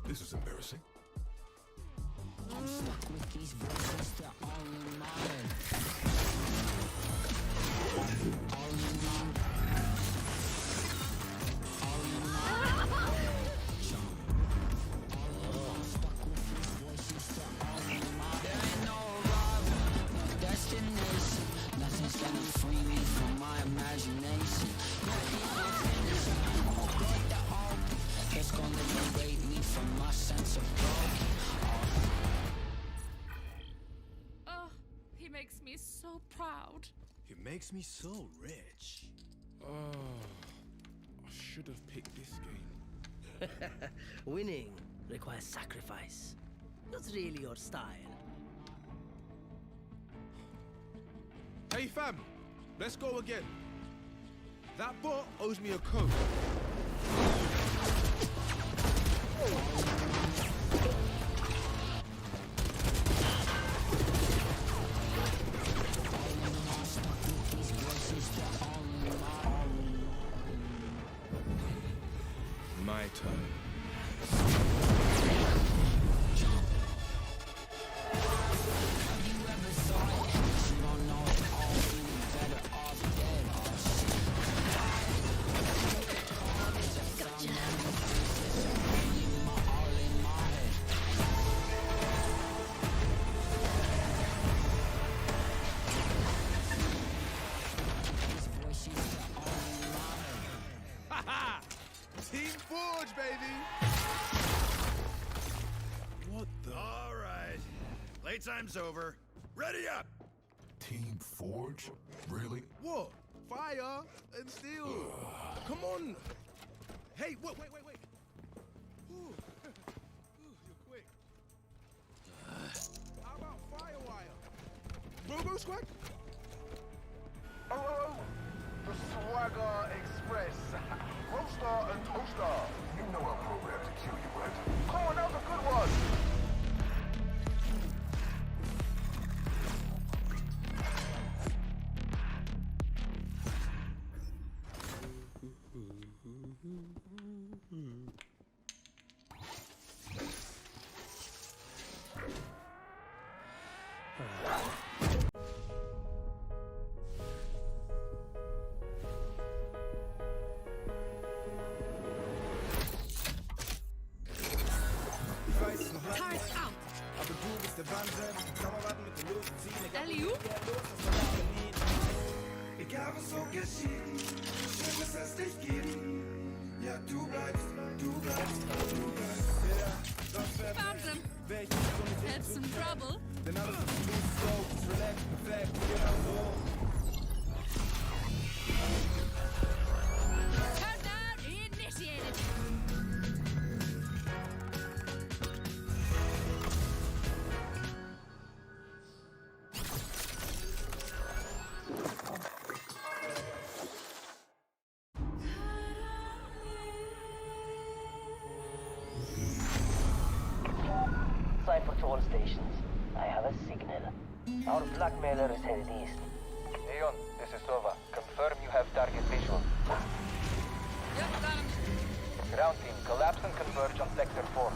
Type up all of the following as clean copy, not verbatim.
This is embarrassing. I'm stuck with these voices that all in my head. All in my I'm stuck with these voices that all in my head. There ain't no arrival, no destination. Nothing's gonna free me from my imagination. No people finish, no good to open. It's gonna liberate me from my sense of broken. Oh, he makes me so proud. He makes me so rich. Oh, I should have picked this game. Winning requires sacrifice. Not really your style. Hey fam, let's go again. That bot owes me a code. My turn. Team Forge, baby! What the? All right. Playtime's over. Ready up! Team Forge? Really? What? Fire and steel. Come on. Hey, wait. Ooh. You're quick. How about Firewire? Robo Squad? Oh, the Swagger Express. Roaster and Toaster. You know I'm programmed to kill you, right? Oh, another good one. Turret out. Alley-oop. Egal was so geschieht, schön ist es dich gibt. Ja, du bleibst, ja, das wär Found them. Had some trouble. denn alles ist smooth, slow, ist relaxed, perfekt, genau so. Countdown initiated. Cipher to all stations. I have a signal. Our blackmailer is headed east. Leon, this is Sova. Confirm you have target visual. Yep, got him. Ground team, collapse and converge on Sector 4.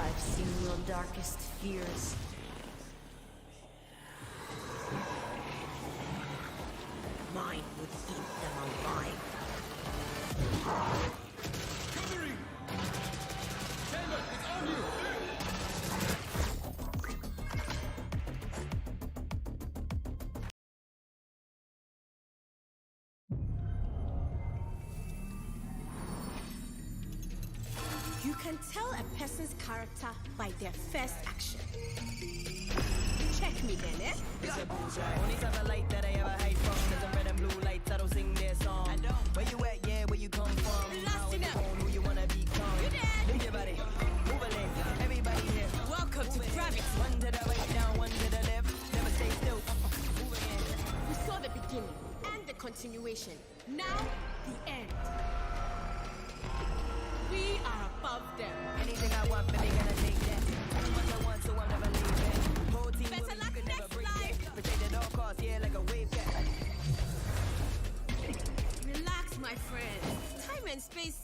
I've seen your darkest fears. Mine would eat them alive. Covering! Chamber, it's on you! You can tell a person's character by their first action. Check me then, eh? It's a bullseye. Only type of light that I ever hide from is the red and blue lights. I don't sing their song. I don't. Where you at? Yeah, where you come from? Last enough. Who you wanna become? You dead. Move your body. Move a leg. Everybody here. Welcome to gravity. One to the right, down, one to the left. Never stay still. Move again. We saw the beginning and the continuation. Now, the end. We are above them. Anything I want, baby, gonna take that. What I want, so I'm never leaving. Whole team Better with me, luck you could never next break life. that. Protect at all costs, yeah, like a wave cat. Relax, my friend. Time and space,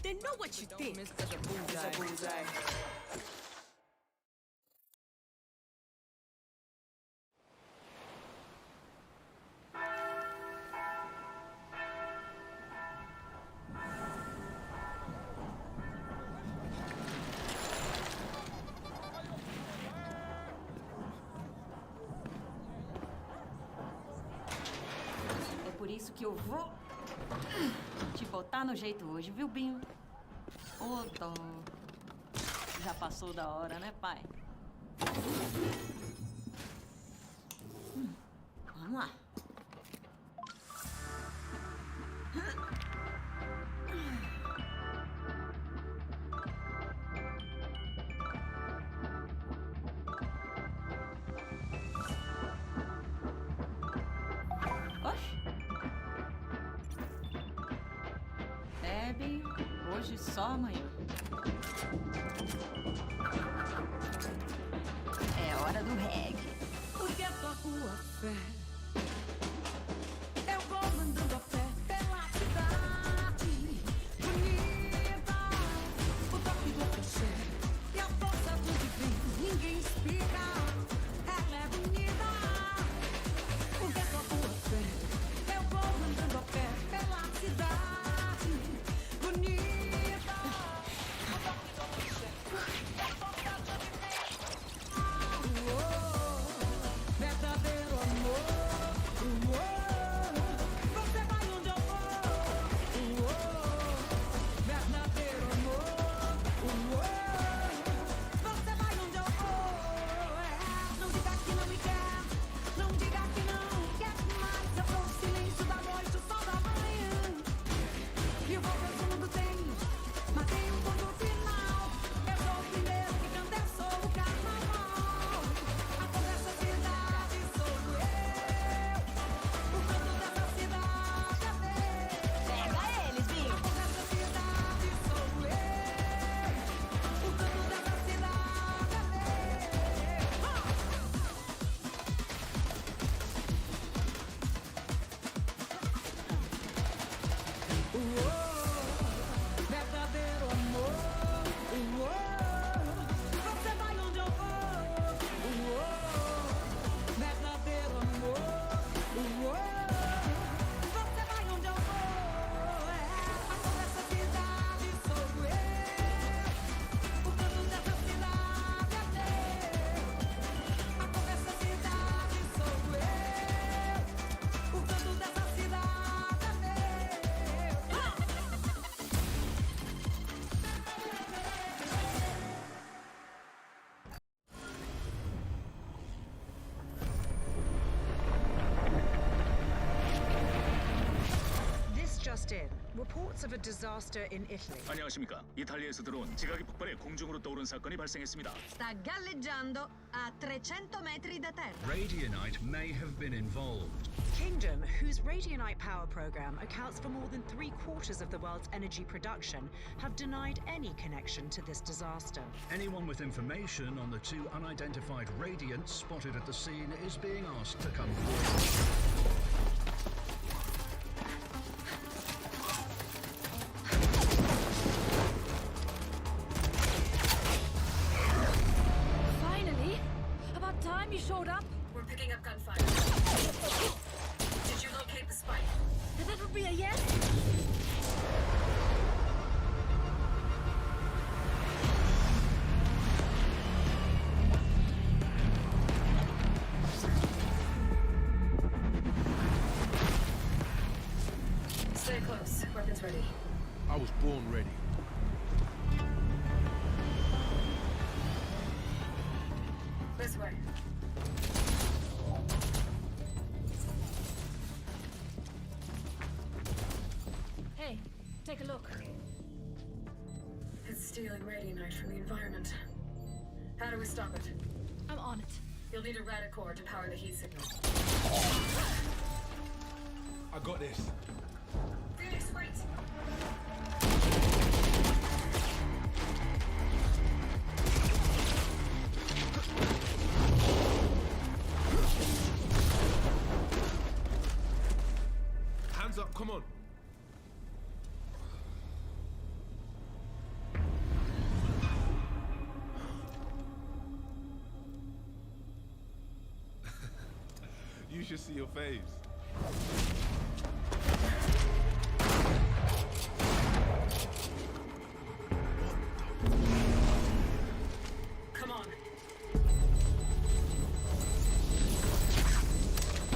they know what you think. It's a bullseye. It's a bullseye. É por isso que eu vou te botar no jeito hoje, viu, Binho? Ô, dó. Já passou da hora, né, pai? Vamos lá. Oxe. Bebe, hoje só amanhã. É hora do reggae. Porque toco a fé. Eu vou mandando a fé pela cidade. Bonita, o toque do cachê e a força do divino. Ninguém explica, ela é bonita. Porque toco a fé. Eu vou mandando a fé pela cidade. Bonita, o toque do cachê e a força do divino. Verdadeiro amor. Você vai onde eu vou. Verdadeiro amor. Você vai onde eu vou. Não diga que não me quer. Não diga que não quer mais. Eu sou o silêncio da noite, o sol da manhã. E vou ver o mundo tem. Mas tem um ponto final. Eu sou o primeiro que canta, eu sou o carnaval. A cor dessa cidade sou eu. O canto dessa cidade é meu. Pega eles, Binho. A cor dessa cidade sou eu. O canto dessa cidade é meu. Verdadeiro amor. Você vai onde eu vou. Verdadeiro amor. Você vai onde eu vou. A cor dessa cidade sou eu. O canto dessa cidade é meu. A cor dessa cidade sou eu. O canto dessa cidade é meu. This just in. Reports of a disaster in Italy. 안녕하십니까. 이탈리아에서 들어온 지각이 폭발해 공중으로 떠오른 사건이 발생했습니다. Sta galleggiando a 300 metri da terra. Radionite may have been involved. Kingdom, whose Radionite power program accounts for more than 3/4 of the world's energy production, have denied any connection to this disaster. Anyone with information on the two unidentified radiants spotted at the scene is being asked to come forward. Finally! About time you showed up. We're picking up gunfire. Did you locate the spike? That would be a yes? Stay close. Weapons ready. I was born ready. Take a look. It's stealing radionite from the environment. How do we stop it? I'm on it. You'll need a radicore to power the heat signal. I got this. Phoenix, wait! Hands up, come on. You should see your face. Come on.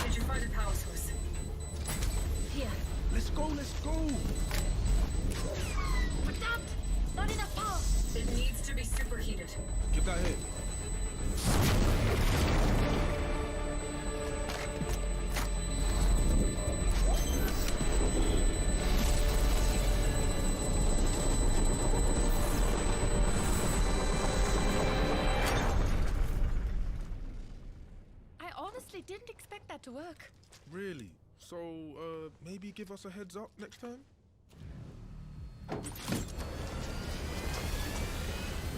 Did you find a power source? Here. Let's go, let's go. But damn! Not enough power! It needs to be superheated. Give that here. I honestly didn't expect that to work. Really? So, maybe give us a heads up next time?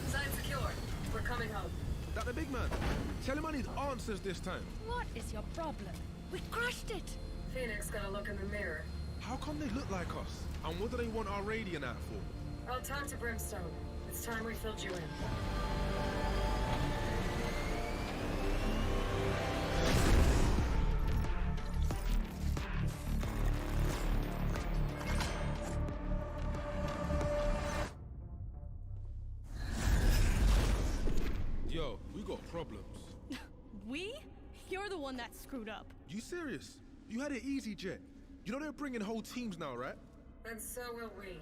Sign secure. We're coming home. That the big man. Tell him I need answers this time. What is your problem? We crushed it! Phoenix got a look in the mirror. How come they look like us? And what do they want our radiant at for? I'll talk to Brimstone. It's time we filled you in. Yo, we got problems. We? You're the one that screwed up. You serious? You had it easy, Jet. You know they're bringing whole teams now, right? And so will we.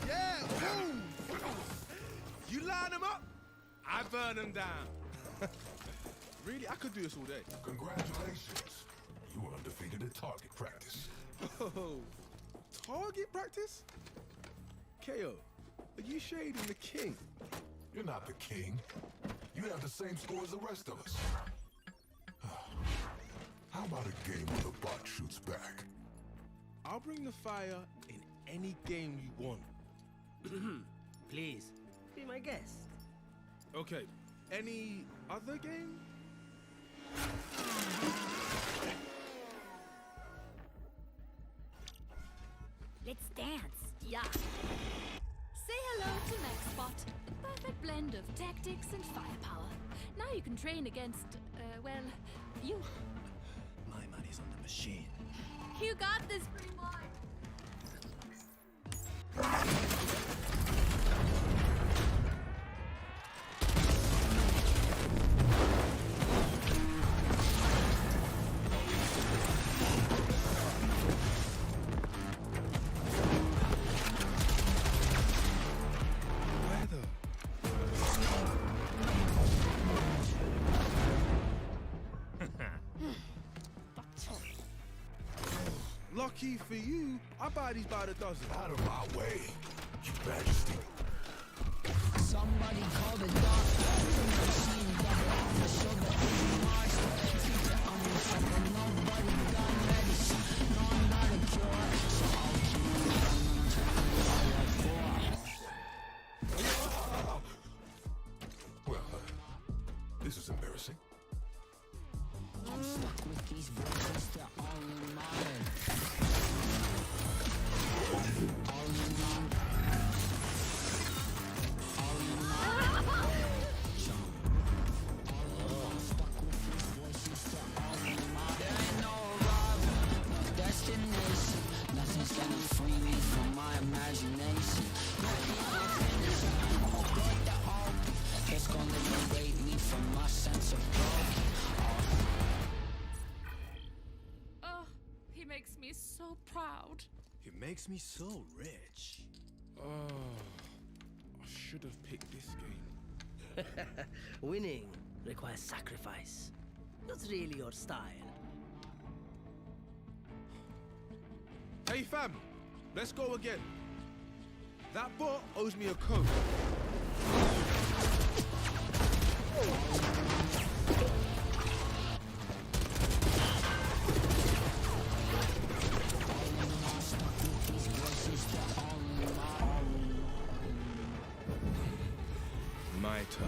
Yeah, boom! You line them up, I burn them down. Really, I could do this all day. Congratulations. You were undefeated at target practice. Oh, target practice? KO, are you shading the king? You're not the king. You have the same score as the rest of us. How about a game where the bot shoots back? I'll bring the fire in any game you want. Please, be my guest. Okay, any other game? Let's dance. Yeah. Say hello to MaxBot. The perfect blend of tactics and firepower. Now you can train against, well, you. My money's on the machine. You got this, pretty boy. Lucky for you, I buy these by the dozen. Out of my way, Your Majesty. Somebody call the doctor. Machine double off the shoulder. Mars, teacher on the shoulder. Nobody got medicine. No, I'm not a cure. So I'll Well, this is embarrassing. I'm stuck with these voices. They're all in my head. All in my nothing's gonna free me from my imagination. It's gonna liberate me from my sense of broken. Oh, he makes me so makes me so rich. Oh, I should have picked this game. Winning requires sacrifice. Not really your style. Hey fam, let's go again. That bot owes me a code. My turn.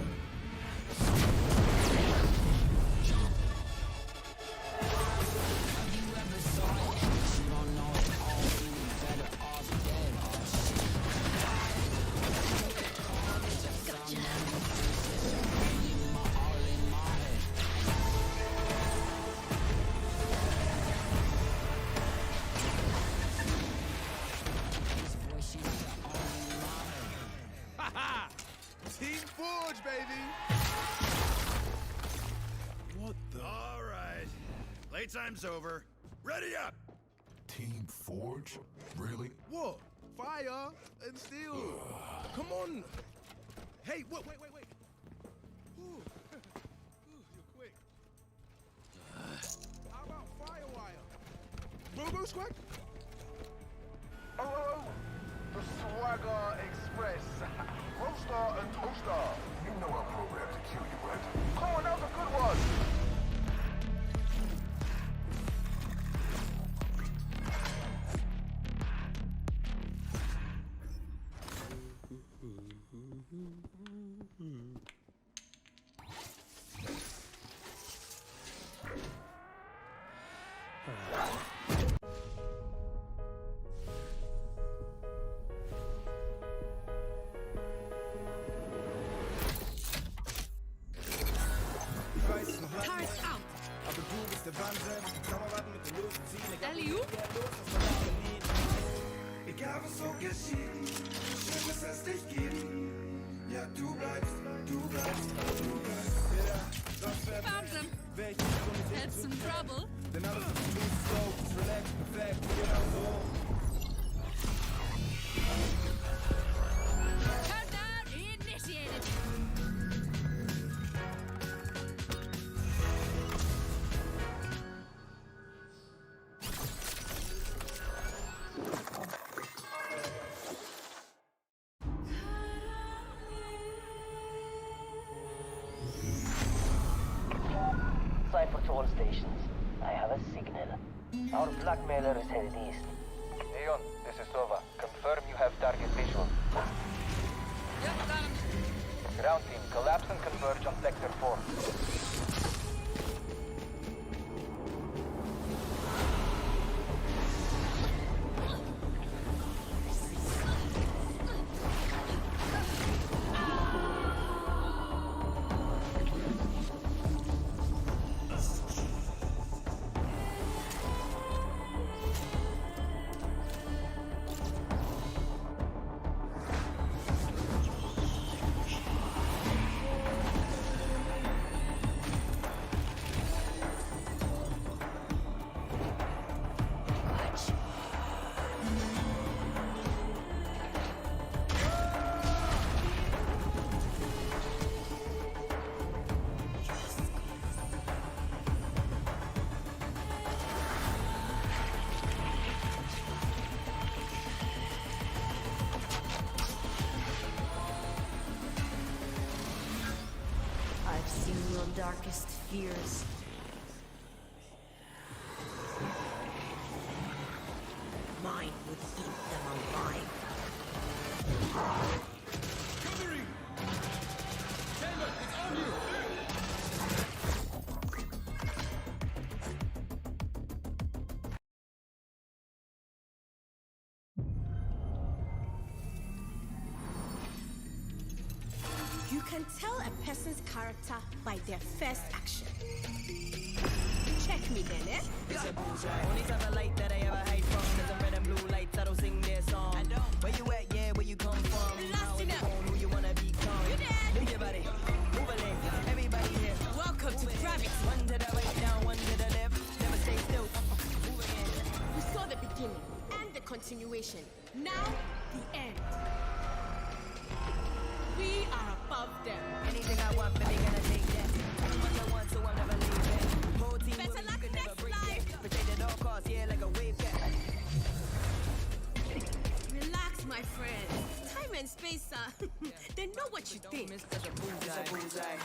Team Forge, baby! What the? All right. Playtime's over. Ready up! Team Forge? Really? What? Fire and steel. Come on. Hey, wait. Ooh. You're quick. How about Firewire? Robo Squad? Oh, the Swagger Express. Roaster and Toaster. You know I'm programmed to kill you, right? Come on, that was a good one. Egal was so geschieht, schön, dass es dich gibt. Ja, du bleibst. Ja, das wär Found them. Had some trouble. Denn alles ist loose, slow, relaxed, perfekt, genau so. Countdown initiated. Cipher to all stations. I have a signal. Our blackmailer is headed east. Aeon, this is Sova. Confirm you have target visual. Yep, got him. Ground team, collapse and converge on Sector 4. I've seen your darkest fears. Mine would eat them alive. Covering! Chamber, it's on you! You can tell a person's character by their first action. Check me then, eh? It's a bullseye. Only type of light that I ever hide from is a red and blue lights. I don't sing their song. I don't. Where you at? Yeah, where you come from? Blasting up. Who you wanna become? You dead. Move your body. Move a leg. Everybody here. Welcome to gravity. One to the right, down, one to the left. Never stay still. Move again. We saw the beginning and the continuation. them. Anything I want, baby, gonna take that. I'm what I want, so I'll never leave it. Whole team with me, you could never break it. Protect at all costs, yeah, like a wave cat. Relax, my friend. Time and space, they know what you think. It's a bullseye.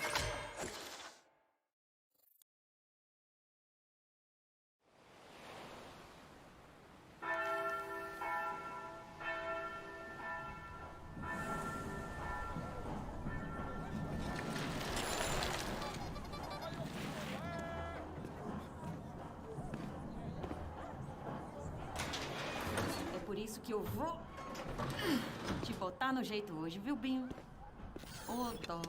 É por isso que eu vou te botar no jeito hoje, viu, Binho? Ô, dó.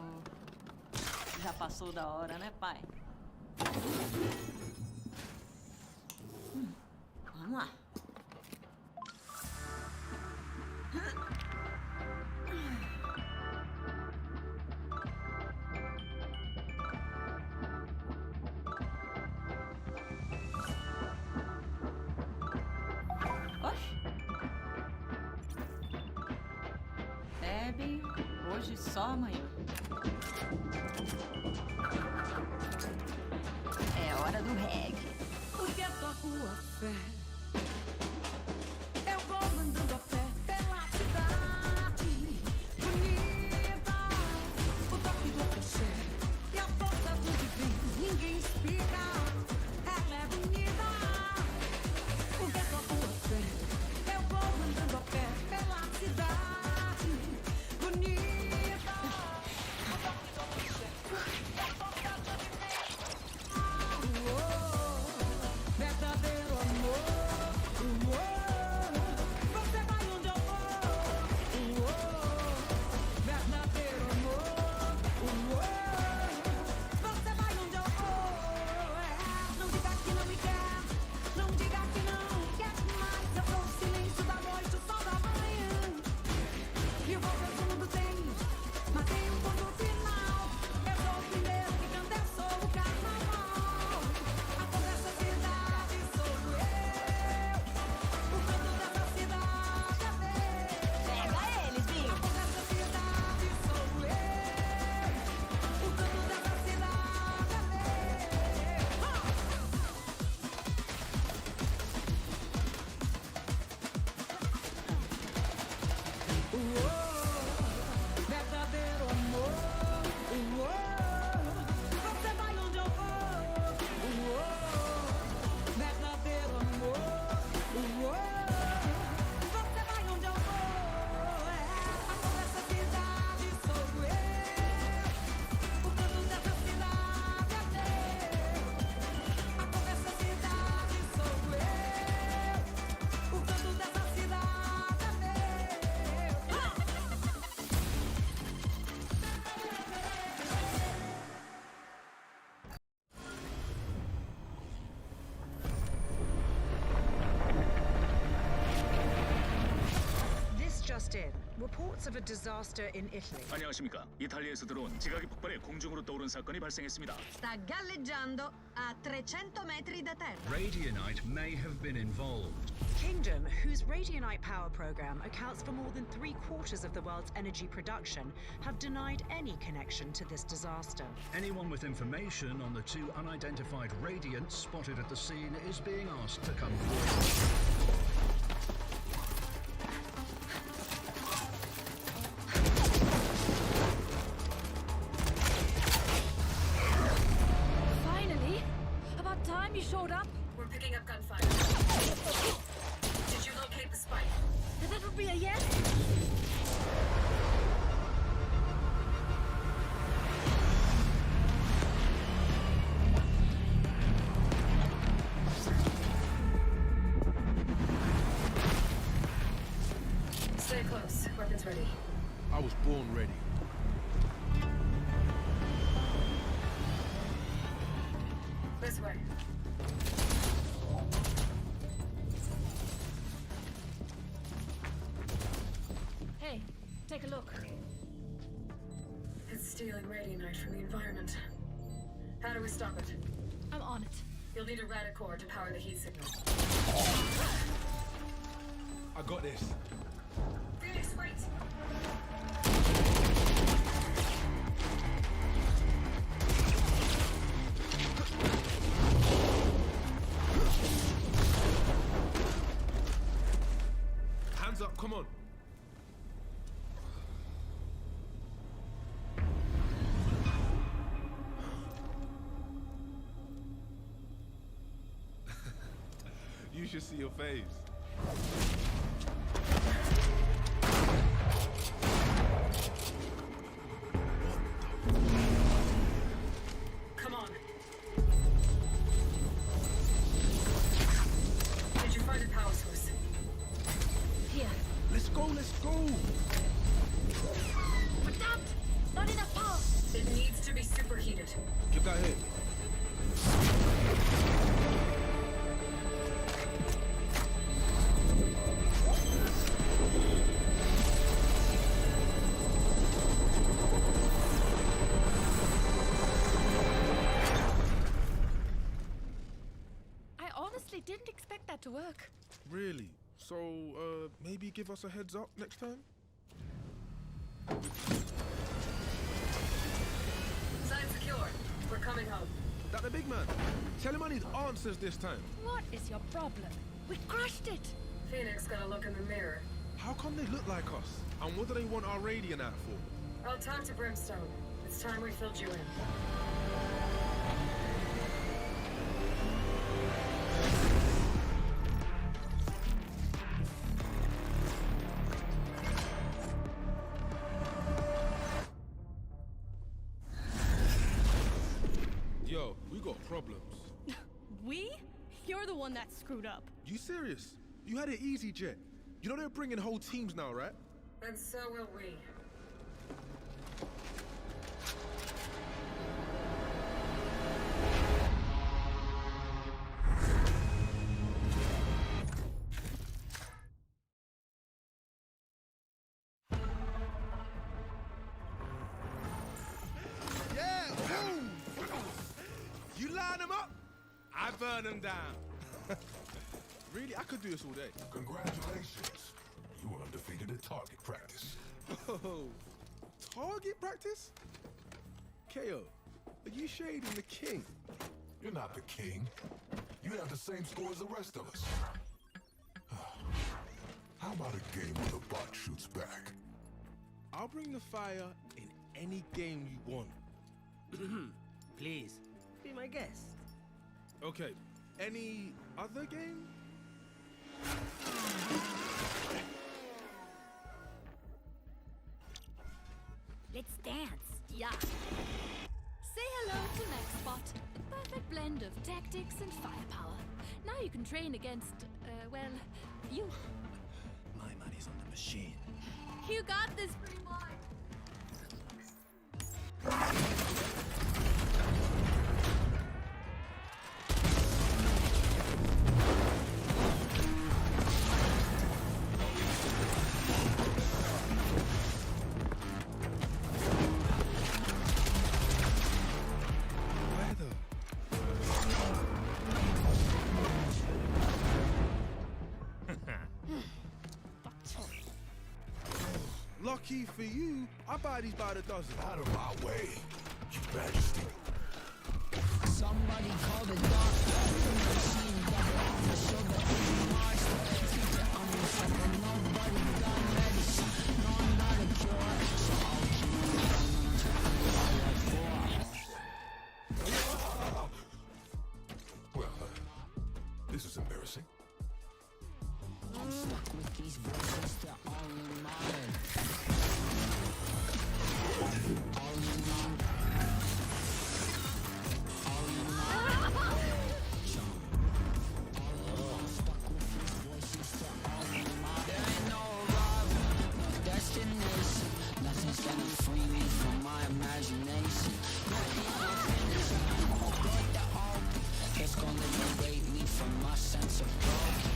Já passou da hora, né, pai? Vamos lá. Oxe. Bebe hoje só amanhã. É hora do reggae. Porque toco a fé. Eu vou mandando a fé pela cidade bonita. O toque do axé e a força do divino. Ninguém explica. Ela é bonita. Porque toco a fé. Eu vou mandando a fé pela cidade bonita. O toque do axé e a força do divino. Verdadeiro amor, você vai onde eu vou, verdadeiro amor, você vai onde eu vou. Não diga que não me quer, não diga que não quer mais. Eu sou o silêncio da noite, o sol da manhã. E o voo fundo tem, mas tem um ponto final. Eu sou o primeiro que canta, eu sou o carnaval. A cor dessa cidade sou eu. O canto dessa cidade é meu. Pega eles, Binho. A cor dessa cidade sou eu. O canto dessa cidade é meu. Verdadeiro amor, você vai onde eu vou, verdadeiro amor, você vai onde eu vou. A cor dessa cidade sou eu, o canto dessa cidade é meu. A cor dessa cidade sou eu, o canto dessa cidade é meu. This just in. Reports of a disaster in Italy. 안녕하십니까. 이탈리아에서 들어온 지각이 폭발해 공중으로 떠오른 사건이 발생했습니다. Sta galleggiando a 300 metri da terra. Radionite may have been involved. Kingdom, whose Radionite power program accounts for more than 3/4 of the world's energy production, have denied any connection to this disaster. Anyone with information on the two unidentified radiants spotted at the scene is being asked to come forward. Finally! About time you showed up. We're picking up gunfire. Did you locate the spike? That would be a yes. Stay close. Weapons ready. I was born ready. This way. Hey, take a look. It's stealing radionite from the environment. How do we stop it? I'm on it. You'll need a radicore to power the heat signal. I got this. Phoenix, wait! should see your face. Come on. Did you find a power source? Here. Let's go, let's go. But Dad, not enough power. It needs to be superheated. Give that here. I honestly didn't expect that to work. Really? So, maybe give us a heads up next time? Sign secure. We're coming home. That the big man. Tell him I need answers this time. What is your problem? We crushed it. Phoenix got a look in the mirror. How come they look like us? And what do they want our radiant at for? I'll talk to Brimstone. It's time we filled you in. Yo, we got problems. We? You're the one that screwed up. You serious? You had it easy, Jet. You know they're bringing whole teams now, right? And so will we. Yeah, boom! You line them up, I burn them down. Really, I could do this all day. Congratulations. You were undefeated at target practice. Oh, target practice? KO, are you shading the king? You're not the king. You have the same score as the rest of us. How about a game where the bot shoots back? I'll bring the fire in any game you want. Please, be my guest. Okay, any other game? Let's dance. Yeah. Say hello to MaxBot. A perfect blend of tactics and firepower. Now you can train against, well, you. My money's on the machine. You got this, pretty boy. Lucky for you, I buy these by the dozen. Out of my way, Your Majesty. Somebody call the doctor. Machine got off the shoulder in Mars. I'm in trouble, nobody got medicine. No, I'm not a cure. So I'll Well, this is embarrassing. I'm stuck with these voices, they're all in my head. All in my Nothing's gonna free me from my imagination. It's gonna liberate me from my sense of broken.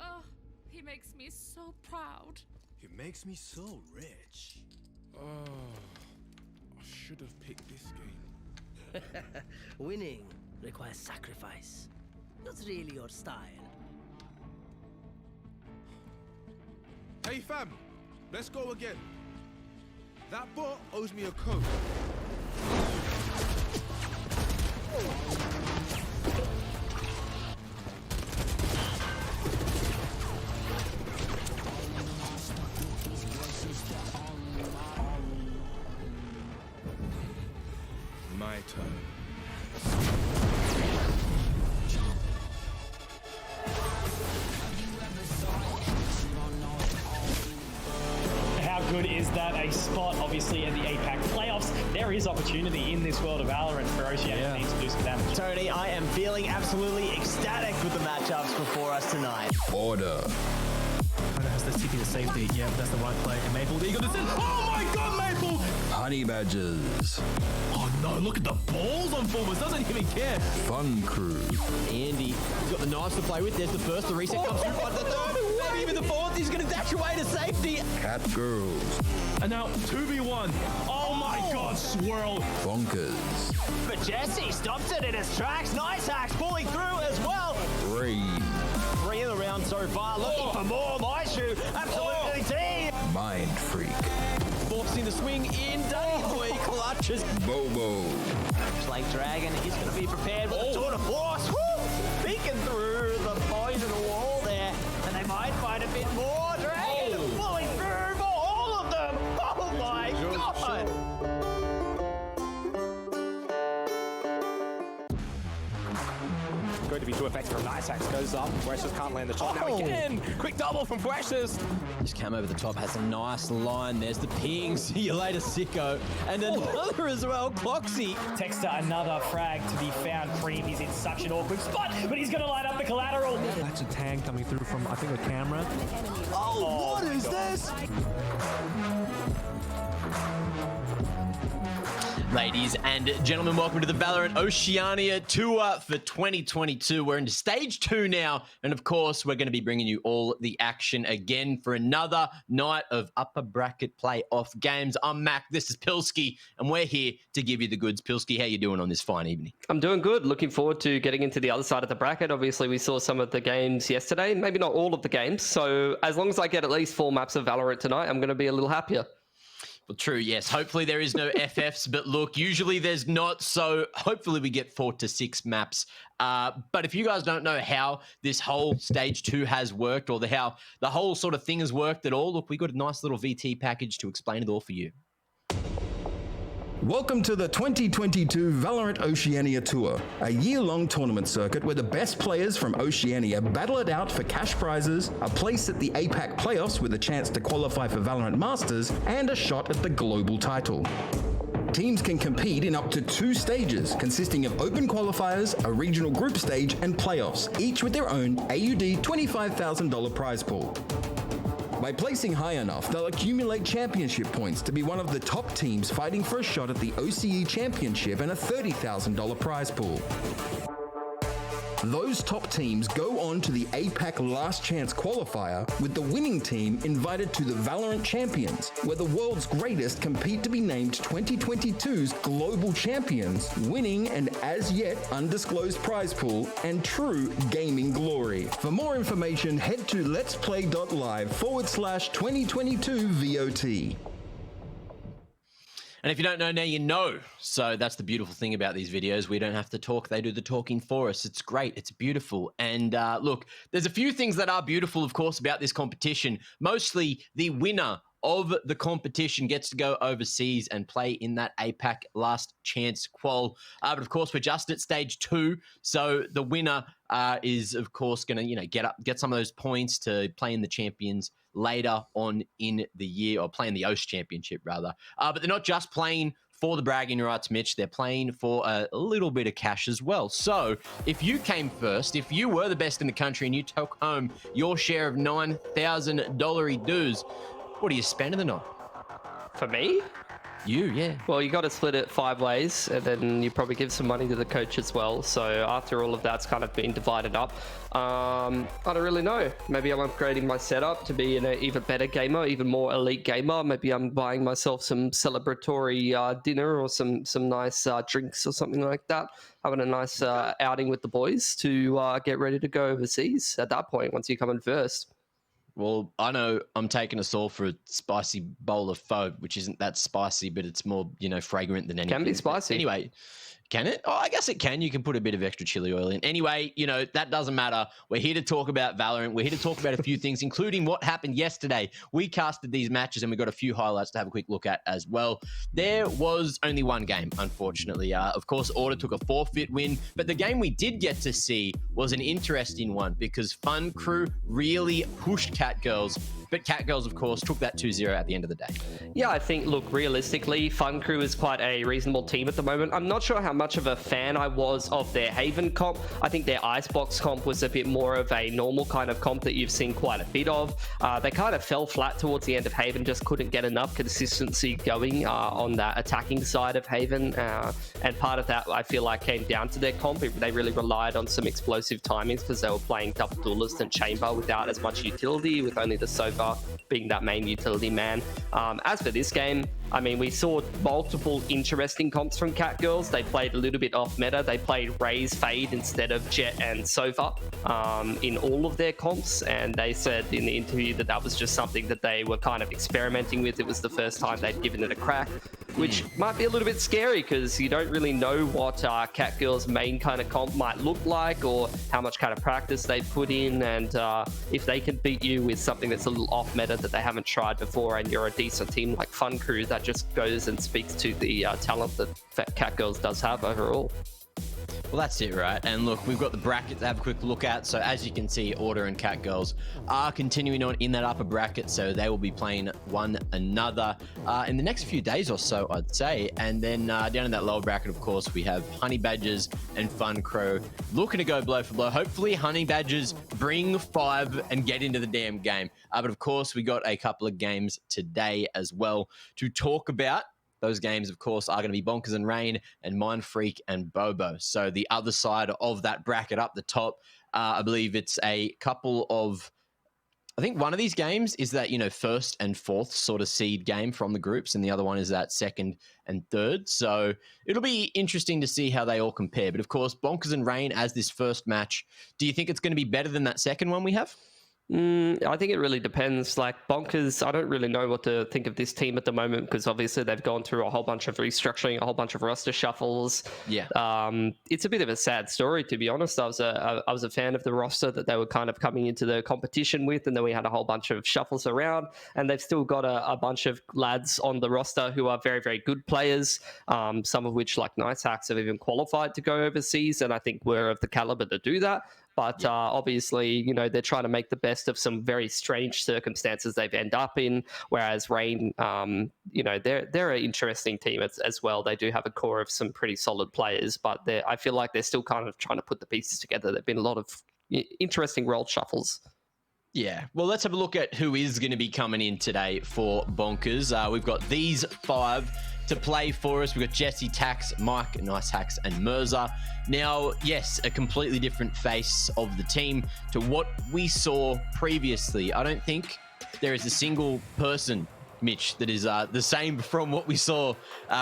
Oh, he makes me so proud. It makes me so rich. Oh, I should have picked this game. Winning requires sacrifice. Not really your style. Hey fam, let's go again. That bot owes me a code. My turn. good is that a spot, obviously, in the APAC playoffs, there is opportunity in this world of Valorant for Oceania teams to do some damage. Tony, I am feeling absolutely ecstatic with the matchups before us tonight. Order. Has this TP to safety. Yep, that's the right play. And Maple, there you go. Oh my god, Maple! Honey Badgers. Oh no, look at the balls on Fulmers. Doesn't even care. Fun Crew. Andy, he's got the knives to play with. There's the first, the reset comes through. But the third, maybe even the fourth. He's going to dash away to safety. Cat Girls. And now 2v1. Oh my god, swirl. Bonkers. But Jesse stops it in its tracks. Nice hacks pulling through as well. Rain. 3 in the round so far. Looking for more. Maishu, absolutely team. Mind Freak. Forcing the swing in. Danny Boy clutches. Bobo. Slate Dragon is going to be prepared with a tour de force. Woo! Peeking through the point of the wall there. And they might find a bit more. Dragon pulling through for all of them. Oh my god. Going to be 2 effects from Nice Hacks. Goes up. Precious can't land the shot. Now again. Quick double from Precious. Just came over the top. Has a nice line. There's the ping. See you later, Sicko. And another as well. Cloxy. Texter, another frag to be found. Cream, he's in such an awkward spot, but he's going to line up the collateral. That's a tag coming through from, I think, the camera. Oh, what is this? Ladies and gentlemen, welcome to the Valorant Oceania Tour for 2022. We're into stage 2 now, and of course, we're going to be bringing you all the action again for another night of upper bracket playoff games. I'm Mac, this is Pilsky, and we're here to give you the goods. Pilsky, how you doing on this fine evening? I'm doing good. Looking forward to getting into the other side of the bracket. Obviously, we saw some of the games yesterday, maybe not all of the games. So as long as I get at least 4 maps of Valorant tonight, I'm going to be a little happier. Well, true, yes. Hopefully there is no FFs, but look, usually there's not, so hopefully we get 4 to 6 maps. But if you guys don't know how this whole stage 2 has worked or how the whole sort of thing has worked at all, look, we got a nice little VT package to explain it all for you. Welcome to the 2022 Valorant Oceania Tour, a year-long tournament circuit where the best players from Oceania battle it out for cash prizes, a place at the APAC playoffs with a chance to qualify for Valorant Masters, and a shot at the global title. Teams can compete in up to 2 stages, consisting of open qualifiers, a regional group stage, and playoffs, each with their own AUD $25,000 prize pool. By placing high enough, they'll accumulate championship points to be one of the top teams fighting for a shot at the OCE Championship and a $30,000 prize pool. Those top teams go on to the APAC Last Chance qualifier, with the winning team invited to the Valorant Champions, where the world's greatest compete to be named 2022's Global Champions, winning an as yet undisclosed prize pool and true gaming glory. For more information, head to LetsPlay.Live /2022 VOT. And if you don't know, now you know. So that's the beautiful thing about these videos. We don't have to talk. They do the talking for us. It's great. It's beautiful. And look, there's a few things that are beautiful, of course, about this competition. Mostly the winner of the competition gets to go overseas and play in that APAC Last Chance qual. But of course, we're just at stage 2. So the winner is, of course, going to, get some of those points to play in the Champions later on in the year, or playing the OCE Championship rather. But they're not just playing for the bragging rights, Mitch. They're playing for a little bit of cash as well. So if you came first, if you were the best in the country and you took home your share of $9,000 dues, what are you spending it on? For me? You, yeah. Well, you got to split it 5 ways, and then you probably give some money to the coach as well. So after all of that's kind of been divided up, I don't really know. Maybe I'm upgrading my setup to be an even better gamer, even more elite gamer. Maybe I'm buying myself some celebratory dinner or some nice drinks or something like that. Having a nice outing with the boys to get ready to go overseas at that point once you come in first. Well, I know I'm taking us all for a spicy bowl of pho, which isn't that spicy, but it's more, fragrant than anything. Can be spicy. But anyway, Can it? Oh, I guess it can. You can put a bit of extra chili oil in. Anyway, you know, that doesn't matter. We're here to talk about Valorant. We're here to talk about a few things, including what happened yesterday. We casted these matches and we got a few highlights to have a quick look at as well. There was only one game, unfortunately. Of course, Order took a forfeit win, but the game we did get to see was an interesting one because Fun Crew really pushed Cat Girls, but Cat Girls, of course, took that 2-0 at the end of the day. Yeah, I think, look, realistically, Fun Crew is quite a reasonable team at the moment. I'm not sure how much of a fan I was of their Haven comp. I think their Icebox comp was a bit more of a normal kind of comp that you've seen quite a bit of. They kind of fell flat towards the end of Haven, just couldn't get enough consistency going on that attacking side of Haven. And part of that, I feel like, came down to their comp. They really relied on some explosive timings because they were playing double duelist and chamber without as much utility, with only the Sova being that main utility man. As for this game, I mean, we saw multiple interesting comps from Cat Girls. They played a little bit off meta. They played Raze Fade instead of Jet and Sova in all of their comps, and they said in the interview that that was just something that they were kind of experimenting with. It was the first time they'd given it a crack, which might be a little bit scary because you don't really know what Cat Girls' main kind of comp might look like or how much kind of practice they've put in, and if they can beat you with something that's a little off meta that they haven't tried before and you're a decent team like Fun Crew, that just goes and speaks to the talent that Cat Girls does have overall. Well, that's it, right? And look, we've got the bracket to have a quick look at. So as you can see, Order and Cat Girls are continuing on in that upper bracket. So they will be playing one another in the next few days or so, I'd say. And then down in that lower bracket, of course, we have Honey Badgers and Fun Crow looking to go blow for blow. Hopefully, Honey Badgers bring 5 and get into the damn game. But of course, we got a couple of games today as well to talk about. Those games, of course, are going to be Bonkers and Rain and Mind Freak and Bobo. So the other side of that bracket up the top, I believe it's a couple of... I think one of these games is that, you know, first and fourth sort of seed game from the groups, and the other one is that second and third. So it'll be interesting to see how they all compare. But of course, Bonkers and Rain as this first match, do you think it's going to be better than that second one we have? I think it really depends. Like Bonkers, I don't really know what to think of this team at the moment because obviously they've gone through a whole bunch of restructuring, a whole bunch of roster shuffles. Yeah. It's a bit of a sad story, to be honest. I was a fan of the roster that they were kind of coming into the competition with, and then we had a whole bunch of shuffles around, and they've still got a bunch of lads on the roster who are very, very good players, some of which, like Nice Hacks, have even qualified to go overseas, and I think we're of the caliber to do that. But obviously, you know, they're trying to make the best of some very strange circumstances they've ended up in. Whereas Rain, you know, they're an interesting team as well. They do have a core of some pretty solid players, but I feel like they're still kind of trying to put the pieces together. There've been a lot of interesting role shuffles. Yeah, well, let's have a look at who is going to be coming in today for Bonkers. We've got these 5 to play for us. We've got Jesse, Tax, Mike, Nice Hacks, and Mirza. Now, yes, a completely different face of the team to what we saw previously. I don't think there is a single person, Mitch, that is the same from what we saw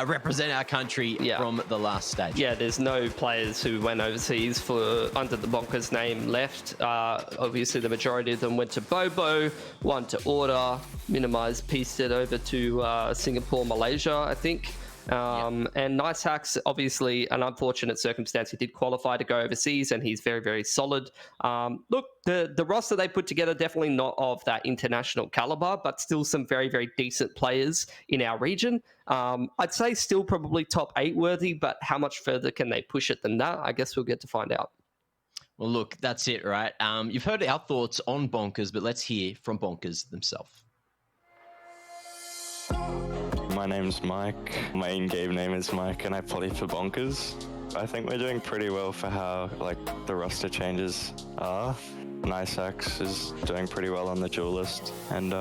represent our country from the last stage. Yeah, there's no players who went overseas under the Bonkers name left. Obviously, the majority of them went to Bobo, one to Order, Minimize pieced it over to Singapore, Malaysia, I think. And Nice Hacks, obviously an unfortunate circumstance. He did qualify to go overseas, and he's very, very solid. Look, the roster they put together, definitely not of that international caliber, but still some very, very decent players in our region. I'd say still probably top 8 worthy, but how much further can they push it than that? I guess we'll get to find out. Well, look, that's it, right? You've heard our thoughts on Bonkers, but let's hear from Bonkers themselves. My name's Mike. My in-game name is Mike, and I play for Bonkers. I think we're doing pretty well for how the roster changes are. Nice Hacks is doing pretty well on the duelist, and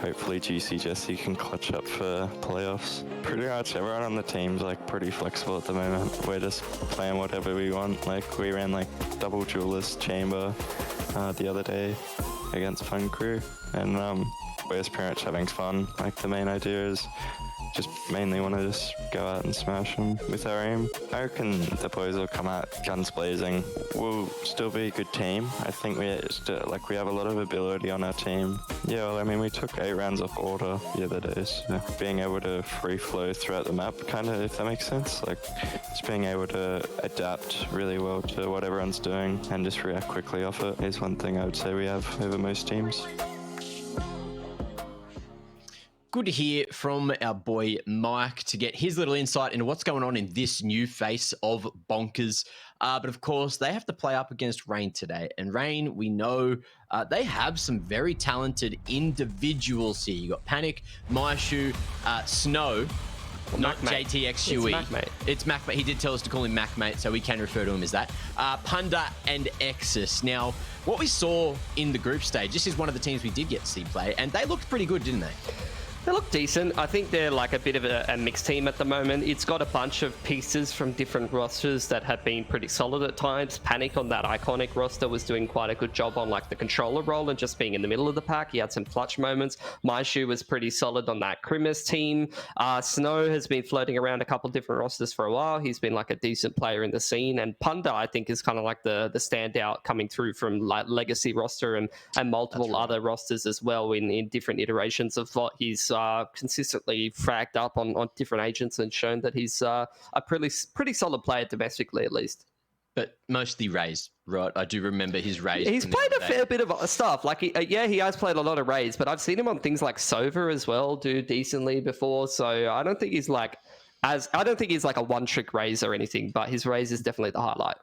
hopefully GC Jesse can clutch up for playoffs. Pretty much everyone on the team's pretty flexible at the moment. We're just playing whatever we want. We ran double duelist chamber the other day against Fun Crew, and we're just pretty much having fun. The main idea is just mainly want to just go out and smash them with our aim. I reckon the boys will come out guns blazing. We'll still be a good team. I think we have a lot of ability on our team. Yeah, well, I mean, we took 8 rounds off order the other day, so being able to free flow throughout the map, kind of, if that makes sense, like just being able to adapt really well to what everyone's doing and just react quickly off it is one thing I would say we have over most teams. Good to hear from our boy Mike to get his little insight into what's going on in this new face of Bonkers. But of course, they have to play up against Rain today. And Rain, we know they have some very talented individuals here. You got Panic, Maishu, Snow, not JTXUE. It's MacMate. He did tell us to call him MacMate, so we can refer to him as that. Punda and Exus. Now, what we saw in the group stage, this is one of the teams we did get to see play, and they looked pretty good, didn't they? They look decent. I think they're like a bit of a mixed team at the moment. It's got a bunch of pieces from different rosters that have been pretty solid at times. Panic on that iconic roster was doing quite a good job on like the controller role and just being in the middle of the pack. He had some clutch moments. Maishu was pretty solid on that Krimis team. Snow has been floating around a couple different rosters for a while. He's been like a decent player in the scene. And Punda, I think, is kind of like the standout coming through from like legacy roster and multiple other rosters as well in different iterations of what he's consistently fragged up on different agents and shown that he's a pretty solid player domestically at least. But mostly Rays, right? I do remember his Rays. He's played a fair bit of stuff. Like, he has played a lot of Rays, but I've seen him on things like Sova as well do decently before. So I don't think he's like a one-trick Rays or anything, but his Rays is definitely the highlight.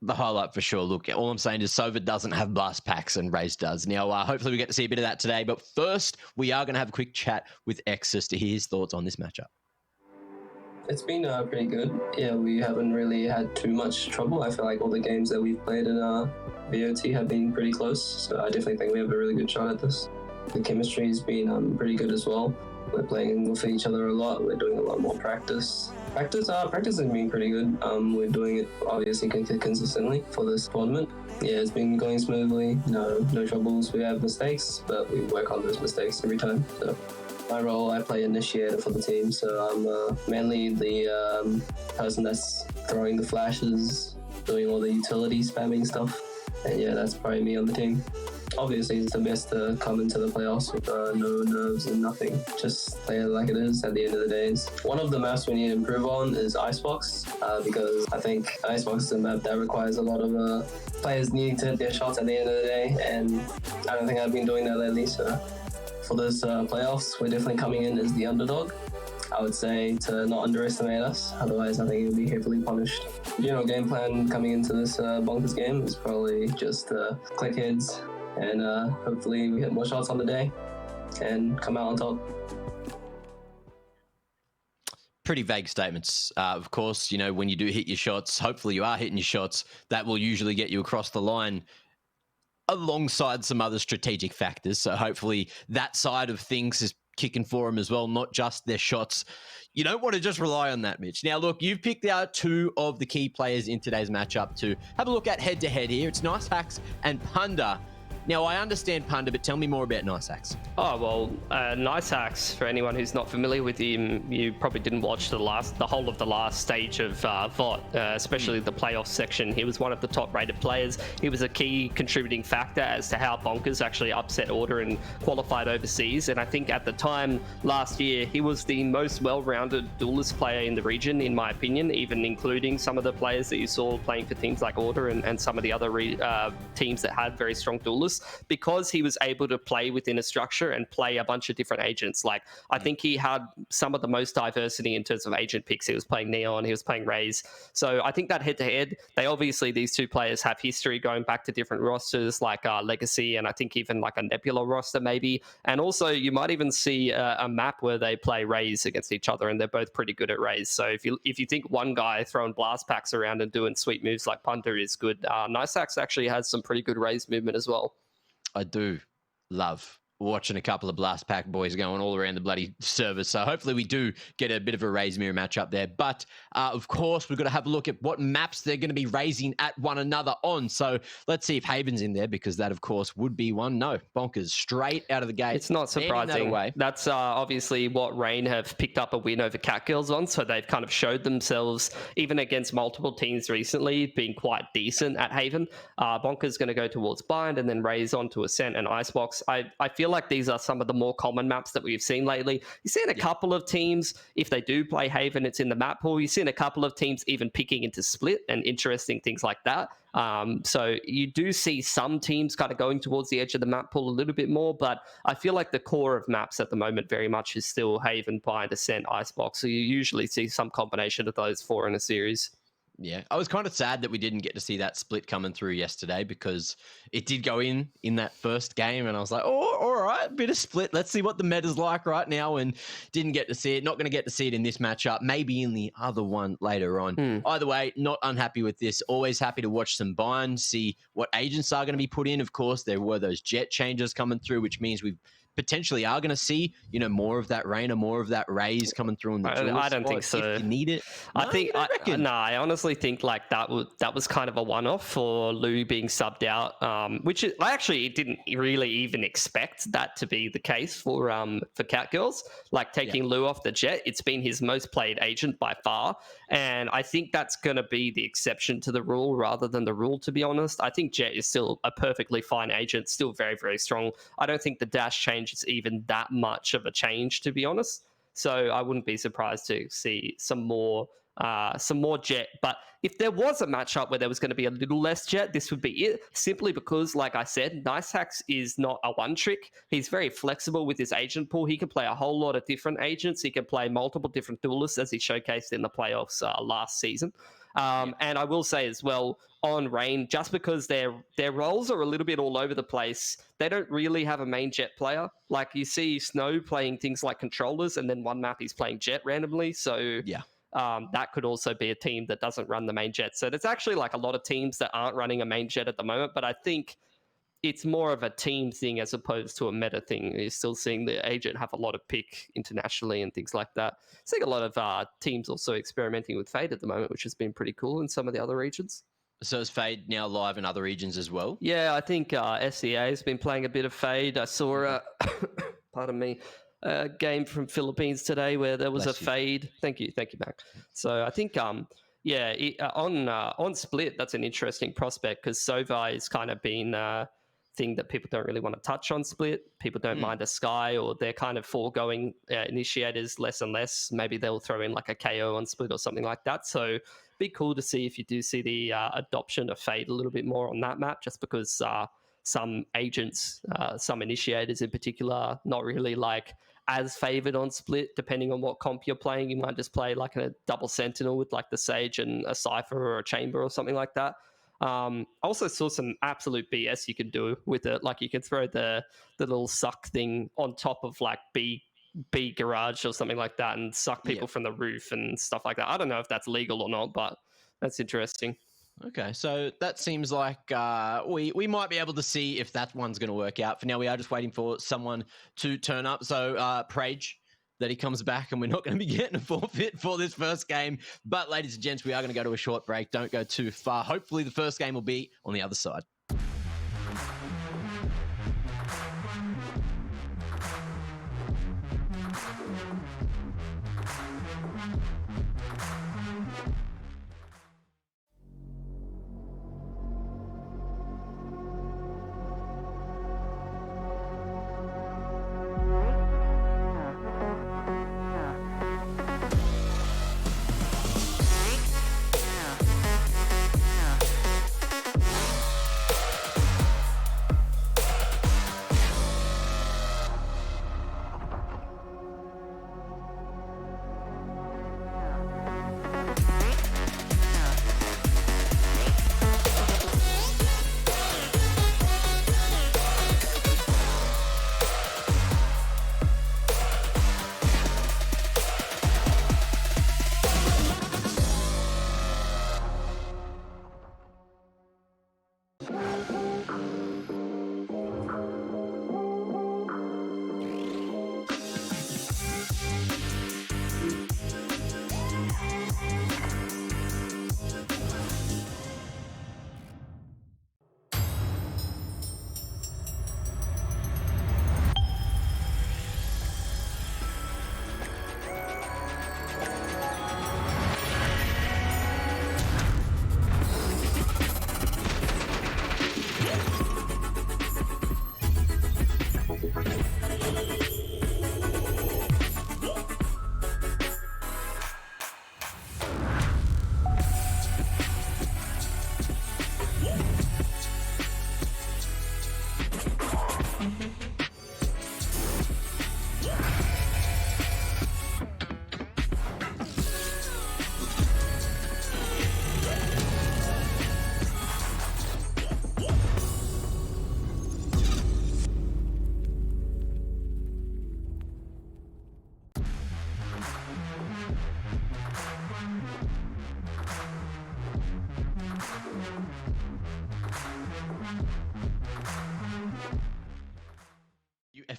The highlight for sure. Look, all I'm saying is Sova doesn't have blast packs and Raze does. Now, hopefully we get to see a bit of that today. But first, we are going to have a quick chat with Exus to hear his thoughts on this matchup. It's been pretty good. Yeah, we haven't really had too much trouble. I feel like all the games that we've played in VOT have been pretty close. So I definitely think we have a really good shot at this. The chemistry has been pretty good as well. We're playing with each other a lot. We're doing a lot more practice. Practice has been pretty good. We're doing it obviously consistently for this tournament. Yeah, it's been going smoothly. No troubles. We have mistakes, but we work on those mistakes every time. So my role, I play initiator for the team. So I'm mainly the person that's throwing the flashes, doing all the utility spamming stuff. And yeah, that's probably me on the team. Obviously, it's the best to come into the playoffs with no nerves and nothing. Just play it like it is at the end of the days. One of the maps we need to improve on is Icebox, because I think Icebox is a map that requires a lot of players needing to hit their shots at the end of the day, and I don't think I've been doing that lately. So for this playoffs, we're definitely coming in as the underdog. I would say to not underestimate us, otherwise I think you'll be heavily punished. Game plan coming into this Bonkers game is probably just click heads, and hopefully we hit more shots on the day and come out on top. Pretty vague statements. Of course, when you do hit your shots, hopefully you are hitting your shots. That will usually get you across the line alongside some other strategic factors. So hopefully that side of things is kicking for them as well, not just their shots. You don't want to just rely on that, Mitch. Now, look, you've picked out two of the key players in today's matchup to have a look at head-to-head here. It's Nice Hacks and Punda. Now, I understand Punda, but tell me more about Nice Hacks. Oh, well, Nice Hacks, for anyone who's not familiar with him, you probably didn't watch the whole of the last stage of VOT, especially the playoff section. He was one of the top-rated players. He was a key contributing factor as to how Bonkers actually upset order and qualified overseas. And I think at the time last year, he was the most well-rounded duelist player in the region, in my opinion, even including some of the players that you saw playing for teams like Order and some of the other teams that had very strong duelists, because he was able to play within a structure and play a bunch of different agents. Like, I think he had some of the most diversity in terms of agent picks. He was playing Neon, he was playing Raze. So I think that head-to-head, these two players have history going back to different rosters like Legacy, and I think even like a Nebula roster maybe. And also you might even see a map where they play Raze against each other, and they're both pretty good at Raze. So if you think one guy throwing blast packs around and doing sweet moves like Punda is good, Nice Axe actually has some pretty good Raze movement as well. I do love watching a couple of Blast Pack boys going all around the bloody servers. So hopefully we do get a bit of a raise mirror match up there. But of course, we've got to have a look at what maps they're going to be raising at one another on. So let's see if Haven's in there, because that, of course, would be one. No, Bonkers straight out of the gate. It's not surprising. That's obviously what Rain have picked up a win over Catgirls on. So they've kind of showed themselves, even against multiple teams recently, being quite decent at Haven. Bonkers going to go towards Bind and then raise on to Ascent and Icebox. I feel like these are some of the more common maps that we've seen lately. You've seen a couple of teams, if they do play Haven, it's in the map pool. You've seen a couple of teams even picking into Split and interesting things like that. So you do see some teams kind of going towards the edge of the map pool a little bit more, but I feel like the core of maps at the moment very much is still Haven, Bind, Ascent, Icebox. So you usually see some combination of those four in a series. Yeah, I was kind of sad that we didn't get to see that split coming through yesterday, because it did go in that first game, and I was like, oh, all right, bit of split. Let's see what the meta's like right now, and didn't get to see it. Not going to get to see it in this matchup, maybe in the other one later on. Either way, not unhappy with this. Always happy to watch some Bind, see what agents are going to be put in. Of course, there were those jet changes coming through, which means we've potentially are going to see, more of that Rain or more of that Raise coming through in the duel. I don't think so. If you need it. I honestly think like that was kind of a one-off for Lou being subbed out, which I actually didn't really even expect that to be the case for Catgirls. Like taking Lou off the Jet, it's been his most played agent by far, and I think that's going to be the exception to the rule rather than the rule, to be honest. I think Jet is still a perfectly fine agent, still very, very strong. I don't think the dash change is even that much of a change, to be honest. So I wouldn't be surprised to see some more Jet. But if there was a matchup where there was going to be a little less Jet, this would be it. Simply because, like I said, NiceHacks is not a one trick. He's very flexible with his agent pool. He can play a whole lot of different agents. He can play multiple different duelists, as he showcased in the playoffs last season. And I will say as well, on Rain, just because their roles are a little bit all over the place, they don't really have a main Jet player. Like you see Snow playing things like controllers, and then one map he's playing Jet randomly. So that could also be a team that doesn't run the main Jet. So there's actually like a lot of teams that aren't running a main Jet at the moment, but I think it's more of a team thing as opposed to a meta thing. You're still seeing the agent have a lot of pick internationally and things like that. Seeing a lot of teams also experimenting with Fade at the moment, which has been pretty cool in some of the other regions. So is Fade now live in other regions as well? Yeah, I think SEA has been playing a bit of Fade. I saw a game from Philippines today where there was Fade. Thank you, Mac. So I think on Split, that's an interesting prospect, because Sova is kind of been thing that people don't really want to touch on Split. People don't mind a Sky, or they're kind of foregoing initiators less and less. Maybe they'll throw in like a KO on Split or something like that. So be cool to see if you do see the adoption of Fade a little bit more on that map, just because some agents, some initiators in particular, not really like as favored on Split. Depending on what comp you're playing, you might just play like a double Sentinel with like the Sage and a Cypher or a Chamber or something like that. I also saw some absolute BS you can do with it. Like you can throw the little suck thing on top of like B garage or something like that and suck people from the roof and stuff like that. I don't know if that's legal or not, but that's interesting. Okay, so that seems like we might be able to see if that one's going to work out. For now, we are just waiting for someone to turn up. So Prage, that he comes back, and we're not going to be getting a forfeit for this first game. But ladies and gents, we are going to go to a short break. Don't go too far. Hopefully the first game will be on the other side.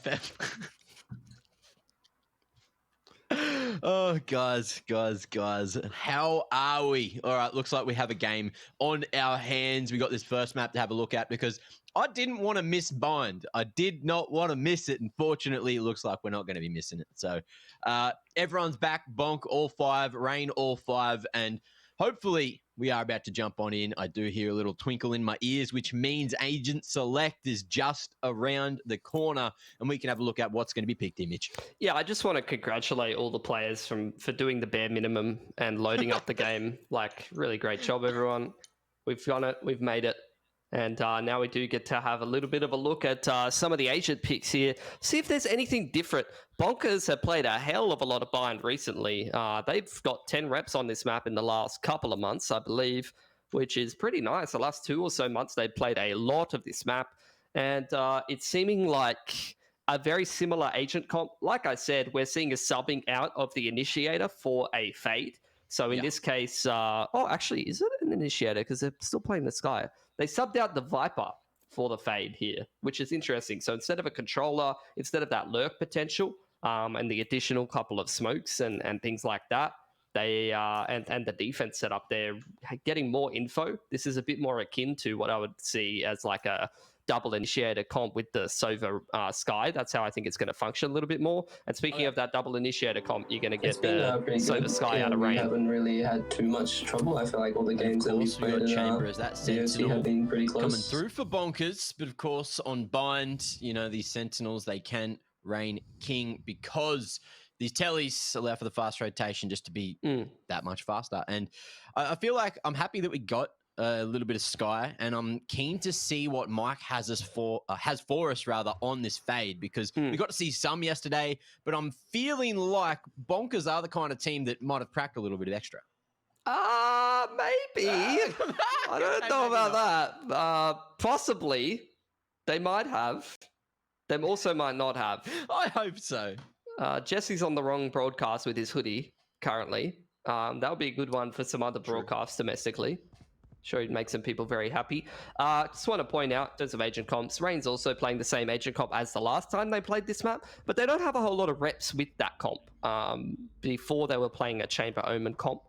FF. Oh, guys. How are we? All right, looks like we have a game on our hands. We got this first map to have a look at because I didn't want to miss Bind. I did not want to miss it. And fortunately, it looks like we're not going to be missing it. So everyone's back. Bonk, all 5. Rain, all 5. And hopefully we are about to jump on in. I do hear a little twinkle in my ears, which means Agent Select is just around the corner, and we can have a look at what's going to be picked, Image. Yeah, I just want to congratulate all the players for doing the bare minimum and loading up the game. Like, really great job, everyone. We've done it. We've made it. And now we do get to have a little bit of a look at some of the agent picks here. See if there's anything different. Bonkers have played a hell of a lot of Bind recently. They've got 10 reps on this map in the last couple of months, I believe, which is pretty nice. The last 2 or so months, they've played a lot of this map. And it's seeming like a very similar agent comp. Like I said, we're seeing a subbing out of the initiator for a fade. So in this case, oh, actually, is it an initiator? Because they're still playing the Sky. They subbed out the Viper for the fade here, which is interesting. So instead of a controller, instead of that lurk potential and the additional couple of smokes and things like that, they and the defense setup, they're getting more info. This is a bit more akin to what I would see as like a double initiator comp with the Sova Sky. That's how I think it's going to function a little bit more. And speaking of that double initiator comp, you're going to get the Sova Sky out of Rain. We haven't really had too much trouble. I feel like all the games that we've played in Chamber as that VOT have been pretty close. Coming through for Bonkers, but of course on Bind, you know, these Sentinels, they can reign king because these tellies allow for the fast rotation just to be that much faster. And I feel like I'm happy that we got a little bit of Sky, and I'm keen to see what Mike has for us on this fade, because we got to see some yesterday, but I'm feeling like Bonkers are the kind of team that might have cracked a little bit of extra. Maybe. I don't know about that. Possibly. They might have. They also might not have. I hope so. Jesse's on the wrong broadcast with his hoodie currently. That would be a good one for some other broadcasts domestically. Sure, it'd make some people very happy. Just want to point out, in terms of agent comps, Rain's also playing the same agent comp as the last time they played this map, but they don't have a whole lot of reps with that comp. Before they were playing a Chamber Omen comp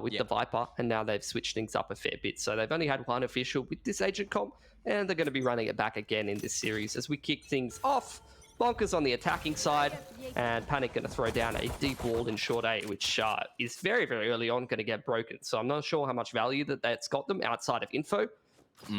with the Viper, and now they've switched things up a fair bit. So they've only had one official with this agent comp, and they're going to be running it back again in this series as we kick things off. Bonkers on the attacking side, and Panic going to throw down a deep wall in short A, which is very, very early on going to get broken. So I'm not sure how much value that's got them outside of info.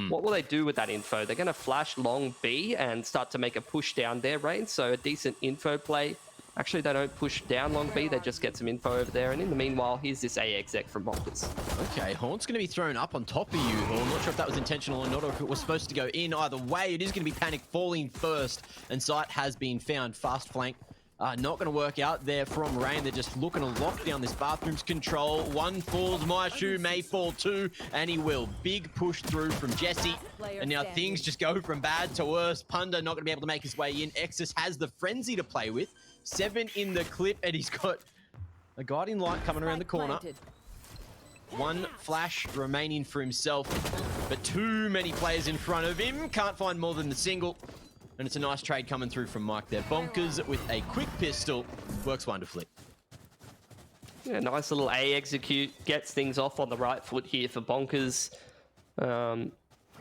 What will they do with that info? They're going to flash long B and start to make a push down their range. So a decent info play. Actually, they don't push down long B. They just get some info over there. And in the meanwhile, here's this AXX from Bonkers. Okay, Horn's going to be thrown up on top of you, Horn. Not sure if that was intentional or not, or if it was supposed to go in. Either way, it is going to be Panic falling first. And Sight has been found. Fast flank. Not going to work out there from Rain. They're just looking to lock down this bathroom's control. One falls. My shoe may fall too. And he will. Big push through from Jesse. And now things just go from bad to worse. Punda not going to be able to make his way in. Exus has the Frenzy to play with. 7 in the clip, and he's got a guiding light coming around the corner. One flash remaining for himself, but too many players in front of him. Can't find more than the single. And it's a nice trade coming through from Mike there. Bonkers with a quick pistol. Works wonderfully. Yeah, nice little A execute. Gets things off on the right foot here for Bonkers.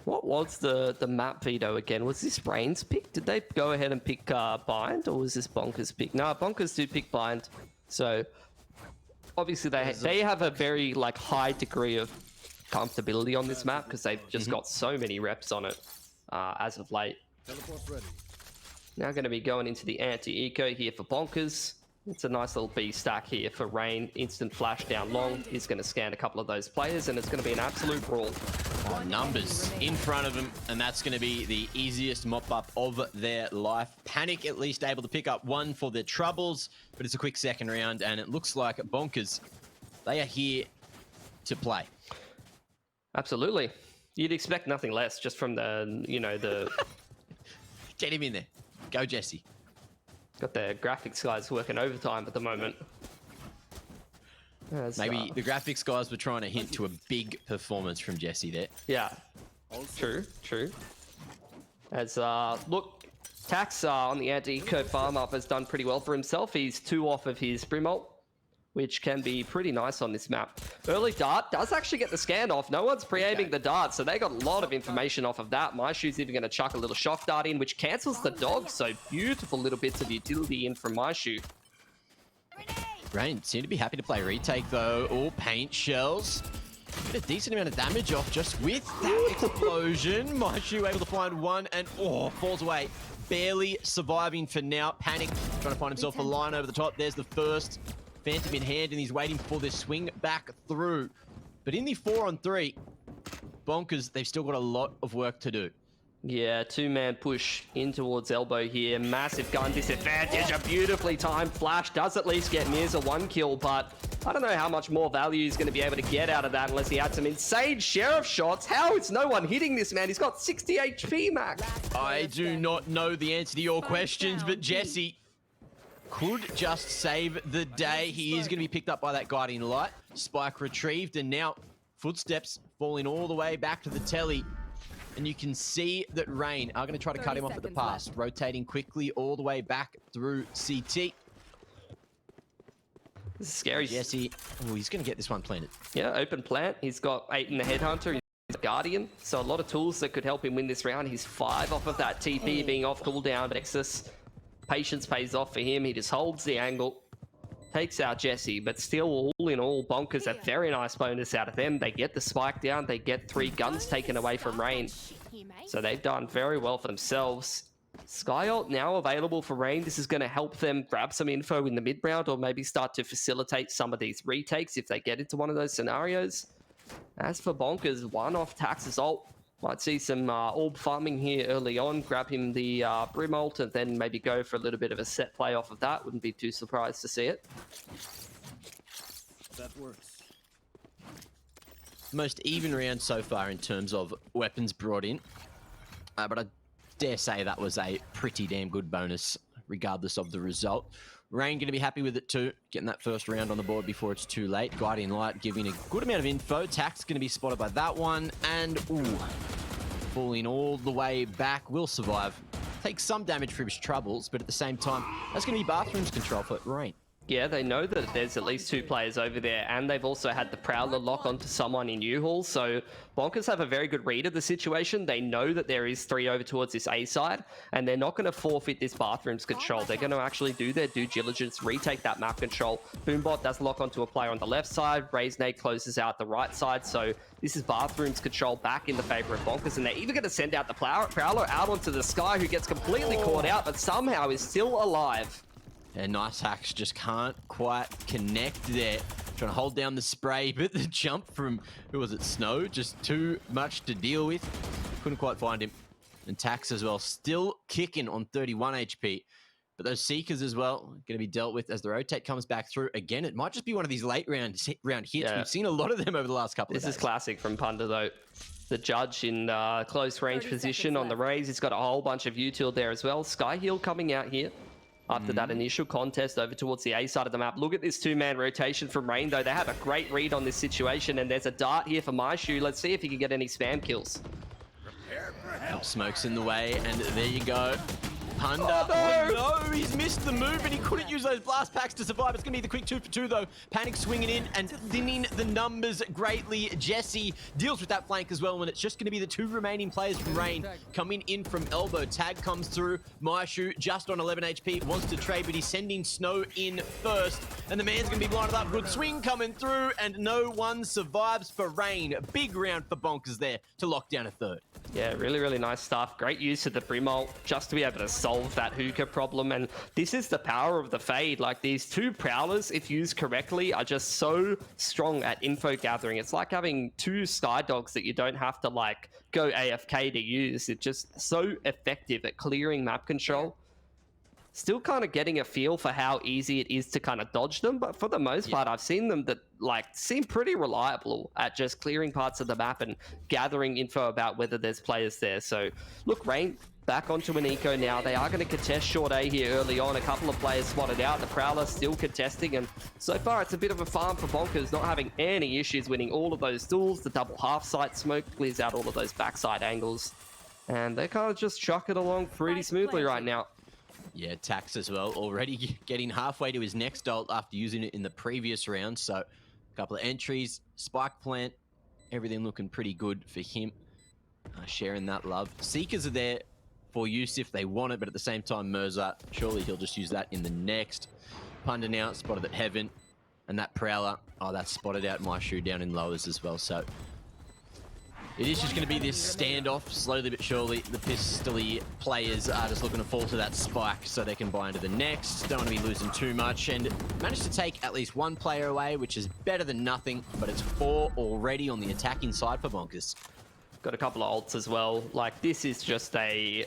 What was the map veto again? Was this Rain's pick? Did they go ahead and pick Bind, or was this Bonkers pick? No, Bonkers do pick Bind. So obviously they have a very high degree of comfortability on this map because they've just got so many reps on it as of late. Now going to be going into the anti-eco here for Bonkers. It's a nice little B stack here for Rain. Instant flash down long. He's going to scan a couple of those players, and it's going to be an absolute brawl. Numbers in front of him, and that's going to be the easiest mop-up of their life. Panic at least able to pick up one for their troubles, but it's a quick second round, and it looks like Bonkers, they are here to play. Absolutely. You'd expect nothing less just from the. Get him in there. Go, Jesse. Got the graphics guys working overtime at the moment. Maybe the graphics guys were trying to hint to a big performance from Jesse there. Yeah, true. As look, Tax on the anti-eco farm up has done pretty well for himself. He's 2 off of his Brimalt, which can be pretty nice on this map. Early dart does actually get the scan off. No one's pre-aiming the dart, so they got a lot of information off of that. Myshu's even going to chuck a little shock dart in, which cancels the dog. So beautiful little bits of utility in from Myshu. Rain seem to be happy to play retake though. All paint shells. Get a decent amount of damage off just with that explosion. Myshu able to find one and falls away. Barely surviving for now. Panic trying to find himself a line over the top. There's the first Phantom in hand, and he's waiting for this swing back through. But in the 4-on-3, Bonkers, they've still got a lot of work to do. Yeah, 2-man push in towards elbow here. Massive gun disadvantage. A beautifully timed flash does at least get Mirza 1 kill, but I don't know how much more value he's going to be able to get out of that unless he had some insane sheriff shots. How is no one hitting this man? He's got 60 HP max. I do not know the answer to your questions, but Jesse could just save the day. He is going to be picked up by that guiding light. Spike retrieved, and now footsteps falling all the way back to the telly. And you can see that Rain are going to try to cut him off at the pass, rotating quickly all the way back through CT. This is scary. Jesse, he's going to get this one planted. Yeah, open plant. He's got 8 in the Headhunter. He's a Guardian, so a lot of tools that could help him win this round. He's 5 off of that TP being off cooldown. Nexus. Patience pays off for him. He just holds the angle, takes out Jesse, but still all in all, Bonkers a very nice bonus out of them. They get the spike down. They get 3 guns taken away from Rain. So they've done very well for themselves. Sky Ult now available for Rain. This is going to help them grab some info in the mid round or maybe start to facilitate some of these retakes if they get into one of those scenarios. As for Bonkers, 1 off Tax's ult. Might see some orb farming here early on, grab him the Brim ult, and then maybe go for a little bit of a set play off of that. Wouldn't be too surprised to see it. That works. Most even round so far in terms of weapons brought in. But I dare say that was a pretty damn good bonus, regardless of the result. Rain going to be happy with it too, getting that first round on the board before it's too late. Guiding Light giving a good amount of info. Tax going to be spotted by that one, and falling all the way back. Will survive. Takes some damage for his troubles, but at the same time, that's going to be Bathrooms control for Rain. Yeah, they know that there's at least 2 players over there, and they've also had the Prowler lock onto someone in U-Haul, so Bonkers have a very good read of the situation. They know that there is 3 over towards this A side, and they're not going to forfeit this Bathrooms control. They're going to actually do their due diligence, retake that map control. Boombot does lock onto a player on the left side. Raze Nade closes out the right side, so this is Bathrooms control back in the favor of Bonkers, and they're even going to send out the Prowler out onto the Sky, who gets completely caught out, but somehow is still alive. And Nice Hacks just can't quite connect there. Trying to hold down the spray, but the jump from, who was it, Snow? Just too much to deal with. Couldn't quite find him. And Tax as well, still kicking on 31 HP. But those Seekers as well, going to be dealt with as the rotate comes back through. Again, it might just be one of these late round hits. Yeah. We've seen a lot of them over the last couple of days. This is classic from Punda though. The Judge in close range position on the Raze. He's got a whole bunch of util there as well. Sky Heal coming out here. After that initial contest over towards the A side of the map. Look at this 2-man rotation from Rain, though. They have a great read on this situation, and there's a dart here for Myshu. Let's see if he can get any spam kills. Smoke's in the way, and there you go. Punda. Oh, no, he's missed the move, and he couldn't use those blast packs to survive. It's going to be the quick 2 for 2, though. Panic swinging in and thinning the numbers greatly. Jesse deals with that flank as well, and it's just going to be the 2 remaining players from Rain coming in from elbow. Tag comes through. Myshu just on 11 HP, wants to trade, but he's sending Snow in first, and the man's going to be blinded up. Good swing coming through, and no one survives for Rain. A big round for Bonkers there to lock down a 3rd. Yeah, really, really nice stuff. Great use of the Brim ult just to be able to solve that hookah problem. And this is the power of the Fade. Like, these 2 Prowlers, if used correctly, are just so strong at info gathering. It's like having 2 Sky Dogs that you don't have to, like, go AFK to use. It's just so effective at clearing map control. Still kind of getting a feel for how easy it is to kind of dodge them, but for the most part, I've seen them that like seem pretty reliable at just clearing parts of the map and gathering info about whether there's players there. So look, Rain back onto an eco now. They are going to contest short A here early on. A couple of players spotted out. The Prowler still contesting, and so far it's a bit of a farm for Bonkers, not having any issues winning all of those duels. The double half sight smoke clears out all of those backside angles. And they kind of just chuck it along pretty smoothly right now. Yeah, Tax as well, already getting halfway to his next ult after using it in the previous round. So a couple of entries, Spike Plant, everything looking pretty good for him. Sharing that love. Seekers are there for use if they want it, but at the same time, Mirza, surely he'll just use that in the next. Punda now spotted at Heaven, and that Prowler, oh, that's spotted out my shoe down in lowers as well. So it is just going to be this standoff, slowly but surely. The Pistol-y players are just looking to fall to that spike so they can buy into the next. Don't want to be losing too much, and managed to take at least one player away, which is better than nothing, but it's 4 already on the attacking side for Bonkers. Got a couple of ults as well. Like, this is just a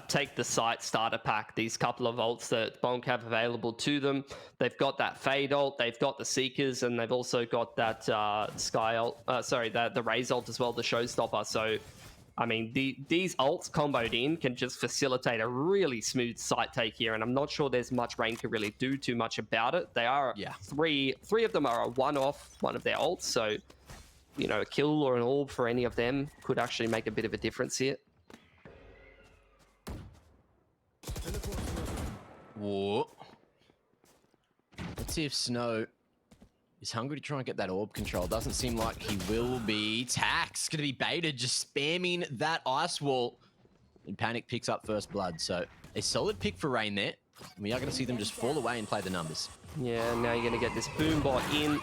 take the site starter pack. These couple of ults that Bonk have available to them. They've got that Fade ult, they've got the Seekers, and they've also got that Sky ult, the Raze ult as well, the Showstopper. So, I mean, these ults comboed in can just facilitate a really smooth site take here, and I'm not sure there's much Rain can really do too much about it. They are, three of them are a one-off, one of their ults, so you know, a kill or an orb for any of them could actually make a bit of a difference here. Whoa. Let's see if Snow is hungry to try and get that orb control. Doesn't seem like he will be. Tax going to be baited, just spamming that ice wall. And Panic picks up first blood. So a solid pick for Rain there. We are going to see them just fall away and play the numbers. Yeah, now you're going to get this boom bot in.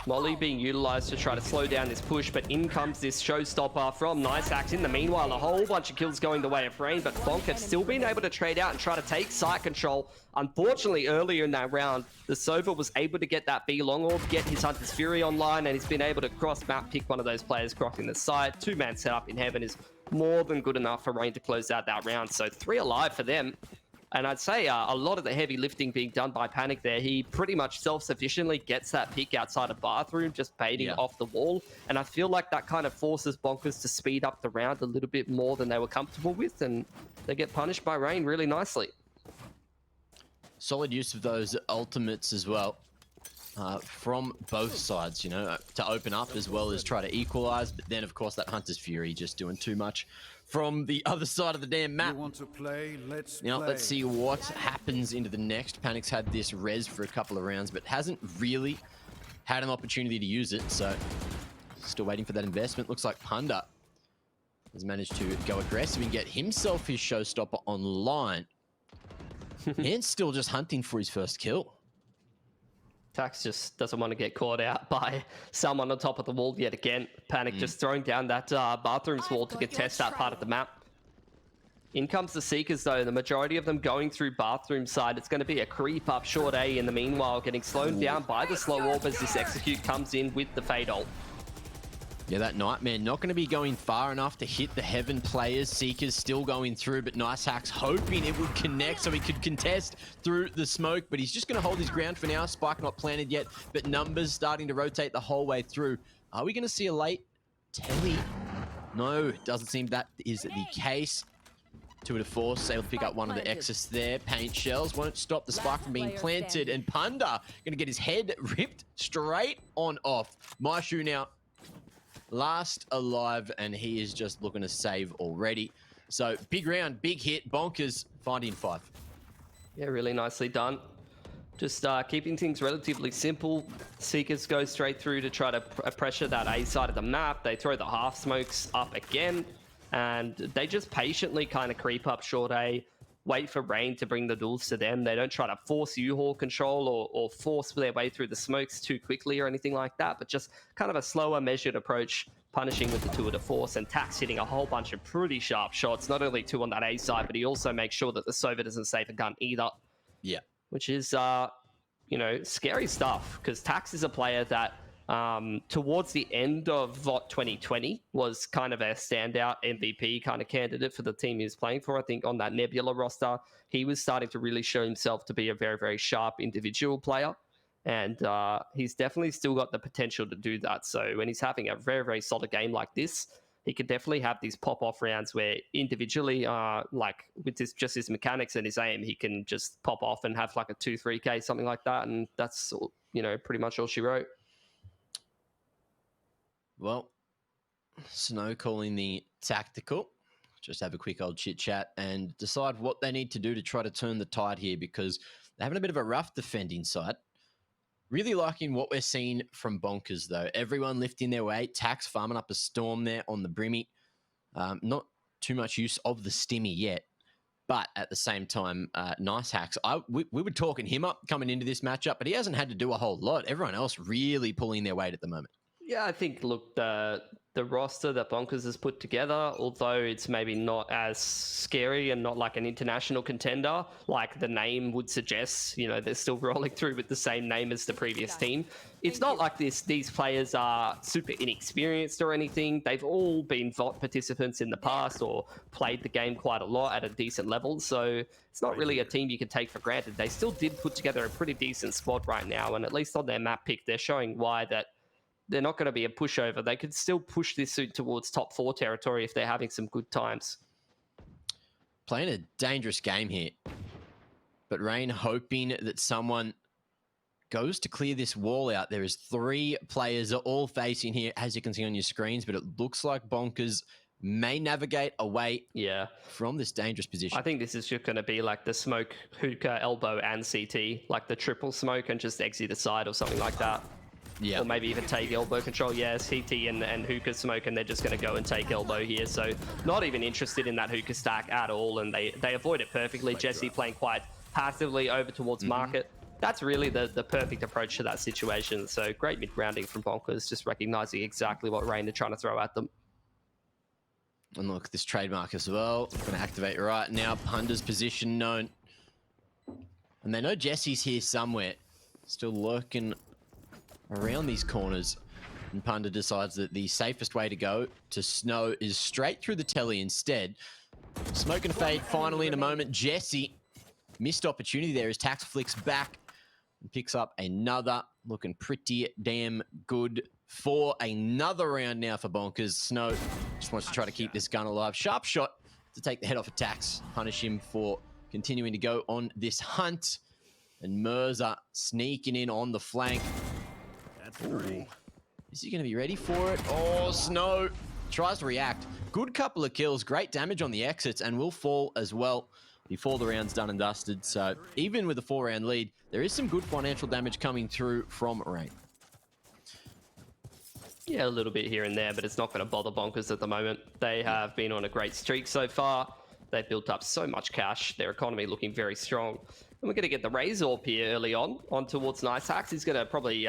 Molly being utilized to try to slow down this push, but in comes this Showstopper from NiceAxe. In the meanwhile, a whole bunch of kills going the way of Rain, but Bonk have still been able to trade out and try to take site control. Unfortunately, earlier in that round, the Sova was able to get that B-Long Orb, get his Hunter's Fury online, and he's been able to cross-map pick one of those players crossing the side. 2-man setup in Heaven is more than good enough for Rain to close out that round, so 3 alive for them. And I'd say a lot of the heavy lifting being done by Panic there. He pretty much self-sufficiently gets that pick outside of bathroom, just baiting off the wall. And I feel like that kind of forces Bonkers to speed up the round a little bit more than they were comfortable with. And they get punished by Rain really nicely. Solid use of those ultimates as well. From both sides, you know, to open up as well as try to equalize. But then, of course, that Hunter's Fury just doing too much from the other side of the damn map. You want to play? Let's now, play. let's see what happens into the next. Panic's had this res for a couple of rounds, but hasn't really had an opportunity to use it. So, still waiting for that investment. Looks like Punda has managed to go aggressive and get himself his Showstopper online. And still just hunting for his first kill. Tax just doesn't want to get caught out by someone on top of the wall yet again. Panic just throwing down that bathrooms wall to contest that part of the map. In comes the Seekers though, the majority of them going through bathroom side. It's going to be a creep up short A in the meanwhile, getting slowed down by the slow orb as this execute comes in with the Fade ult. Yeah, that Nightmare not going to be going far enough to hit the Heaven players. Seekers still going through, but NiceAxe hoping it would connect so he could contest through the smoke, but he's just going to hold his ground for now. Spike not planted yet, but numbers starting to rotate the whole way through. Are we going to see a late telly? No, doesn't seem that is the case. 2 to 4, able to pick up one of the Exus there. Paint shells won't stop the Spike from being planted, and Punda going to get his head ripped straight on off. Maishu now last alive, and he is just looking to save already. So big round, big hit. Bonkers finding 5. Yeah, really nicely done. Just keeping things relatively simple. Seekers go straight through to try to pressure that A side of the map. They throw the half smokes up again, and they just patiently kind of creep up short A, wait for Rain to bring the duels to them. They don't try to force U-Haul control or force their way through the smokes too quickly or anything like that, but just kind of a slower, measured approach, punishing with the 2 to force, and Tax hitting a whole bunch of pretty sharp shots, not only 2 on that A side, but he also makes sure that the Sova doesn't save a gun either. Yeah. Which is, you know, scary stuff, because Tax is a player that towards the end of VOT 2020 was kind of a standout MVP kind of candidate for the team he was playing for. I think on that Nebula roster, he was starting to really show himself to be a very, very sharp individual player. And he's definitely still got the potential to do that. So when he's having a very, very solid game like this, he could definitely have these pop-off rounds where individually, like with just his mechanics and his aim, he can just pop off and have like a 2-3K, something like that. And that's, you know, pretty much all she wrote. Well, Snow calling the tactical. just have a quick old chit chat and decide what they need to do to try to turn the tide here, because they're having a bit of a rough defending side. Really liking what we're seeing from Bonkers, though. Everyone lifting their weight. Tax farming up a storm there on the Brimmy. Not too much use of the Stimmy yet, but at the same time, Nice Hacks. We were talking him up coming into this matchup, but he hasn't had to do a whole lot. Everyone else really pulling their weight at the moment. Yeah, I think, look, the roster that Bonkers has put together, although it's maybe not as scary and not like an international contender, like the name would suggest, you know, they're still rolling through with the same name as the previous team. It's not like these players are super inexperienced or anything. They've all been VOT participants in the past or played the game quite a lot at a decent level. So it's not really a team you can take for granted. They still did put together a pretty decent squad right now. And at least on their map pick, they're showing why that they're not going to be a pushover. They could still push this suit towards top 4 territory if they're having some good times. Playing a dangerous game here. But Rain hoping that someone goes to clear this wall out. There is 3 players are all facing here, as you can see on your screens, but it looks like Bonkers may navigate away from this dangerous position. I think this is just going to be like the smoke, hookah, elbow, and CT, like the triple smoke and just exit the side or something like that. Yeah. Or maybe even take elbow control. Yeah, CT and hookah smoke, and they're just going to go and take elbow here. So not even interested in that hookah stack at all, and they avoid it perfectly. Jesse playing quite passively over towards market. That's really the perfect approach to that situation. So great mid-grounding from Bonkers, just recognizing exactly what Rain are trying to throw at them. And look, this trademark as well. Going to activate right now. Punda's position known. And they know Jesse's here somewhere. Still lurking around these corners, and Punda decides that the safest way to go to Snow is straight through the telly instead. Smoke and fade finally in a moment. Jesse, missed opportunity there as Tax flicks back and picks up another. Looking pretty damn good for another round now for Bonkers. Snow just wants to try to keep this gun alive. Sharp shot to take the head off of Tax, punish him for continuing to go on this hunt. And Mirza sneaking in on the flank. Ooh. Is he going to be ready for it? Oh, Snow tries to react. Good couple of kills. Great damage on the exits and will fall as well before the round's done and dusted. So even with a 4-round lead, there is some good financial damage coming through from Rain. Yeah, a little bit here and there, but it's not going to bother Bonkers at the moment. They have been on a great streak so far. They've built up so much cash. Their economy looking very strong. And we're going to get the Razor here early on towards Nice Hacks. He's going to probably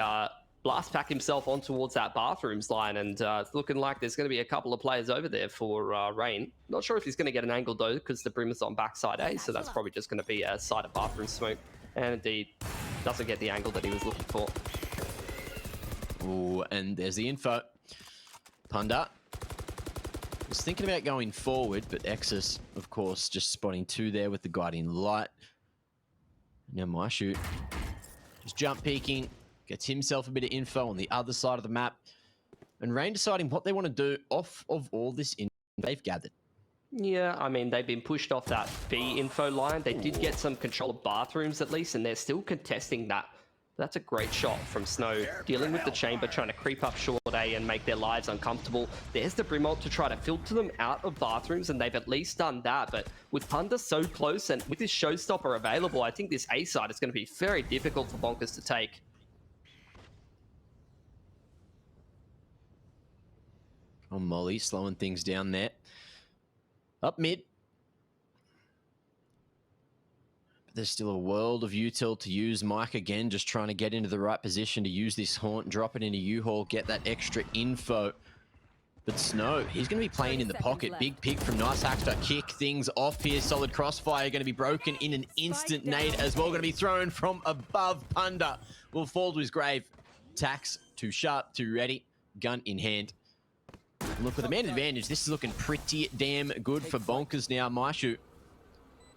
blast pack himself on towards that bathrooms line, and it's looking like there's going to be a couple of players over there for Rain. Not sure if he's going to get an angle though, because the Brim is on backside A, so that's probably just going to be a side of bathroom smoke, and indeed doesn't get the angle that he was looking for. Ooh, and there's the info. Punda was thinking about going forward, but Exus, of course, just spotting 2 there with the guiding light. Now Maishu just jump peeking. Gets himself a bit of info on the other side of the map. And Rain deciding what they want to do off of all this info they've gathered. Yeah, I mean, they've been pushed off that B info line. They did get some control of bathrooms at least, and they're still contesting that. That's a great shot from Snow, dealing with the chamber, trying to creep up short A and make their lives uncomfortable. There's the Brimalt to try to filter them out of bathrooms, and they've at least done that. But with Punda so close and with this showstopper available, I think this A side is going to be very difficult for Bonkers to take. Oh, Molly slowing things down there. Up mid. But there's still a world of util to use. Mike again just trying to get into the right position to use this haunt, drop it into U-Haul, get that extra info. But Snow, he's going to be playing in the pocket. Big pick from Nice Hacks to kick things off here. Solid crossfire going to be broken in an instant nade as well. Going to be thrown from above. Punda will fall to his grave. Tax too sharp, too ready. Gun in hand. Look, with the man advantage, this is looking pretty damn good for Bonkers now. Maishu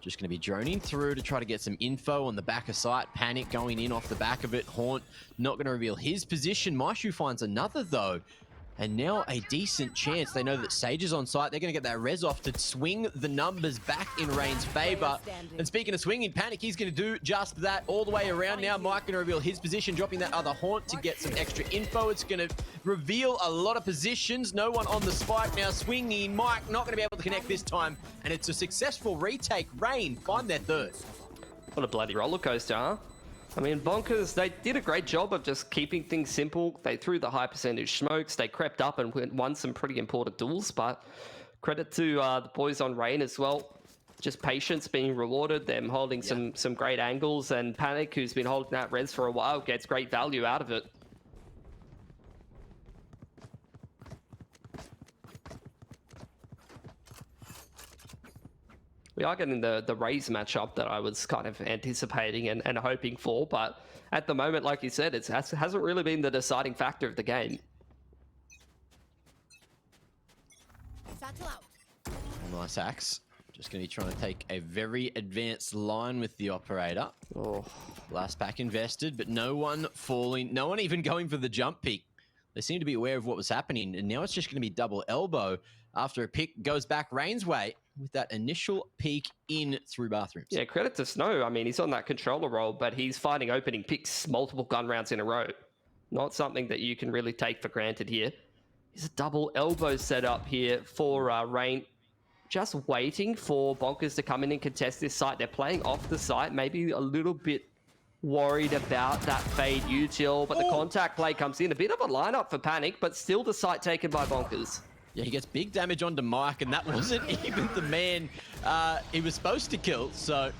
just going to be droning through to try to get some info on the back of sight. Panic going in off the back of it. Haunt not going to reveal his position. Maishu finds another, though. And now a decent chance. They know that Sage is on site. They're going to get that res off to swing the numbers back in Rain's favor. And speaking of swinging, Panic, he's going to do just that all the way around. Now Mike going to reveal his position, dropping that other haunt to get some extra info. It's going to reveal a lot of positions. No one on the spike now. Swinging, Mike not going to be able to connect this time. And it's a successful retake. Rain find their third. What a bloody roller coaster, huh? I mean, Bonkers, they did a great job of just keeping things simple. They threw the high percentage smokes. They crept up and won some pretty important duels, but credit to the boys on Rain as well. Just patience being rewarded, them holding some great angles, and Panic, who's been holding that res for a while, gets great value out of it. We are getting the Raze matchup that I was kind of anticipating and hoping for, but at the moment, like you said, it hasn't really been the deciding factor of the game. Nice axe. Just going to be trying to take a very advanced line with the operator. Oh. Last pack invested, but no one falling, no one even going for the jump peak. They seem to be aware of what was happening, and now it's just going to be double elbow after a pick goes back Rain's way with that initial peek in through bathrooms. Yeah, credit to Snow. I mean, he's on that controller role, but he's finding opening picks multiple gun rounds in a row. Not something that you can really take for granted here. He's a double elbow setup here for Rain. Just waiting for Bonkers to come in and contest this site. They're playing off the site, maybe a little bit worried about that fade util, but the contact play comes in. A bit of a lineup for Panic, but still the site taken by Bonkers. Yeah, he gets big damage onto Mike, and that wasn't even the man he was supposed to kill. So,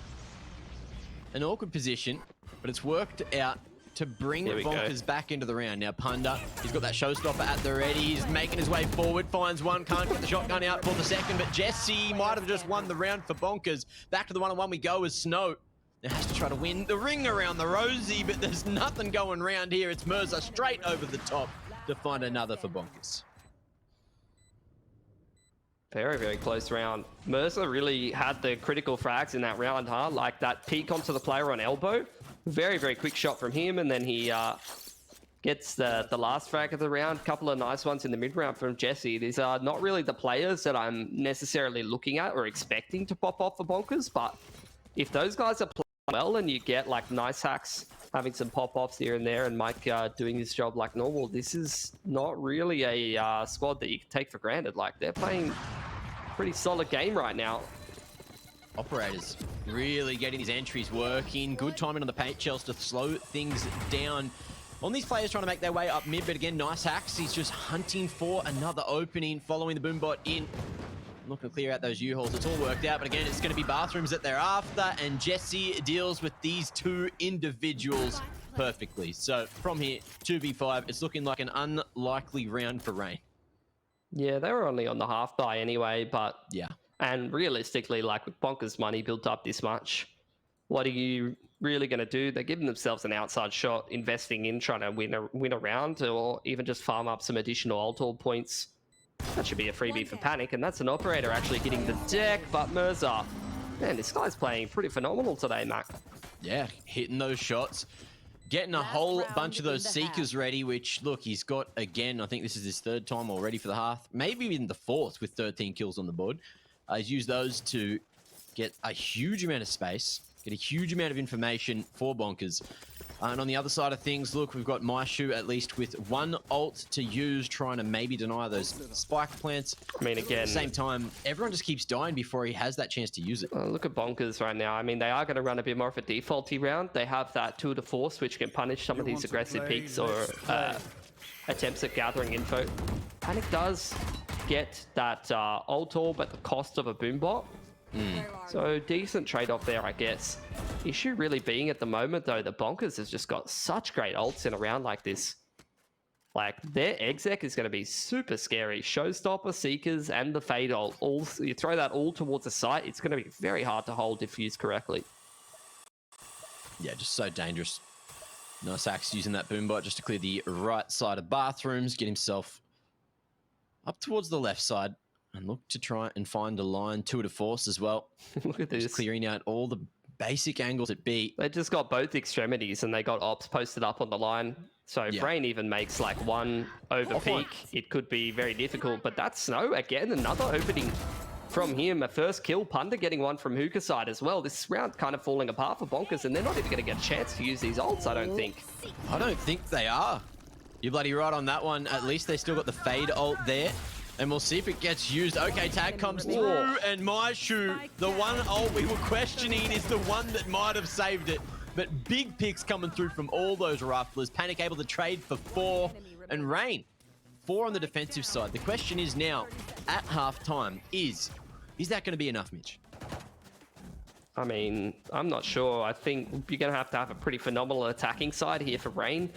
an awkward position, but it's worked out to bring Bonkers back into the round. Now, Punda, he's got that showstopper at the ready. He's making his way forward, finds one, can't get the shotgun out for the second, but Jesse might have just won the round for Bonkers. Back to the one-on-one we go as Snow. Now has to try to win the ring around the Rosie, but there's nothing going round here. It's Mirza straight over the top to find another for Bonkers. Very, very close round. Mirza really had the critical frags in that round, huh? Like that peek onto the player on elbow. Very, very quick shot from him, and then he gets the last frag of the round. Couple of nice ones in the mid round from Jesse. These are not really the players that I'm necessarily looking at or expecting to pop off for Bonkers, but if those guys are playing well and you get like nice hacks, having some pop-offs here and there, and Mike doing his job like normal, this is not really a squad that you can take for granted. Like, they're playing a pretty solid game right now. Operators really getting his entries working. Good timing on the paint shells to slow things down on these players trying to make their way up mid, but again, nice hacks. He's just hunting for another opening, following the boombot in. Looking to clear out those U-holes. It's all worked out, but again, it's going to be bathrooms that they're after, and Jesse deals with these two individuals perfectly. So from here, 2v5, it's looking like an unlikely round for Rain. Yeah, they were only on the half buy anyway, but yeah. And realistically, like with Bonkers money built up this much, what are you really going to do? They're giving themselves an outside shot, investing in trying to win a round, or even just farm up some additional ult points. That should be a freebie for Panic, and that's an operator actually hitting the deck, but Mirza, man, this guy's playing pretty phenomenal today, Mac. Yeah, hitting those shots, getting a whole bunch of those Seekers ready, which, look, he's got, again, I think this is his third time already for the half, maybe even the fourth with 13 kills on the board. He's used those to get a huge amount of space, get a huge amount of information for Bonkers. And on the other side of things, look, we've got Maishu at least with one ult to use, trying to maybe deny those spike plants. I mean, again, at the same time, everyone just keeps dying before he has that chance to use it. Look at Bonkers right now. I mean, they are going to run a bit more of a defaulty round. They have that tour de force, which can punish some of these aggressive peaks or attempts at gathering info. Panic does get that ult all, but the cost of a boombot. So decent trade-off there, I guess. Issue really being at the moment, though, the Bonkers has just got such great ults in a round like this. Like, their exec is going to be super scary. Showstopper, Seekers, and the Fade ult. You throw that all towards a site, it's going to be very hard to hold if used correctly. Yeah, just so dangerous. Nice axe using that boombot just to clear the right side of bathrooms, get himself up towards the left side. And look to try and find a line, tour de force as well. Look at this. Just clearing out all the basic angles at B. They just got both extremities and they got ops posted up on the line. So if Rain even makes like one over peak, it could be very difficult. But that's Snow again, another opening from him. A first kill, Punda getting one from Hookah side as well. This round kind of falling apart for Bonkers, and they're not even going to get a chance to use these ults, I don't think. I don't think they are. You're bloody right on that one. At least they still got the Fade ult there. And we'll see if it gets used. Okay, tag comes through, and My Shoe, the one ult we were questioning, is the one that might have saved it. But big picks coming through from all those riflers. Panic able to trade for 4, and Rain 4 on the defensive side. The question is now, at halftime, is that going to be enough, Mitch? I mean, I'm not sure. I think you're going to have a pretty phenomenal attacking side here for Rain.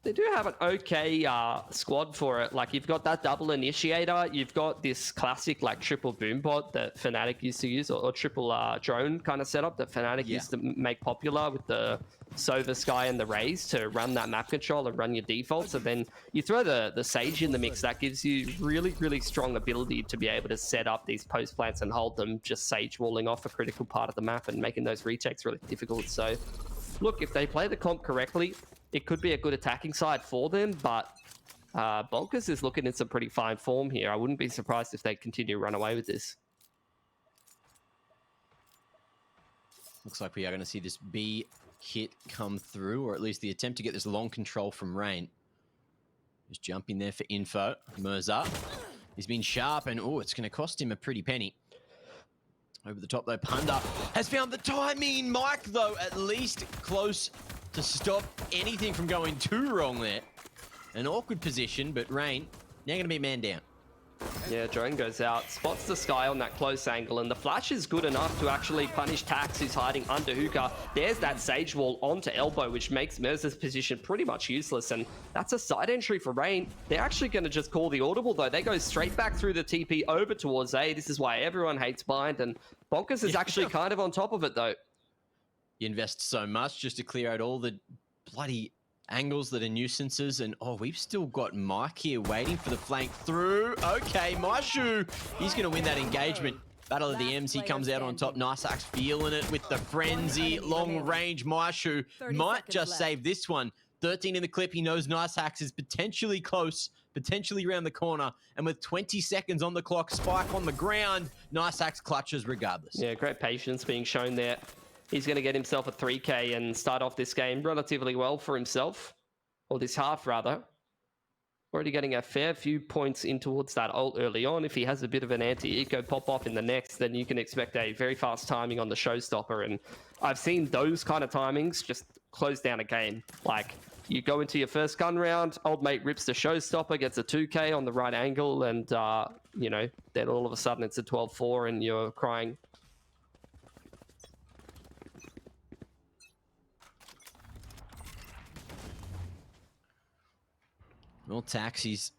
They do have an okay squad for it. Like, you've got that double initiator. You've got this classic, like, triple boombot that Fnatic used to use, or triple drone kind of setup that Fnatic used to make popular with the Sova, Sky, and the Raze to run that map control and run your defaults. And then you throw the Sage in the mix. That gives you really, really strong ability to be able to set up these post plants and hold them, just Sage walling off a critical part of the map and making those retakes really difficult. So, look, if they play the comp correctly, it could be a good attacking side for them, but Bonkers is looking in some pretty fine form here. I wouldn't be surprised if they continue to run away with this. Looks like we are going to see this B hit come through, or at least the attempt to get this long control from Rain. Just jumping there for info. Mirza, he's been sharp, and it's going to cost him a pretty penny. Over the top, though, Punda has found the timing. Mike, though, at least close to stop anything from going too wrong there. An awkward position, but Rain now going to be man down. Yeah, drone goes out, spots the Sky on that close angle, and the flash is good enough to actually punish Tax, who's hiding under Hookah. There's that Sage wall onto Elbow, which makes Mirza's position pretty much useless, and that's a side entry for Rain. They're actually going to just call the audible, though. They go straight back through the TP over towards A. This is why everyone hates Bind, and Bonkers is actually kind of on top of it, though. You invest so much just to clear out all the bloody angles that are nuisances, and we've still got Mike here waiting for the flank through. Okay, Maishu, he's going to win that engagement. Battle of the M's, he comes out on top. Niceax feeling it with the frenzy. Long range, Maishu might just save this one. 13 in the clip, he knows Niceax is potentially close, potentially around the corner, and with 20 seconds on the clock, Spike on the ground, Niceax clutches regardless. Yeah, great patience being shown there. He's going to get himself a 3K and start off this game relatively well for himself. Or this half, rather. Already getting a fair few points in towards that ult early on. If he has a bit of an anti-eco pop-off in the next, then you can expect a very fast timing on the showstopper. And I've seen those kind of timings just close down a game. Like, you go into your first gun round, old mate rips the showstopper, gets a 2K on the right angle, and, you know, then all of a sudden it's a 12-4 and you're crying. Well, Taxi's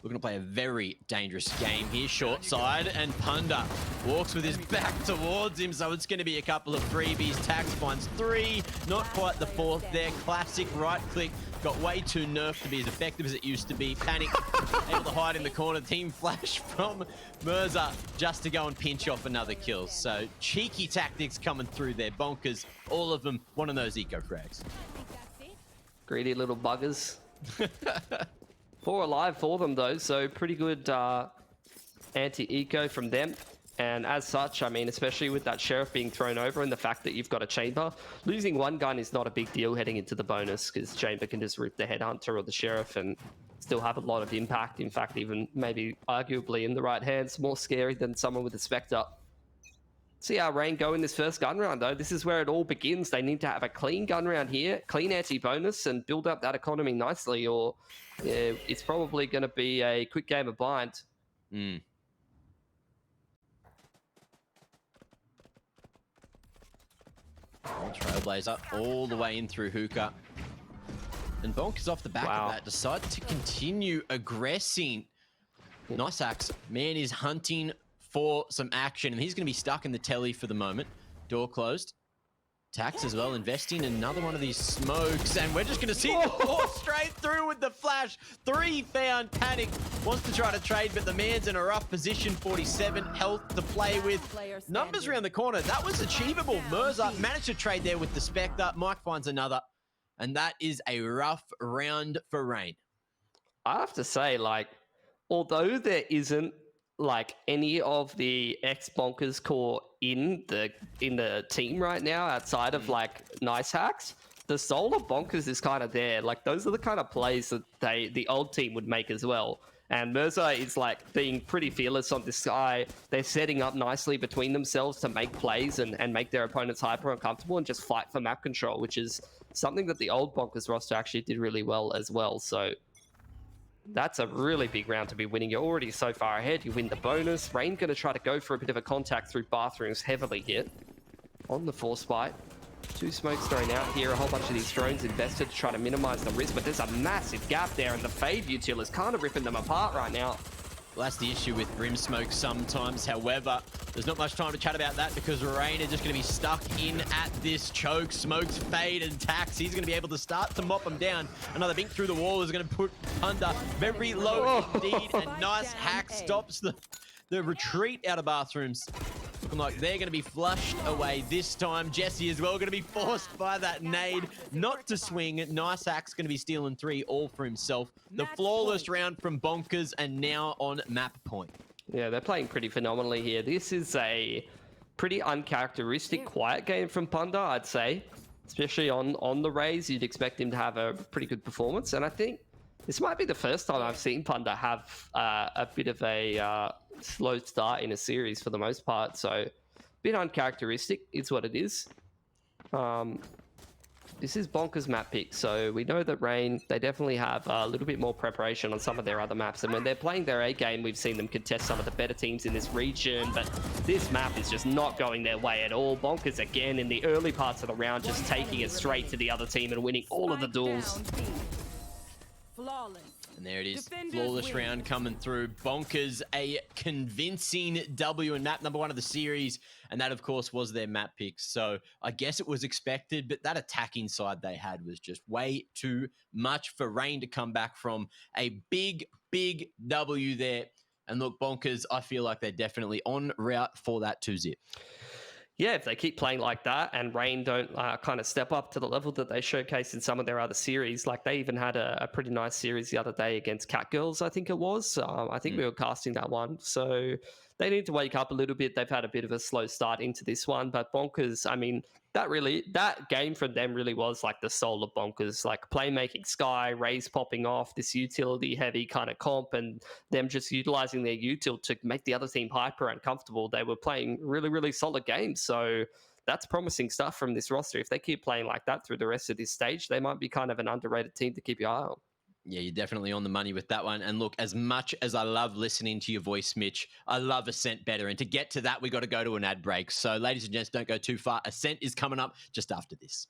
looking to play a very dangerous game here, short side, and Punda walks with his back towards him, so it's going to be a couple of freebies. Tax finds 3, not quite the 4th there. Classic right click, got way too nerfed to be as effective as it used to be. Panic, able to hide in the corner. Team flash from Mirza just to go and pinch off another kill. So cheeky tactics coming through there. Bonkers, all of them, one of those eco frags. Greedy little buggers. 4 alive for them, though, so pretty good anti-eco from them. And as such, I mean, especially with that Sheriff being thrown over and the fact that you've got a Chamber, losing one gun is not a big deal heading into the bonus, because Chamber can just root the Headhunter or the Sheriff and still have a lot of impact. In fact, even maybe arguably in the right hands, more scary than someone with a Spectre. See how Rain go in this first gun round, though. This is where it all begins. They need to have a clean gun round here, clean anti-bonus, and build up that economy nicely, or it's probably going to be a quick game of Bind. Trailblazer all the way in through Hookah. And Bonkers off the back of that decides to continue aggressing. Niceax, man, is hunting for some action, and he's going to be stuck in the telly for the moment. Door closed. Tax as well, investing in another one of these smokes, and we're just going to see the 4 straight through with the flash. 3 found. Panic wants to try to trade, but the man's in a rough position. 47 health to play with. Numbers around the corner. That was achievable. Mirza managed to trade there with the Spectre. Mike finds another, and that is a rough round for Rain. I have to say, like, although there isn't like any of the ex-Bonkers core in the team right now outside of like Nice Hacks, the soul of Bonkers is kind of there. Like, those are the kind of plays that the old team would make as well. And Mirza is like being pretty fearless on this guy. They're setting up nicely between themselves to make plays and make their opponents hyper uncomfortable and just fight for map control, which is something that the old Bonkers roster actually did really well as well. So that's a really big round to be winning. You're already so far ahead. You win the bonus. Rain going to try to go for a bit of a contact through bathrooms, heavily hit on the force fight. 2 smokes thrown out here. A whole bunch of these drones invested to try to minimize the risk, but there's a massive gap there, and the Fade util is kind of ripping them apart right now. Well, that's the issue with Brim Smoke sometimes. However, there's not much time to chat about that because Rain are just going to be stuck in at this choke. Smokes, Fade, and Tax. He's going to be able to start to mop them down. Another bink through the wall is going to put Punda very low indeed, and Nice Hack stops the retreat out of bathrooms. Looking like they're going to be flushed away this time. Jesse as well going to be forced by that nade not to swing. Nice Hack's going to be stealing 3 all for himself. The flawless round from Bonkers, and now on map point. Yeah, they're playing pretty phenomenally here. This is a pretty uncharacteristic quiet game from Punda, I'd say. Especially on the Rays, you'd expect him to have a pretty good performance. And I think this might be the first time I've seen Punda have a bit of a slow start in a series for the most part. So a bit uncharacteristic is what it is. This is Bonkers map pick, so we know that Rain, they definitely have a little bit more preparation on some of their other maps. And when they're playing their A game, we've seen them contest some of the better teams in this region, but this map is just not going their way at all. Bonkers again in the early parts of the round, just taking it straight to the other team and winning all of the duels. Flawless. And there it is, flawless round coming through. Bonkers, a convincing W in map number 1 of the series. And that, of course, was their map pick. So I guess it was expected, but that attacking side they had was just way too much for Rain to come back from. A big, big W there. And look, Bonkers, I feel like they're definitely en route for that 2-zip. Yeah, if they keep playing like that and Rain don't kind of step up to the level that they showcased in some of their other series, like they even had a pretty nice series the other day against Catgirls, I think it was. I think we were casting that one. So they need to wake up a little bit. They've had a bit of a slow start into this one, but Bonkers, I mean, that game from them really was like the soul of Bonkers, like playmaking Sky, Rays popping off, this utility heavy kind of comp, and them just utilizing their util to make the other team hyper uncomfortable. They were playing really, really solid games. So that's promising stuff from this roster. If they keep playing like that through the rest of this stage, they might be kind of an underrated team to keep your eye on. Yeah, you're definitely on the money with that one. And look, as much as I love listening to your voice, Mitch, I love Ascent better. And to get to that, we got to go to an ad break. So ladies and gents, don't go too far. Ascent is coming up just after this.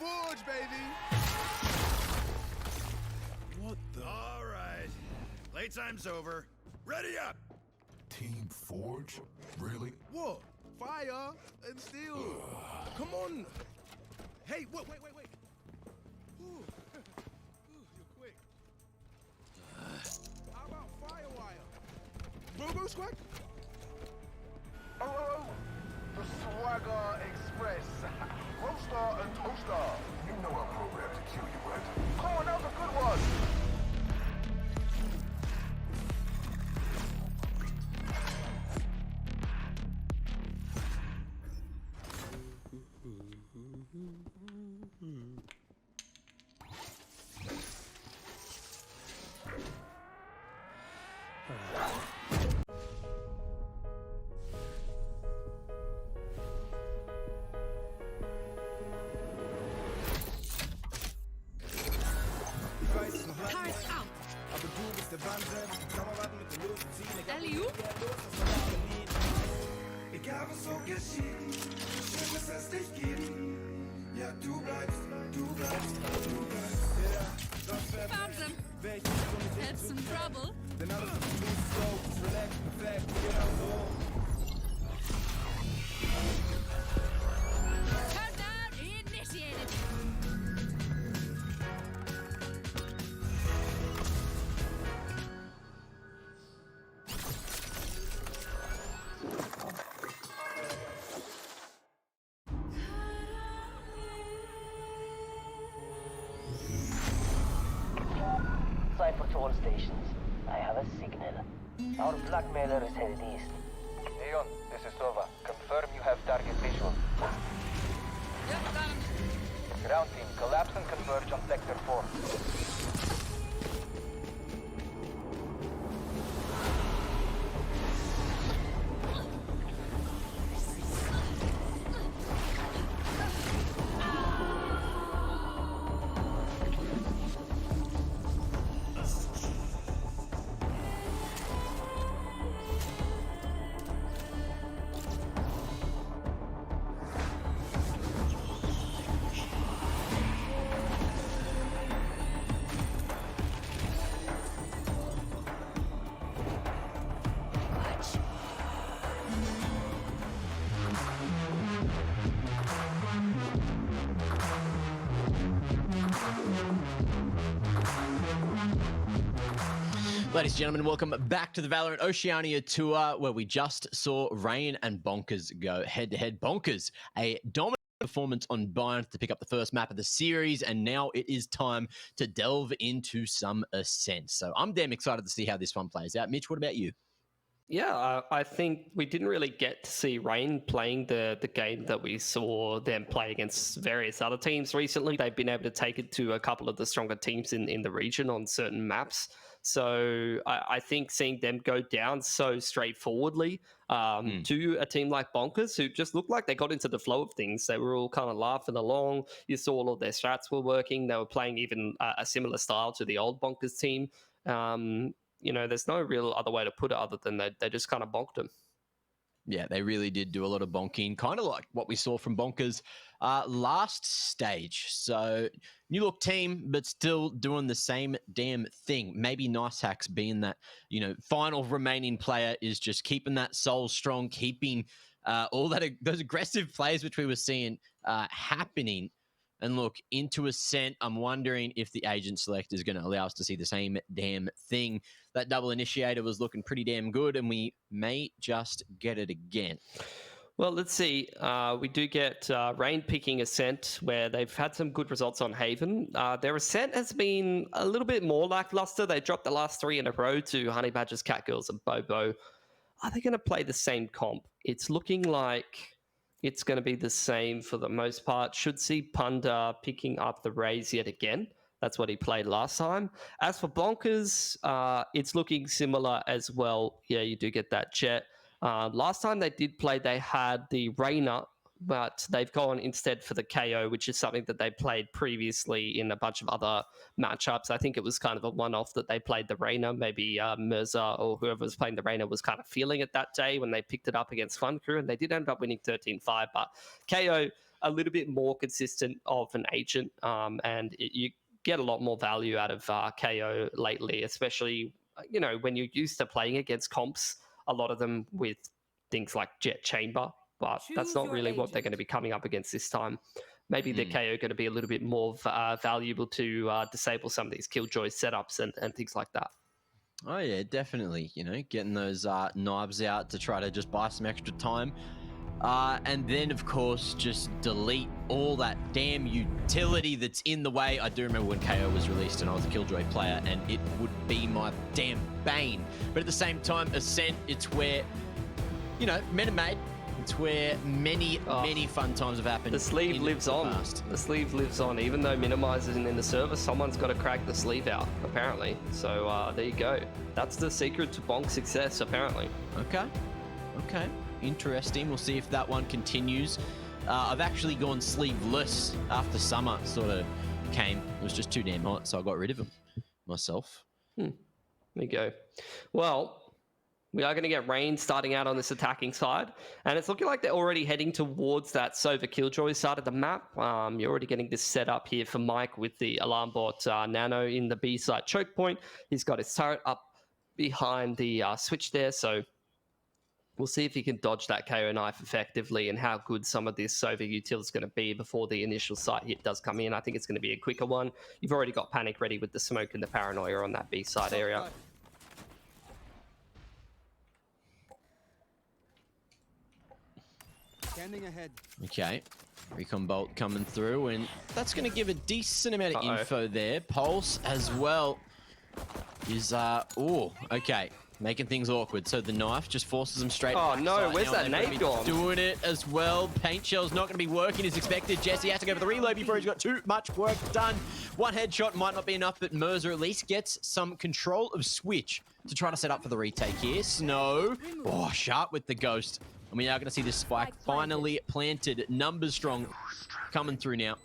Forge, baby. What the? All right. Playtime's over. Ready up. Team Forge? Really? What? Fire and steel. Come on. Hey, wait. Ooh. You're quick. How about Firewire? Robo Squad? Oh, the Swagger Express. Roaster and Toaster. You know I'm programmed to kill you, right? Come on, that was a good one. Egal was so geschieht, schön ist es dich gibt. Ja, du bleibst. Found them. Had some trouble. Then alles ist slow, just relax, perfekt, genau so. Countdown initiated. Cipher to all stations. I have a signal. Our blackmailer is headed east. Aeon, this is Sova. Confirm you have target visual. Yep, got him. Ground team, collapse and converge on Sector 4. Ladies and gentlemen, welcome back to the Valorant Oceania Tour, where we just saw Rain and Bonkers go head-to-head. Bonkers, a dominant performance on Bind to pick up the first map of the series, and now it is time to delve into some Ascent. So I'm damn excited to see how this one plays out. Mitch, what about you? Yeah, I think we didn't really get to see Rain playing the game that we saw them play against various other teams recently. They've been able to take it to a couple of the stronger teams in the region on certain maps. So I think seeing them go down so straightforwardly to a team like Bonkers, who just looked like they got into the flow of things. They were all kind of laughing along. You saw all of their strats were working. They were playing even a similar style to the old Bonkers team. You know, there's no real other way to put it other than they just kind of bonked them. Yeah, they really did do a lot of bonking, kind of like what we saw from Bonkers last stage. So new look team, but still doing the same damn thing. Maybe Nice Hacks being that, you know, final remaining player is just keeping that soul strong, keeping all that those aggressive plays which we were seeing happening. And look, into Ascent, I'm wondering if the agent select is going to allow us to see the same damn thing. That double initiator was looking pretty damn good, and we may just get it again. Well, let's see. We do get Rain picking Ascent, where they've had some good results on Haven. Their Ascent has been a little bit more lackluster. They dropped the last 3 in a row to Honey Badgers, Catgirls, and Bobo. Are they going to play the same comp? It's looking like it's going to be the same for the most part. Should see Punda picking up the Raze yet again. That's what he played last time. As for Bonkers, it's looking similar as well. Yeah, you do get that Jet. Last time they did play, they had the Reyna, but they've gone instead for the KO, which is something that they played previously in a bunch of other matchups. I think it was kind of a one-off that they played the Reyna. Maybe Mirza or whoever was playing the Reyna was kind of feeling it that day when they picked it up against Fun Crew, and they did end up winning 13-5. But KO, a little bit more consistent of an agent, and you get a lot more value out of KO lately, especially when you're used to playing against comps, a lot of them with things like Jet Chamber, but that's not really what they're going to be coming up against this time. Maybe the KO going to be a little bit more valuable to disable some of these Killjoy setups and things like that. Oh yeah, definitely. Getting those knives out to try to just buy some extra time. And then, of course, just delete all that damn utility that's in the way. I do remember when KO was released and I was a Killjoy player, and it would be my damn bane. But at the same time, Ascent, it's where, men are made. It's where many fun times have happened. The sleeve lives on. The sleeve lives on. Even though Minimize isn't in the server, someone's got to crack the sleeve out, apparently. So there you go. That's the secret to Bonk's success, apparently. Okay. Interesting. We'll see if that one continues. I've actually gone sleeveless after summer sort of came. It was just too damn hot, so I got rid of them myself. There you go. Well, we are going to get Rain starting out on this attacking side, and it's looking like they're already heading towards that Sova Killjoy side of the map. You're already getting this set up here for Mike with the alarm bot Nano in the B side choke point. He's got his turret up behind the switch there, so we'll see if he can dodge that KO knife effectively and how good some of this Sova util is going to be before the initial site hit does come in. I think it's going to be a quicker one. You've already got Panic ready with the smoke and the paranoia on that B side area. Standing ahead. Okay. Recon Bolt coming through, and that's going to give a decent amount of info there. Pulse as well is, okay. Making things awkward. So the knife just forces him straight. Oh no, where's that nade gone? Doing it as well. Paint shell's not going to be working as expected. Jesse has to go for the reload before he's got too much work done. One headshot might not be enough, but Merzer at least gets some control of Switch to try to set up for the retake here. Snow. Oh, Sharp with the ghost. And we are going to see this spike finally planted. Numbers strong coming through now.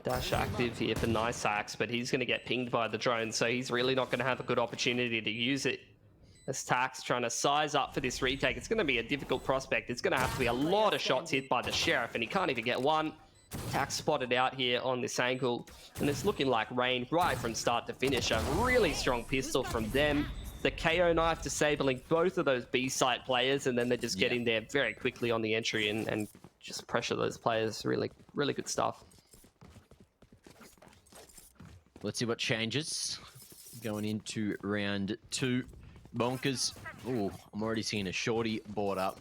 Dash active here for Nice Axe, but he's going to get pinged by the drone, so he's really not going to have a good opportunity to use it. As Tax trying to size up for this retake, it's going to be a difficult prospect. It's going to have to be a lot of shots hit by the Sheriff, and he can't even get one. Tax spotted out here on this angle, and it's looking like Rain right from start to finish. A really strong pistol from them. The KO knife disabling both of those B-site players, and then they just get in there very quickly on the entry and just pressure those players. Really, really good stuff. Let's see what changes going into round 2. Bonkers. Oh, I'm already seeing a shorty board up.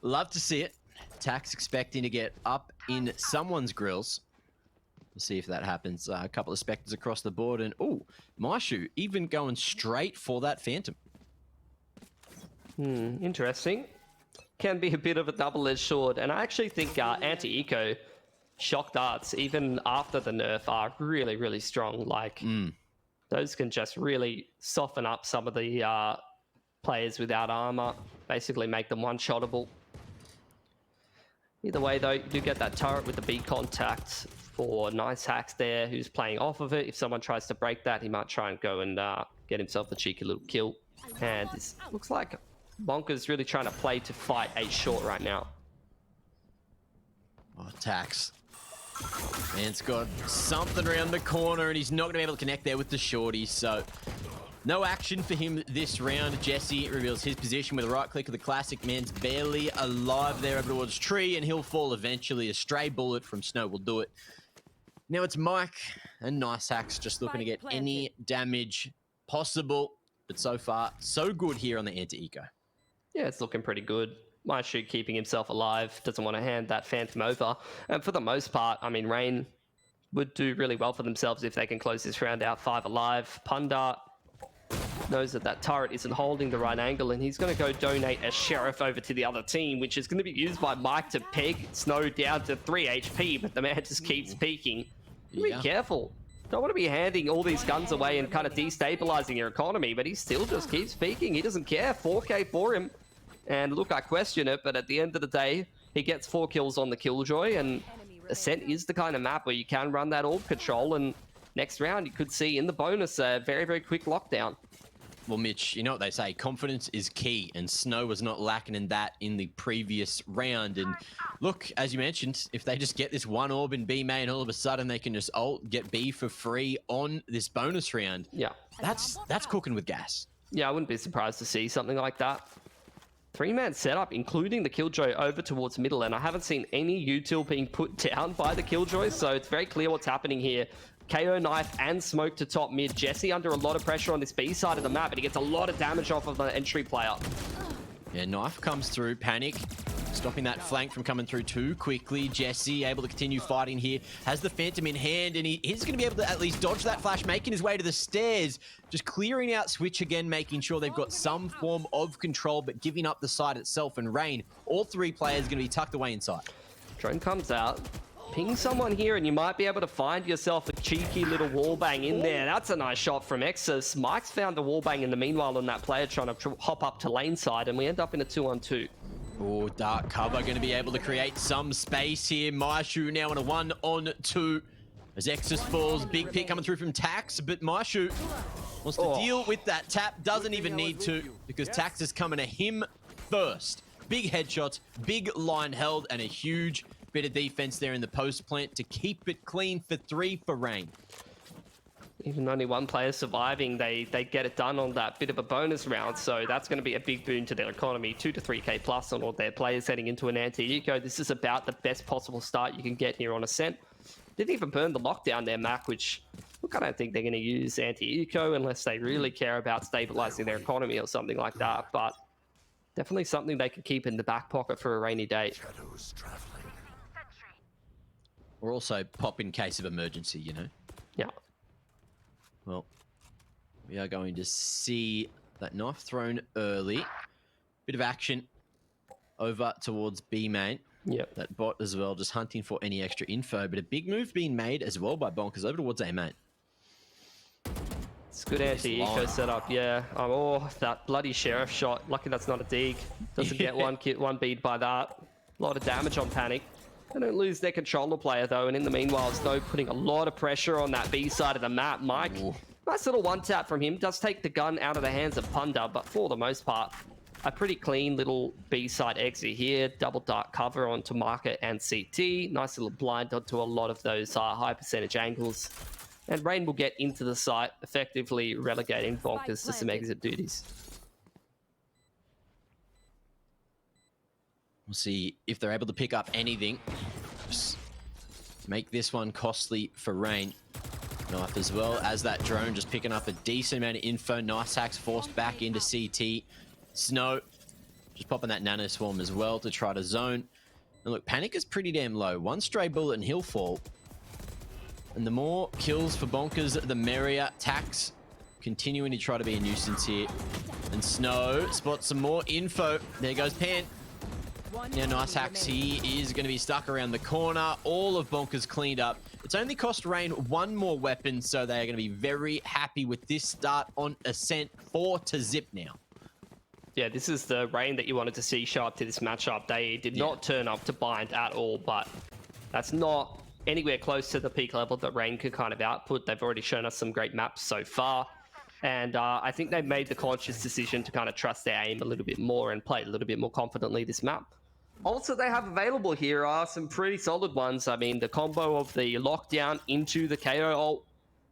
Love to see it. Tax expecting to get up in someone's grills. We'll see if that happens. A couple of Spectres across the board, and Maishu even going straight for that Phantom. Interesting. Can be a bit of a double-edged sword, and I actually think anti-eco shock darts, even after the nerf, are really, really strong. Like, those can just really soften up some of the players without armor, basically make them one-shottable. Either way, though, you do get that turret with the B contact for Nice Hacks there, who's playing off of it. If someone tries to break that, he might try and go and get himself a cheeky little kill. And this looks like Bonker's really trying to play to fight 8 short right now. Oh, Tax. Man's got something around the corner, and he's not going to be able to connect there with the shorty, so no action for him this round. Jesse reveals his position with a right click of the classic. Man's barely alive there over towards tree, and he'll fall eventually. A stray bullet from Snow will do it. Now it's Mike and Nice Hacks just looking to get any damage possible, but so far, so good here on the anti-eco. Yeah, it's looking pretty good. Maishu keeping himself alive, doesn't want to hand that Phantom over. And for the most part, I mean, Rain would do really well for themselves if they can close this round out 5 alive. Pundar knows that that turret isn't holding the right angle, and he's going to go donate a Sheriff over to the other team, which is going to be used by Mike to peg Snow down to 3 HP, but the man just keeps peeking. Be careful. Don't want to be handing all these guns away and kind of destabilizing your economy, but he still just keeps peeking. He doesn't care. 4K for him. And look, I question it, but at the end of the day, he gets 4 kills on the Killjoy, and Ascent is the kind of map where you can run that orb control, and next round you could see in the bonus a very, very quick lockdown. Well, Mitch, you know what they say, confidence is key, and Snow was not lacking in that in the previous round, and look, as you mentioned, if they just get this one orb in B main, all of a sudden they can just ult, get B for free on this bonus round. Yeah. That's cooking with gas. Yeah, I wouldn't be surprised to see something like that. 3-man setup, including the Killjoy over towards middle, and I haven't seen any util being put down by the Killjoy, so it's very clear what's happening here. KO knife and smoke to top mid. Jesse under a lot of pressure on this B side of the map, and he gets a lot of damage off of the entry player. Yeah, knife comes through, Panic stopping that flank from coming through too quickly. Jesse able to continue fighting here, has the Phantom in hand, and he's going to be able to at least dodge that flash, making his way to the stairs, just clearing out Switch again, making sure they've got some form of control, but giving up the side itself. And Rain, all three players going to be tucked away inside. Drone comes out, ping someone here, and you might be able to find yourself a cheeky little wallbang in there. That's a nice shot from Exus. Mike's found the wallbang in the meanwhile on that player trying to hop up to lane side, and we end up in a 2-on-2. Oh, dark cover going to be able to create some space here. Maishu now in a 1-on-2 as Exus falls. Big pick coming through from Tax, but Maishu wants to deal with that tap. Doesn't even need to, because Tax is coming to him first. Big headshots, big line held, and a huge bit of defense there in the post plant to keep it clean for 3 for Rain. Even only one player surviving, they get it done on that bit of a bonus round, so that's going to be a big boon to their economy. 2 to 3k plus on all their players heading into an anti-eco. This is about the best possible start you can get here on Ascent. Didn't even burn the lockdown there, Mac, which, look, I don't think they're going to use anti-eco unless they really care about stabilizing their economy or something like that, but definitely something they could keep in the back pocket for a rainy day. Or also pop in case of emergency, you know? Yeah. Well, we are going to see that knife thrown early. Bit of action over towards B main. Yep. That bot as well, just hunting for any extra info. But a big move being made as well by Bonkers over towards A main. It's good anti-eco setup, yeah. Oh, that bloody Sheriff shot. Lucky that's not a dig. Doesn't get one bead by that. A lot of damage on Panic. They don't lose their controller player, though, and in the meanwhile, Snow putting a lot of pressure on that B side of the map. Mike, nice little one-tap from him. Does take the gun out of the hands of Punda, but for the most part, a pretty clean little B side exit here. Double dark cover onto market and CT. Nice little blind onto a lot of those high percentage angles. And Rain will get into the site, effectively relegating Bonkers to some exit duties. We'll see if they're able to pick up anything. Just make this one costly for Rain. Knife as well as that drone, just picking up a decent amount of info. Nice hacks forced back into CT. Snow just popping that nano swarm as well to try to zone. And look, Panic is pretty damn low. One stray bullet and he'll fall. And the more kills for Bonkers, the merrier. Tax continuing to try to be a nuisance here. And Snow spots some more info. There goes Pan. Yeah, nice hacks. He is going to be stuck around the corner. All of Bonkers cleaned up. It's only cost Rain one more weapon, so they are going to be very happy with this start on Ascent. 4 to zip now. Yeah, this is the Rain that you wanted to see show up to this matchup. They did not turn up to bind at all, but that's not anywhere close to the peak level that Rain could kind of output. They've already shown us some great maps so far. And I think they've made the conscious decision to kind of trust their aim a little bit more and play a little bit more confidently this map. Also, they have available here are some pretty solid ones. I mean, the combo of the lockdown into the KO ult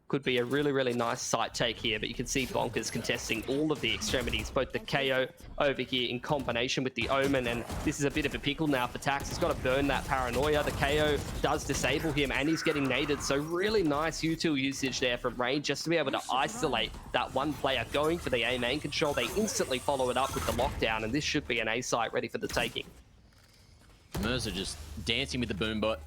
could be a really, really nice site take here, but you can see Bonkers contesting all of the extremities, both the KO over here in combination with the Omen, and this is a bit of a pickle now for Tax. He's got to burn that paranoia. The KO does disable him, and he's getting naded, so really nice util usage there from Rain just to be able to isolate that one player going for the A main control. They instantly follow it up with the lockdown, and this should be an A site ready for the taking. Mercer just dancing with the boombot,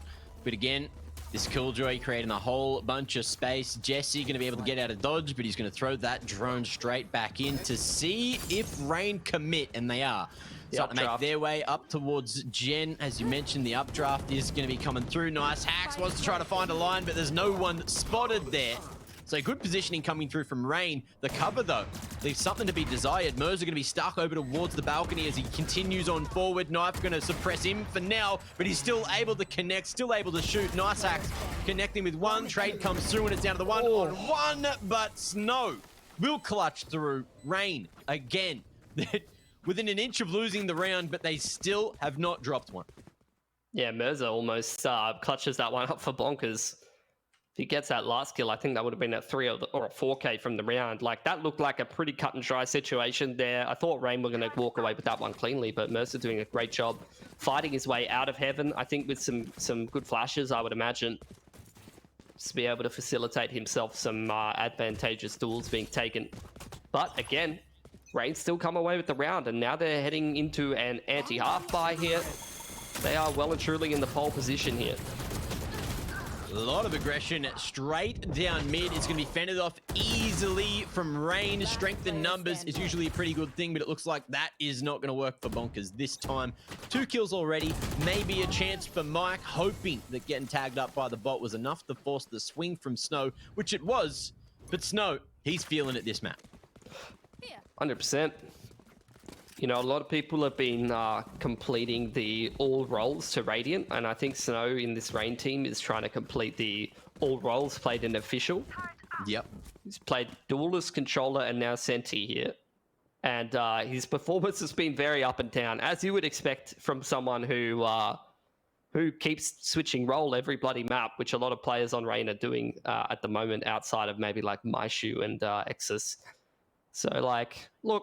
but again, this Killjoy creating a whole bunch of space. Jesse going to be able to get out of dodge, but he's going to throw that drone straight back in to see if Rain commit, and they are. Starting to make their way up towards Gen. As you mentioned, the updraft is going to be coming through. Nice hacks, wants to try to find a line, but there's no one spotted there. So good positioning coming through from Rain. The cover, though, leaves something to be desired. Mercer going to be stuck over towards the balcony as he continues on forward. Knife going to suppress him for now, but he's still able to connect, still able to shoot. Nice hacks connecting with one. Trade comes through, and it's down to the 1-on-1, but Snow will clutch through. Rain, again, within an inch of losing the round, but they still have not dropped one. Yeah, Mirza almost clutches that one up for Bonkers. If he gets that last kill, I think that would have been a 3 or a 4K from the round. Like, that looked like a pretty cut and dry situation there. I thought Rain were going to walk away with that one cleanly, but Mercer doing a great job fighting his way out of heaven. I think with some good flashes, I would imagine, to be able to facilitate himself some advantageous duels being taken. But again, Rain still come away with the round, and now they're heading into an anti-half buy here. They are well and truly in the pole position here. A lot of aggression straight down mid. It's going to be fended off easily from Rain. Strength in numbers is usually a pretty good thing, but it looks like that is not going to work for Bonkers this time. 2 kills already. Maybe a chance for Mike, hoping that getting tagged up by the bot was enough to force the swing from Snow, which it was. But Snow, he's feeling it this map. 100%. You know, a lot of people have been completing the all roles to Radiant, and I think Snow in this Rain team is trying to complete the all roles played in official. Yep. He's played duelist, controller, and now Senti here. And his performance has been very up and down, as you would expect from someone who keeps switching role every bloody map, which a lot of players on Rain are doing at the moment, outside of maybe like Maishu and Exus. So, like, look,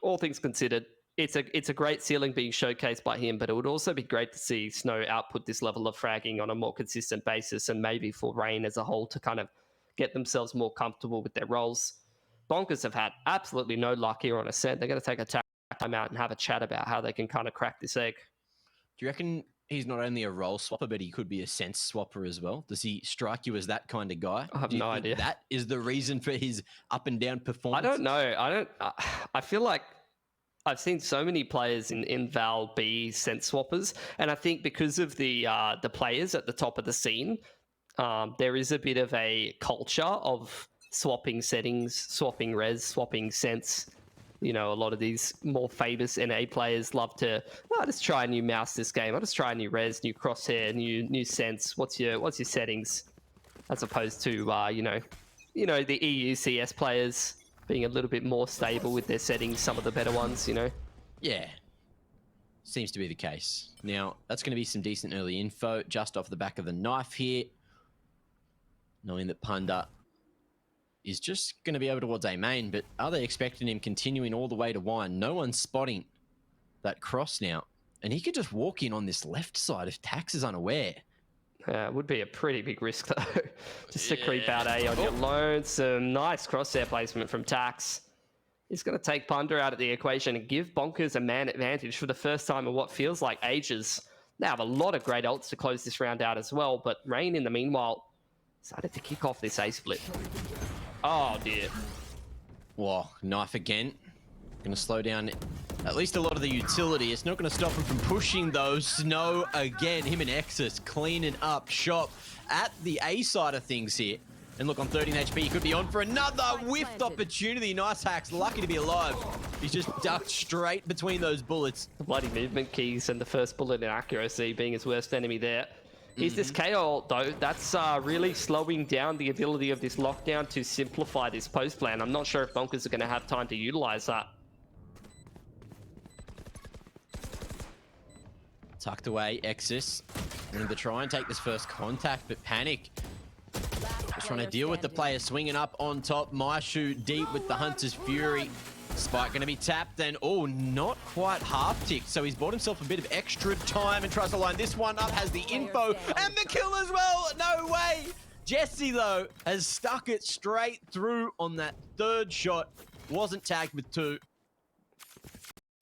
all things considered, it's a great ceiling being showcased by him, but it would also be great to see Snow output this level of fragging on a more consistent basis, and maybe for Rain as a whole to kind of get themselves more comfortable with their roles. Bonkers have had absolutely no luck here on Ascent. They're going to take a time out and have a chat about how they can kind of crack this egg. Do you reckon he's not only a role swapper, but he could be a sense swapper as well? Does he strike you as that kind of guy? I have no idea. That is the reason for his up and down performance? I don't know. I feel like I've seen so many players in Val be sense swappers, and I think because of the players at the top of the scene, there is a bit of a culture of swapping settings, swapping res, swapping sense. You know, a lot of these more famous NA players love to, I'll just try a new mouse this game. I'll just try a new res, new crosshair, new sense. What's your settings? As opposed to you know the EU CS players being a little bit more stable with their settings, some of the better ones, you know? Yeah. Seems to be the case. Now, that's going to be some decent early info just off the back of the knife here. Knowing that Punda is just going to be over towards A main, but are they expecting him continuing all the way to Wine? No one's spotting that cross now. And he could just walk in on this left side if Tax is unaware. It would be a pretty big risk, though, just to creep out A on your loan. Some nice crosshair placement from Tax. He's going to take Punda out of the equation and give Bonkers a man advantage for the first time in what feels like ages. They have a lot of great ults to close this round out as well, but Rain, in the meanwhile, decided to kick off this A split. Oh, dear. Whoa, knife again. Going to slow down at least a lot of the utility. It's not going to stop him from pushing, though. Snow again. Him and Exus cleaning up shop at the A side of things here. And look, on 13 HP, he could be on for another whiffed opportunity. Nice hacks. Lucky to be alive. He's just ducked straight between those bullets. The bloody movement keys and the first bullet in accuracy being his worst enemy there. Is this KO, though? That's really slowing down the ability of this lockdown to simplify this post plan. I'm not sure if Bonkers are going to have time to utilize that. Tucked away, Exus. Wanting to try and take this first contact, but Panic just trying to deal with the player swinging up on top. Maishu deep with the Hunter's Fury. Spike going to be tapped, and oh, not quite half-ticked. So he's bought himself a bit of extra time and tries to line this one up, has the info and the kill as well. No way. Jesse, though, has stuck it straight through on that third shot. Wasn't tagged with 2.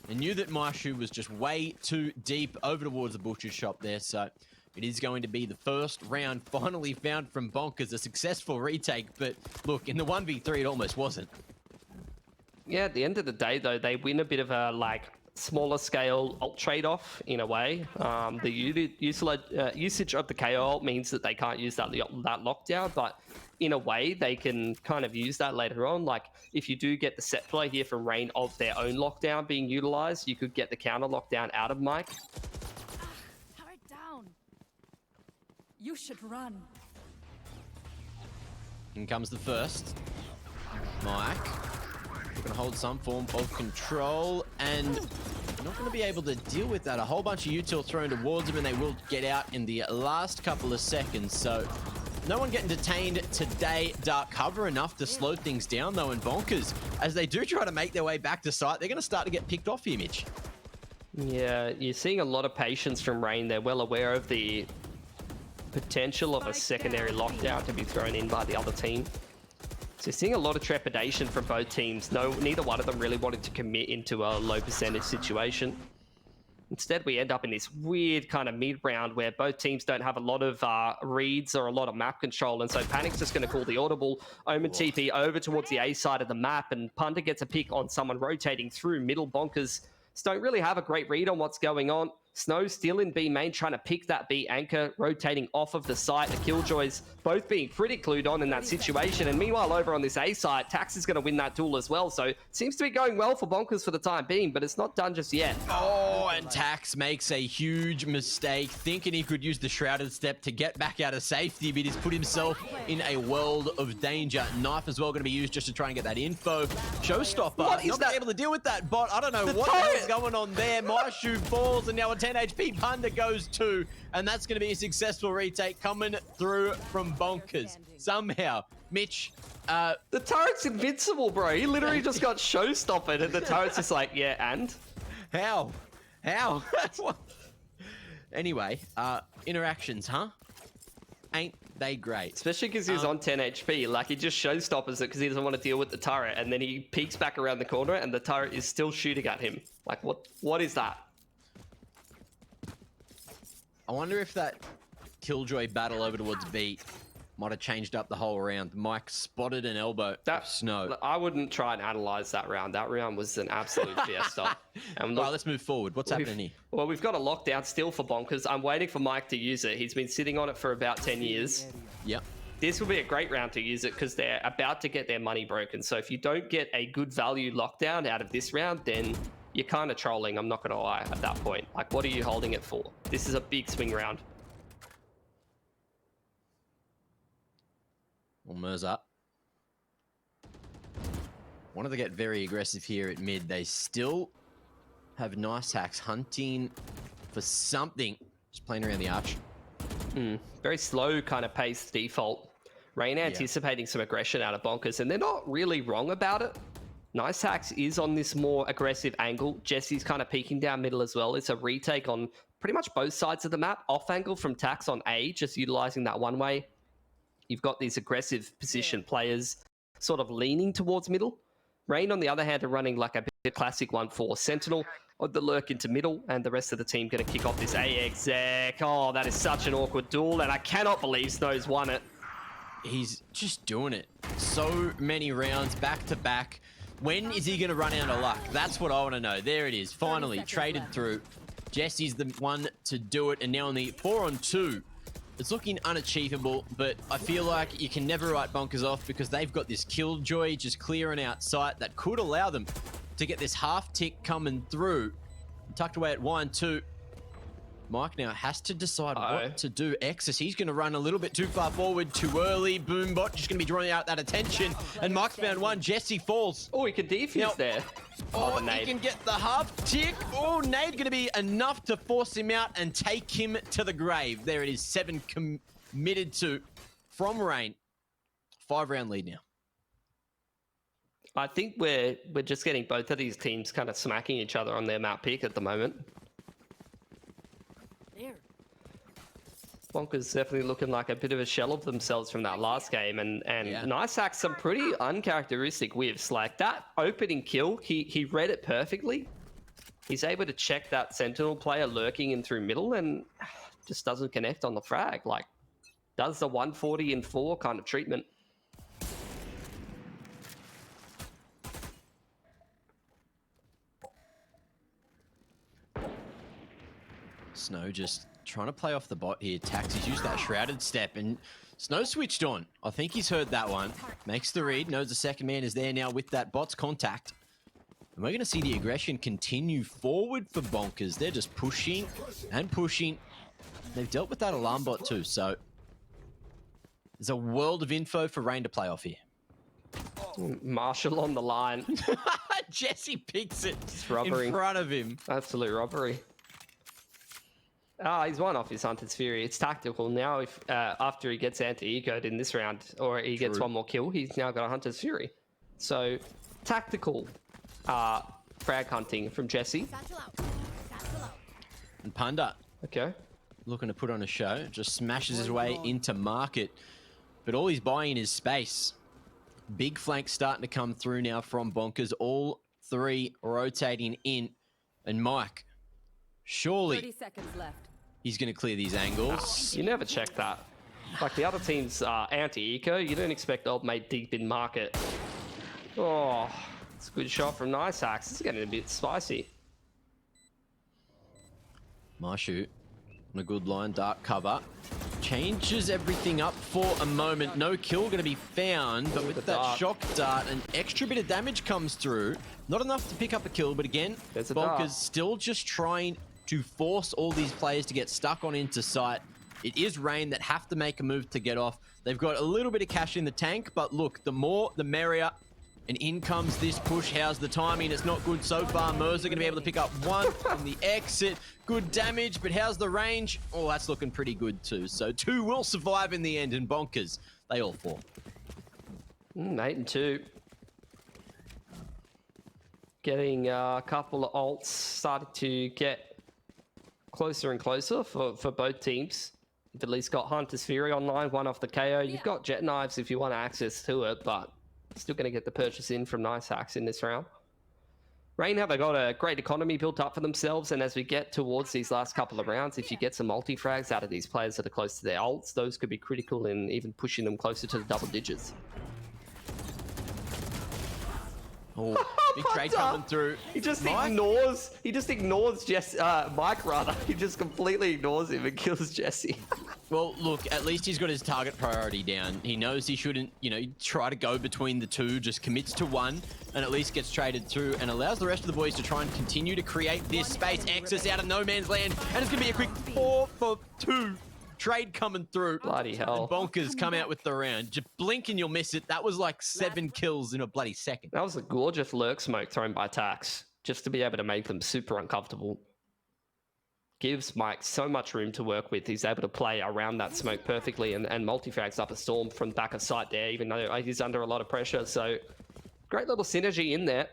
And knew that Maishu was just way too deep over towards the butcher's shop there. So it is going to be the first round finally found from Bonkers, a successful retake. But look, in the 1v3, it almost wasn't. Yeah, at the end of the day, though, they win a bit of a, like, smaller scale ult trade-off in a way. The usage of the KO ult means that they can't use that lockdown, but in a way, they can kind of use that later on. Like, if you do get the set play here from Rain of their own lockdown being utilized, you could get the counter lockdown out of Mike. Turret down. You should run. In comes the first. Mike. Going to hold some form of control, and not going to be able to deal with that. A whole bunch of util thrown towards him, and they will get out in the last couple of seconds. So no one getting detained today. Dark cover enough to slow things down, though, in Bonkers. As they do try to make their way back to site, they're going to start to get picked off here, Mitch. Yeah, you're seeing a lot of patience from Rain. They're well aware of the potential of a secondary lockdown to be thrown in by the other team. So you're seeing a lot of trepidation from both teams. Neither one of them really wanted to commit into a low percentage situation. Instead, we end up in this weird kind of mid-round where both teams don't have a lot of reads or a lot of map control, and so Panic's just going to call the audible. Omen TP over towards the A side of the map, and Punter gets a pick on someone rotating through middle. Bonkers don't really have a great read on what's going on. Snow still in B main, trying to pick that B anchor, rotating off of the site. The Killjoys both being pretty clued on in that situation. And meanwhile, over on this A site, Tax is going to win that duel as well. So it seems to be going well for Bonkers for the time being, but it's not done just yet. Oh, and Tax makes a huge mistake, thinking he could use the Shrouded Step to get back out of safety, but he's put himself in a world of danger. Knife as well going to be used just to try and get that info. Showstopper, not going to be able to deal with that bot. I don't know what the hell's going on there. My shoe falls, and now a 10 HP Panda goes too, and that's going to be a successful retake coming through from Bonkers. Somehow, Mitch, the turret's invincible, bro. He literally just got showstoppered, and the turret's just like, yeah, and? How? Anyway, interactions, huh? Ain't they great? Especially because he was on 10 HP. Like, he just showstoppers it because he doesn't want to deal with the turret, and then he peeks back around the corner, and the turret is still shooting at him. Like, what is that? I wonder if that Killjoy battle over towards B might have changed up the whole round. Mike spotted an elbow of Snow. I wouldn't try and analyze that round. That round was an absolute fiesta. And look, all right, let's move forward. What's happening here? Well, we've got a lockdown still for Bonkers. I'm waiting for Mike to use it. He's been sitting on it for about 10 years. Yep. This will be a great round to use it because they're about to get their money broken. So if you don't get a good value lockdown out of this round, then you're kind of trolling, I'm not going to lie, at that point. Like, what are you holding it for? This is a big swing round. Well, Mirza wanted to get very aggressive here at mid. They still have nice hacks hunting for something. Just playing around the arch. Very slow kind of pace default. Rain anticipating some aggression out of Bonkers, and they're not really wrong about it. Nice Hacks is on this more aggressive angle. Jesse's kind of peeking down middle as well. It's a retake on pretty much both sides of the map. Off angle from Tax on A, just utilizing that one way. You've got these aggressive position players sort of leaning towards middle. Rain, on the other hand, are running like a bit classic 1-4 Sentinel on the lurk into middle, and the rest of the team going to kick off this A exec. Oh, that is such an awkward duel, and I cannot believe Snow's won it. He's just doing it. So many rounds back to back. When is he going to run out of luck? That's what I want to know. There it is. Finally traded through. Jesse's the one to do it. And now on the 4-on-2, it's looking unachievable, but I feel like you can never write Bonkers off because they've got this Killjoy just clearing out sight that could allow them to get this half tick coming through. Tucked away at 1-2. Mike now has to decide what to do. Exus, he's going to run a little bit too far forward, too early. Boombot just going to be drawing out that attention. And Mike's found one. Jesse falls. Oh, he can defuse there. Oh, he can get the half tick. Oh, nade going to be enough to force him out and take him to the grave. There it is. 7 committed to from Rain. 5-round lead now. I think we're just getting both of these teams kind of smacking each other on their map pick at the moment. Bonkers definitely looking like a bit of a shell of themselves from that last game, and Nice Hacks some pretty uncharacteristic whiffs. Like that opening kill, he read it perfectly. He's able to check that Sentinel player lurking in through middle and just doesn't connect on the frag. Like, does the 140 in 4 kind of treatment. Snow just trying to play off the bot here. Taxi's used that Shrouded Step, and Snow switched on. I think he's heard that one. Makes the read, knows the second man is there now with that bot's contact. And we're going to see the aggression continue forward for Bonkers. They're just pushing and pushing. They've dealt with that alarm bot too, so there's a world of info for Rain to play off here. Marshall on the line. Jesse picks it robbery in front of him. Absolute robbery. Ah, he's one off his Hunter's Fury. It's tactical now. If after he gets anti-ecoed in this round, or he gets one more kill, he's now got a Hunter's Fury. So, tactical frag hunting from Jesse. And Punda. Okay. Looking to put on a show. Just smashes his way into market. But all he's buying is space. Big flank starting to come through now from Bonkers. All three rotating in. And Mike, surely 30 seconds left. He's going to clear these angles. You never check that. Like the other team's anti-eco, you don't expect old mate deep in market. Oh, it's a good shot from Nice Axe. It's getting a bit spicy. Marshoot on a good line, dark cover. Changes everything up for a moment. No kill going to be found, but with that shock dart, an extra bit of damage comes through. Not enough to pick up a kill, but again, Bonkers still just trying to force all these players to get stuck on into sight. It is Rain that have to make a move to get off. They've got a little bit of cash in the tank, but look, the more, the merrier. And in comes this push. How's the timing? It's not good so far. Merza going to be able to pick up one from the exit. Good damage, but how's the range? Oh, that's looking pretty good too. So 2 will survive in the end, and Bonkers, they all fall. 8 and 2. Getting a couple of ults started to get closer and closer for both teams. You've at least got Hunter's Fury online, one off the KO. You've got Jet Knives if you want access to it, but still going to get the purchase in from Nice Axe in this round. Rain have got a great economy built up for themselves, and as we get towards these last couple of rounds, if you get some multi-frags out of these players that are close to their ults, those could be critical in even pushing them closer to the double digits. Oh, big trade coming through. He just ignores. He just ignores Mike rather. He just completely ignores him and kills Jesse. Well, look, at least he's got his target priority down. He knows he shouldn't, you know, try to go between the two, just commits to one, and at least gets traded through, and allows the rest of the boys to try and continue to create this space. Access out of no man's land, and it's going to be a quick 4 for 2 trade coming through. Bloody hell. And Bonkers come out with the round. Just blink and you'll miss it. That was like 7 kills in a bloody second. That was a gorgeous lurk smoke thrown by Tax, just to be able to make them super uncomfortable. Gives Mike so much room to work with. He's able to play around that smoke perfectly and multi-frags up a storm from back of sight there, even though he's under a lot of pressure. So great little synergy in there.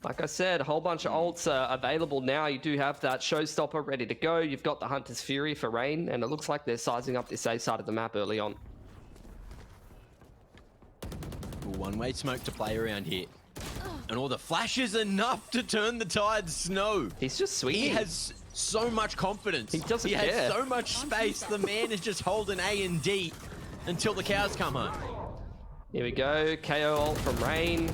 Like I said, a whole bunch of ults are available now. You do have that Showstopper ready to go. You've got the Hunter's Fury for Rain, and it looks like they're sizing up this A side of the map early on. One-way smoke to play around here. And all the flashes enough to turn the tide. Snow. He's just sweet. He has so much confidence. He doesn't care. Has so much space. The man is just holding A and D until the cows come home. Here we go. KO ult from Rain.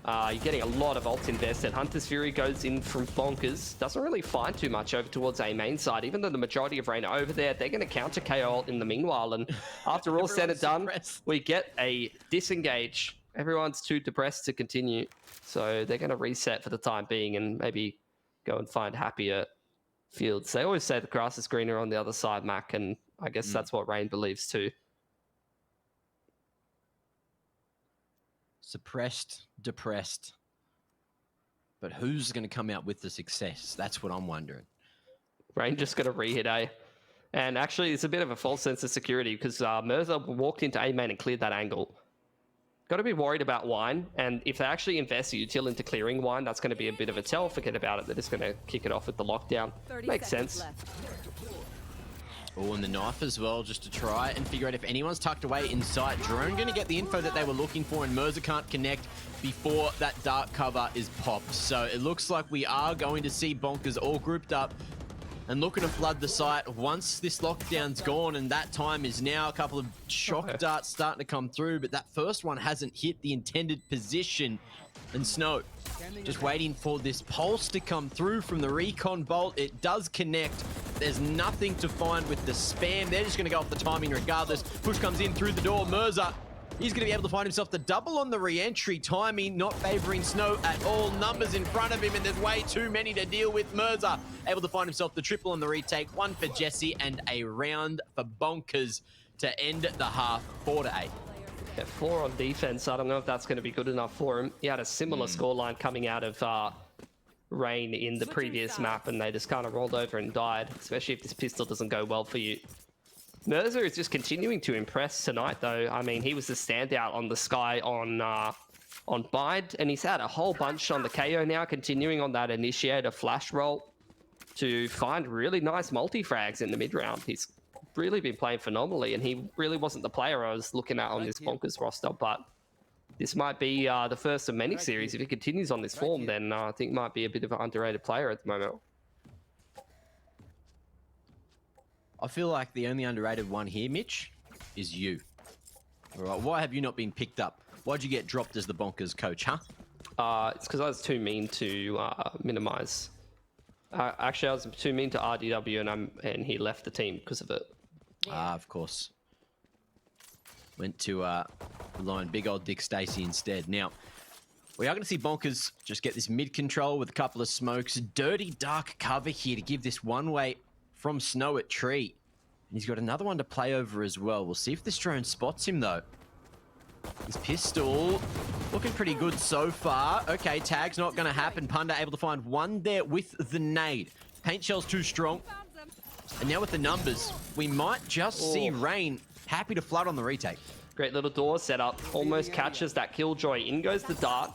You're getting a lot of ults invested. Hunter's Fury goes in from Bonkers. Doesn't really find too much over towards A main side. Even though the majority of Rain are over there, they're going to counter KO ult in the meanwhile. And after all said and done, we get a disengage. Everyone's too depressed to continue. So they're going to reset for the time being and maybe go and find happier fields. They always say the grass is greener on the other side, Mac, and I guess that's what Rain believes too. Suppressed, depressed. But who's going to come out with the success? That's what I'm wondering. Rain just going to re-hit A. And actually, it's a bit of a false sense of security because Mirza walked into A main and cleared that angle. Got to be worried about Wine, and if they actually invest a util into clearing Wine, that's going to be a bit of a tell. Forget about it. They're just going to kick it off with the lockdown. Makes sense. Oh, and the knife as well, just to try and figure out if anyone's tucked away inside. Drone going to get the info that they were looking for, and Mirza can't connect before that dark cover is popped. So it looks like we are going to see Bonkers all grouped up and looking to flood the site once this lockdown's gone, and that time is now. A couple of shock darts starting to come through, but that first one hasn't hit the intended position. And Snow just waiting for this pulse to come through from the recon bolt. It does connect. There's nothing to find with the spam. They're just going to go off the timing regardless. Push comes in through the door. Mirza, he's going to be able to find himself the double on the re-entry. Timing not favoring Snow at all. Numbers in front of him, and there's way too many to deal with. Mirza able to find himself the triple on the retake. 1 for Jesse and a round for Bonkers to end the half, 4-8. Yeah, 4 on defense. I don't know if that's going to be good enough for him. He had a similar scoreline coming out of Rain in the previous map, and they just kind of rolled over and died, especially if this pistol doesn't go well for you. Mercer is just continuing to impress tonight, though. I mean, he was the standout on the Sky on Bind, and he's had a whole bunch on the KO now, continuing on that initiator flash roll to find really nice multi-frags in the mid-round. He's really been playing phenomenally, and he really wasn't the player I was looking at on this Bonkers roster, but this might be the first of many series. If he continues on this form, then I think might be a bit of an underrated player at the moment. I feel like the only underrated one here, Mitch, is you. All right, why have you not been picked up? Why'd you get dropped as the Bonkers coach, huh? It's because I was too mean to minimize. Actually, I was too mean to RDW, and he left the team because of it. Of course. Went to rely on big old Dick Stacey instead. Now, we are going to see Bonkers just get this mid control with a couple of smokes. Dirty dark cover here to give this one way from Snow at Tree. And he's got another one to play over as well. We'll see if this drone spots him, though. His pistol looking pretty good so far. Okay, tag's not going to happen. Punda able to find one there with the nade. Paint shell's too strong. And now with the numbers, we might just see Rain happy to flood on the retake. Great little door setup. Almost catches that Killjoy. In goes the dart.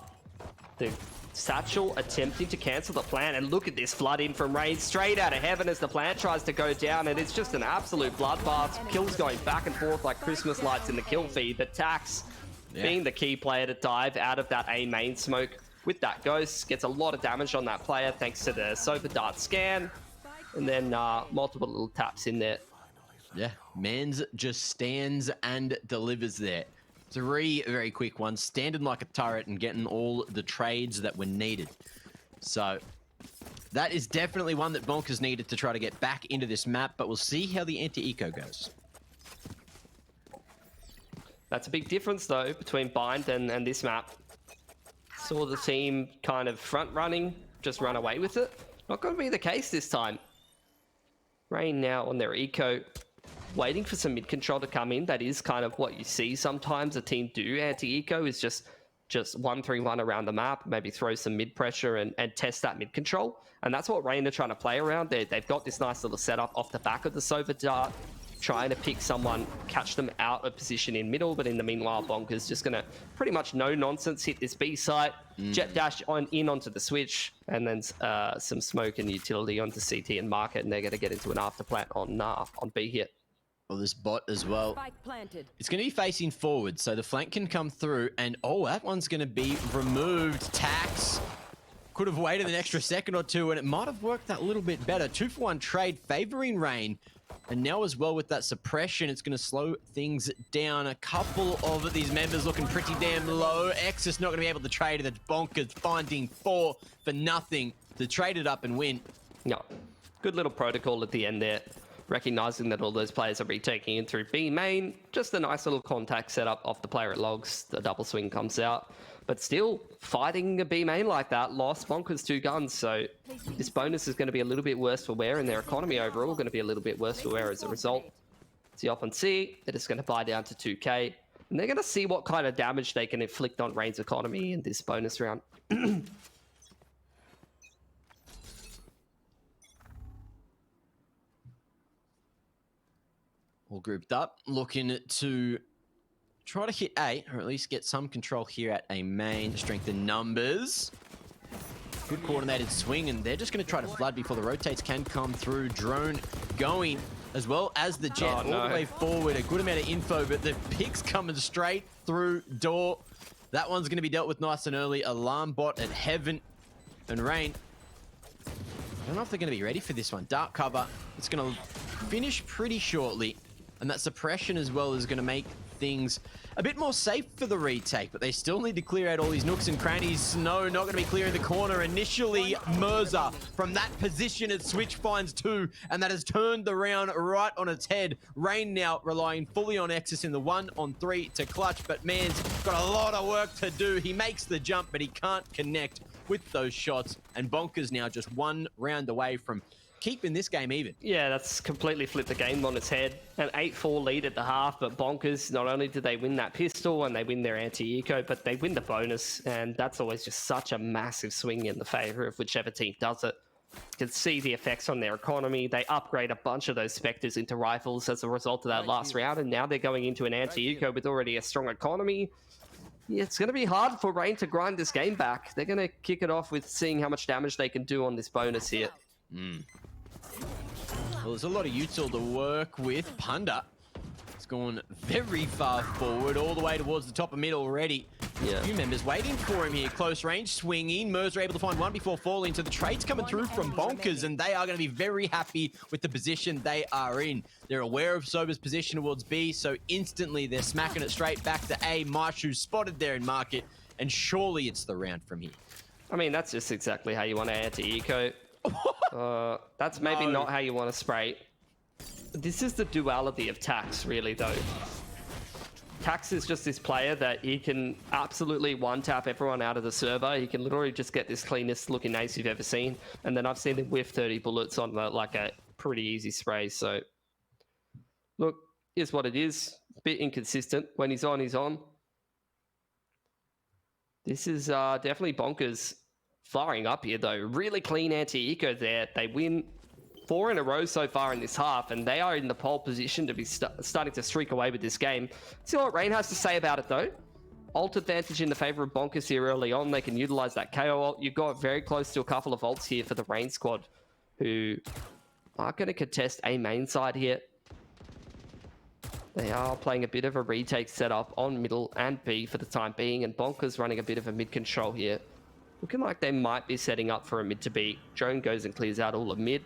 The Satchel attempting to cancel the plant. And look at this flood in from Rain straight out of heaven as the plant tries to go down. And it's just an absolute bloodbath. Kills going back and forth like Christmas lights in the kill feed. But Tax, being the key player to dive out of that A main smoke with that Ghost, gets a lot of damage on that player thanks to the Sofa Dart scan. And then multiple little taps in there. Yeah, Mans just stands and delivers there. 3 very quick ones, standing like a turret and getting all the trades that were needed. So that is definitely one that Bonkers needed to try to get back into this map, but we'll see how the anti-eco goes. That's a big difference, though, between Bind and this map. Saw the team kind of front-running, just run away with it. Not going to be the case this time. Rain now on their eco, waiting for some mid-control to come in. That is kind of what you see sometimes a team do anti-eco, is just 1-3-1 around the map, maybe throw some mid-pressure and test that mid-control. And that's what Rain are trying to play around. They've got this nice little setup off the back of the Sova Dart, trying to pick someone, catch them out of position in middle, but in the meanwhile, Bonkers just going to pretty much no nonsense hit this B site, jet dash in onto the switch, and then some smoke and utility onto CT and market, and they're going to get into an afterplant on B here. Well, this bot as well. It's going to be facing forward, so the flank can come through, and that one's going to be removed. Tax could have waited an extra second or two, and it might have worked that little bit better. 2-for-1 trade favoring Rain. And now as well with that suppression, it's going to slow things down. A couple of these members looking pretty damn low. X is not going to be able to trade it. It's Bonkers finding 4 for nothing to trade it up and win. No, good little protocol at the end there. Recognizing that all those players are retaking in through B main. Just a nice little contact setup off the player at logs. The double swing comes out. But still, fighting a B main like that lost Bonkers 2 guns. So this bonus is going to be a little bit worse for wear, and their economy overall going to be a little bit worse for wear as a result. See up on C, they're just going to buy down to 2k. And they're going to see what kind of damage they can inflict on Rain's economy in this bonus round. All grouped up, looking to try to hit A, or at least get some control here at A main. Strengthen numbers. Good coordinated swing, and they're just going to try to flood before the rotates can come through. Drone going, as well as the jet all the way forward. A good amount of info, but the pick's coming straight through door. That one's going to be dealt with nice and early. Alarm bot at Heaven and Rain. I don't know if they're going to be ready for this one. Dark cover. It's going to finish pretty shortly. And that suppression as well is going to make things a bit more safe for the retake, but they still need to clear out all these nooks and crannies. Snow not going to be clearing the corner initially. Merza from that position at switch finds 2, and that has turned the round right on its head. Rain now relying fully on Exus in the 1-on-3 to clutch, but Man's got a lot of work to do. He makes the jump, but he can't connect with those shots, and Bonkers now just 1 round away from keeping this game even. Yeah, that's completely flipped the game on its head. An 8-4 lead at the half, but Bonkers, not only did they win that pistol and they win their anti-eco, but they win the bonus, and that's always just such a massive swing in the favor of whichever team does it. You can see the effects on their economy. They upgrade a bunch of those Spectres into rifles as a result of that last round, and now they're going into an anti-eco with already a strong economy. Yeah, it's going to be hard for Rain to grind this game back. They're going to kick it off with seeing how much damage they can do on this bonus here. Well, there's a lot of util to work with. Punda, it's gone very far forward, all the way towards the top of mid already. Yeah. A few members waiting for him here. Close range, swinging. Mers are able to find one before falling. So the trade's coming through from Bonkers, and they are going to be very happy with the position they are in. They're aware of Sober's position towards B, so instantly they're smacking it straight back to A. Marshu's spotted there in market, and surely it's the round from here. I mean, that's just exactly how you want to anti-eco. That's maybe not how you want to spray. This is the duality of Tax, really, though. Tax is just this player that he can absolutely one-tap everyone out of the server. He can literally just get this cleanest looking ace you've ever seen. And then I've seen him whiff 30 bullets on like a pretty easy spray. So, look, here's what it is. Bit inconsistent. When he's on, he's on. This is definitely Bonkers firing up here, though. Really clean anti-eco there. They win 4 in a row so far in this half, and they are in the pole position to be starting to streak away with this game. See what Rain has to say about it, though. Ult advantage in the favor of Bonkers here early on. They can utilize that KO ult. You've got very close to a couple of ults here for the Rain squad, who are going to contest A main side here. They are playing a bit of a retake setup on middle and B for the time being, and Bonkers running a bit of a mid control here. Looking like they might be setting up for a mid to B. Drone goes and clears out all of mid.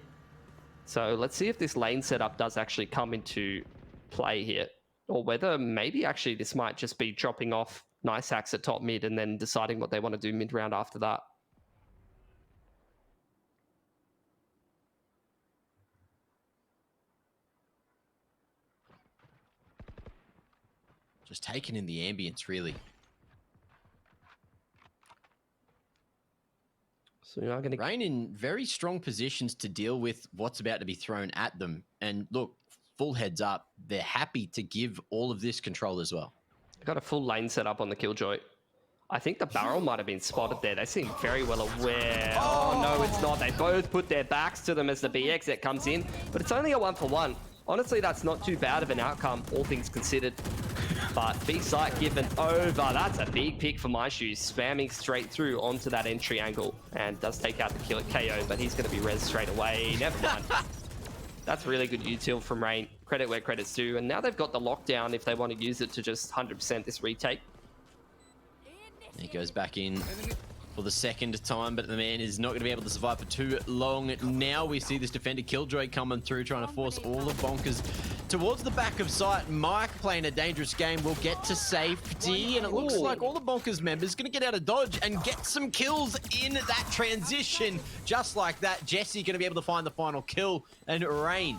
So let's see if this lane setup does actually come into play here, or whether maybe actually this might just be dropping off nice hacks at top mid and then deciding what they want to do mid round after that. Just taking in the ambience, really. So you're going to Rain in very strong positions to deal with what's about to be thrown at them. And look, full heads up, they're happy to give all of this control as well. Got a full lane set up on the Killjoy. I think the barrel might have been spotted there. They seem very well aware. Oh, no, it's not. They both put their backs to them as the B exit comes in, but it's only a 1-for-1. Honestly, that's not too bad of an outcome, all things considered. But big site given over. That's a big pick for my shoes. Spamming straight through onto that entry angle. And does take out the KO, but he's going to be res straight away. Never mind. That's really good util from Rain. Credit where credit's due. And now they've got the lockdown if they want to use it to just 100% this retake. He goes back in for the second time, but the man is not going to be able to survive for too long. Now we see this defender Killjoy coming through, trying to force all the Bonkers towards the back of sight. Mike playing a dangerous game will get to safety, and it looks like all the Bonkers members going to get out of dodge and get some kills in that transition. Just like that, Jesse going to be able to find the final kill, and Rain,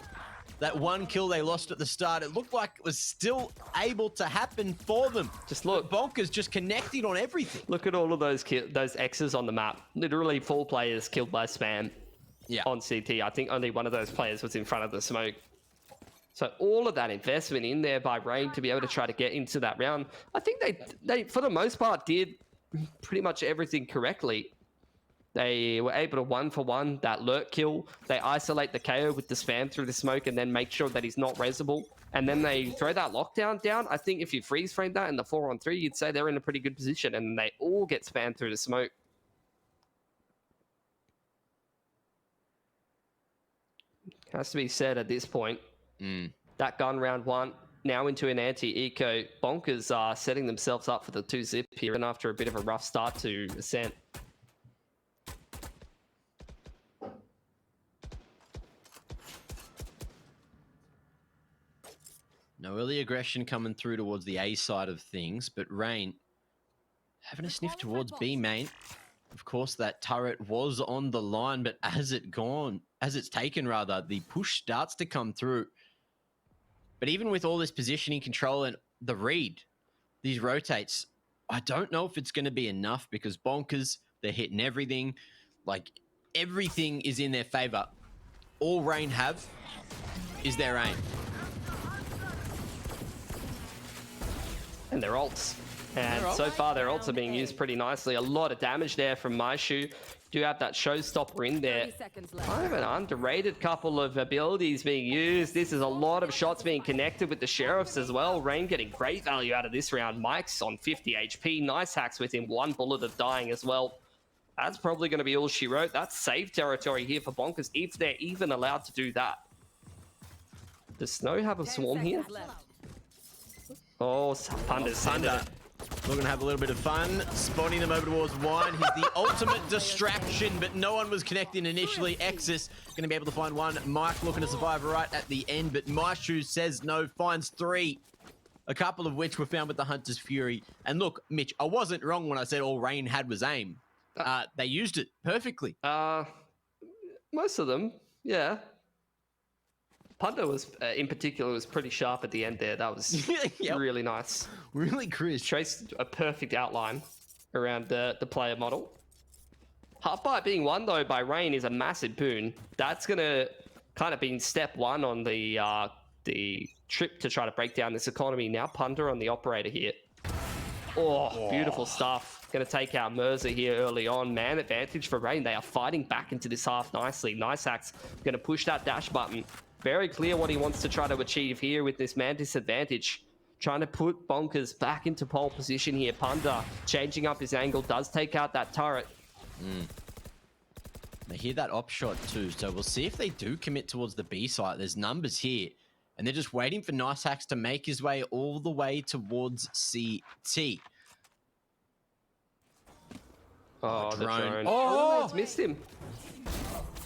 that one kill they lost at the start, it looked like it was still able to happen for them. Just look. Bonkers just connecting on everything. Look at all of those X's on the map. Literally 4 players killed by spam on CT. I think only one of those players was in front of the smoke. So all of that investment in there by Rain to be able to try to get into that round, I think they for the most part, did pretty much everything correctly. They were able to 1-for-1 that lurk kill. They isolate the KO with the spam through the smoke and then make sure that he's not resable. And then they throw that lockdown down. I think if you freeze frame that in the 4-on-3, you'd say they're in a pretty good position, and they all get spammed through the smoke. Has to be said at this point. That gun round 1, now into an anti-eco. Bonkers are setting themselves up for the 2-zip here, and after a bit of a rough start to Ascent. No early aggression coming through towards the A side of things, but Rain having a sniff towards B main. Of course, that turret was on the line, but as it's taken, the push starts to come through. But even with all this positioning control and the read, these rotates, I don't know if it's going to be enough, because Bonkers, they're hitting everything. Like, everything is in their favor. all Rain have is their aim. And their ults. And so far, their ults are being used pretty nicely. A lot of damage there from Maishu. Do have that showstopper in there. Kind of an underrated couple of abilities being used. This is a lot of shots being connected with the Sheriffs as well. Rain getting great value out of this round. Mike's on 50 HP. Nice hacks with him. 1 bullet of dying as well. That's probably going to be all she wrote. That's safe territory here for Bonkers, if they're even allowed to do that. Does Snow have a swarm here? Oh, Punda's looking to have a little bit of fun, spawning them over towards Wine. He's the ultimate distraction, but no one was connecting initially. Exis going to be able to find one. Mike looking to survive right at the end, but Maishu says no, finds 3. A couple of which were found with the Hunter's Fury. And look, Mitch, I wasn't wrong when I said all Rain had was aim. They used it perfectly. Most of them, yeah. Punda was, in particular, was pretty sharp at the end there. That was really nice. Really crisp. Traced a perfect outline around the player model. Heartbite being won, though, by Rain is a massive boon. That's going to kind of be step 1 on the trip to try to break down this economy. Now Punda on the operator here. Oh, beautiful stuff. Going to take out Mirza here early on. Man advantage for Rain. They are fighting back into this half nicely. Nice hacks. Going to push that dash button. Very clear what he wants to try to achieve here with this man disadvantage. Trying to put Bonkers back into pole position here. Punda changing up his angle. Does take out that turret. They hear that op shot too. So we'll see if they do commit towards the B site. There's numbers here. And they're just waiting for Nice Hacks to make his way all the way towards CT. Oh, the drone. Oh, it's missed him.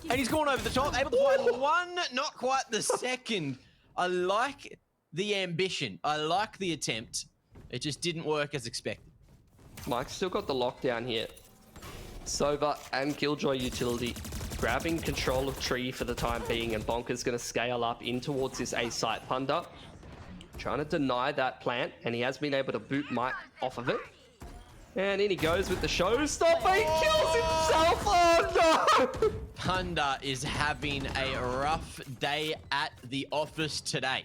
And he's gone over the top, able to find 1, not quite the second. I like the ambition. I like the attempt. It just didn't work as expected. Mike's still got the lockdown here. Sova and Killjoy utility grabbing control of tree for the time being, and Bonker's going to scale up in towards this A site. Punda trying to deny that plant, and he has been able to boot Mike off of it. And in he goes with the showstopper. He kills himself. Oh no! Punda is having a rough day at the office today.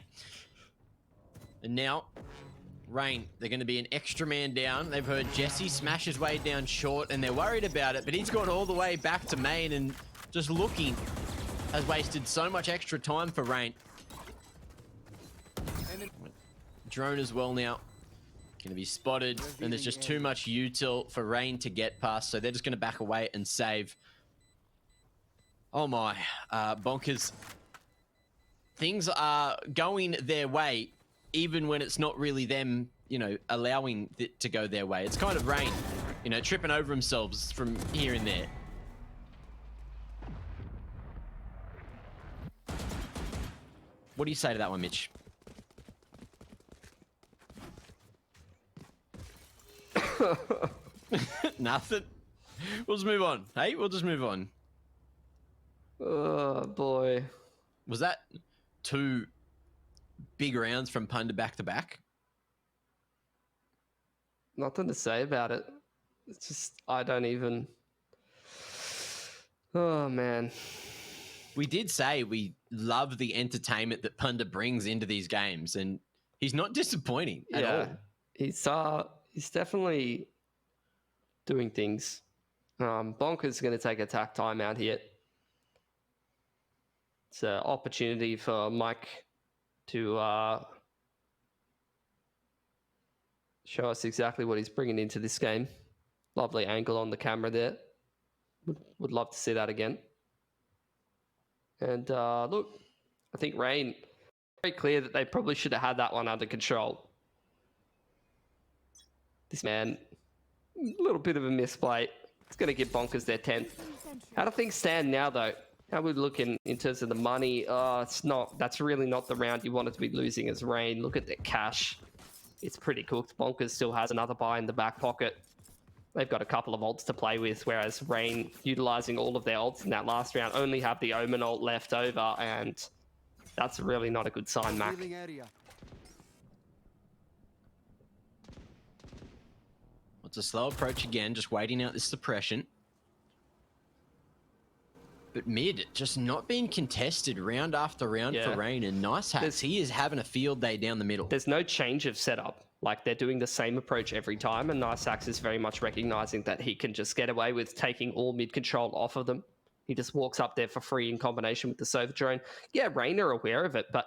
And now, Rain, they're going to be an extra man down. They've heard Jesse smash his way down short, and they're worried about it, but he's gone all the way back to main, and just looking has wasted so much extra time for Rain. Drone as well now. Going to be spotted, and there's just too much util for Rain to get past, so they're just going to back away and save. Oh my, Bonkers. Things are going their way, even when it's not really them, you know, allowing it to go their way. It's kind of Rain, you know, tripping over themselves from here and there. What do you say to that one, Mitch? Nothing. We'll just move on. Hey, we'll just move on. Oh boy. Was that 2 big rounds from Punda back to back? Nothing to say about it. It's just, I don't even... Oh man. We did say we love the entertainment that Punda brings into these games, and he's not disappointing at all. He's definitely doing things. Bonker's going to take attack time out here. It's an opportunity for Mike to show us exactly what he's bringing into this game. Lovely angle on the camera there. Would love to see that again. And look, I think Rain, very clear that they probably should have had that one under control. This man, a little bit of a misplay. It's going to give Bonkers their 10th. How do things stand now, though? How are we looking in terms of the money? It's not. That's really not the round you wanted to be losing as Rain. Look at their cash. It's pretty cooked. Bonkers still has another buy in the back pocket. They've got a couple of ults to play with, whereas Rain, utilizing all of their ults in that last round, only have the Omen ult left over, and that's really not a good sign, Mac. It's a slow approach again, just waiting out this suppression. But mid, just not being contested round after round for Rain, and Nice Hacks, he is having a field day down the middle. There's no change of setup. Like, they're doing the same approach every time, and Nice Hacks is very much recognizing that he can just get away with taking all mid control off of them. He just walks up there for free in combination with the Sova drone. Yeah, Rain are aware of it, but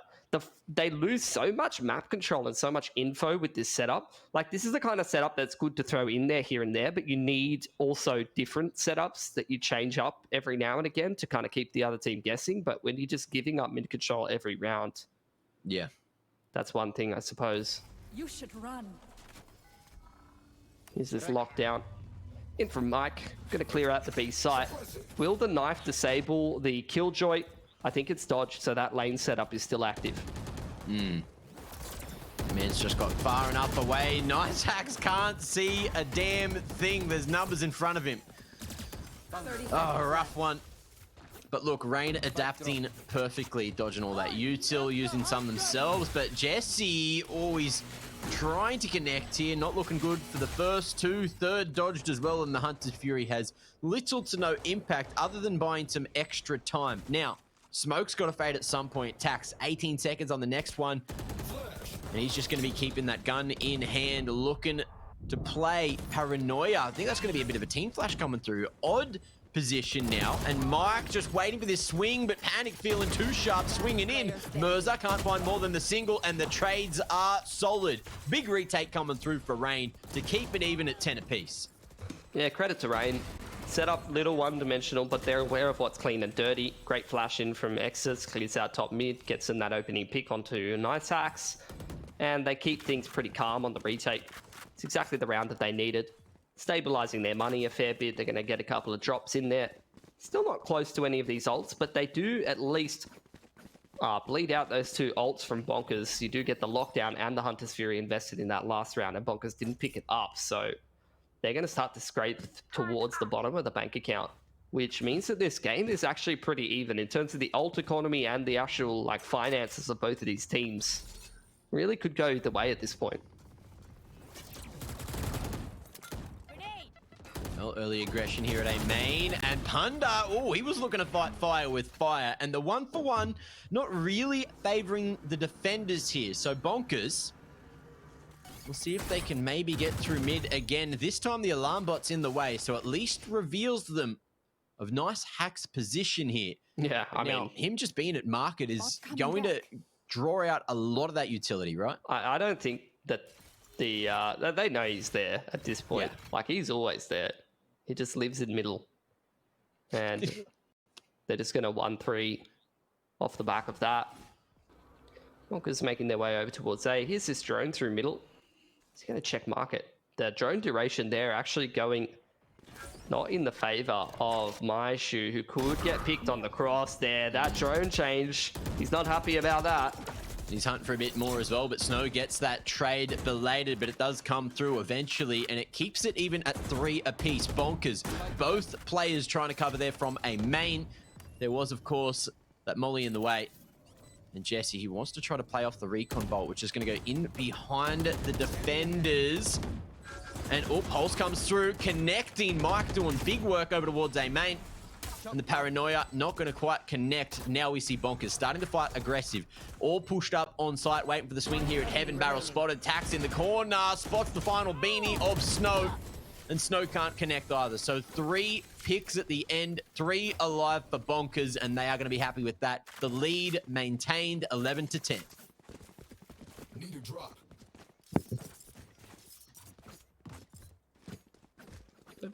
they lose so much map control and so much info with this setup. Like, this is the kind of setup that's good to throw in there here and there, but you need also different setups that you change up every now and again to kind of keep the other team guessing. But when you're just giving up mid control every round, that's one thing, I suppose. You should run. Here's this lockdown. In from Mike. Going to clear out the B site. Will the knife disable the Killjoy? I think it's dodged, so that lane setup is still active. Man's just got far enough away. Nice Hacks can't see a damn thing. There's numbers in front of him. Oh, rough one. But look, Rain adapting perfectly, dodging all that util, using some themselves. But Jesse always trying to connect here, not looking good for the first two. Third dodged as well, and the Hunter's Fury has little to no impact other than buying some extra time. Now, Smoke's got to fade at some point. Tax, 18 seconds on the next one. And he's just going to be keeping that gun in hand, looking to play Paranoia. I think that's going to be a bit of a team flash coming through. Odd position now, and Mike just waiting for this swing, but Panic feeling too sharp, swinging in. Mirza can't find more than the single, and the trades are solid. Big retake coming through for Rain to keep it even at 10 apiece. Yeah, credit to Rain. Set up little one-dimensional, but they're aware of what's clean and dirty. Great flash in from Exus, clears out top mid, gets in that opening pick onto Nice Hacks, and they keep things pretty calm on the retake. It's exactly the round that they needed. Stabilizing their money a fair bit. They're going to get a couple of drops in there. Still not close to any of these ults, but they do at least bleed out those two ults from Bonkers. You do get the lockdown and the Hunter's Fury invested in that last round, and Bonkers didn't pick it up, so they're going to start to scrape towards the bottom of the bank account, which means that this game is actually pretty even in terms of the ult economy and the actual like finances of both of these teams. Really could go either way at this point. Well, early aggression here at A main, and Punda, oh, he was looking to fight fire with fire, and the 1-for-1 not really favoring the defenders here. So Bonkers, we'll see if they can maybe get through mid again. This time the alarm bot's in the way, so at least reveals them of Nice Hack's position here. Yeah, I mean, him just being at market is going to draw out a lot of that utility, right? I don't think that they know he's there at this point. Yeah. Like, he's always there. He just lives in middle. And they're just going to 1-3 off the back of that. Bonkers making their way over towards A. Here's this drone through middle. He's going to check market. The drone duration there actually going not in the favor of MyShoe, who could get picked on the cross there. That drone change, he's not happy about that. He's hunting for a bit more as well, but Snow gets that trade belated, but it does come through eventually, and it keeps it even at 3 apiece. Bonkers, both players trying to cover there from A main. There was, of course, that molly in the way. And Jesse, he wants to try to play off the recon bolt, which is going to go in behind the defenders. And Pulse comes through, connecting. Mike doing big work over towards A main. And the Paranoia not going to quite connect. Now we see Bonkers starting to fight aggressive. All pushed up on site, waiting for the swing here at Heaven. Barrel spotted, Tax in the corner, spots the final beanie of Snow. And Snow can't connect either. So 3 picks at the end, 3 alive for Bonkers, and they are going to be happy with that. The lead maintained 11-10. Need a drop.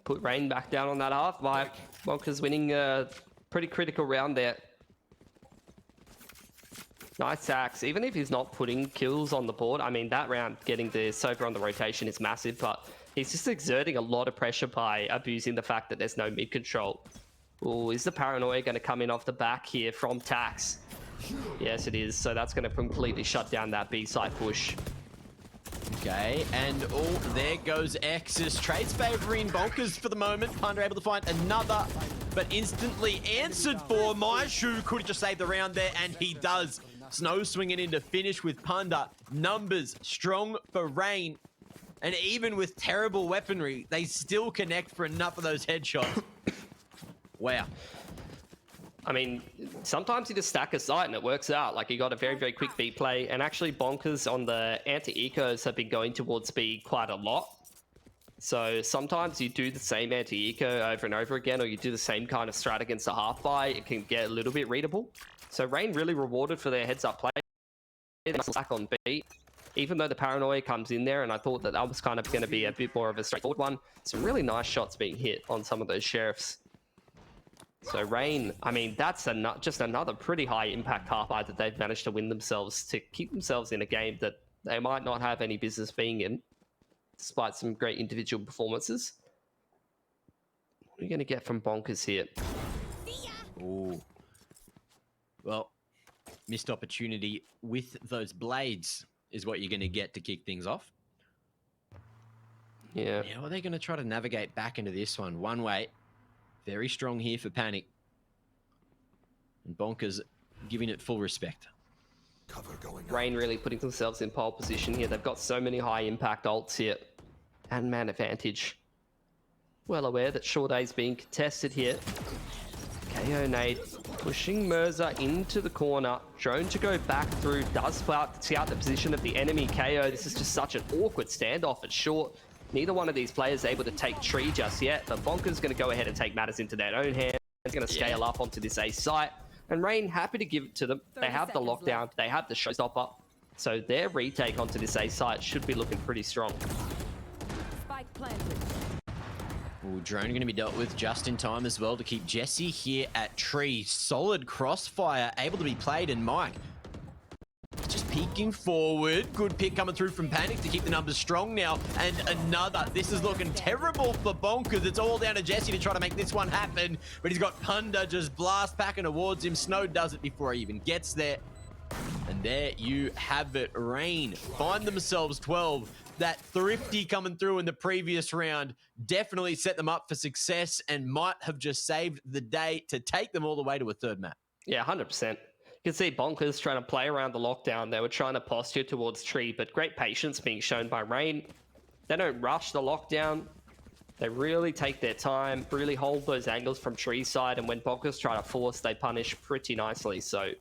Put Rain back down on that half. Bonkers winning a pretty critical round there. Nice Hacks. Even if he's not putting kills on the board, I mean, that round getting the Sova on the rotation is massive, but he's just exerting a lot of pressure by abusing the fact that there's no mid control. Oh, is the Paranoia going to come in off the back here from Tax? Yes, it is. So that's going to completely shut down that B side push. Okay, and there goes Exus. Trades favoring Bonkers for the moment. Punda able to find another, but instantly answered for. MyShoe could have just saved the round there, and he does. Snow swinging in to finish with Punda. Numbers strong for Rain. And even with terrible weaponry, they still connect for enough of those headshots. Wow. I mean, sometimes you just stack a site and it works out. Like, you got a very, very quick B play, and actually Bonkers on the anti-ecos have been going towards B quite a lot. So sometimes you do the same anti-eco over and over again, or you do the same kind of strat against a half buy, it can get a little bit readable. So Rain really rewarded for their heads up play. Back on B, even though the paranoia comes in there, and I thought that was kind of going to be a bit more of a straightforward one. Some really nice shots being hit on some of those sheriffs. So Rain, I mean, that's just another pretty high impact half buy that they've managed to win themselves to keep themselves in a game that they might not have any business being in, despite some great individual performances. What are you going to get from Bonkers here? Ooh. Well, missed opportunity with those blades is what you're going to get to kick things off. Yeah. How are they going to try to navigate back into this one? One way. Very strong here for Panic. And Bonkers giving it full respect. Rain really putting themselves in pole position here. They've got so many high impact ults here. And man advantage. Well aware that short A is being contested here. KO nade pushing Mirza into the corner. Drone to go back through. Does scout the position of the enemy. KO. This is just such an awkward standoff at short. Neither one of these players able to take tree just yet, but Bonker's going to go ahead and take matters into their own hands. He's going to scale up onto this A site. And Rain happy to give it to them. They have the lockdown. They have the showstopper. So their retake onto this A site should be looking pretty strong. Spike planted. Ooh, drone going to be dealt with just in time as well to keep Jesse here at tree. Solid crossfire able to be played, and Mike just peeking forward. Good pick coming through from Panic to keep the numbers strong now. And another. This is looking terrible for Bonkers. It's all down to Jesse to try to make this one happen. But he's got Punda just blast packing towards him. Snow does it before he even gets there. And there you have it. Rain find themselves 12. That thrifty coming through in the previous round definitely set them up for success and might have just saved the day to take them all the way to a third map. Yeah, 100%. You can see Bonkers trying to play around the lockdown. They were trying to posture towards tree, but great patience being shown by Rain. They don't rush the lockdown. They really take their time, really hold those angles from tree side, and when Bonkers try to force, they punish pretty nicely. So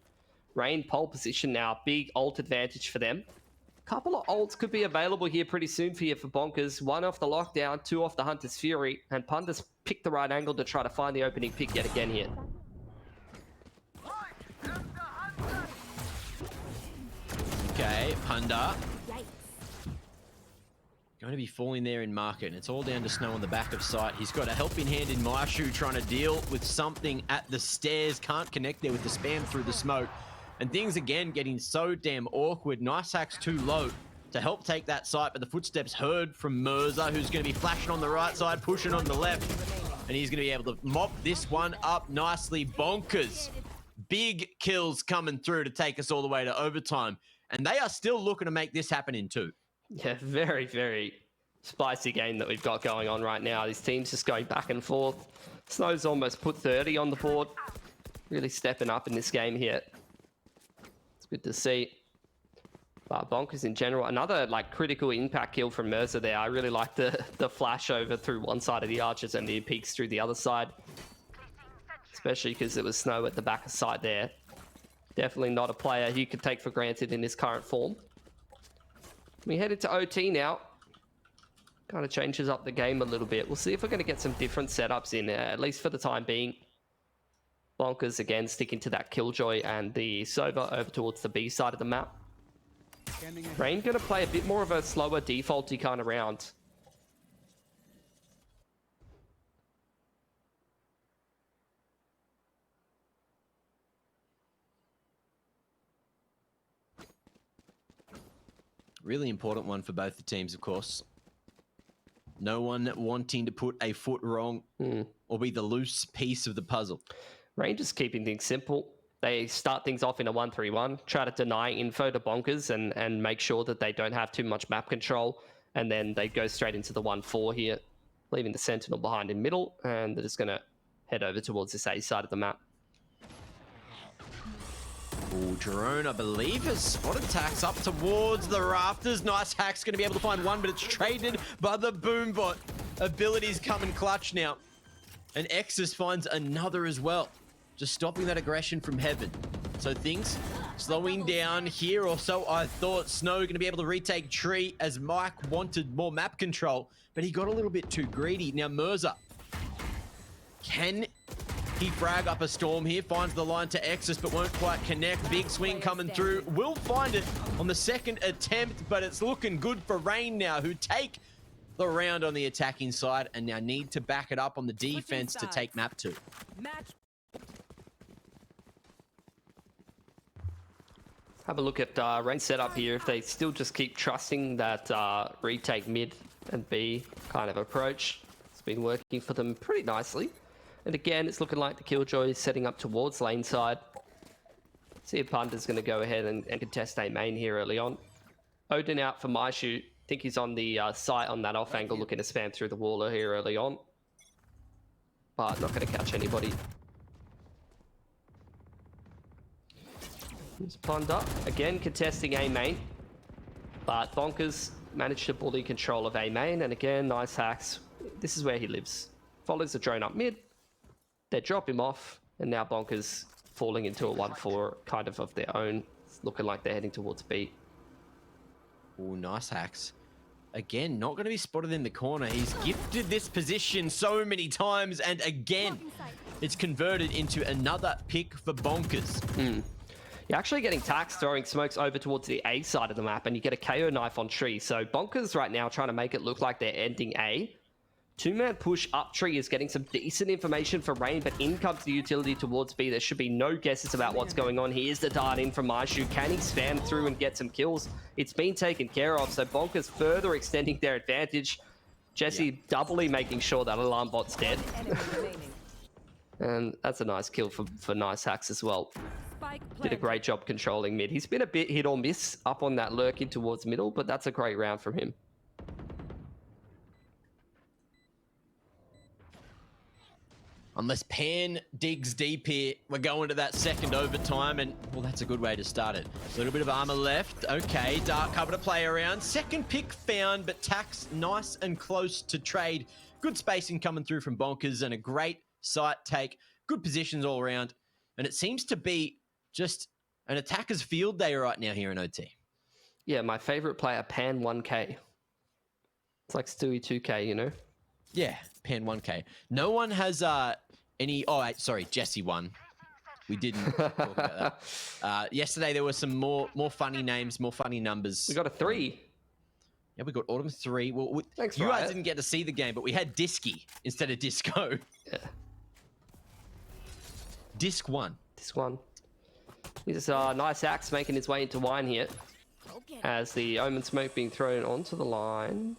Rain pole position now, big ult advantage for them. Couple of ults could be available here pretty soon for you for Bonkers. One off the lockdown, two off the Hunter's Fury, and Punda's picked the right angle to try to find the opening pick yet again here. Okay, Punda. Going to be falling there in market, and it's all down to Snow on the back of site. He's got a helping hand in Maishu trying to deal with something at the stairs. Can't connect there with the spam through the smoke. And things again getting so damn awkward. Nice Hack's too low to help take that site, but the footsteps heard from Mirza, who's going to be flashing on the right side, pushing on the left. And he's going to be able to mop this one up nicely. Bonkers. Big kills coming through to take us all the way to overtime. And they are still looking to make this happen in 2. Yeah, very, very spicy game that we've got going on right now. These teams just going back and forth. Snow's almost put 30 on the board. Really stepping up in this game here. It's good to see. But Bonkers in general, another like critical impact kill from Mirza there. I really like the flash over through one side of the archers and the peaks through the other side. Especially because it was Snow at the back of side there. Definitely not a player you could take for granted in his current form. We head into OT now. Kind of changes up the game a little bit. We'll see if we're going to get some different setups in, at least for the time being. Bonkers again sticking to that Killjoy and the Sova over towards the B side of the map. Rain going to play a bit more of a slower defaulty kind of round. Really important one for both the teams, of course. No one wanting to put a foot wrong or be the loose piece of the puzzle. Rangers keeping things simple. They start things off in a 1-3-1, try to deny info to Bonkers and make sure that they don't have too much map control. And then they go straight into the 1-4 here, leaving the Sentinel behind in middle. And they're just going to head over towards this A side of the map. Oh, Drone, I believe, has spotted Tax up towards the rafters. Nice Hack's going to be able to find one, but it's traded by the Boombot. Abilities come in clutch now. And Exus finds another as well. just stopping that aggression from heaven. So things slowing down here, or so I thought. Snow going to be able to retake tree as Mike wanted more map control, but he got a little bit too greedy. Now Mirza, can he frag up a storm here? Finds the line to Exus, but won't quite connect. Big swing coming through. Will find it on the second attempt, but it's looking good for Rain now, who take the round on the attacking side and now need to back it up on the defense to take map 2. Have a look at Rain's setup here. If they still just keep trusting that retake mid and B kind of approach, it's been working for them pretty nicely. And again, it's looking like the Killjoy is setting up towards lane side. See if Panda's going to go ahead and contest A main here early on. Odin out for my shoot. I think he's on the site on that off angle, looking to spam through the waller here early on. But not going to catch anybody. Here's Panda, again contesting A main. But Bonkers managed to bully control of A main. And again, nice hacks. This is where he lives. Follows the drone up mid. They drop him off. And now Bonkers falling into a 1-4 kind of their own. It's looking like they're heading towards B. Oh, nice hacks. Again, not going to be spotted in the corner. He's gifted this position so many times, and again, it's converted into another pick for Bonkers. You're actually getting Tax throwing smokes over towards the A side of the map, and you get a KO knife on tree. So Bonkers right now trying to make it look like they're ending A. Two-man push up tree is getting some decent information for Rain, but in comes the utility towards B. There should be no guesses about what's going on. Here's the dart in from Maishu. Can he spam through and get some kills? It's been taken care of, so Bonkers further extending their advantage. Jesse doubly making sure that alarm bot's dead. And that's a nice kill for nice hacks as well. Did a great job controlling mid. He's been a bit hit or miss up on that lurk in towards middle, but that's a great round from him. Unless Pan digs deep here, we're going to that second overtime, and, well, that's a good way to start it. A little bit of armor left. Okay, Dark cover to play around. Second pick found, but Tax nice and close to trade. Good spacing coming through from Bonkers, and a great site take. Good positions all around. And it seems to be just an attacker's field day right now here in OT. Yeah, my favorite player, Pan 1K. It's like Stewie 2K, you know? Yeah, Pan 1K. No one has any... Oh, sorry, Jesse won. We didn't talk about that. Yesterday, there were some more funny names, more funny numbers. We got a 3. Yeah, we got Autumn 3. Well, thanks, you guys didn't get to see the game, but we had Disky instead of Disco. Yeah. Disc 1. Disc 1. Here's a nice axe making his way into wine here. As the Omen smoke being thrown onto the line.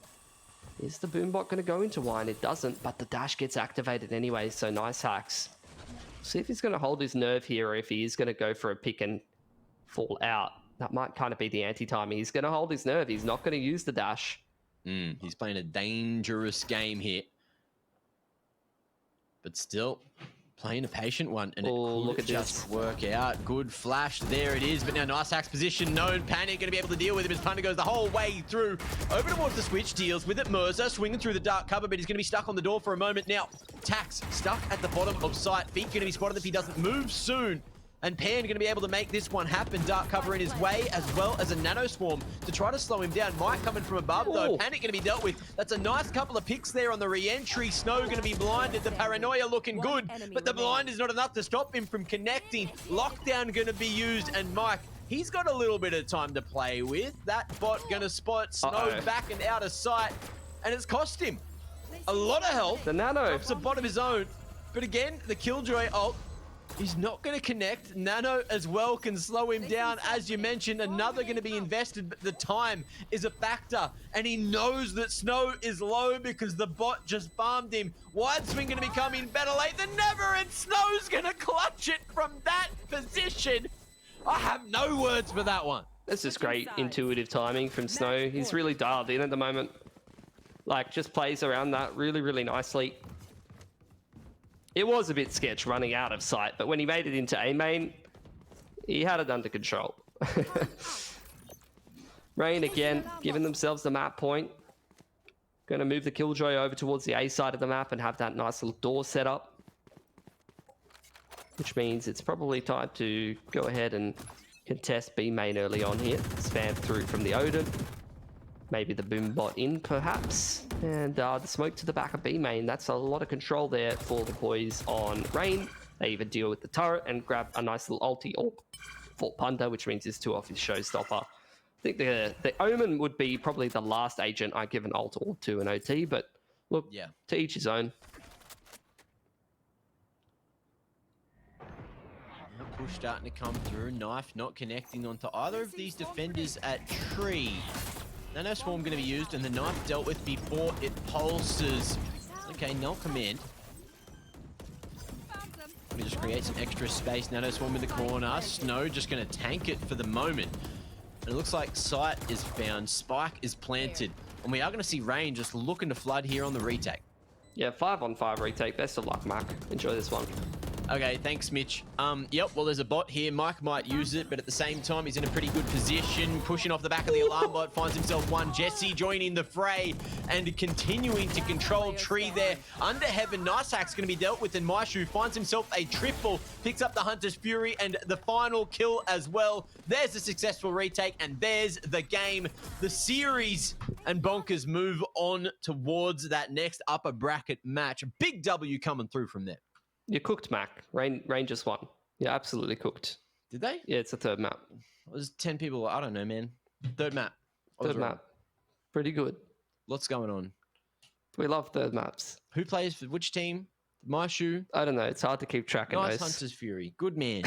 Is the boombot going to go into wine? It doesn't, but the dash gets activated anyway, so nice hacks. See if he's going to hold his nerve here, or if he is going to go for a pick and fall out. That might kind of be the anti-timing. He's going to hold his nerve. He's not going to use the dash. He's playing a dangerous game here. But still, playing a patient one, and it could just work out. Good flash, there it is. But now nice hacks position, known Panic going to be able to deal with him as Panda goes the whole way through. Over towards the switch, deals with it. Mirza swinging through the dark cover, but he's going to be stuck on the door for a moment now. Tax stuck at the bottom of sight. Feet going to be spotted if he doesn't move soon. And Pan going to be able to make this one happen. Dark cover in his way, as well as a nano swarm to try to slow him down. Mike coming from above, though. Panic going to be dealt with. That's a nice couple of picks there on the re-entry. Snow going to be blinded. The paranoia looking good, but the blind is not enough to stop him from connecting. Lockdown going to be used, and Mike, he's got a little bit of time to play with. That bot going to spot Snow back and out of sight, and it's cost him a lot of health. The nano. Drops a bot of his own, but again, the Killjoy ult. He's not going to connect. Nano as well can slow him down. As you mentioned, another going to be invested, but the time is a factor. And he knows that Snow is low because the bot just farmed him. Wide swing going to be coming better late than never, and Snow's going to clutch it from that position. I have no words for that one. That's just great intuitive timing from Snow. He's really dialed in at the moment. Like, just plays around that really, really nicely. It was a bit sketch running out of sight, but when he made it into A main, he had it under control. Rain again, giving themselves the map point. Going to move the Killjoy over towards the A side of the map and have that nice little door set up. which means it's probably time to go ahead and contest B main early on here. Spam through from the Odin. Maybe the boom bot in, perhaps. And the smoke to the back of B main. That's a lot of control there for the boys on Rain. They even deal with the turret and grab a nice little ulti or for Punda, which means he's 2 off his showstopper. I think the Omen would be probably the last agent I give an ult or to an OT, but look, yeah, to each his own. Push starting to come through. Knife not connecting onto either of these defenders at tree. Nano Swarm going to be used, and the knife dealt with before it pulses. Okay, null command. Let me just create some extra space. Nano Swarm in the corner. Snow just going to tank it for the moment. And it looks like Sight is found. Spike is planted. And we are going to see Rain just looking to flood here on the retake. Yeah, 5-on-5 retake. Best of luck, Mac. Enjoy this one. Okay, thanks, Mitch. Yep, well, there's a bot here. Mike might use it, but at the same time, he's in a pretty good position. Pushing off the back of the alarm bot, finds himself one. Jesse joining the fray and continuing to control tree there. Under Heaven, Nice Hack's going to be dealt with, and Maishu finds himself a triple, picks up the Hunter's Fury, and the final kill as well. There's the successful retake, and there's the game. The series and Bonkers move on towards that next upper bracket match. Big W coming through from there. You cooked, Mac. Rain just won. Yeah, absolutely cooked. Did they? Yeah, it's the third map. There's 10 people. I don't know, man. Third map. Third map. Pretty good. What's going on? We love third maps. Who plays for which team? Maishu? I don't know. It's hard to keep track of Nice those. Hunter's Fury. Good man.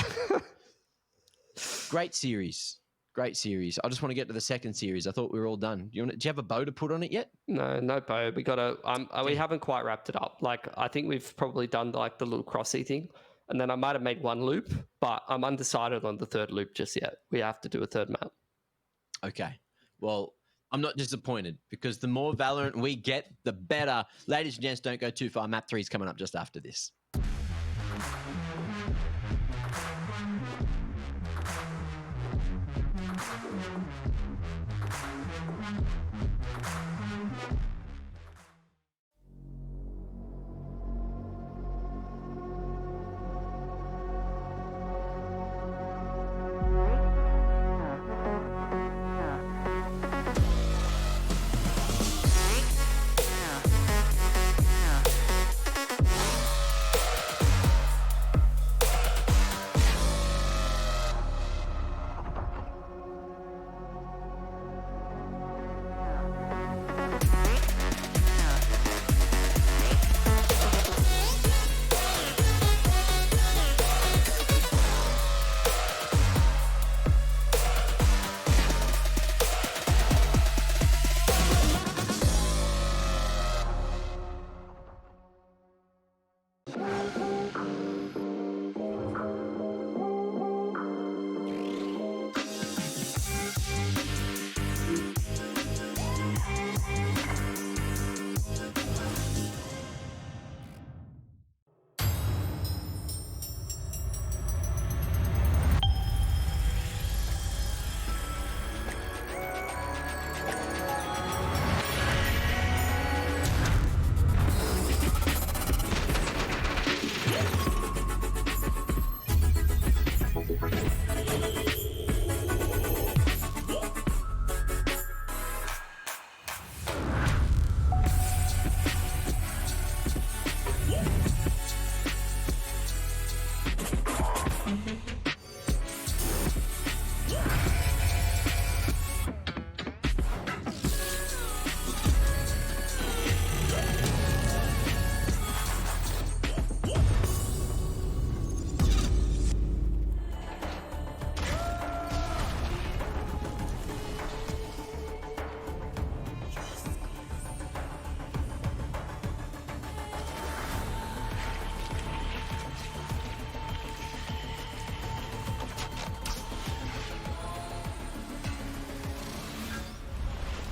Great series. Great series. I just want to get to the second series. I thought we were all done. Do you have a bow to put on it yet? No, no bow. We got to. We haven't quite wrapped it up. Like, I think we've probably done like the little crossy thing, and then I might have made one loop, but I'm undecided on the third loop just yet. We have to do a third map. Okay. Well, I'm not disappointed because the more Valorant we get, the better. Ladies and gents, don't go too far. Map 3 is coming up just after this.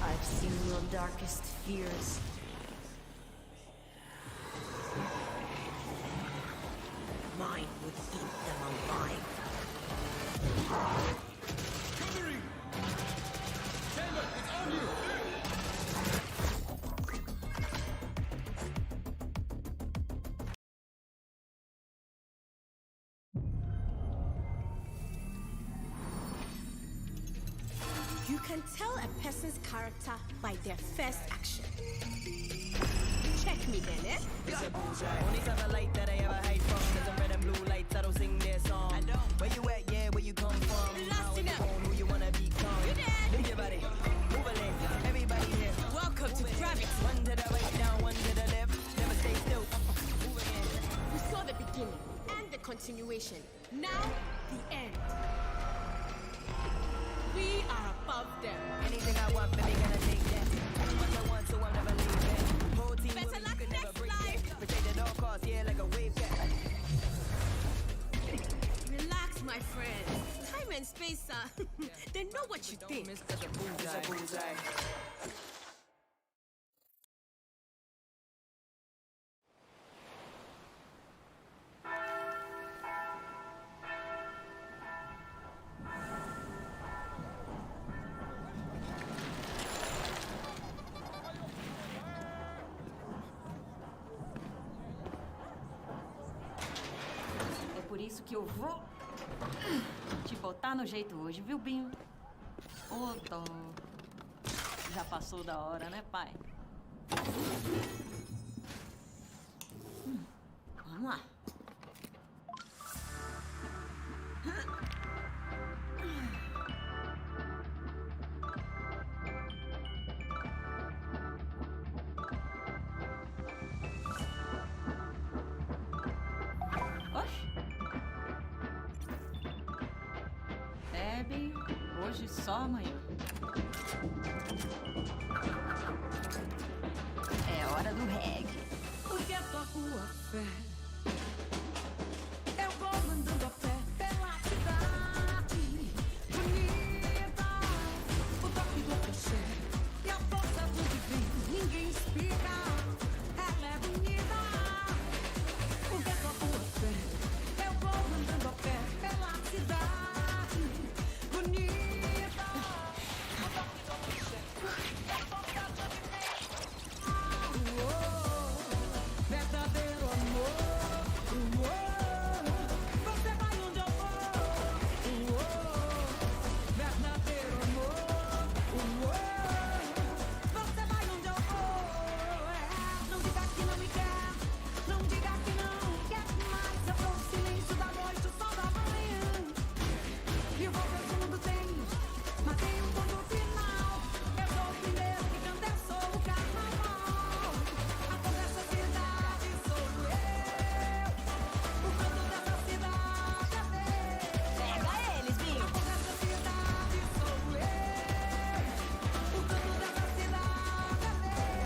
I've seen your darkest fears. Mine would eat them alive. Covering! Chamber, it's on you! can tell a person's character by their first action. Check me then, eh? It's a bullseye. Only time I like that I ever hide from. Cause I'm red and blue lights, I don't sing their song. I don't. Where you at, yeah, where you come from? How you born, who you wanna become? You dead. Move your body, move a leg. Everybody here. Welcome to Gravity. One to the right, down, one to the left. Never stay still. Move again. We saw the beginning and the continuation. Now, the end. We are above them. Anything I want, baby, gonna take that. What I want, so I'm never leaving. Whole team Better with me, luck you could never next break life. that. Protect at all costs, yeah, like a wave cat. Relax, my friend. Time and space, they know what you think. It's a bullseye. Por isso que eu vou te botar no jeito hoje, viu, Binho? Ô, dó. Já passou da hora, né, pai? Vamos lá. Hoje só amanhã. É hora do reggae. Porque toco a fé. Eu vou mandando a pé pela cidade. Bonita, o toque do crochê. E a força do divino, ninguém explica. Ela é bonita. Porque toco a fé. Eu vou mandando a pé pela cidade. Bonita. Verdadeiro amor, você vai onde eu vou, verdadeiro amor, você vai onde eu vou. Não diga que não me quer, não diga que não quer mais. Eu sou o silêncio da noite, o sol da manhã. E vou ver se o mundo tem, mas tem um ponto final. Eu sou o primeiro que canta, eu sou o carnaval. A cor dessa cidade sou eu. O canto dessa cidade é meu. Pega eles, Binho. A cor dessa cidade sou eu. O canto dessa cidade é meu.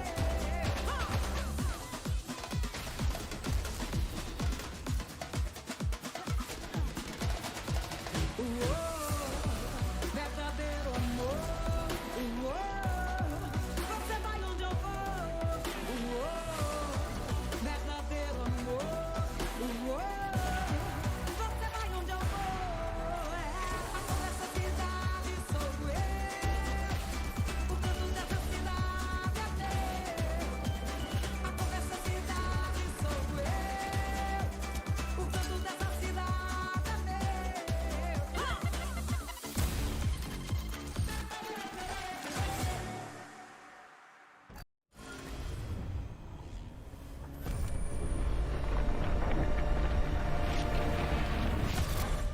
Verdadeiro amor, você vai onde eu vou. Verdadeiro amor, você vai onde eu vou. A cor dessa cidade sou eu. O canto dessa cidade é meu. A cor dessa cidade sou eu. O canto dessa cidade é meu.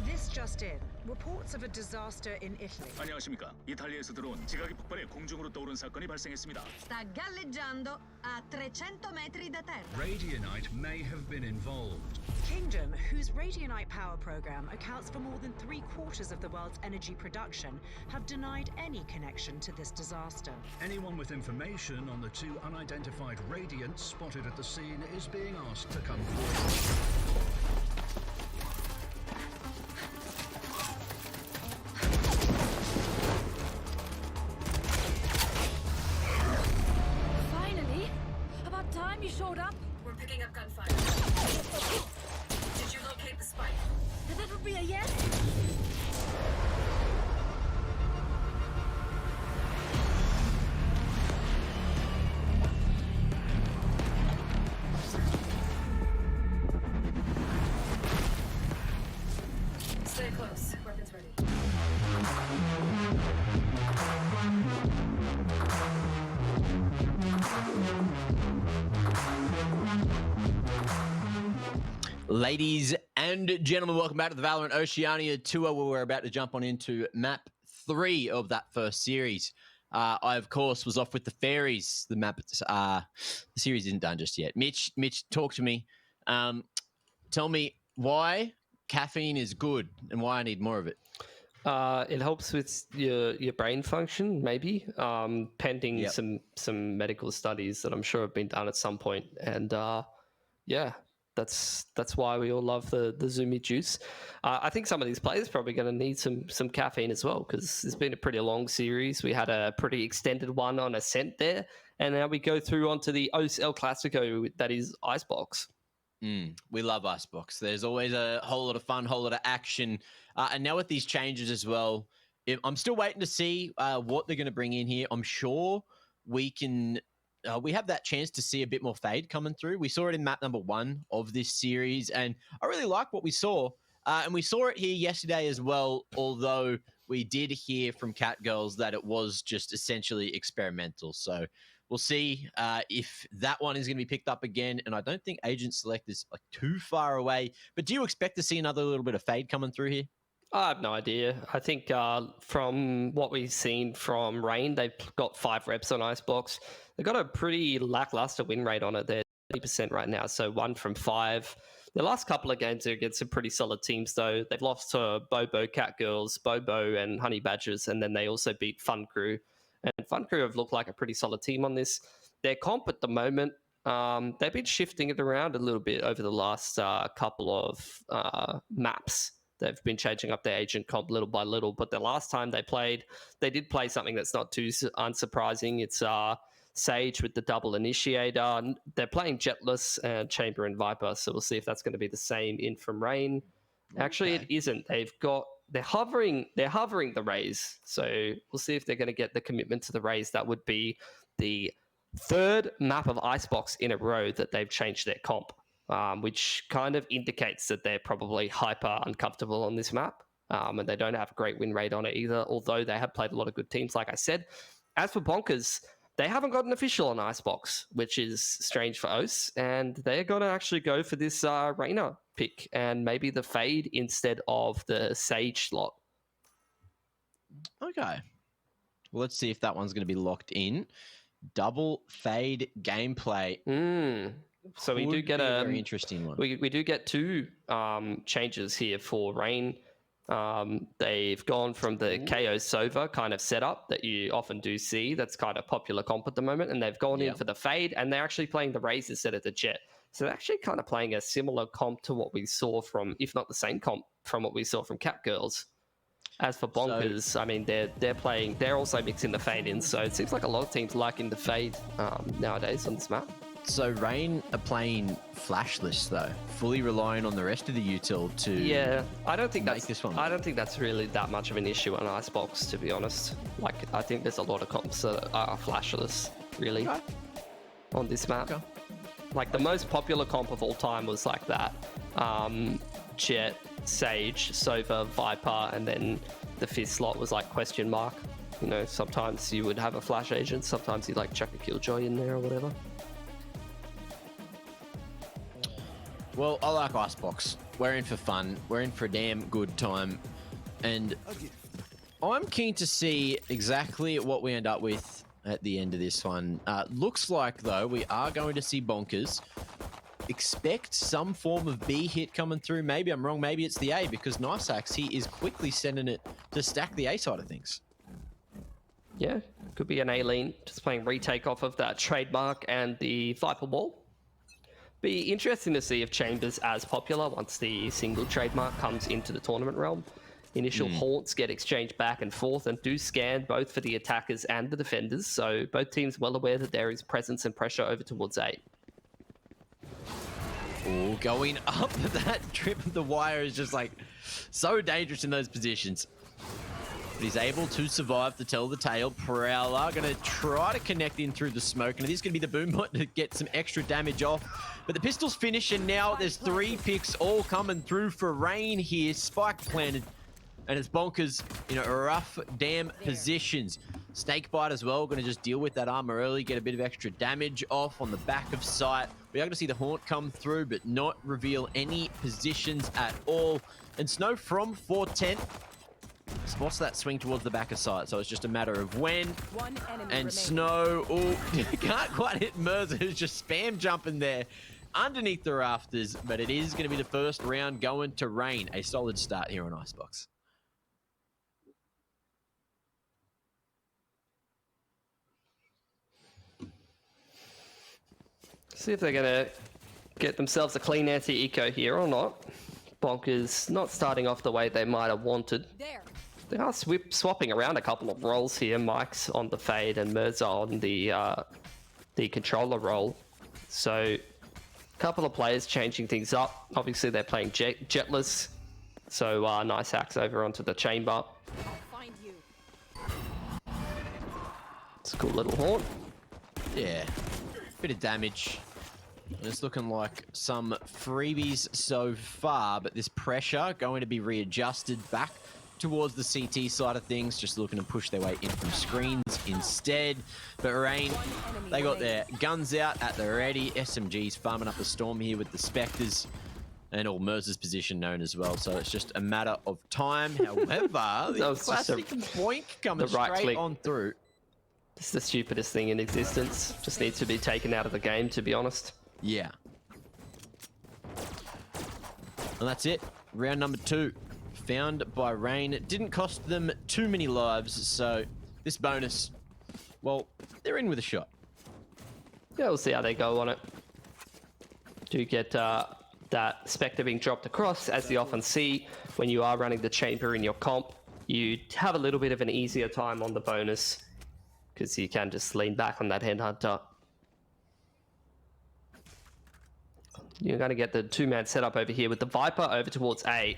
This just in. Reports of a disaster in Italy. 안녕하십니까. 이탈리아에서 들어온 지각이 폭발해 공중으로 떠오른 사건이 발생했습니다. Sta galleggiando a 300 metri da terra. Radionite may have been involved. Kingdom, whose Radionite power program accounts for more than 3/4 of the world's energy production, have denied any connection to this disaster. Anyone with information on the two unidentified radiants spotted at the scene is being asked to come forward. Finally! About time you showed up. We're picking up gunfire. Did you locate the spike? That would be a yes? Stay close. Weapons ready. Ladies and gentlemen, welcome back to the Valorant Oceania tour, where we're about to jump on into map 3 of that first series. I, of course, was off with the fairies. The series isn't done just yet. Mitch, talk to me. Tell me why caffeine is good and why I need more of it. It helps with your brain function, maybe, pending some medical studies that I'm sure have been done at some point. And yeah, that's why we all love the Zumi juice. I think some of these players are probably going to need some caffeine as well, because it's been a pretty long series. We had a pretty extended one on Ascent there, and now we go through onto the OS El Clasico, that is Icebox. We love Icebox. There's always a whole lot of fun, whole lot of action. And now with these changes as well, I'm still waiting to see what they're going to bring in here. I'm sure we can... we have that chance to see a bit more fade coming through. We saw it in map number 1 of this series, and I really like what we saw. And we saw it here yesterday as well, although we did hear from Catgirls that it was just essentially experimental. So we'll see if that one is going to be picked up again. And I don't think Agent Select is like too far away. But do you expect to see another little bit of fade coming through here? I have no idea. I think from what we've seen from Rain, they've got 5 reps on Icebox. They've got a pretty lackluster win rate on it. They're 30% right now, so 1 from 5. The last couple of games are against some pretty solid teams, though. They've lost to Bobo, Catgirls, Bobo, and Honey Badgers, and then they also beat Fun Crew. And Fun Crew have looked like a pretty solid team on this. Their comp at the moment, they've been shifting it around a little bit over the last couple of maps. They've been changing up their agent comp little by little, but the last time they played, they did play something that's not too unsurprising. It's Sage with the double initiator. They're playing Jetless and Chamber and Viper, so we'll see if that's going to be the same in from Rain. Actually, it isn't. They're hovering the Raze, so we'll see if they're going to get the commitment to the Raze. That would be the 3rd map of Icebox in a row that they've changed their comp. Which kind of indicates that they're probably hyper uncomfortable on this map, and they don't have a great win rate on it either, although they have played a lot of good teams, like I said. As for Bonkers, they haven't got an official on Icebox, which is strange for OS, and they're going to actually go for this Reyna pick and maybe the Fade instead of the Sage slot. Okay. Well, let's see if that one's going to be locked in. Double Fade gameplay. So we do get a very interesting one. We do get 2 changes here for Rain. They've gone from the KO Sova kind of setup that you often do see. That's kind of popular comp at the moment, and they've gone in for the Fade, and they're actually playing the Raze instead of the Jet. So they're actually kind of playing a similar comp to what we saw from, if not the same comp from what we saw from Catgirls. As for Bonkers, I mean, they're also mixing the Fade in, so it seems like a lot of teams liking the Fade nowadays on this map. So Rain are playing flashless though, fully relying on the rest of the util to I don't think make this one. I don't think that's really that much of an issue on Icebox, to be honest. Like, I think there's a lot of comps that are flashless, really, on this map. Like, the most popular comp of all time was like that. Jet, Sage, Sova, Viper, and then the 5th slot was like question mark. You know, sometimes you would have a flash agent, sometimes you'd like chuck a Killjoy in there or whatever. Well, I like Icebox. We're in for fun. We're in for a damn good time. And I'm keen to see exactly what we end up with at the end of this one. Looks like, though, we are going to see Bonkers. Expect some form of B hit coming through. Maybe I'm wrong. Maybe it's the A, because Niceaxe, he is quickly sending it to stack the A side of things. Yeah, could be an A-lean, just playing retake off of that trademark and the Viper wall. Be interesting to see if Chamber's as popular once the single trademark comes into the tournament realm. Initial haunts get exchanged back and forth and do scan both for the attackers and the defenders, so both teams well aware that there is presence and pressure over towards A. Oh, going up that trip of the wire is just like so dangerous in those positions. But he's able to survive to tell the tale. Prowler going to try to connect in through the smoke, and it is going to be the Boombot to get some extra damage off. But the pistol's finished, and now there's 3 picks all coming through for Rain here. Spike planted, and it's Bonkers in a rough damn positions. Snakebite as well, going to just deal with that armor early, get a bit of extra damage off on the back of sight. We are going to see the Haunt come through, but not reveal any positions at all. And Snow from 410 spots that swing towards the back of sight, so it's just a matter of when. One enemy And remaining. Snow, oh, can't quite hit Mirza, who's just spam jumping there underneath the rafters, but it is going to be the first round going to Rain. A solid start here on Icebox. See if they're going to get themselves a clean anti-eco here or not. Bonkers not starting off the way they might have wanted. They are swapping around a couple of roles here. Mike's on the Fade and Mirza on the controller role. So a couple of players changing things up. Obviously they're playing Jetless. So nice hacks over onto the chamber. It's a cool little Haunt. Yeah, bit of damage. And it's looking like some freebies so far, but this pressure going to be readjusted back towards the CT side of things, just looking to push their way in from screens instead. But Rain, they got their guns out at the ready. SMG's farming up a storm here with the Spectres, and all Mirza's position known as well, so it's just a matter of time. However, the classic Boink coming straight on through. This is the stupidest thing in existence. Just needs to be taken out of the game, to be honest. Yeah. And that's it. Round number 2. Found by Rain. It didn't cost them too many lives, so this bonus, well, they're in with a shot. Yeah, we'll see how they go on it. Do get that Spectre being dropped across, as you often see when you are running the chamber in your comp. You have a little bit of an easier time on the bonus, because you can just lean back on that Headhunter. You're going to get the two-man setup over here with the Viper over towards A.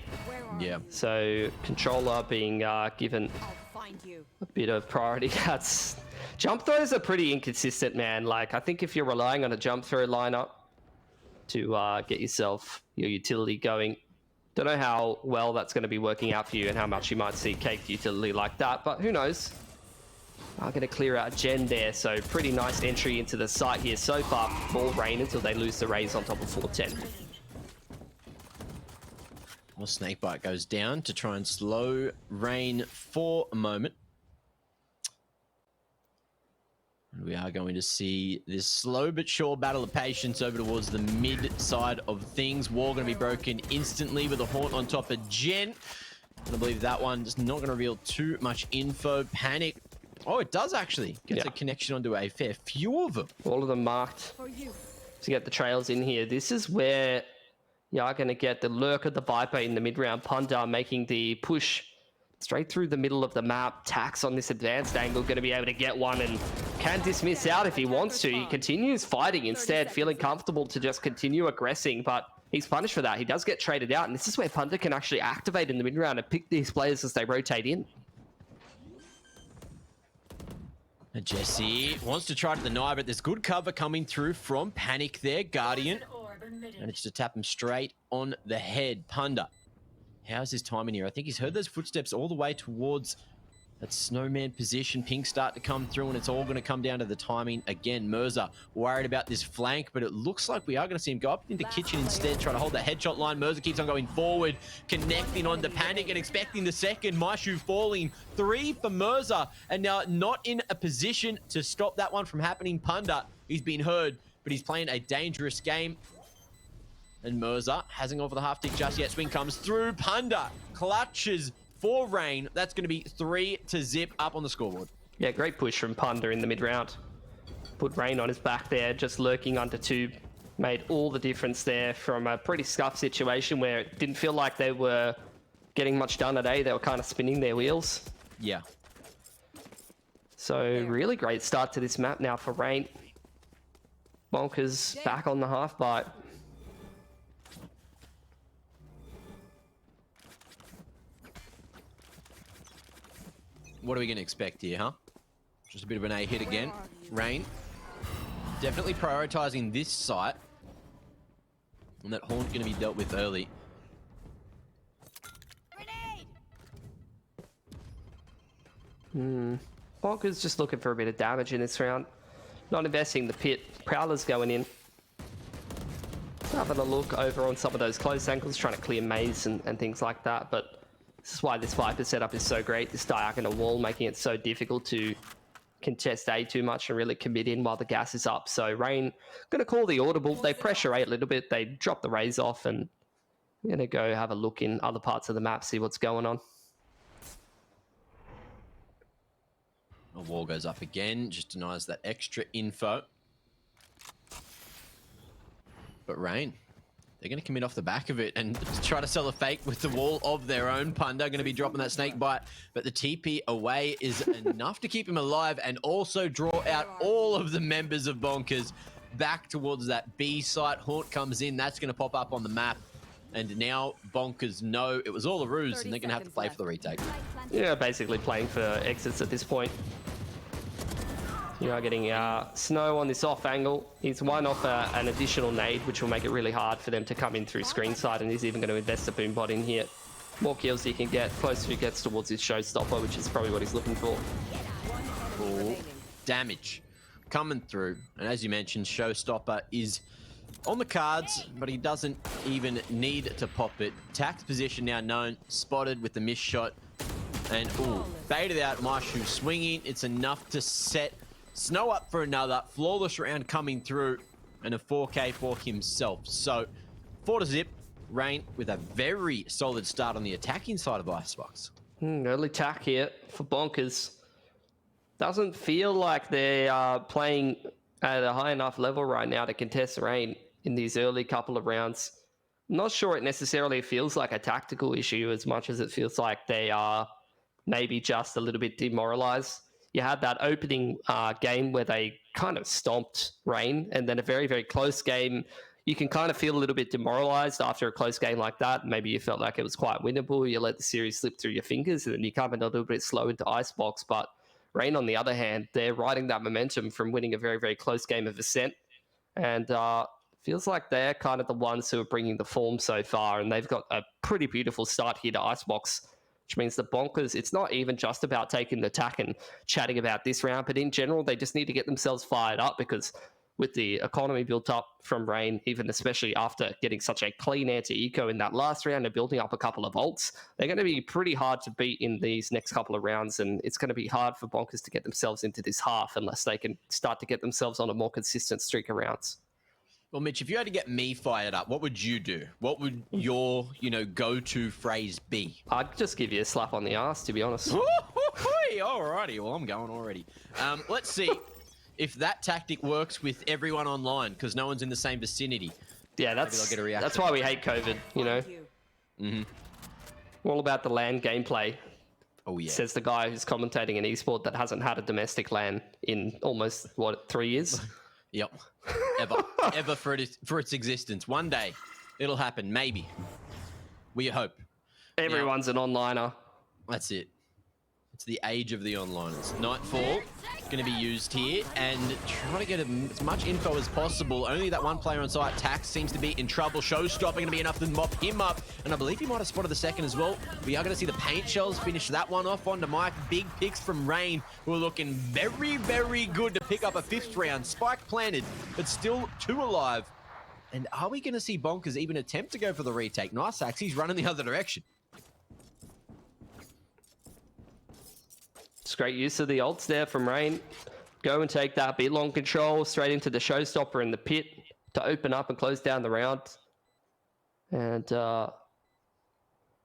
Yeah. So controller being given a bit of priority. That's jump throws are pretty inconsistent, man. Like, I think if you're relying on a jump throw lineup to get yourself your utility going, don't know how well that's going to be working out for you and how much you might see caked utility like that, but who knows. I'm going to clear out Gen there, so pretty nice entry into the site here so far for Rain until they lose the Rays on top of 410. Well, Snakebite goes down to try and slow Rain for a moment. And we are going to see this slow but sure battle of patience over towards the mid side of things. Wall going to be broken instantly with a Haunt on top of Gen. And I believe that one just not going to reveal too much info. Panic. Oh, it does actually. Gets a connection onto a fair few of them. All of them marked to get the trails in here. This is where you are going to get the Lurker, the Viper in the mid-round. Punda making the push straight through the middle of the map. Tax on this advanced angle, going to be able to get one and can dismiss out if he wants to. He continues fighting instead, feeling comfortable to just continue aggressing, but he's punished for that. He does get traded out, and this is where Punda can actually activate in the mid-round and pick these players as they rotate in. Jesse wants to try to deny, but there's good cover coming through from Panic there. Guardian managed to tap him straight on the head. Punda, how's his timing here? I think he's heard those footsteps all the way towards that snowman position. Pink start to come through, and it's all going to come down to the timing again. Mirza worried about this flank, but it looks like we are going to see him go up into kitchen instead, trying to hold that headshot line. Mirza keeps on going forward, connecting on the Panic and expecting the second. Maishu falling. 3 for Mirza, and now not in a position to stop that one from happening. Punda, he's been heard, but he's playing a dangerous game. And Mirza hasn't gone for the half tick just yet. Swing comes through. Punda clutches for Rain. That's going to be 3-0 up on the scoreboard. Yeah, great push from Punda in the mid-round. Put Rain on his back there, just lurking under tube. Made all the difference there from a pretty scuffed situation where it didn't feel like they were getting much done at A. They were kind of spinning their wheels. Yeah. So really great start to this map now for Rain. Bonkers back on the half bite. What are we going to expect here, huh? Just a bit of an A hit again. Rain definitely prioritizing this site. And that Haunt going to be dealt with early. Bonkers just looking for a bit of damage in this round. Not investing in the pit. Prowler's going in. Having a look over on some of those close angles, trying to clear maze and things like that. But this is why this Viper setup is so great. This diagonal wall making it so difficult to contest A too much and really commit in while the gas is up. So Rain going to call the audible. They pressure A a little bit. They drop the raise off and going to go have a look in other parts of the map, see what's going on. The wall goes up again, just denies that extra info. But Rain, they're going to commit off the back of it and try to sell a fake with the wall of their own. Punda going to be dropping that snake bite, but the TP away is enough to keep him alive and also draw out all of the members of Bonkers back towards that B site. Haunt comes in, that's going to pop up on the map. And now Bonkers know it was all a ruse and they're going to have to play for the retake. Yeah, basically playing for exits at this point. You are getting Snow on this off angle. He's one off an additional nade, which will make it really hard for them to come in through screen side, and he's even going to invest a boom bot in here. More kills he can get, closer he gets towards his showstopper, which is probably what he's looking for. Ooh, damage coming through. And as you mentioned, showstopper is on the cards, but he doesn't even need to pop it. Tax position now known, spotted with the miss shot. And ooh, baited out, Marshu swinging. It's enough to set Snow up for another flawless round coming through, and a 4K for himself. So 4-0, Rain with a very solid start on the attacking side of Icebox. Early tack here for Bonkers. Doesn't feel like they are playing at a high enough level right now to contest Rain in these early couple of rounds. I'm not sure it necessarily feels like a tactical issue as much as it feels like they are maybe just a little bit demoralized. You had that opening game where they kind of stomped Rain, and then a very, very close game. You can kind of feel a little bit demoralized after a close game like that. Maybe you felt like it was quite winnable. You let the series slip through your fingers, and then you come in a little bit slow into Icebox. But Rain, on the other hand, they're riding that momentum from winning a very, very close game of Ascent. And feels like they're kind of the ones who are bringing the form so far. And they've got a pretty beautiful start here to Icebox, which means the Bonkers, it's not even just about taking the attack and chatting about this round, but in general, they just need to get themselves fired up, because with the economy built up from Rain, even especially after getting such a clean anti-eco in that last round and building up a couple of ults, they're going to be pretty hard to beat in these next couple of rounds, and it's going to be hard for Bonkers to get themselves into this half unless they can start to get themselves on a more consistent streak of rounds. Well, Mitch, if you had to get me fired up, what would you do? What would your, go-to phrase be? I'd just give you a slap on the ass, to be honest. Alrighty, well, I'm going already. Let's see if that tactic works with everyone online, because no one's in the same vicinity. Yeah, that's why we hate COVID, Mm-hmm. All about the LAN gameplay. Oh, yeah. Says the guy who's commentating an esport that hasn't had a domestic LAN in almost, 3 years? Yep. Ever for its existence. One day, it'll happen, maybe. We hope. Everyone's an onliner. That's it. It's the age of the onliners. Nightfall going to be used here, and trying to get as much info as possible. Only that one player on site, Tax, seems to be in trouble. Showstopper going to be enough to mop him up, and I believe he might have spotted the second as well. We are going to see the paint shells finish that one off onto Mike. Big picks from Rain, who are looking very, very good to pick up a 5th round. Spike planted, but still 2 alive. And are we going to see Bonkers even attempt to go for the retake? Nice axe, he's running the other direction. It's great use of the ults there from Rain. Go and take that bit long control straight into the showstopper in the pit to open up and close down the round. And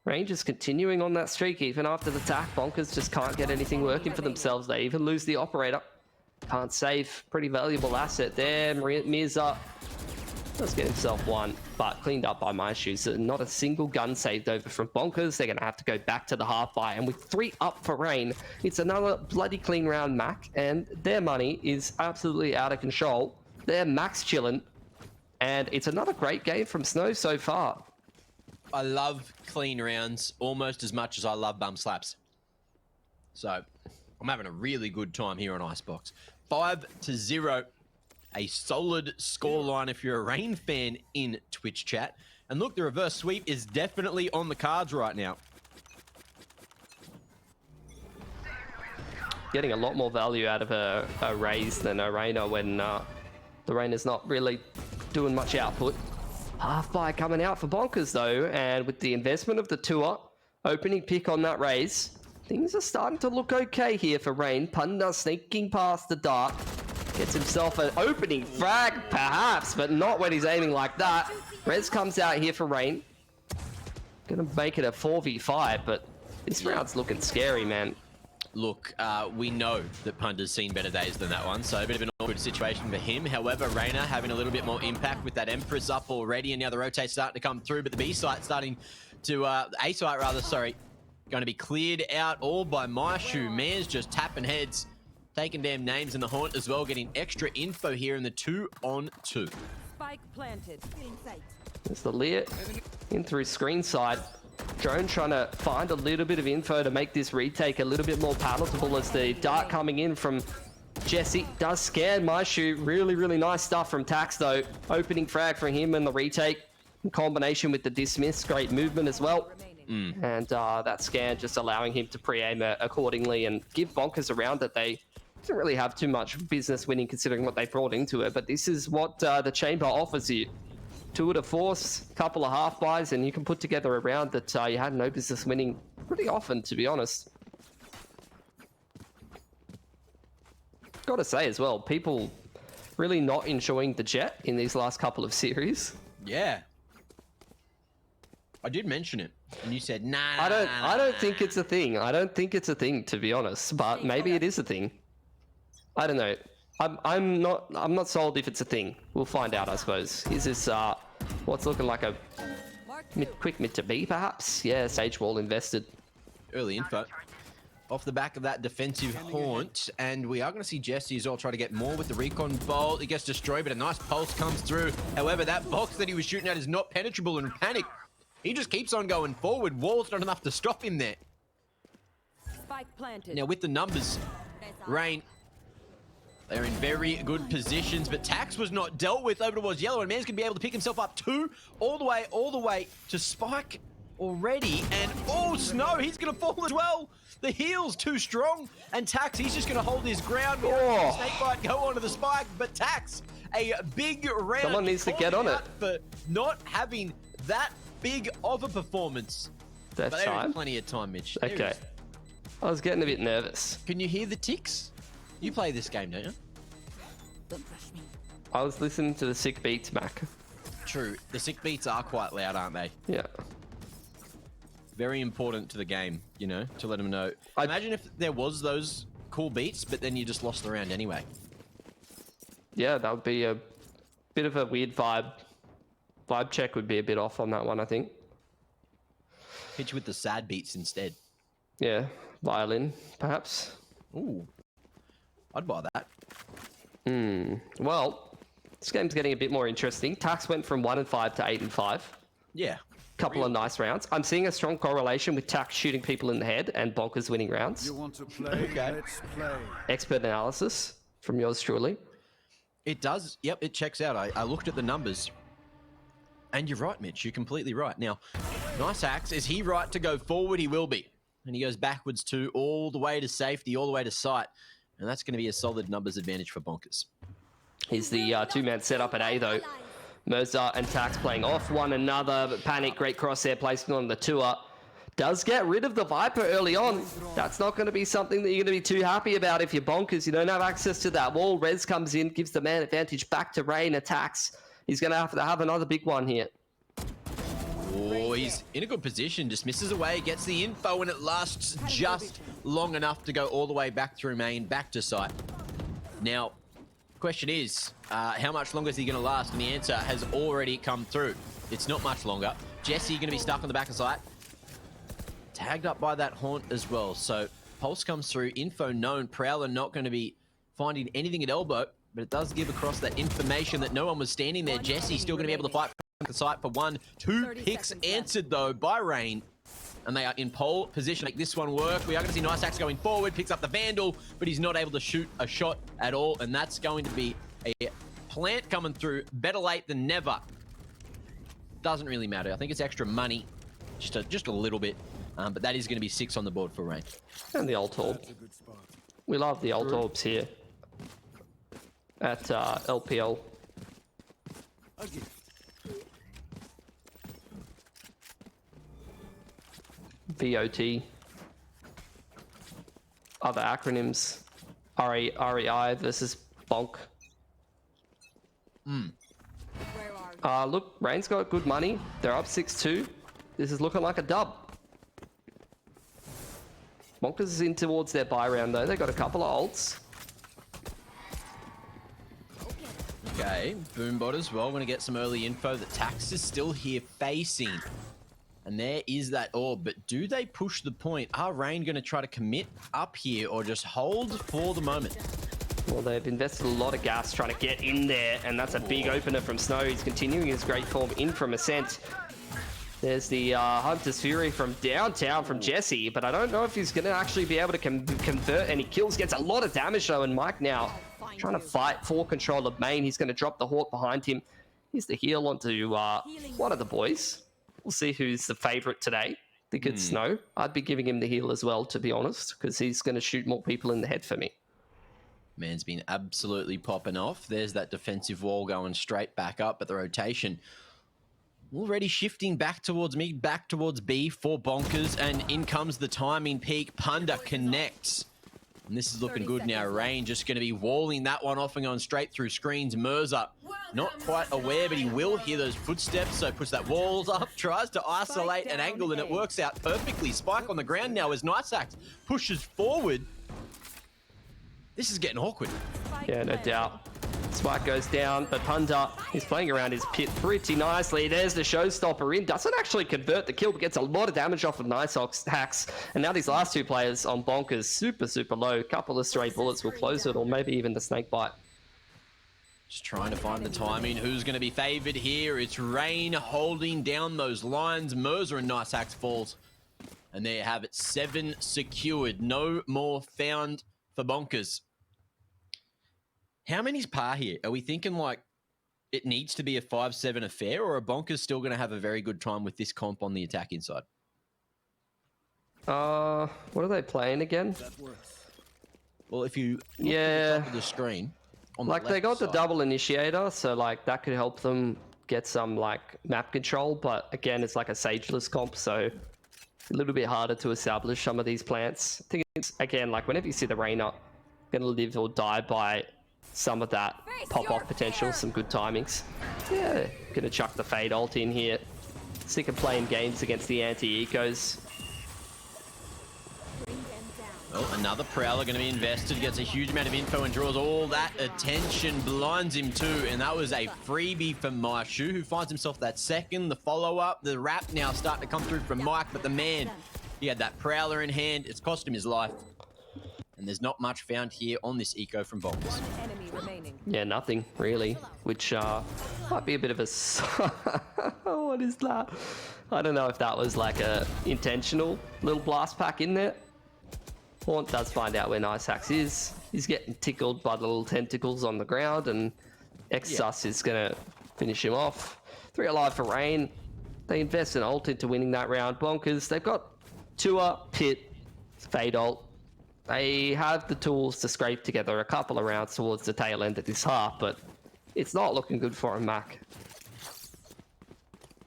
Rain just continuing on that streak even after the attack. Bonkers just can't get anything working for themselves. They even lose the operator. Can't save. Pretty valuable asset there. Mirza does get himself one, but cleaned up by my shoes. Not a single gun saved over from Bonkers. They're going to have to go back to the half buy. And with 3 up for Rain, it's another bloody clean round, Mac. And their money is absolutely out of control. They're max chilling. And it's another great game from Snow so far. I love clean rounds almost as much as I love bum slaps. So I'm having a really good time here on Icebox. 5-0. A solid scoreline if you're a Rain fan in Twitch chat. And look, the reverse sweep is definitely on the cards right now. getting a lot more value out of a Raze than a Reyna when the Reyna's not really doing much output. Half buy coming out for Bonkers though, and with the investment of the tour, opening pick on that Raze, things are starting to look okay here for Rain. Punda sneaking past the dart, gets himself an opening frag perhaps, but not when he's aiming like that. Rez comes out here for Rain. Gonna make it a 4v5, but this round's looking scary, man. Look, we know that Punda's seen better days than that one, so a bit of an awkward situation for him. However, Reyna having a little bit more impact with that Empress up already, and now the rotate's starting to come through, but the B site starting to, A site rather, sorry, going to be cleared out all by Myshu. Man's just tapping heads, taking damn names in the haunt as well, getting extra info here in the 2-on-2. Spike planted. There's the Lear in through screen side. Drone trying to find a little bit of info to make this retake a little bit more palatable as the dart coming in from Jesse does scan Myshu. Really, really nice stuff from Tax though. Opening frag for him and the retake in combination with the dismiss. Great movement as well. And that scan just allowing him to pre-aim accordingly and give Bonkers a round that they didn't really have too much business winning considering what they brought into it. But this is what the chamber offers you. 2 to force, couple of half buys, and you can put together a round that you had no business winning pretty often, to be honest. Gotta say as well, people really not enjoying the Jet in these last couple of series. Yeah. I did mention it, and you said, nah. I don't think it's a thing. I don't think it's a thing, to be honest, but maybe it is a thing. I don't know. I'm not sold if it's a thing. We'll find out, I suppose. Is this what's looking like a quick mid to B, perhaps? Yeah, Sage Wall invested. Early info. Off the back of that defensive haunt, and we are going to see Jesse as well try to get more with the recon bolt. He gets destroyed, but a nice pulse comes through. However, that box that he was shooting at is not penetrable, and Panic, he just keeps on going forward. Wall's not enough to stop him there. Spike planted. Now with the numbers, Rain, they're in very good positions, but Tax was not dealt with over towards Yellow, and Man's going to be able to pick himself up too, all the way to Spike already, and oh, Snow, he's going to fall as well. The heal's too strong, and Tax, he's just going to hold his ground. Snakebite go onto the Spike, but Tax, a big round. Someone needs to get on it. For not having that big of a performance. That's but there time. is plenty of time, Mitch. Okay. I was getting a bit nervous. Can you hear the ticks? You play this game, don't you? I was listening to the sick beats, Mac. True. The sick beats are quite loud, aren't they? Yeah. Very important to the game, you know, to let them know. Imagine if there was those cool beats, but then you just lost the round anyway. Yeah, that would be a bit of a weird vibe. Vibe check would be a bit off on that one, I think. Hit you with the sad beats instead. Yeah, violin, perhaps. Ooh. I'd buy that. Well, this game's getting a bit more interesting. Tax went from 1-5 to 8-5. Yeah. Couple of nice rounds. I'm seeing a strong correlation with Tax shooting people in the head and Bonkers winning rounds. You want to play? Okay. Let's play. Expert analysis from yours truly. It does. Yep, it checks out. I looked at the numbers. And you're right, Mitch. You're completely right. Now, nice axe. Is he right to go forward? He will be. And he goes backwards too, all the way to safety, all the way to sight. And that's going to be a solid numbers advantage for Bonkers. Here's the two-man setup at A, though. Mirza and Tax playing off one another, but Panic, great crosshair placement on the tour. Does get rid of the Viper early on. That's not going to be something that you're going to be too happy about if you're Bonkers. You don't have access to that wall. Rez comes in, gives the man advantage back to Rain, attacks. He's going to have another big one here. Oh, he's in a good position. Dismisses away, gets the info, and it lasts just long enough to go all the way back through main, back to site. Now, question is, how much longer is he going to last? And the answer has already come through. It's not much longer. Jesse going to be stuck on the back of site. Tagged up by that haunt as well. So pulse comes through, info known. Prowler not going to be finding anything at elbow, but it does give across that information that no one was standing there. Jesse still going to be able to fight the site for 1. 2 picks answered though by Rain, and they are in pole position to make this one work. We are going to see Nice Axe going forward, picks up the Vandal, but he's not able to shoot a shot at all, and that's going to be a plant coming through. Better late than never. Doesn't really matter. I think it's extra money, just a little bit, but that is going to be 6 on the board for Rain. And the old hold. We love the alt orbs here at LPL. VOT. Other acronyms. REI versus Bonk. Look, Rain's got good money. They're up 6-2. This is looking like a dub. Bonkers is in towards their buy round though. They got a couple of ults. Okay, Boombot as well. We're going to get some early info that Tax is still here facing. And there is that orb, but do they push the point? Are Rain going to try to commit up here or just hold for the moment? Well, they've invested a lot of gas trying to get in there, and that's a big opener from Snow. He's continuing his great form in from Ascent. There's the Hunter's Fury from downtown from Jesse, but I don't know if he's going to actually be able to convert any kills. Gets a lot of damage though, and Mike now trying to fight for control of main. He's going to drop the Hawk behind him. Here's the heal onto one of the boys. We'll see who's the favorite today. I think it's Snow. I'd be giving him the heal as well, to be honest, because he's going to shoot more people in the head for me. Man's been absolutely popping off. There's that defensive wall going straight back up, but the rotation already shifting back towards me, back towards B for Bonkers, and in comes the timing peak. Punda connects. And this is looking good now. Rain just going to be walling that one off and going straight through screens. Merza not quite aware, but he will hear those footsteps, so puts that walls up, tries to isolate an angle, and it works out perfectly. Spike on the ground now as Niceax pushes forward. This is getting awkward. Yeah, no doubt. Spike goes down, but Punda is playing around his pit pretty nicely. There's the showstopper in. Doesn't actually convert the kill, but gets a lot of damage off of Niceax. And now these last two players on Bonkers, super, super low. Couple of stray bullets will close it, or maybe even the snake bite. Just trying to find the timing. Who's going to be favored here? It's Rain holding down those lines. Merza and Niceax falls. And there you have it. 7 secured. No more found for Bonkers. How many's par here? Are we thinking like it needs to be a 5-7 affair, or are Bonkers still going to have a very good time with this comp on the attacking side? What are they playing again? Well, if you look at the top of the screen, on like the they got the side, double initiator, so like that could help them get some like map control, but again, it's like a sageless comp, so a little bit harder to establish some of these plants. I think it's, again, like whenever you see the Rain up, gonna live or die by some of that pop-off potential, some good timings. Yeah, gonna chuck the Fade ult in here. Sick of playing games against the anti-ecos. Well, another Prowler going to be invested, gets a huge amount of info and draws all that attention, blinds him too, and that was a freebie for Maishu, who finds himself that second. The follow-up, the wrap now starting to come through from Mike, but the man, he had that Prowler in hand. It's cost him his life. And there's not much found here on this eco from Bonkers. Yeah, nothing really, which might be a bit of a... What is that? I don't know if that was like a intentional little blast pack in there. Haunt does find out where Niceax is. He's getting tickled by the little tentacles on the ground, and Exus is going to finish him off. 3 alive for Rain. They invest an ult into winning that round. Bonkers, they've got Tua, Pit, Fade ult. They have the tools to scrape together a couple of rounds towards the tail end of this half, but it's not looking good for him, Mac.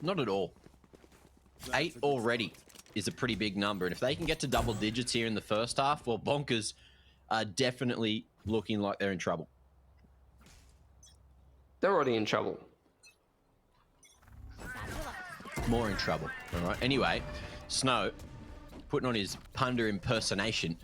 Not at all. 8 already is a pretty big number, and if they can get to double digits here in the first half, well, Bonkers are definitely looking like they're in trouble. They're already in trouble. More in trouble, all right? Anyway, Snow putting on his Punda impersonation,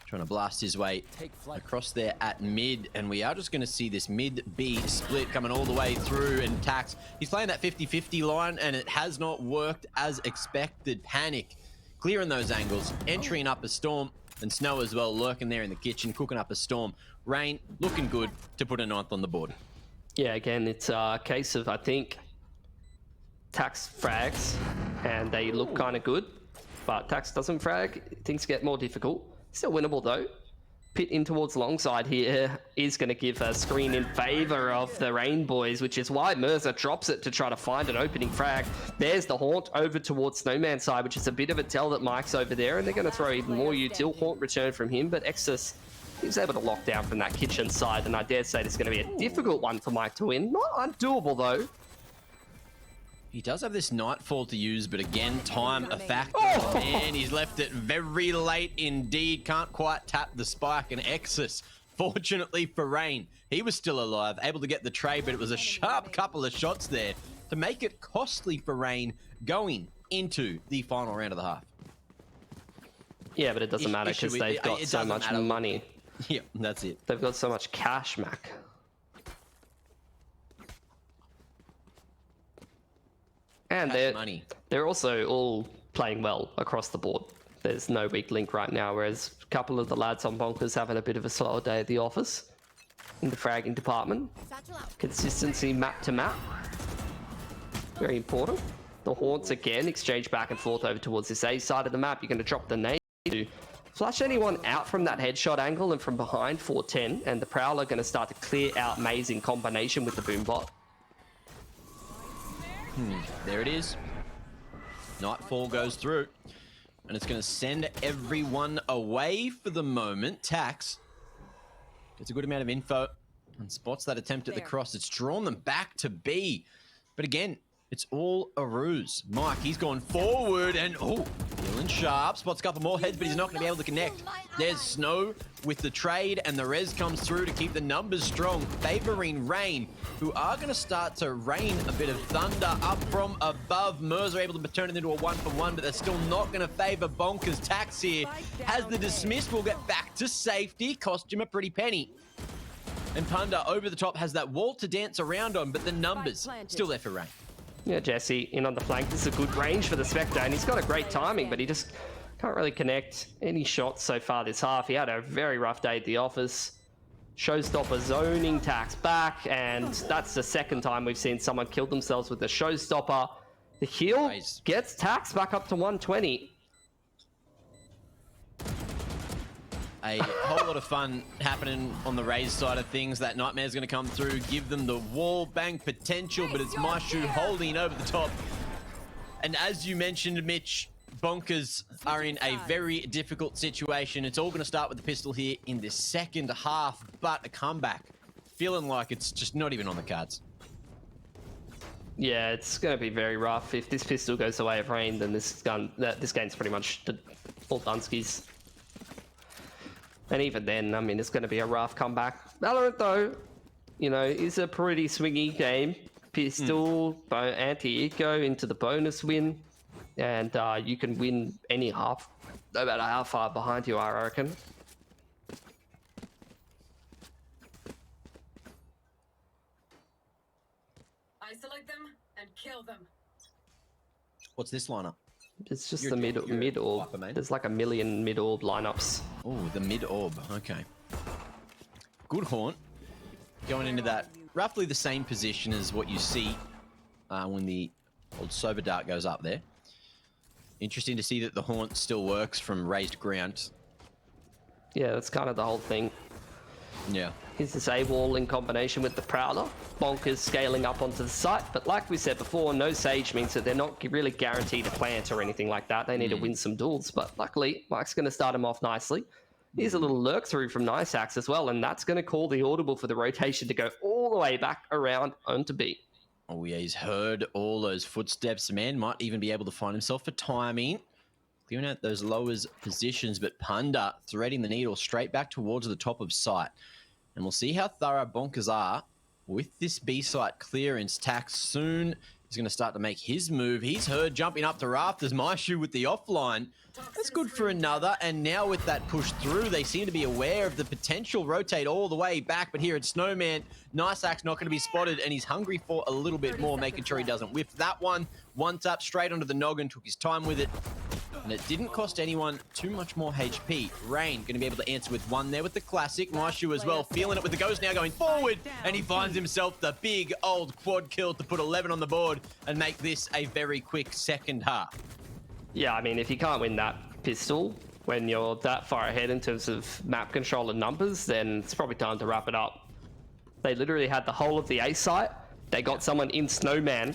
trying to blast his way across there at mid, and we are just going to see this mid-B split coming all the way through, and Tax, he's playing that 50-50 line, and it has not worked as expected. Panic, clearing those angles, entering up a Storm, and Snow as well, lurking there in the kitchen, cooking up a Storm. Rain, looking good to put a 9th on the board. Yeah, again, it's a case of, I think, Tax frags, and they look kind of good, but Tax doesn't frag. Things get more difficult. Still winnable though. Pit in towards long side here is going to give a screen in favor of the Rain boys, which is why Merza drops it to try to find an opening frag. There's the Haunt over towards Snowman's side, which is a bit of a tell that Mike's over there, and they're going to throw even more util. Haunt return from him, but Exus he was able to lock down from that kitchen side, and I dare say it's going to be a difficult one for Mike to win. Not undoable, though. He does have this Nightfall to use, but again, time a factor. And he's left it very late indeed. Can't quite tap the spike and Exus. Fortunately for Rain, he was still alive, able to get the trade, but it was a sharp couple of shots there to make it costly for Rain going into the final round of the half. Yeah, but it doesn't matter because they've got so much money. Yep, that's it. They've got so much cash, Mac. And they're also all playing well across the board. There's no weak link right now, whereas a couple of the lads on Bonkers having a bit of a slower day at the office in the fragging department. Consistency map to map. Very important. The Haunts again exchange back and forth over towards this A side of the map. You're going to drop the nade to flush anyone out from that headshot angle and from behind 410, and the Prowler going to start to clear out Maze in combination with the Boombot. There it is. Nightfall goes through, and it's going to send everyone away for the moment. Tax gets a good amount of info and spots that attempt at the cross. It's drawn them back to B, but again, it's all a ruse. Mike, he's gone forward and, oh, feeling sharp. Spots a couple more heads, but he's not going to be able to connect. There's Snow with the trade, and the res comes through to keep the numbers strong, favoring Rain, who are going to start to rain a bit of thunder up from above. Mercer able to turn it into a 1-for-1, but they're still not going to favor Bonkers. Tax here has the dismiss, will get back to safety. Cost him a pretty penny. And Punda over the top has that wall to dance around on, but the numbers still there for Rain. Yeah, Jesse in on the flank. This is a good range for the Spectre, and he's got a great timing, but he just can't really connect any shots so far this half. He had a very rough day at the office. Showstopper zoning Tax back, and that's the second time we've seen someone kill themselves with the Showstopper. The heal gets Tax back up to 120. A whole lot of fun happening on the Raze side of things. That Nightmare's going to come through, give them the wall bang potential, but it's Maishu holding over the top. And as you mentioned, Mitch, Bonkers are in a very difficult situation. It's all going to start with the pistol here in the second half, but a comeback, feeling like it's just not even on the cards. Yeah, it's going to be very rough. If this pistol goes away of Rain, then this game's pretty much all Dunskies. And even then, I mean, it's going to be a rough comeback. Valorant, though, you know, is a pretty swingy game. Pistol, anti-eco into the bonus win. And you can win any half, no matter how far behind you are, I reckon. Isolate them and kill them. What's this lineup? It's just the mid orb. There's like a million mid orb lineups. Oh, the mid orb. Okay. Good Haunt. Going into that roughly the same position as what you see when the old Sober Dart goes up there. Interesting to see that the Haunt still works from raised ground. Yeah, that's kind of the whole thing. Yeah. Is this A-wall in combination with the Prowler. Bonkers scaling up onto the site, but like we said before, no Sage means that they're not really guaranteed a plant or anything like that. They need to win some duels, but luckily, Mike's going to start him off nicely. Here's a little lurk through from Nice Axe as well, and that's going to call the audible for the rotation to go all the way back around onto B. Oh yeah, he's heard all those footsteps. Man might even be able to find himself for timing. Clearing out those lowers positions, but Punda threading the needle straight back towards the top of site. And we'll see how thorough Bonkers are with this B site clearance. Tax soon is going to start to make his move. He's heard jumping up to rafters. Maishu with the offline. That's good for another. And now with that push through, they seem to be aware of the potential rotate all the way back. But here at Snowman, Nice Axe not going to be spotted, and he's hungry for a little bit more, making sure he doesn't whiff that one. One tap straight onto the noggin, took his time with it. And it didn't cost anyone too much more HP. Rain going to be able to answer with one there with the classic. Maishu as well, feeling it with the Ghost now going forward. And he finds himself the big old quad kill to put 11 on the board and make this a very quick second half. Yeah, I mean, if you can't win that pistol when you're that far ahead in terms of map control and numbers, then it's probably time to wrap it up. They literally had the whole of the A site. They got someone in Snowman,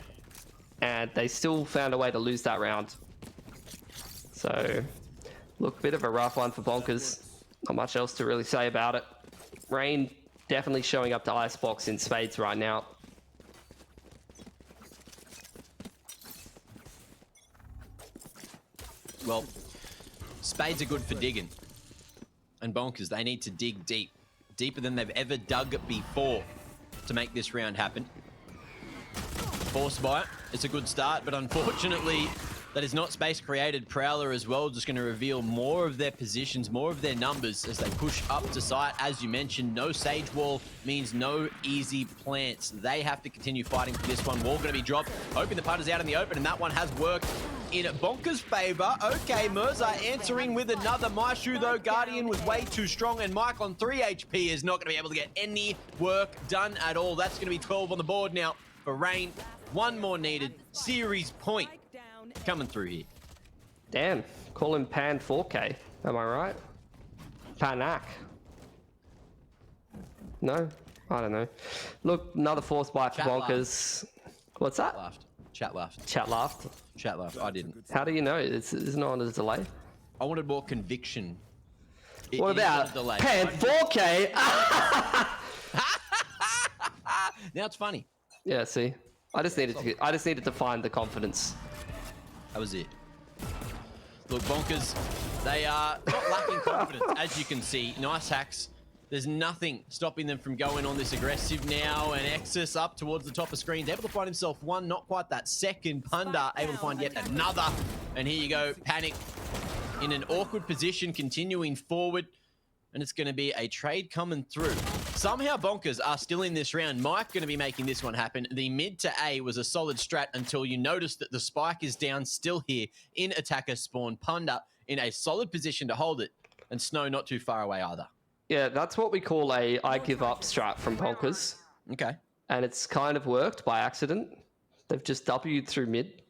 and they still found a way to lose that round. So, look, bit of a rough one for Bonkers. Not much else to really say about it. Rain definitely showing up to Icebox in spades right now. Well, spades are good for digging. And Bonkers, they need to dig deep. Deeper than they've ever dug before to make this round happen. Force by it. It's a good start, but unfortunately, that is not space created. Prowler as well, just going to reveal more of their positions, more of their numbers as they push up to site. As you mentioned, no Sage Wall means no easy plants. They have to continue fighting for this one. Wall going to be dropped. Hoping the punters out in the open, and that one has worked in Bonker's favor. Okay, Mirza answering with another. Maishu, though, Guardian was way too strong, and Mike on 3 HP is not going to be able to get any work done at all. That's going to be 12 on the board now for Rain. One more needed. Series point coming through here. Damn, call him Pan 4K. Am I right? Panak. No? I don't know. Look, another force bite for Bonkers. What's that? Chat laughed. Chat laughed? Chat laughed. I didn't. How do you know? It's not on a delay. I wanted more conviction. What about Pan 4K? Now it's funny. Yeah, see? I just needed to find the confidence. That was it. Look, Bonkers, they are not lacking confidence, as you can see. Nice hacks. There's nothing stopping them from going on this aggressive now. And Exus up towards the top of screens, able to find himself one, not quite that second. Punda able to find yet another. And here you go, Panic in an awkward position, continuing forward. And it's going to be a trade coming through. Somehow Bonkers are still in this round. Mike going to be making this one happen. The mid to A was a solid strat until you notice that the spike is down still here in attacker spawn. Punda in a solid position to hold it. And Snow not too far away either. Yeah, that's what we call a I give up strat from Bonkers. Okay. And it's kind of worked by accident. They've just W'd through mid.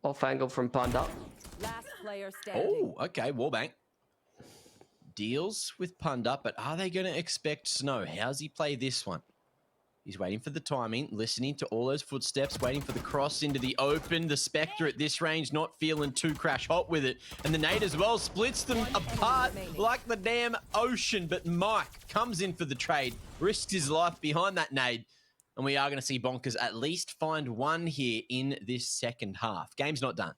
Off angle from Punda. Last player standing. Oh, okay. Warbank deals with Punda, but are they going to expect Snow? How's he play this one? He's waiting for the timing, listening to all those footsteps, waiting for the cross into the open. The Spectre at this range not feeling too crash hot with it. And the nade as well splits them apart like the damn ocean. But Mike comes in for the trade, risks his life behind that nade. And we are going to see Bonkers at least find one here in this second half. Game's not done.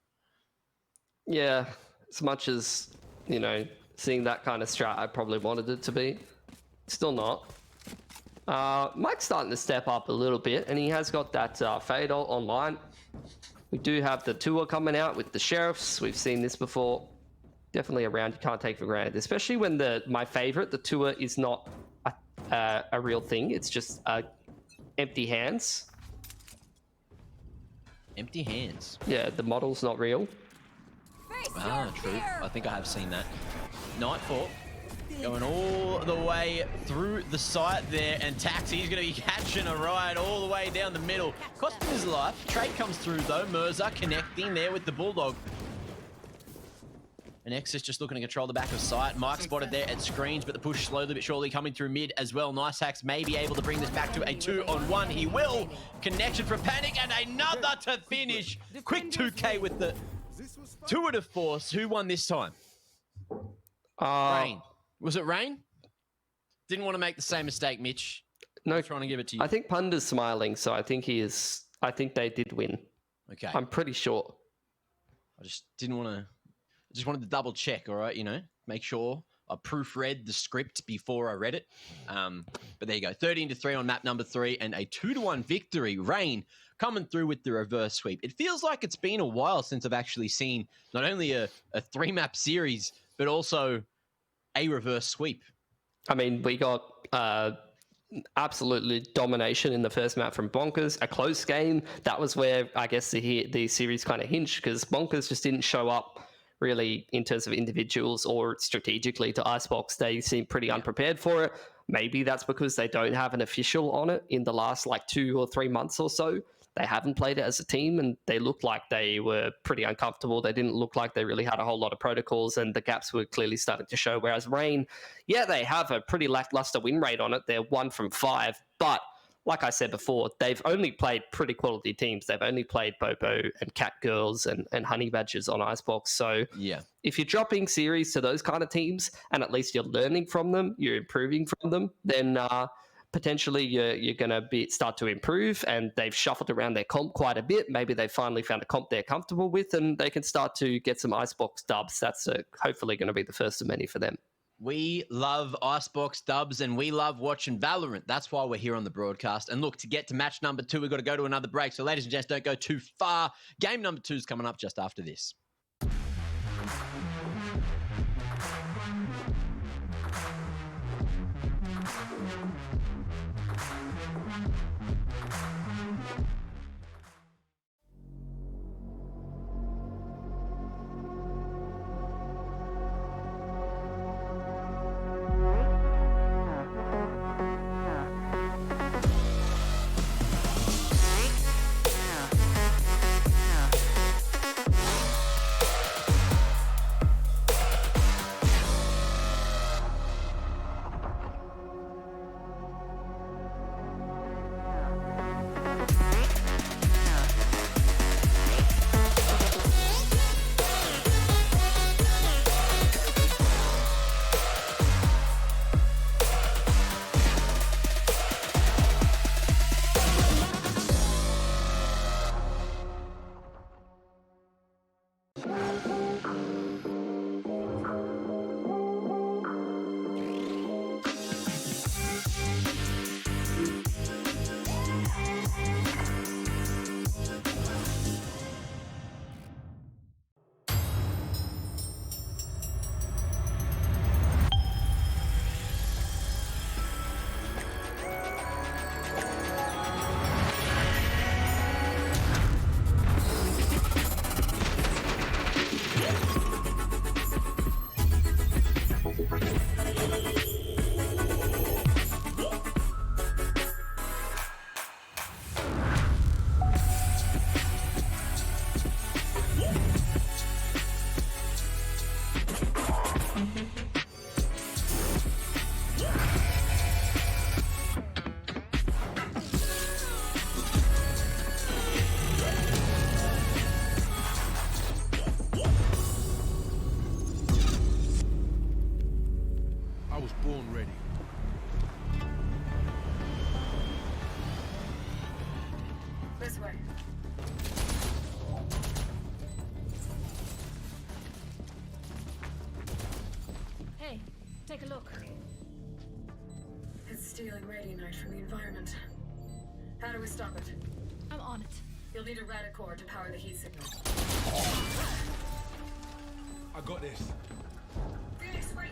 Yeah, as much as, you know, seeing that kind of strat I probably wanted it to be. Still not. Mike's starting to step up a little bit, and he has got that fade ult online. We do have the tour coming out with the Sheriffs. We've seen this before. Definitely a round you can't take for granted, especially when my favorite, the tour, is not a real thing. It's just empty hands. Empty hands? Yeah, the model's not real. Ah, true. I think I have seen that. Nightfall going all the way through the site there, and Taxi's going to be catching a ride all the way down the middle. Costing his life. Trade comes through though. Mirza connecting there with the Bulldog. And Exus just looking to control the back of sight. Mike spotted there at screens, but the push slowly but surely coming through mid as well. Nice hacks may be able to bring this back to a 2-on-1. He will. Connection from Panic, and another to finish. Quick 2K with the tour de force. Who won this time? Rain. Was it Rain? Didn't want to make the same mistake, Mitch. No, trying to give it to you. I think Punda's smiling, so I think he is. I think they did win. Okay. I'm pretty sure. I just didn't want to. I just wanted to double check. All right, you know, make sure I proofread the script before I read it. But there you go. 13-3 on map number 3, and a 2-1 victory. Rain coming through with the reverse sweep. It feels like it's been a while since I've actually seen not only a 3-map series, but also a reverse sweep. I mean, we got absolutely domination in the first map from Bonkers. A close game. That was where I guess the series kind of hinged, because Bonkers just didn't show up really in terms of individuals or strategically to Icebox. They seem pretty unprepared for it. Maybe that's because they don't have an official on it in the last like 2 or 3 months or so. They haven't played it as a team, and they looked like they were pretty uncomfortable. They didn't look like they really had a whole lot of protocols, and the gaps were clearly starting to show. Whereas Rain, yeah, they have a pretty lackluster win rate on it. They're 1 from 5, but like I said before, they've only played pretty quality teams. They've only played Bobo and Cat Girls and Honey Badgers on Icebox. So yeah, if you're dropping series to those kind of teams and at least you're learning from them, you're improving from them, then potentially you're going to start to improve. And they've shuffled around their comp quite a bit. Maybe they finally found a comp they're comfortable with and they can start to get some Icebox dubs. That's hopefully going to be the first of many for them. We love Icebox dubs and we love watching Valorant. That's why we're here on the broadcast. And look, to get to match number 2, we've got to go to another break. So ladies and gents, don't go too far. Game number 2 is coming up just after this. I was born ready. This way. Hey, take a look. It's stealing radionite from the environment. How do we stop it? I'm on it. You'll need a radicore to power the heat signal. I got this. Phoenix, wait!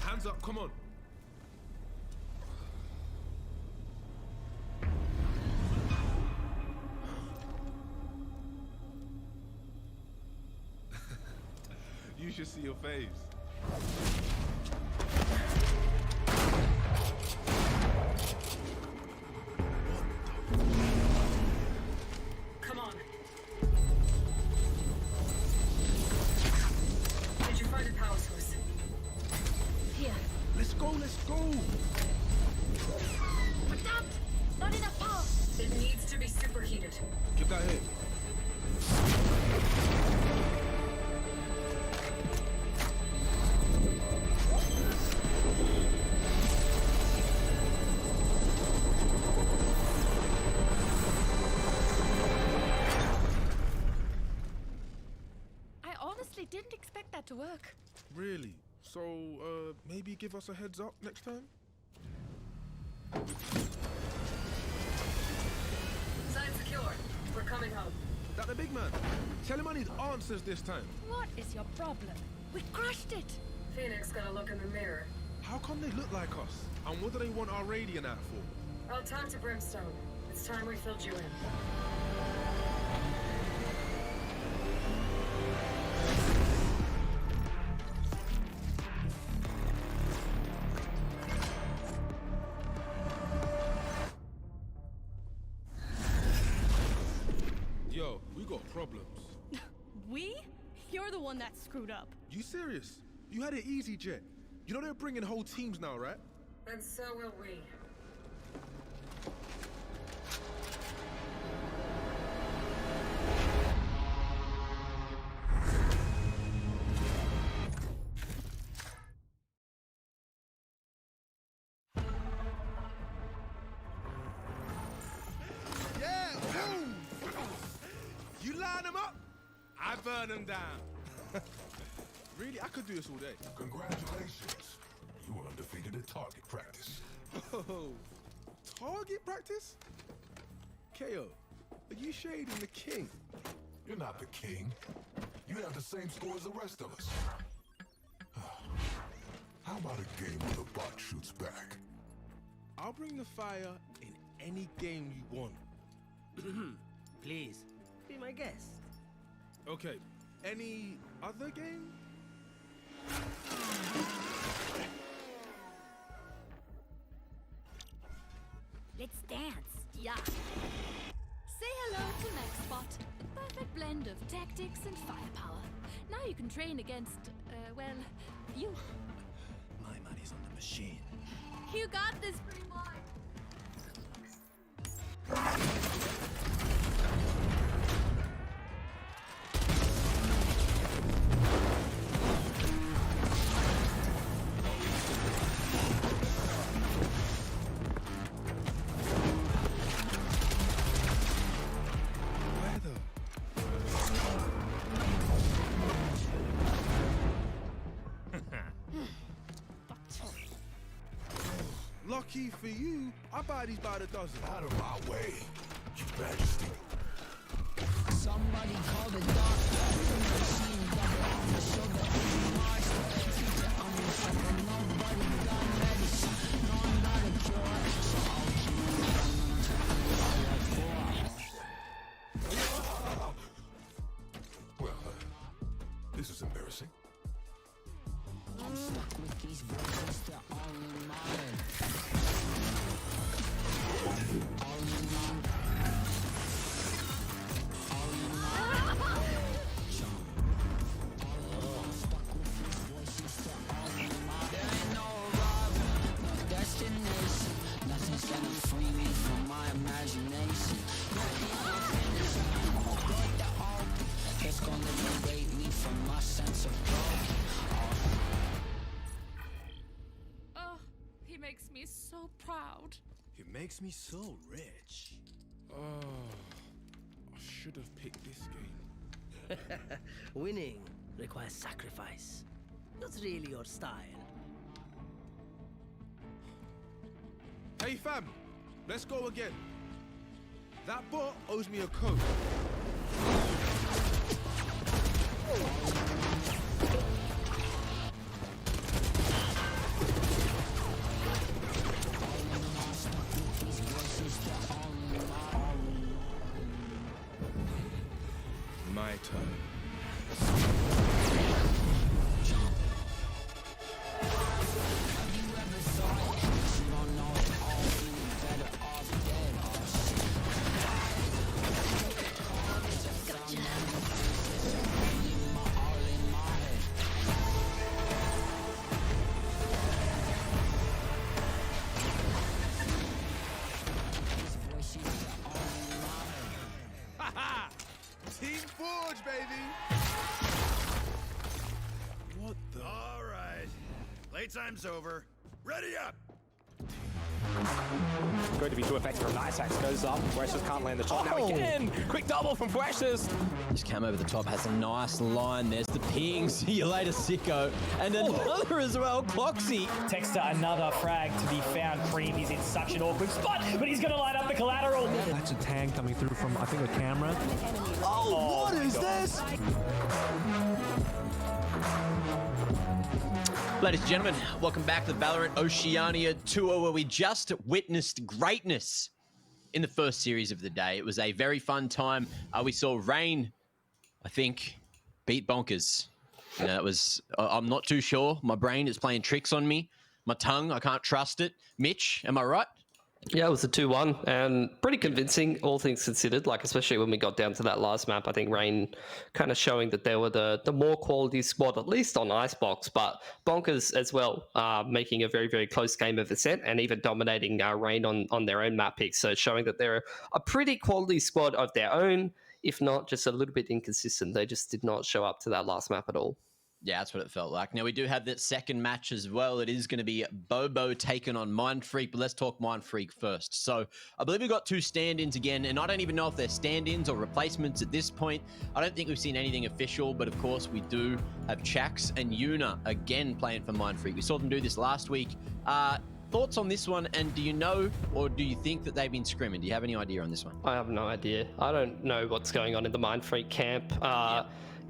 Hands up, come on. You should see your face. Come on. Did you find a power source? Here. Let's go, let's go. But Dad, not enough power. It needs to be superheated. Get that here. I honestly didn't expect that to work. Really? So, maybe give us a heads up next time? Sign secure. We're coming home. That the big man? Tell him I need answers this time. What is your problem? We crushed it. Phoenix gotta look in the mirror. How come they look like us? And what do they want our radiant at for? I'll talk to Brimstone. It's time we filled you in. problems. We? You're the one that screwed up. You serious? You had it easy, Jet. You know they're bringing whole teams now, right? And so will we. Yeah, boom! You line them up, I burn them down. Really, I could do this all day. Congratulations. You were undefeated at target practice. Oh, target practice? KO, are you shading the king? You're not the king. You have the same score as the rest of us. How about a game where the bot shoots back? I'll bring the fire in any game you want. Please, be my guest. Okay, any other game? Let's dance. Yeah. Say hello to MaxBot. The perfect blend of tactics and firepower. Now you can train against, well, you. My money's on the machine. You got this, pretty boy. Lucky for you, I buy these by the dozen. Out of my way, Your Majesty. Somebody call the doctor. Machine double on the shoulder. Mars, teacher, I'm in trouble. Nobody got medicine. No, I'm not a cure. So I'll Well, this is embarrassing. I'm stuck with these voices, they're all in my head. All in my Nothing's gonna free me from my imagination. It's gonna liberate me from my sense of growth. Oh, he makes me so proud. It makes me so rich. Oh, I should have picked this game. Winning requires sacrifice. Not really your style. Hey fam, let's go again. That bot owes me a code. My turn. Team Forge, baby! What the? All right. Playtime's over. Ready up! Going to be too effective from Niceax. Goes up. Precious can't land the shot now again. Quick double from Precious. Just came over the top, has a nice line. There's the ping. See you later, sicko. And another as well, Cloxy. Texter, another frag to be found. Cream, he's in such an awkward spot, but he's going to line up the collateral. That's a tag coming through from, I think, the camera. Oh, what is this? Ladies and gentlemen, welcome back to the VALORANT Oceania tour, where we just witnessed greatness in the first series of the day. It was a very fun time. We saw Rain, I think, beat Bonkers. You know, that was, I'm not too sure. My brain is playing tricks on me. My tongue, I can't trust it. Mitch, am I right? Yeah, it was a 2-1 and pretty convincing, all things considered, like especially when we got down to that last map. I think Rain kind of showing that they were the more quality squad, at least on Icebox, but Bonkers as well, making a very, very close game of Ascent and even dominating Rain on their own map picks. So showing that they're a pretty quality squad of their own, if not just a little bit inconsistent. They just did not show up to that last map at all. Yeah, that's what it felt like. Now, we do have that second match as well. It is going to be Bobo taking on Mindfreak, but let's talk Mindfreak first. So I believe we've got two stand-ins again, and I don't even know if they're stand-ins or replacements at this point. I don't think we've seen anything official, but of course we do have Chax and Yuna again playing for Mindfreak. We saw them do this last week. Thoughts on this one, and do you know or do you think that they've been scrimming? Do you have any idea on this one? I have no idea. I don't know what's going on in the Mindfreak camp.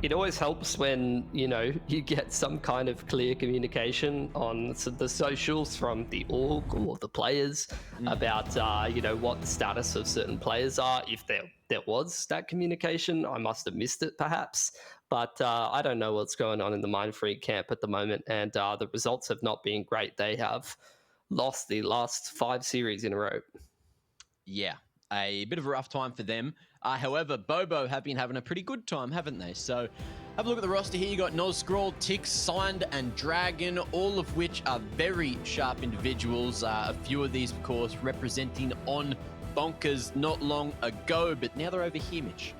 It always helps when, you know, you get some kind of clear communication on the socials from the org or the players about, you know, what the status of certain players are. If there was that communication, I must have missed it perhaps. But I don't know what's going on in the Mindfreak camp at the moment, and the results have not been great. They have lost the last 5 series in a row. Yeah, a bit of a rough time for them. However, Bobo have been having a pretty good time, haven't they? So have a look at the roster here. You got Noz, Scroll, Tix, Signed, and Dragon, all of which are very sharp individuals. A few of these, of course, representing on Bonkers not long ago, but now they're over here, Mitch.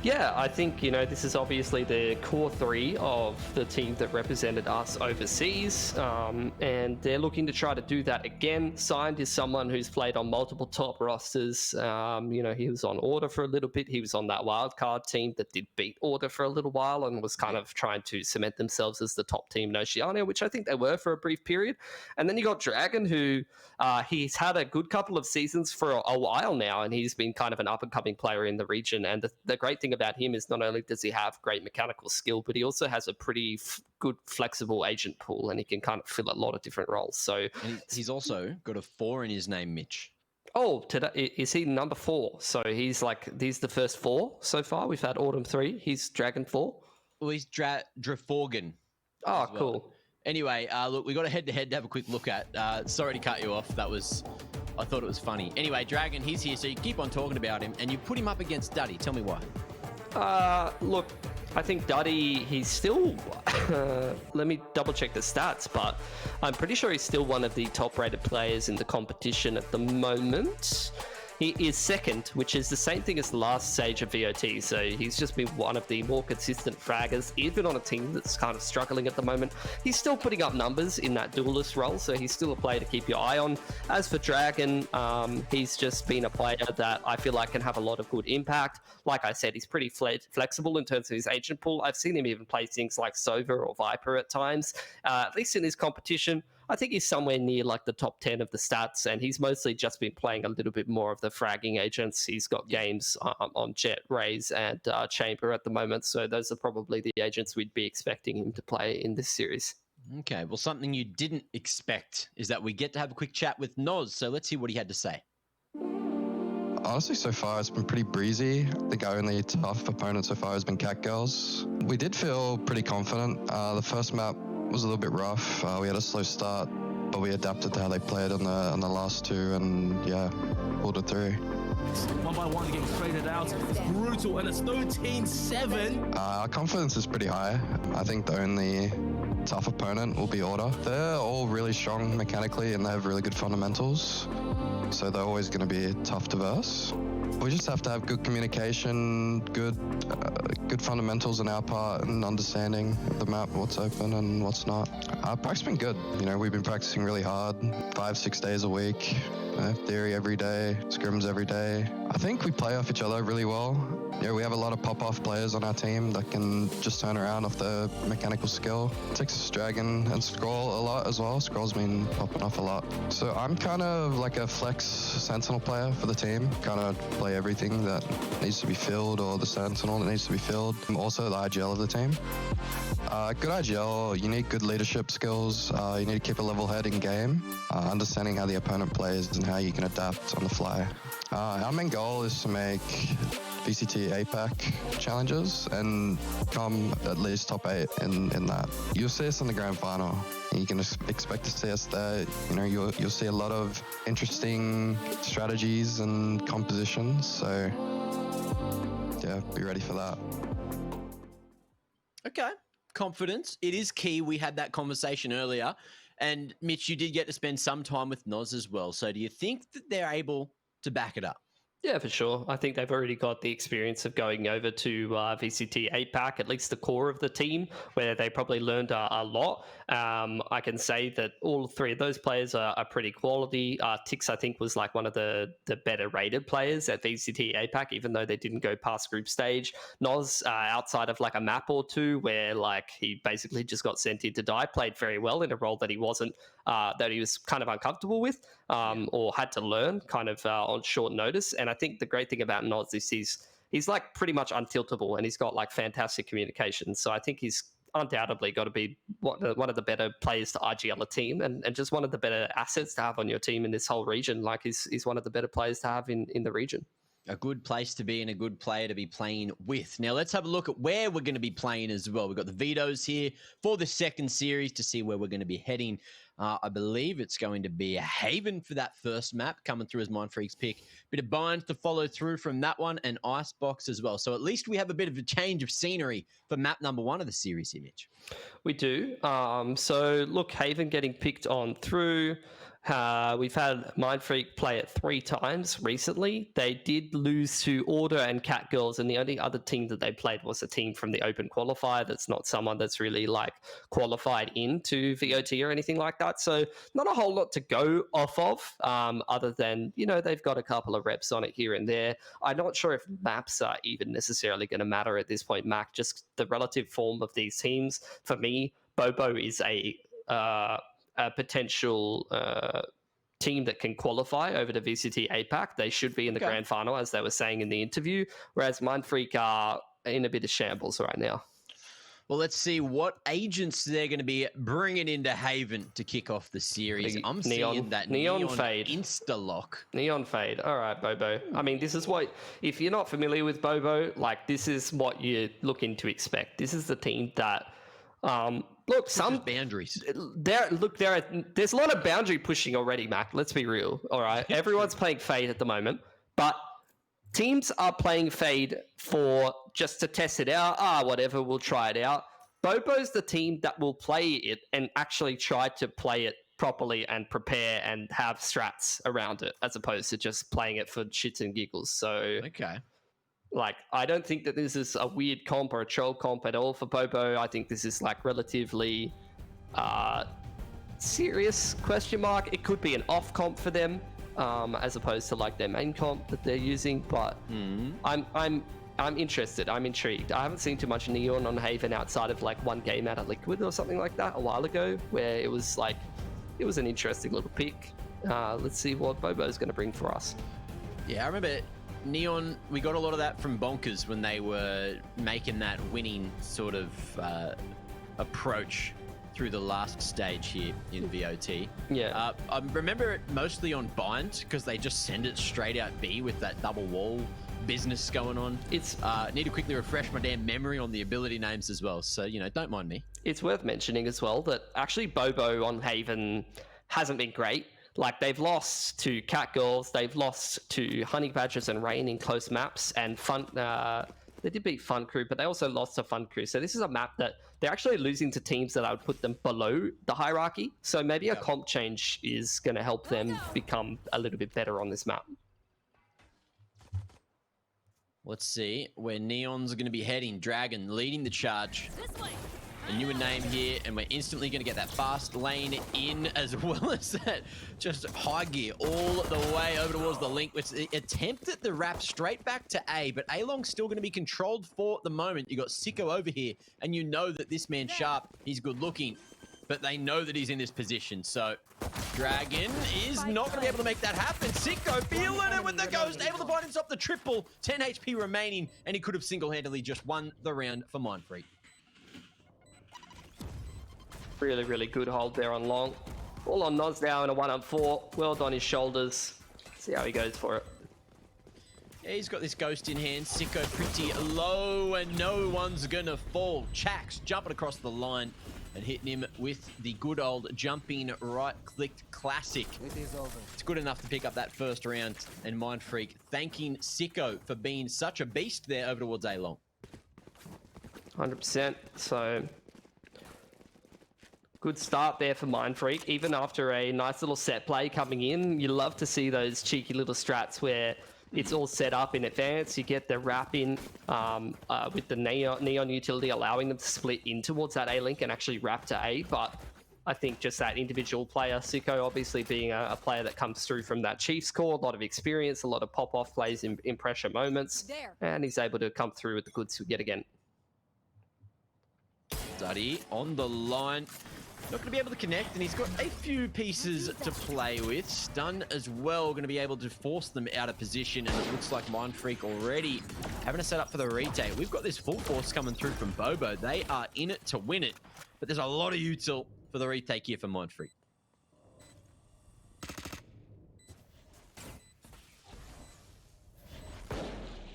Yeah, I think, you know, this is obviously the core 3 of the team that represented us overseas, and they're looking to try to do that again. Signed is someone who's played on multiple top rosters. You know, he was on Order for a little bit. He was on that wildcard team that did beat Order for a little while and was kind of trying to cement themselves as the top team in Oceania, which I think they were for a brief period. And then you got Dragon, who he's had a good couple of seasons for a while now, and he's been kind of an up-and-coming player in the region. And the great thing about him is not only does he have great mechanical skill, but he also has a pretty good flexible agent pool, and he can kind of fill a lot of different roles. So he's also got a 4 in his name, Mitch. Oh, today is he number 4? So he's the first 4 so far. We've had Autumn 3. He's Dragon 4. Well, he's Draforgan. Oh, cool. Anyway, look, we got a head-to-head to have a quick look at. Sorry to cut you off. I thought it was funny. Anyway, Dragon, he's here, so you keep on talking about him, and you put him up against Duddy. Tell me why. Look, I think Duddy, he's still, let me double check the stats, but I'm pretty sure he's still one of the top rated players in the competition at the moment. He is second, which is the same thing as the last stage of VOT. So he's just been one of the more consistent fraggers, even on a team that's kind of struggling at the moment. He's still putting up numbers in that duelist role, so he's still a player to keep your eye on. As for Dragon, he's just been a player that I feel like can have a lot of good impact. Like I said, he's pretty flexible in terms of his agent pool. I've seen him even play things like Sova or Viper at times, at least in his competition. I think he's somewhere near like the top 10 of the stats, and he's mostly just been playing a little bit more of the fragging agents. He's got games on Jet, Raze, and Chamber at the moment, so those are probably the agents we'd be expecting him to play in this series. Okay, well, something you didn't expect is that we get to have a quick chat with Noz, so let's hear what he had to say. Honestly, so far it's been pretty breezy. I think our only tough opponent so far has been Cat Girls. We did feel pretty confident. The first map was a little bit rough. We had a slow start, but we adapted to how they played on the last 2, and yeah, pulled it through. One by one getting traded out. It's brutal, and it's 13-7. Our confidence is pretty high. I think the only tough opponent will be Order. They're all really strong mechanically, and they have really good fundamentals, so they're always going to be tough to verse. We just have to have good communication, good fundamentals on our part, and understanding the map, what's open and what's not. Our practice been good. You know, we've been practicing really hard, 5-6 days a week. Theory every day, scrims every day. I think we play off each other really well. Yeah, we have a lot of pop-off players on our team that can just turn around off the mechanical skill. Texas Dragon and Scroll a lot as well. Scroll's been popping off a lot. So I'm kind of like a flex Sentinel player for the team. Kind of play everything that needs to be filled, or the Sentinel that needs to be filled. I'm also the IGL of the team. Good IGL, you need good leadership skills. You need to keep a level head in game, understanding how the opponent plays and how you can adapt on the fly. Our main goal is to make VCT APAC challenges and come at least top 8 in that. You'll see us in the grand final. You can expect to see us there. You know, you'll see a lot of interesting strategies and compositions. So yeah, be ready for that. Okay. Confidence. It is key. We had that conversation earlier. And Mitch, you did get to spend some time with Noz as well. So do you think that they're able to back it up? Yeah, for sure. I think they've already got the experience of going over to VCT APAC, at least the core of the team, where they probably learned a lot. I can say that all three of those players are pretty quality. Tix, I think, was like one of the better rated players at VCT APAC, even though they didn't go past group stage. Noz, outside of like a map or two, where like he basically just got sent in to die, played very well in a role that he wasn't, that he was kind of uncomfortable with, or had to learn kind of on short notice. And I think the great thing about Noz is he's like pretty much untiltable, and he's got like fantastic communication. So I think he's undoubtedly got to be one of the better players to RGL a team, and just one of the better assets to have on your team in this whole region. Like he's one of the better players to have in the region. A good place to be and a good player to be playing with. Now, let's have a look at where we're going to be playing as well. We've got the vetoes here for the second series to see where we're going to be heading. I believe it's going to be a Haven for that first map, coming through as Mindfreak's pick. Bit of Bind to follow through from that one, and Icebox as well. So at least we have a bit of a change of scenery for map number 1 of the series here, Mitch. We do. So look, Haven getting picked on through. We've had Mindfreak play it 3 times recently. They did lose to Order and Cat Girls, and the only other team that they played was a team from the Open Qualifier. That's not someone that's really like qualified into VOT or anything like that. So not a whole lot to go off of, other than, you know, they've got a couple of reps on it here and there. I'm not sure if maps are even necessarily going to matter at this point, Mac. Just the relative form of these teams. For me, Bobo is a potential team that can qualify over to VCT APAC. They should be in the grand final, as they were saying in the interview, whereas Mindfreak are in a bit of shambles right now. Well, let's see what agents they're going to be bringing into Haven to kick off the series. I'm seeing that Neon Fade insta-lock. Neon Fade. All right, Bobo. I mean, this is what, if you're not familiar with Bobo, like, this is what you're looking to expect. This is the team that, look, some boundaries. There's a lot of boundary pushing already, Mac. Let's be real. All right, everyone's playing Fade at the moment, but teams are playing Fade for just to test it out. Whatever, we'll try it out. Bobo's the team that will play it and actually try to play it properly and prepare and have strats around it, as opposed to just playing it for shits and giggles. So okay. Like, I don't think that this is a weird comp or a troll comp at all for Bobo. I think this is like relatively serious question mark. It could be an off comp for them, as opposed to like their main comp that they're using. But I'm interested. I'm intrigued. I haven't seen too much Neon on Haven outside of like one game out of Liquid or something like that a while ago, where it was like, it was an interesting little pick. Let's see what Bobo's going to bring for us. Yeah, I remember Neon, we got a lot of that from Bonkers when they were making that winning sort of approach through the last stage here in VOT. Yeah. I remember it mostly on Bind, because they just send it straight out B with that double wall business going on. It's need to quickly refresh my damn memory on the ability names as well, so, you know, don't mind me. It's worth mentioning as well that actually Bobo on Haven hasn't been great. Like, they've lost to Cat Girls, they've lost to Honey Badgers and Rain in close maps, and they did beat Fun Crew, but they also lost to Fun Crew. So this is a map that they're actually losing to teams that I would put them below the hierarchy. So maybe a comp change is going to help them become a little bit better on this map. Let's see where Neon's going to be heading. Dragon leading the charge. A newer name here, and we're instantly going to get that fast lane in, as well as that just high gear all the way over towards the link, which attempted the wrap straight back to A, but A-Long's still going to be controlled for the moment. You got Sicko over here, and you know that this man Sharp, he's good looking, but they know that he's in this position. So Dragon is not going to be able to make that happen. Sicko feeling it with the ghost, able to find himself the triple, 10 HP remaining, and he could have single-handedly just won the round for Mindfreak. Really, really good hold there on Long. All on Noz now in a 1-on-4. Well on his shoulders. See how he goes for it. Yeah, he's got this ghost in hand. Sicko pretty low, and no one's gonna fall. Chax jumping across the line. and hitting him with the good old jumping right-clicked classic. It is over. It's good enough to pick up that first round, and Mindfreak thanking Sicko for being such a beast there over towards A-Long. 100%. So good start there for Mindfreak. Even after a nice little set play coming in, you love to see those cheeky little strats where it's all set up in advance. You get the wrap in with the neon utility, allowing them to split in towards that A-Link and actually wrap to A. But I think just that individual player, Sicko obviously being a player that comes through from that Chiefs core, a lot of experience, a lot of pop-off plays in pressure moments, and he's able to come through with the goods yet again. Duddy on the line. Not going to be able to connect, and he's got a few pieces to play with. Stun as well, going to be able to force them out of position, and it looks like Mindfreak already having a set up for the retake. We've got this full force coming through from Bobo. They are in it to win it, but there's a lot of util for the retake here for Mindfreak.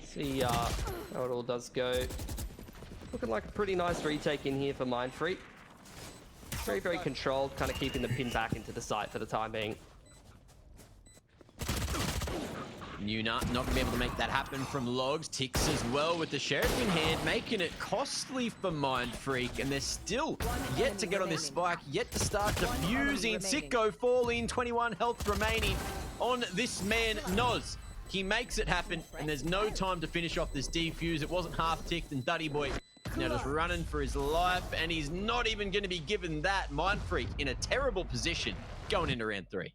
See how it all does go. Looking like a pretty nice retake in here for Mindfreak. Very, very controlled, kind of keeping the pin back into the site for the time being. Nuna not going to be able to make that happen from Logs. Ticks as well with the Sheriff in hand, making it costly for Mindfreak, and they're still yet to get on this spike, yet to start defusing. Sicko falling, 21 health remaining on this man, Noz. He makes it happen, and there's no time to finish off this defuse. It wasn't half-ticked, and Duddy Boy now just running for his life, and he's not even going to be given that. Mindfreak in a terrible position going into round 3.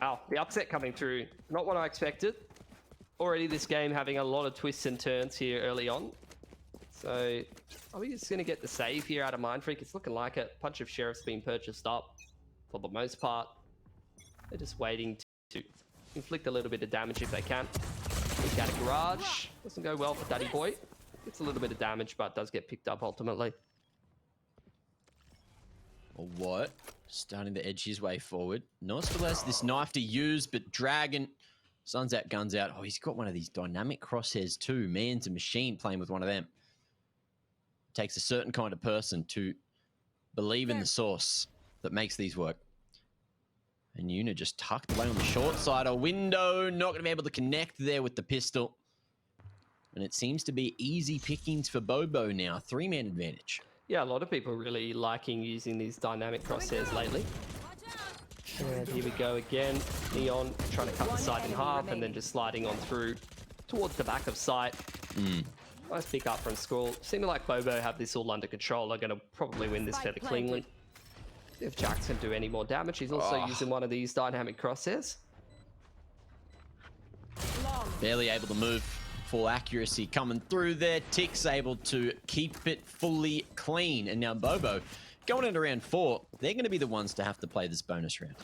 Wow, the upset coming through. Not what I expected. Already this game having a lot of twists and turns here early on. So, are we just going to get the save here out of Mindfreak? It's looking like it. Bunch of Sheriffs being purchased up for the most part. They're just waiting to inflict a little bit of damage if they can. We've got a Garage. Doesn't go well for Daddy Boy. Gets a little bit of damage, but does get picked up ultimately. Or what? Starting to edge his way forward. Not still has this knife to use, but Dragon, sun's out, guns out. Oh, he's got one of these dynamic crosshairs too. Man's a machine playing with one of them. Takes a certain kind of person to believe in the source that makes these work. And Yuna just tucked away on the short side. A window, not going to be able to connect there with the pistol. And it seems to be easy pickings for Bobo now. 3-man advantage. Yeah, a lot of people really liking using these dynamic crosshairs lately. And here we go again. Neon trying to cut the side in half and then just sliding on through towards the back of sight. Nice pick up from Skull. Seeming like Bobo have this all under control. Are going to probably win this fairly cleanly. If Jax can do any more damage, he's also using one of these dynamic crosshairs. Barely able to move. Full accuracy coming through there. Tick's able to keep it fully clean. And now Bobo going into round 4. They're going to be the ones to have to play this bonus round.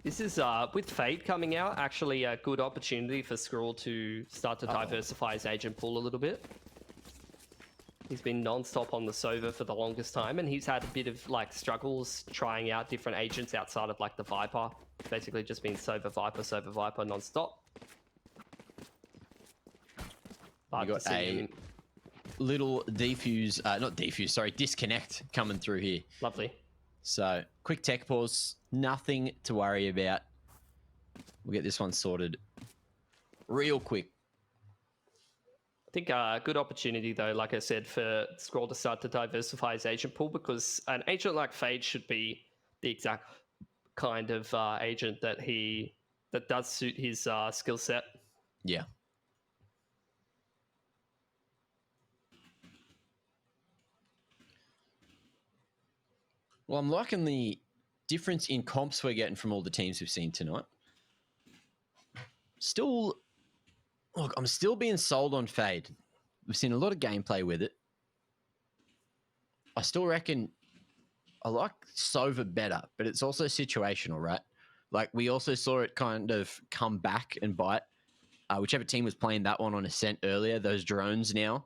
This is, with Fate coming out, actually a good opportunity for Skrull to start to diversify his agent pool a little bit. He's been non-stop on the Sova for the longest time, and he's had a bit of, like, struggles trying out different agents outside of, like, the Viper. Basically just been Sova Viper non-stop. You got a little defuse, not defuse, sorry, disconnect coming through here. Lovely. So, quick tech pause, nothing to worry about. We'll get this one sorted real quick. I think a good opportunity, though, like I said, for Skrull to start to diversify his agent pool, because an agent like Fade should be the exact kind of agent that does suit his skill set. Yeah. Well, I'm liking the difference in comps we're getting from all the teams we've seen tonight. Still, look, I'm still being sold on Fade. We've seen a lot of gameplay with it. I still reckon I like Sova better, but it's also situational, right? Like, we also saw it kind of come back and bite. Whichever team was playing that one on Ascent earlier, those drones now,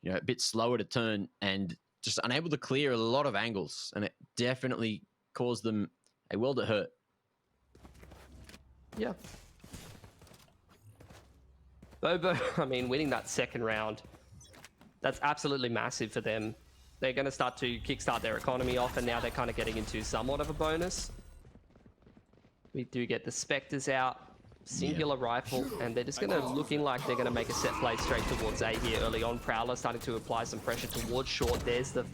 you know, a bit slower to turn, and just unable to clear a lot of angles, and it definitely caused them a world of hurt. Yeah. Bobo, I mean, winning that second round, that's absolutely massive for them. They're going to start to kickstart their economy off, and now they're kind of getting into somewhat of a bonus. We do get the Spectres out, singular rifle, and they're just going to looking like they're going to make a set play straight towards A here early on. Prowler starting to apply some pressure towards short. There's the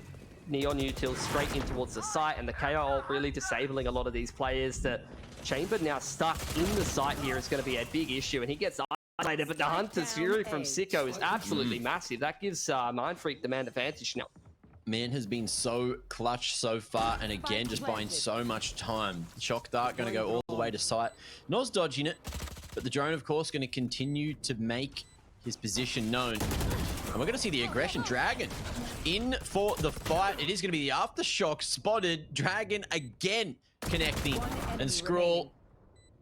Neon Util straight in towards the site, and the KO ult really disabling a lot of these players. The Chamber now stuck in the site here is going to be a big issue, and he gets isolated, but the Hunter's Fury from Sicko is absolutely massive. That gives Mindfreak the man advantage now. Man has been so clutch so far, and again, just buying so much time. Shock Dart going to go all the way to site. Noz dodging it, but the drone, of course, going to continue to make his position known. And we're going to see the aggression. Dragon in for the fight. It is going to be the Aftershock spotted. Dragon again connecting, and Scroll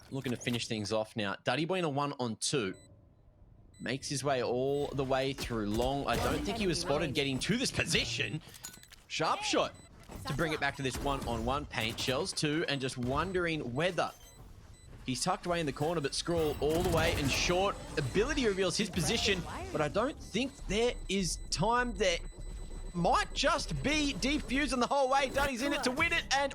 looking to finish things off now. Duddy Boy in a 1-on-2. Makes his way all the way through long. I don't think he was spotted getting to this position. Sharp shot to bring it back to this 1-on-1. Paint shells too, and just wondering whether he's tucked away in the corner, but Scroll all the way and short. Ability reveals his position, but I don't think there is time there. Might just be defusing the whole way. Dunny's in it to win it, and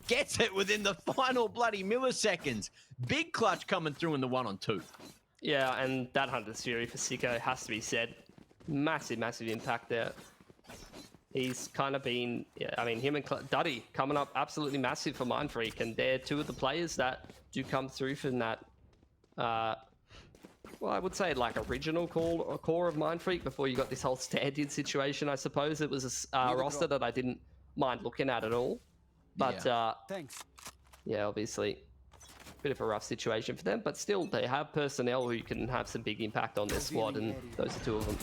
gets it within the final bloody milliseconds. Big clutch coming through in the 1-on-2. Yeah, and that Hunter's Fury for Sicko has to be said. Massive, massive impact there. He's kind of been, I mean, him and Duddy coming up absolutely massive for Mindfreak, and they're two of the players that do come through from that, well, I would say like original core of Mindfreak before you got this whole stand-in situation, I suppose. It was a roster that I didn't mind looking at all. But, thanks. Yeah, obviously. Bit of a rough situation for them, but still they have personnel who can have some big impact on their squad, and those are two of them.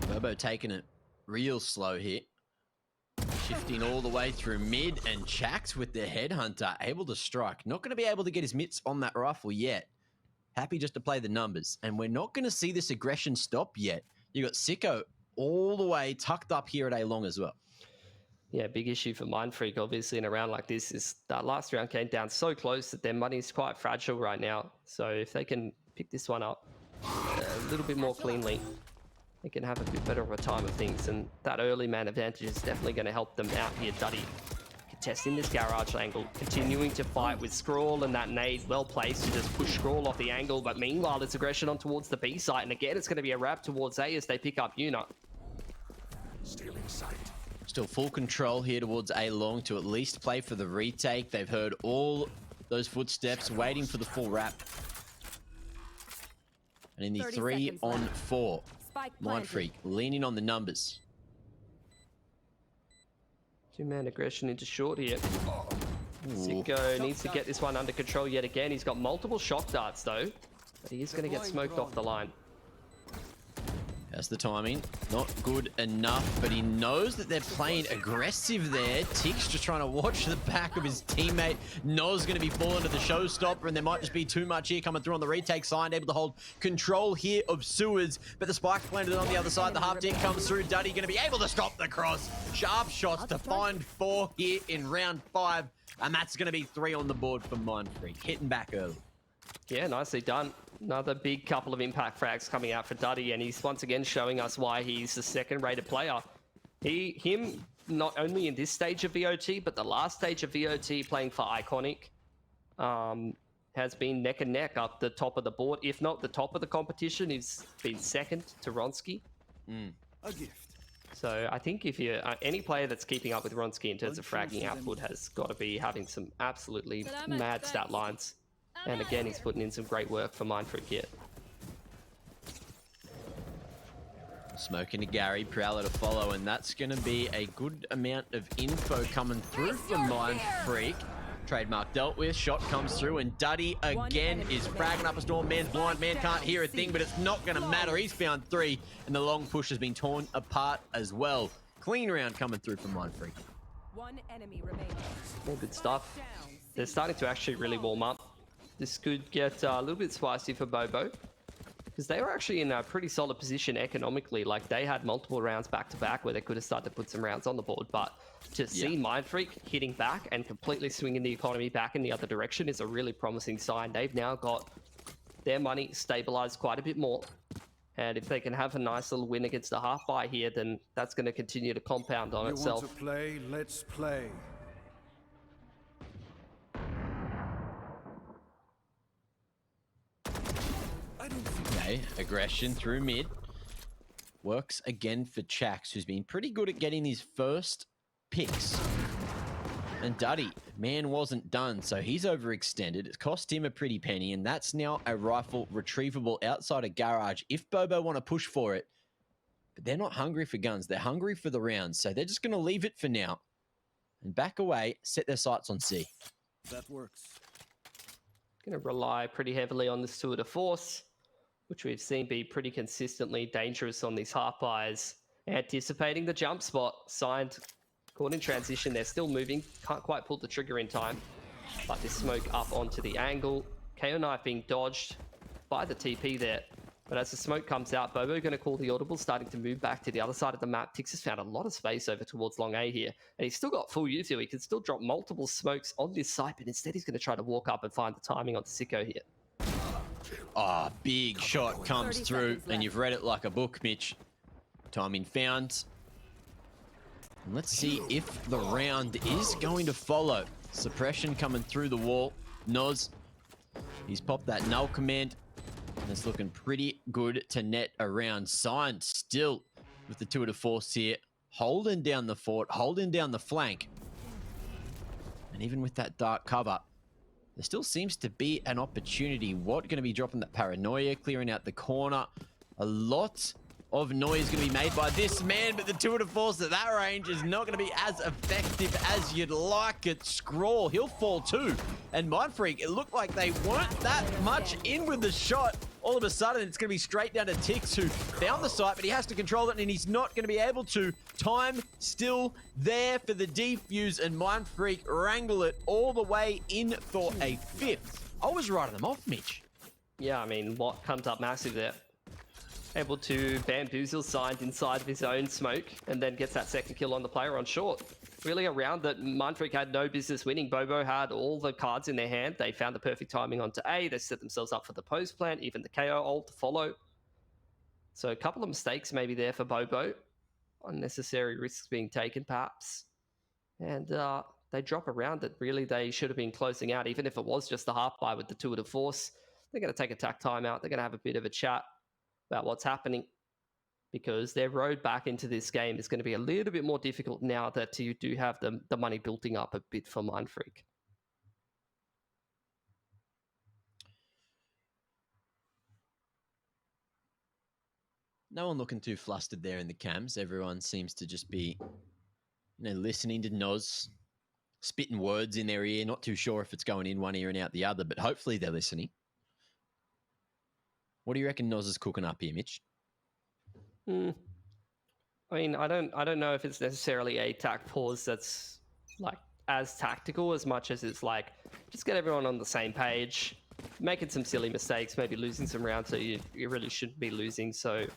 Bobo taking it real slow here. Shifting all the way through mid, and Chax with the Headhunter able to strike. Not going to be able to get his mitts on that rifle yet. Happy just to play the numbers, and we're not going to see this aggression stop yet. You got Sicko all the way tucked up here at A long as well. Yeah, big issue for Mindfreak, obviously, in a round like this is that last round came down so close that their money is quite fragile right now. So if they can pick this one up a little bit more cleanly, they can have a bit better of a time of things. And that early man advantage is definitely going to help them out here. Duddy contesting this garage angle, continuing to fight with Scroll, and that nade well placed to just push Scroll off the angle. But meanwhile, it's aggression on towards the B site, and again, it's going to be a wrap towards A as they pick up Una. Still in sight. Still full control here towards A long to at least play for the retake. They've heard all those footsteps, waiting for the full wrap. And in the 3-on-4, Mindfreak leaning on the numbers. Two-man aggression into short here. Sicko needs to get this one under control yet again. He's got multiple shock darts though, but he is going to get smoked off the line. That's the timing. Not good enough, but he knows that they're playing aggressive there. Tick's just trying to watch the back of his teammate. Noz going to be falling to the showstopper, and there might just be too much here coming through on the retake side. Able to hold control here of Sewers, but the spike landed on the other side. The half tick comes through. Duddy going to be able to stop the cross. Sharp shots to find 4 here in round 5, and that's going to be 3 on the board for Mindfreak. Hitting back early. Yeah, nicely done. Another big couple of impact frags coming out for Duddy, and he's once again showing us why he's the second-rated player. Him, not only in this stage of VOT, but the last stage of VOT playing for Iconic, has been neck and neck up the top of the board. If not the top of the competition, he's been second to Ronsky. A gift. So I think if you're any player that's keeping up with Ronsky in terms of fragging output has got to be having some absolutely mad stat lines. And again, he's putting in some great work for Mindfreak here. Smoking to Gary, Prowler to follow, and that's going to be a good amount of info coming through from Mindfreak. Trademark dealt with, shot comes through, and Duddy again is fragging up a storm. Man's blind, man can't hear a thing, but it's not going to matter. He's found 3, and the long push has been torn apart as well. Clean round coming through from Mindfreak. One enemy remaining. All good stuff. they're starting to actually really warm up. This could get a little bit spicy for Bobo, because they were actually in a pretty solid position economically. Like, they had multiple rounds back to back where they could have started to put some rounds on the board, but to see Mindfreak hitting back and completely swinging the economy back in the other direction is a really promising sign. They've now got their money stabilized quite a bit more, and if they can have a nice little win against the half buy here, then that's going to continue to compound on itself. You want to play? Let's play. Okay, aggression through mid. Works again for Chax, who's been pretty good at getting his first picks. And Duddy, man wasn't done, so he's overextended. It cost him a pretty penny, and that's now a rifle retrievable outside a garage if Bobo want to push for it. But they're not hungry for guns, they're hungry for the rounds, so they're just going to leave it for now. And back away, set their sights on C. That works. Going to rely pretty heavily on this tour de force, which we've seen be pretty consistently dangerous on these half buys. Anticipating the jump spot, signed, caught in transition. They're still moving, can't quite pull the trigger in time. But this smoke up onto the angle. KO knife being dodged by the TP there. But as the smoke comes out, Bobo going to call the audible, starting to move back to the other side of the map. Tix has found a lot of space over towards long A here. And he's still got full util. He can still drop multiple smokes on this site, but instead he's going to try to walk up and find the timing on Sicko here. Ah, big shot comes through, and you've read it like a book, Mitch. Timing found. And let's see if the round is going to follow. Suppression coming through the wall. Noz, he's popped that null command. And it's looking pretty good to net around. Signed still with the tour de force here. Holding down the fort, holding down the flank. And even with that dark cover, there still seems to be an opportunity. What going to be dropping that paranoia, clearing out the corner. A lot of noise going to be made by this man, but the tour de force at that range is not going to be as effective as you'd like it. Scrawl, he'll fall too. And Mindfreak, it looked like they weren't that much in with the shot. All of a sudden, it's going to be straight down to Tix, who found the site, but he has to control it, and he's not going to be able to. Time still there for the defuse, and Mindfreak wrangle it all the way in for a fifth. I was writing them off, Mitch. Yeah, I mean, what comes up massive there? Able to bamboozle Signed inside of his own smoke, and then gets that second kill on the player on short. Really a round that Mindfreak had no business winning. Bobo had all the cards in their hand. They found the perfect timing onto A. They set themselves up for the post plant, even the KO ult to follow. So a couple of mistakes maybe there for Bobo. Unnecessary risks being taken, perhaps. And they drop a round that really they should have been closing out, even if it was just the half buy with the tour de force. They're going to take a tack timeout. They're going to have a bit of a chat about what's happening, because their road back into this game is going to be a little bit more difficult now that you do have the money building up a bit for Mindfreak. No one looking too flustered there in the cams. Everyone seems to just be, listening to Noz, spitting words in their ear. Not too sure if it's going in one ear and out the other, but hopefully they're listening. What do you reckon Noz is cooking up here, Mitch? I mean, I don't know if it's necessarily a tack pause that's like as tactical as much as it's like just get everyone on the same page, making some silly mistakes, maybe losing some rounds that you really shouldn't be losing. So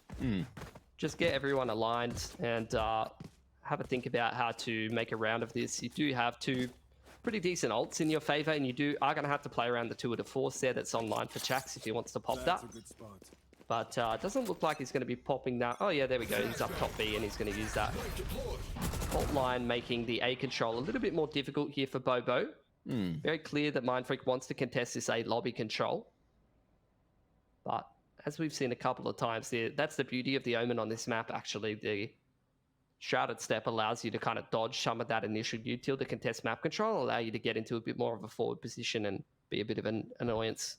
just get everyone aligned and have a think about how to make a round of this. You do have two pretty decent ults in your favor, and you are going to have to play around the tour de force there that's online for Chax if he wants to pop that. But it doesn't look like he's going to be popping that. Oh yeah, there we go. He's up top B and he's going to use that ult line, making the A control a little bit more difficult here for Bobo. Very clear that Mindfreak wants to contest this A lobby control. But as we've seen a couple of times there, that's the beauty of the Omen on this map, actually. The Shrouded Step allows you to kind of dodge some of that initial util to contest map control, allow you to get into a bit more of a forward position and be a bit of an annoyance.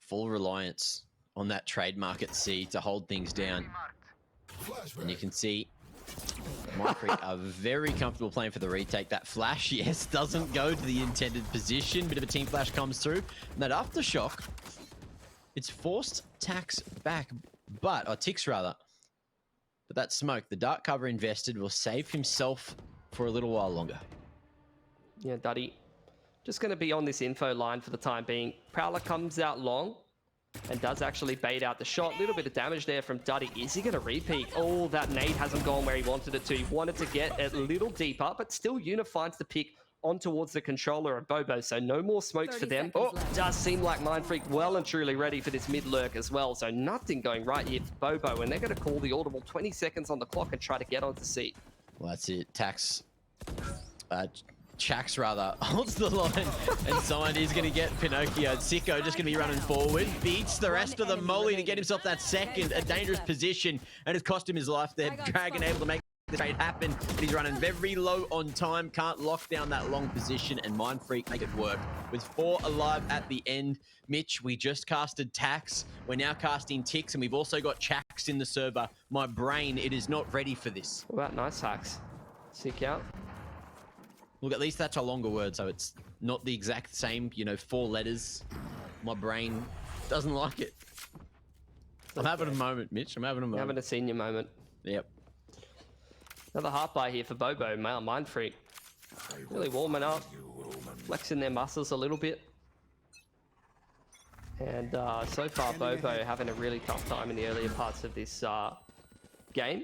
Full reliance on that trademark at C to hold things down. And you can see Mindfreak are very comfortable playing for the retake. That flash, yes, doesn't go to the intended position. Bit of a team flash comes through. And that aftershock, it's forced Tax back, or Tix rather. But that smoke, the dark cover invested, will save himself for a little while longer. Yeah, Duddy. Just going to be on this info line for the time being. Prowler comes out long and does actually bait out the shot. A little bit of damage there from Duddy. Is he going to repeat? Oh, that nade hasn't gone where he wanted it to. He wanted to get a little deeper, but still Una finds the pick on towards the controller of Bobo, so no more smokes for them. Oh, does seem like Mindfreak well and truly ready for this mid lurk as well, so nothing going right here for Bobo, and they're going to call the audible 20 seconds on the clock and try to get onto seat. Well, that's it. Chax rather holds the line, and someone is going to get Pinocchio. Sicko just going to be running forward, beats the rest of the molly to get himself that second, a dangerous position, and it's cost him his life there. Dragon able to make the trade happen, but he's running very low on time, can't lock down that long position, and Mindfreak make it work. With 4 alive at the end, Mitch, we just casted Tax, we're now casting Tix, and we've also got Chax in the server. My brain, it is not ready for this. What about nice hacks? Sick out. Look, at least that's a longer word, so it's not the exact same, 4 letters. My brain doesn't like it. I'm having a moment, Mitch. I'm having a moment. Having a senior moment. Yep. Another half bar here for Bobo, male Mindfreak. Really warming up, flexing their muscles a little bit. And so far, Bobo having a really tough time in the earlier parts of this game.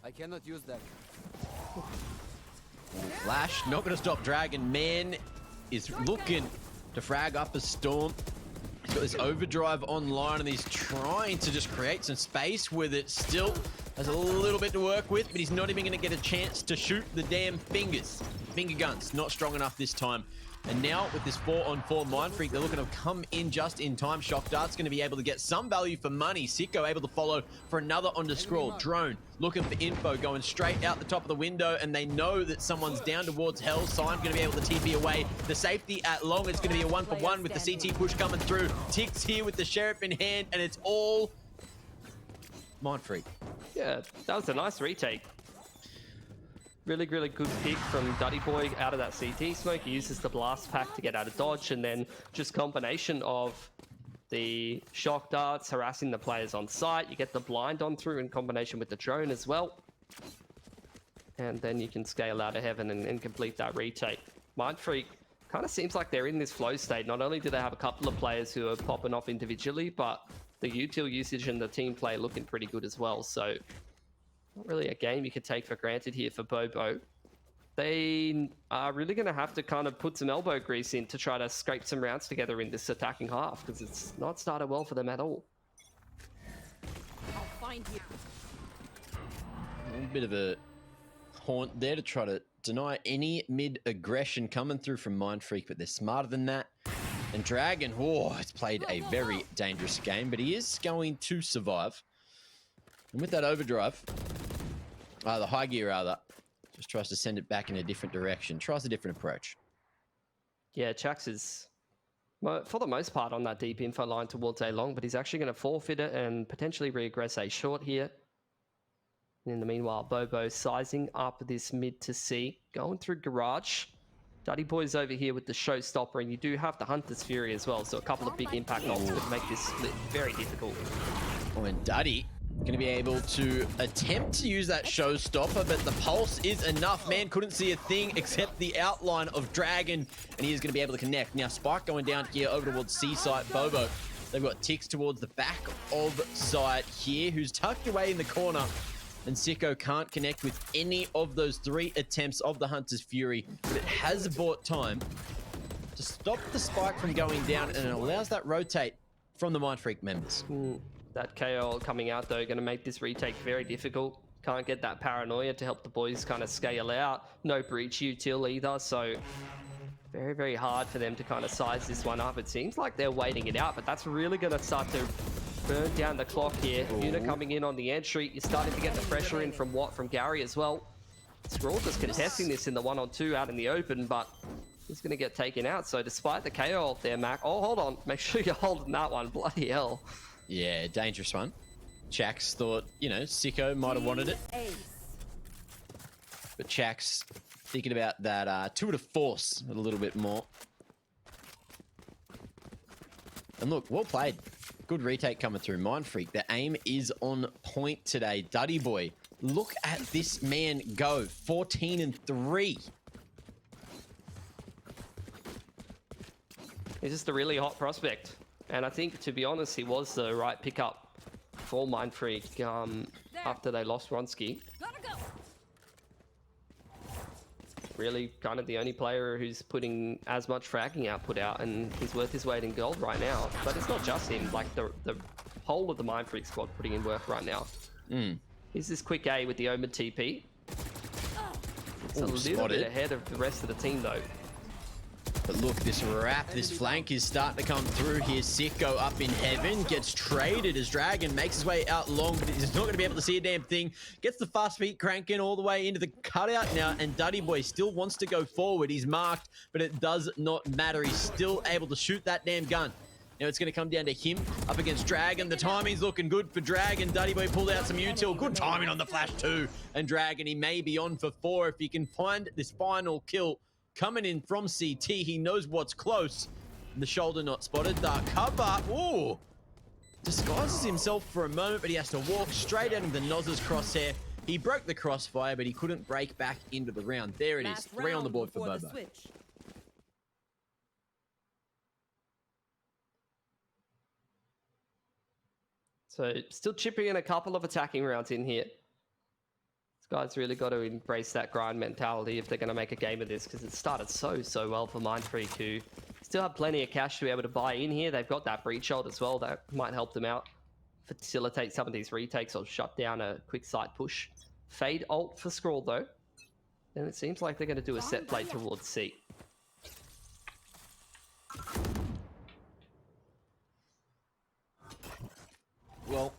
I cannot use that. Flash, not going to stop Dragon. Man is looking to frag up a Storm. He's got this overdrive online, and he's trying to just create some space with it. Still has a little bit to work with, but he's not even going to get a chance to shoot the damn fingers. Finger guns, not strong enough this time. And now with this 4-on-4 Mindfreak, they're looking to come in just in time. Shock Dart's going to be able to get some value for money. Sicko able to follow for another on the scroll. Drone looking for info, going straight out the top of the window, and they know that someone's down towards Hell. Sign going to be able to TP away. The safety at long, it's going to be a 1-for-1 with the CT push coming through. Tix here with the Sheriff in hand, and it's all Mindfreak. Yeah, that was a nice retake. Really, really good pick from Duddy Boy out of that CT smoke. He uses the blast pack to get out of dodge, and then just combination of the shock darts harassing the players on site. You get the blind on through in combination with the drone as well. And then you can scale out of heaven and complete that retake. Mindfreak kind of seems like they're in this flow state. Not only do they have a couple of players who are popping off individually, but the util usage and the team play looking pretty good as well. So not really a game you could take for granted here for Bobo. They are really going to have to kind of put some elbow grease in to try to scrape some rounds together in this attacking half, because it's not started well for them at all. I'll find you. A little bit of a haunt there to try to deny any mid-aggression coming through from Mindfreak, but they're smarter than that. And Dragon, it's played a very dangerous game, but he is going to survive. And with that overdrive, the high gear rather, just tries to send it back in a different direction, tries a different approach. Yeah, Chax is, for the most part, on that deep info line towards A long, but he's actually going to forfeit it and potentially regress A short here. And in the meanwhile, Bobo sizing up this mid to C, going through garage. Duddy Boy's over here with the showstopper, and you do have the Hunter's Fury as well, so a couple of big impact ults would make this split very difficult. Oh, and Duddy going to be able to attempt to use that showstopper, but the pulse is enough. Man couldn't see a thing except the outline of Dragon, and he is going to be able to connect. Now, Spike going down here over towards C-site. Bobo, they've got Tix towards the back of site here, who's tucked away in the corner. And Sicko can't connect with any of those 3 attempts of the Hunter's Fury, but it has bought time to stop the spike from going down, and it allows that rotate from the Mindfreak members. That KO coming out, though, going to make this retake very difficult. Can't get that paranoia to help the boys kind of scale out. No breach util either, so very, very hard for them to kind of size this one up. It seems like they're waiting it out, but that's really going to start to burn down the clock here. Una coming in on the entry. You're starting to get the pressure in from Gary as well. Scrawl just contesting this in the 1-on-2 out in the open, but he's going to get taken out. So despite the KO off there, Mac. Oh, hold on. Make sure you're holding that one. Bloody hell. Yeah, dangerous one. Chax thought, Sicko might have wanted it. But Chax thinking about that tour de force a little bit more. And look, well played. Good retake coming through. Mindfreak, the aim is on point today. Duddy Boy, look at this man go. 14-3. He's just a really hot prospect. And I think, to be honest, he was the right pickup for Mindfreak after they lost Ronsky. Really kind of the only player who's putting as much fragging output out, and he's worth his weight in gold right now. But it's not just him, like the whole of the Mindfreak squad putting in work right now. Here's this quick A with the Omen TP. It's a little bit ahead of the rest of the team though. But look, this wrap, this flank is starting to come through here. Sicko up in heaven, gets traded as Dragon makes his way out long, but he's not going to be able to see a damn thing. Gets the fast feet cranking all the way into the cutout now, and Duddy Boy still wants to go forward. He's marked, but it does not matter. He's still able to shoot that damn gun. Now it's going to come down to him up against Dragon. The timing's looking good for Dragon. Duddy Boy pulled out some util. Good timing on the flash too. And Dragon, he may be on for 4 if he can find this final kill. Coming in from CT, he knows what's close. And the shoulder not spotted. The cover, ooh, disguises himself for a moment, but he has to walk straight out of the Noz's crosshair. He broke the crossfire, but he couldn't break back into the round. There it is, 3 on the board for Bobo. So still chipping in a couple of attacking rounds in here. Guys really got to embrace that grind mentality if they're going to make a game of this, because it started so well for Mindfreak, who still have plenty of cash to be able to buy in here. They've got that breach ult as well that might help them out, facilitate some of these retakes or shut down a quick side push. Fade ult for Scrawl though, and it seems like they're going to do a set play towards C. Well,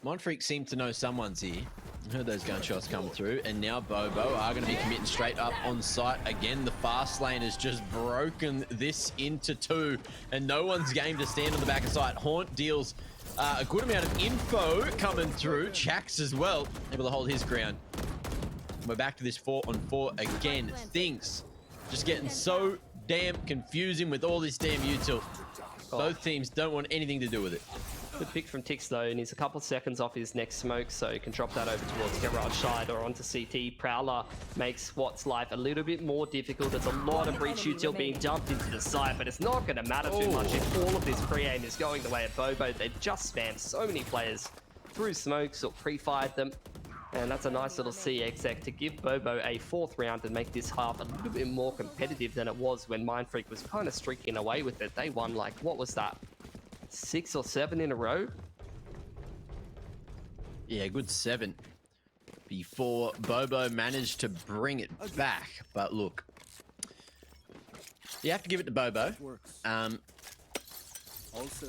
Mindfreak seem to know someone's here. I heard those gunshots come through, and now Bobo are going to be committing straight up on site. Again, the fast lane has just broken this into 2, and no one's game to stand on the back of site. Haunt deals a good amount of info coming through. Chax as well, able to hold his ground. We're back to this 4-on-4 again. Things just getting so damn confusing with all this damn util. Both teams don't want anything to do with it. Good pick from Tix though, and he's a couple seconds off his next smoke, so he can drop that over towards Garage side or onto CT. Prowler makes Watt's life a little bit more difficult. There's a lot of breach util being dumped into the side, but it's not going to matter too much if all of this pre-aim is going the way of Bobo. They've just spammed so many players through smokes or pre-fired them, and that's a nice little C exec to give Bobo a 4th round and make this half a little bit more competitive than it was when Mindfreak was kind of streaking away with it. They won, like, what was that? 6 or 7 in a row? Yeah, good 7 before Bobo managed to bring it back. But look, you have to give it to Bobo.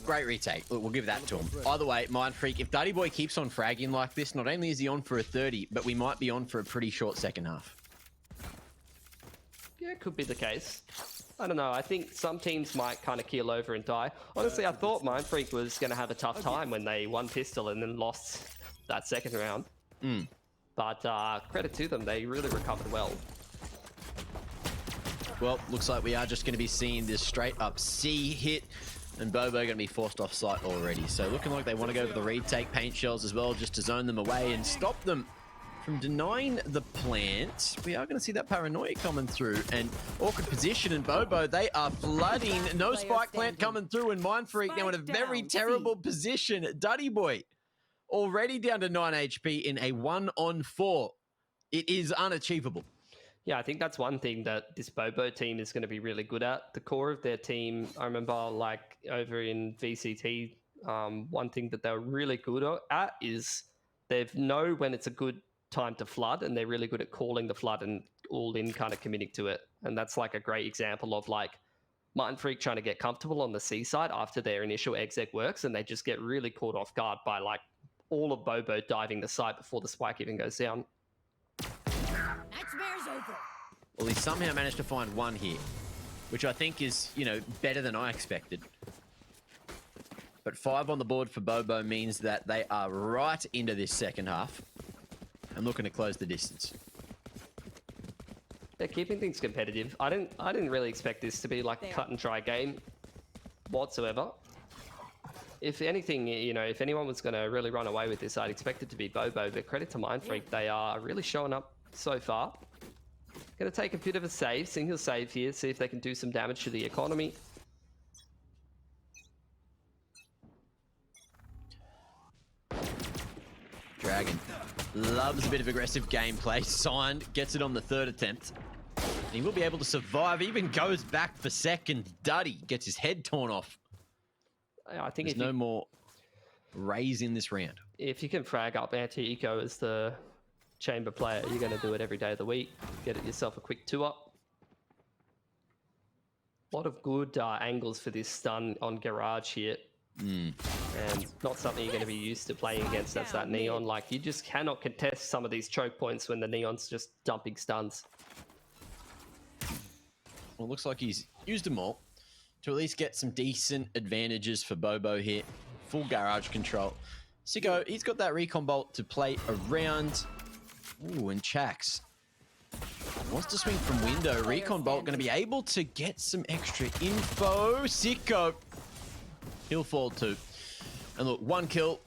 Great retake. Look, we'll give that to him. Either way, Mindfreak, if Duddy Boy keeps on fragging like this, not only is he on for a 30, but we might be on for a pretty short second half. Yeah, it could be the case. I don't know. I think some teams might kind of keel over and die. Honestly, I thought Mindfreak was going to have a tough time when they won pistol and then lost that second round. But credit to them, they really recovered well. Well, looks like we are just going to be seeing this straight up C hit, and Bobo going to be forced off site already. So looking like they want to go for the retake paint shells as well, just to zone them away and stop them from denying the plant. We are going to see that paranoia coming through, and awkward position, and Bobo, they are flooding. No spike plant coming through, and Mindfreak now in a very terrible position. Duddy Boy already down to 9 HP in a 1-on-4. It is unachievable. Yeah, I think that's one thing that this Bobo team is going to be really good at. The core of their team, I remember like over in VCT, one thing that they're really good at is they know when it's a good time to flood, and they're really good at calling the flood and all in kind of committing to it. And that's like a great example of like Mindfreak trying to get comfortable on the C side after their initial exec works, and they just get really caught off guard by like all of Bobo diving the site before the spike even goes down. Nightmare's over. Well, he somehow managed to find 1 here, which I think is, you know, better than I expected. But 5 on the board for Bobo means that they are right into this second half and looking to close the distance. They're keeping things competitive. I didn't really expect this to be like a cut and dry game whatsoever. If anything, you know, if anyone was going to really run away with this, I'd expect it to be Bobo. But credit to Mindfreak, they are really showing up so far. Going to take a bit of a save, single save here, see if they can do some damage to the economy. Dragon loves a bit of aggressive gameplay. Signed, gets it on the 3rd attempt. He will be able to survive, even goes back for second. Duddy gets his head torn off. I think there's no more raise in this round. If you can frag up anti-eco as the chamber player, you're going to do it every day of the week. Get it yourself a quick 2-up. A lot of good angles for this stun on Garage here. And not something you're going to be used to playing against. That's that Neon. Like, you just cannot contest some of these choke points when the Neon's just dumping stuns. Well, looks like he's used them all to at least get some decent advantages for Bobo here. Full Garage control. Sicko, he's got that recon bolt to play around. Ooh, and Chax wants to swing from window. Recon bolt going to be able to get some extra info. Sicko, he'll fall too. And look, 1 kill,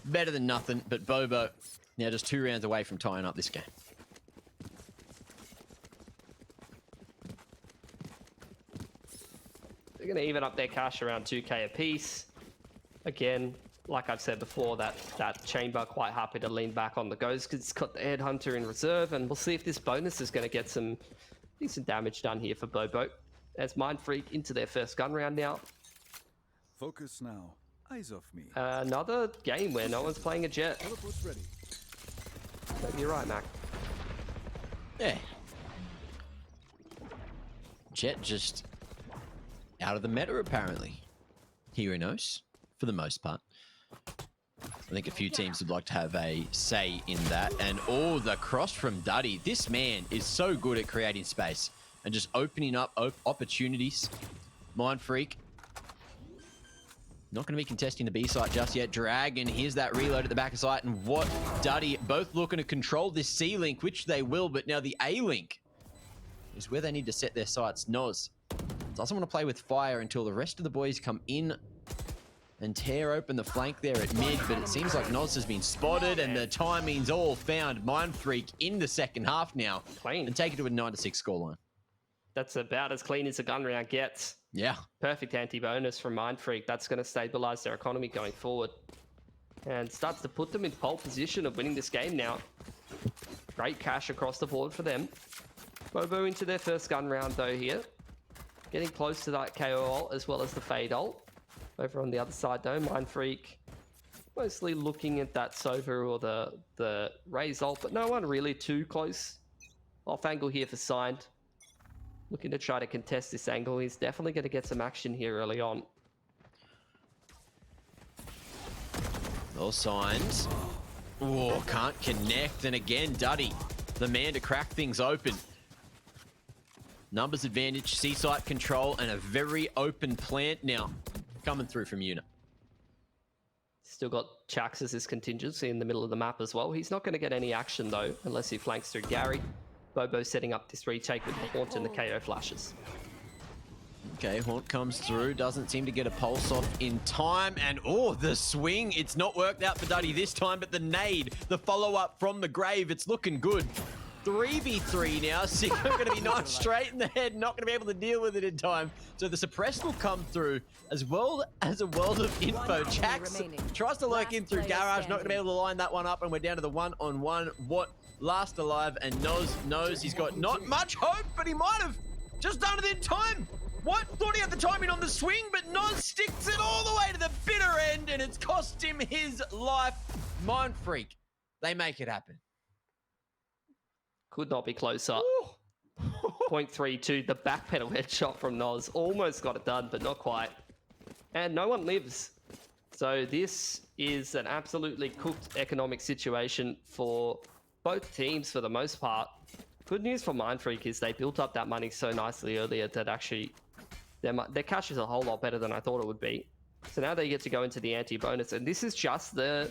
better than nothing. But Bobo now just 2 rounds away from tying up this game. They're going to even up their cash around 2k apiece. Again, like I've said before, that chamber quite happy to lean back on the goes because it's got the Headhunter in reserve, and we'll see if this bonus is going to get some decent damage done here for Bobo. As Mind Freak into their first gun round now. Focus now. Eyes off me. Another game where no one's playing a Jet. Ready. Maybe you're right, Mac. Yeah. Jet just out of the meta, apparently. Heroes, for the most part. I think a few teams would like to have a say in that. And oh, the cross from Duddy. This man is so good at creating space and just opening up opportunities. Mind Freak. Not going to be contesting the B site just yet. Dragon, here's that reload at the back of site. And what Duddy, both looking to control this C-Link, which they will, but now the A-Link is where they need to set their sights. Noz doesn't want to play with fire until the rest of the boys come in and tear open the flank there at mid, but it seems like Noz has been spotted and the timing's all found. Mind Freak in the second half now. Clean. And take it to a 9-6 scoreline. That's about as clean as a gun round gets. Yeah. Perfect anti-bonus from Mind Freak. That's going to stabilize their economy going forward. And starts to put them in pole position of winning this game now. Great cash across the board for them. Bobo into their first gun round though here. Getting close to that KO ult as well as the Fade ult. Over on the other side though, Mind Freak mostly looking at that Sova or the Raze ult, but no one really too close. Off angle here for Signed. Looking to try to contest this angle. He's definitely going to get some action here early on. All signs. Oh, can't connect. And again, Duddy, the man to crack things open. Numbers advantage, C-site control, and a very open plant now coming through from Una. Still got Chax as his contingency in the middle of the map as well. He's not going to get any action though, unless he flanks through Gary. Bobo setting up this retake with the Haunt and the KO flashes. Okay, Haunt comes through, doesn't seem to get a pulse off in time, and oh, the swing. It's not worked out for Duddy this time, but the nade, the follow-up from the grave, it's looking good. 3v3 now. Sicko going to be knocked straight in the head, not going to be able to deal with it in time. So the suppress will come through as well as a world of info. Chax tries to lurk in through Garage, not going to be able to line that one up, and we're down to the one-on-one. What? Last alive, and Noz knows he's got not much hope, but he might have just done it in time. What? Thought he had the timing on the swing, but Noz sticks it all the way to the bitter end, and it's cost him his life. Mind Freak, they make it happen. Could not be closer. 0.32, the backpedal headshot from Noz. Almost got it done, but not quite. And no one lives. So this is an absolutely cooked economic situation for both teams for the most part. Good news for Mind Freak is they built up that money so nicely earlier that actually their cash is a whole lot better than I thought it would be. So now they get to go into the anti-bonus, and this is just the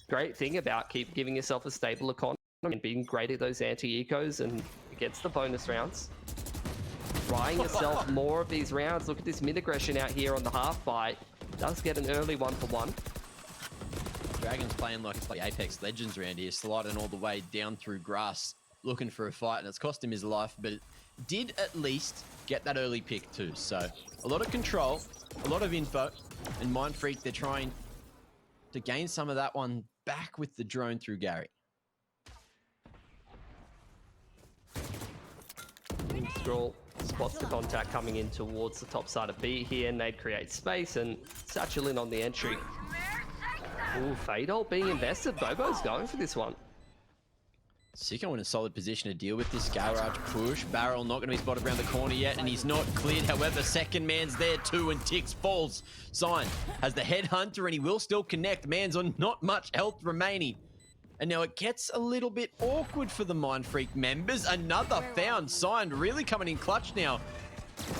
great thing about keep giving yourself a stable economy and being great at those anti-ecos and against the bonus rounds. Trying yourself more of these rounds. Look at this mid-aggression out here on the half-bite. Does get an early 1-for-1. Dragon's playing like it's like Apex Legends around here, sliding all the way down through grass. looking for a fight, and it's cost him his life, but it did at least get that early pick too. So a lot of control, a lot of info, and Mind Freak, they're trying to gain some of that one back with the drone through Gary. Scroll spots the contact coming in towards the top side of B here. Nade creates space and Satchel in on the entry. Ooh, Fade ult being invested. Bobo's going for this one. Sicko in a solid position to deal with this garage push. Barrel not going to be spotted around the corner yet, and he's not cleared. However, second man's there too, and Tix falls. Sign has the headhunter, and he will still connect. Man's on not much health remaining. And now it gets a little bit awkward for the Mind Freak members. Another found. Sign really coming in clutch now.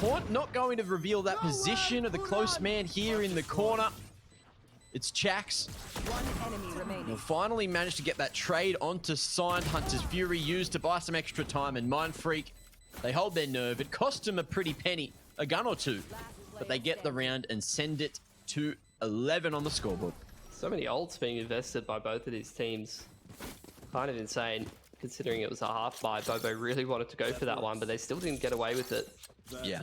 Haunt not going to reveal that position of the close man here in the corner. It's Chax. One enemy remaining. Will finally manage to get that trade onto Sign. Hunter's Fury used to buy some extra time, and Mind Freak, they hold their nerve. It cost them a pretty penny, a gun or two, but they get the round and send it to 11 on the scoreboard. So many ults being invested by both of these teams. Kind of insane, considering it was a half buy. Bobo really wanted to go for that one, but they still didn't get away with it. Yeah.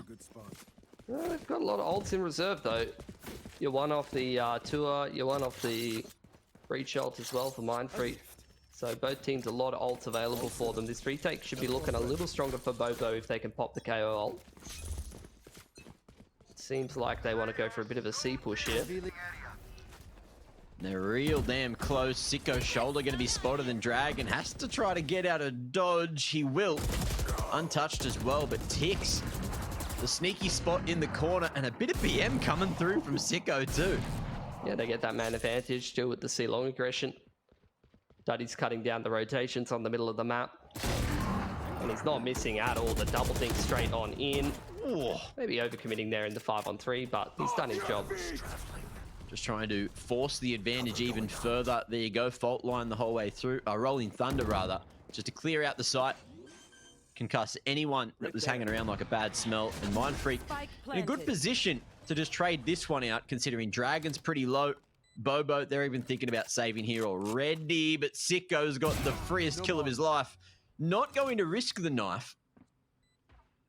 They've got a lot of ults in reserve, though. You're one off the tour, you're one off the breach ult as well for Mind Freak. So both teams, a lot of ults available for them. This retake should be looking a little stronger for Bobo if they can pop the KO ult. Seems like they want to go for a bit of a C push here. They're real damn close. Sicko's shoulder going to be spotted, and Dragon has to try to get out of dodge. He will. Untouched as well, but Tix, the sneaky spot in the corner, and a bit of BM coming through from Sicko too. Yeah, they get that man advantage still with the C long aggression. Duddy's cutting down the rotations on the middle of the map. And he's not missing at all. The double thing straight on in. Ooh, maybe overcommitting there in the 5-on-3, but he's done his job. Just trying to force the advantage even further. There you go, fault line the whole way through. Rolling Thunder, rather, just to clear out the site. Concuss anyone that was hanging around like a bad smell. And Mind Freak in a good position to just trade this one out, considering Dragon's pretty low. Bobo, they're even thinking about saving here already, but Sicko's got the freest kill of his life. Not going to risk the knife.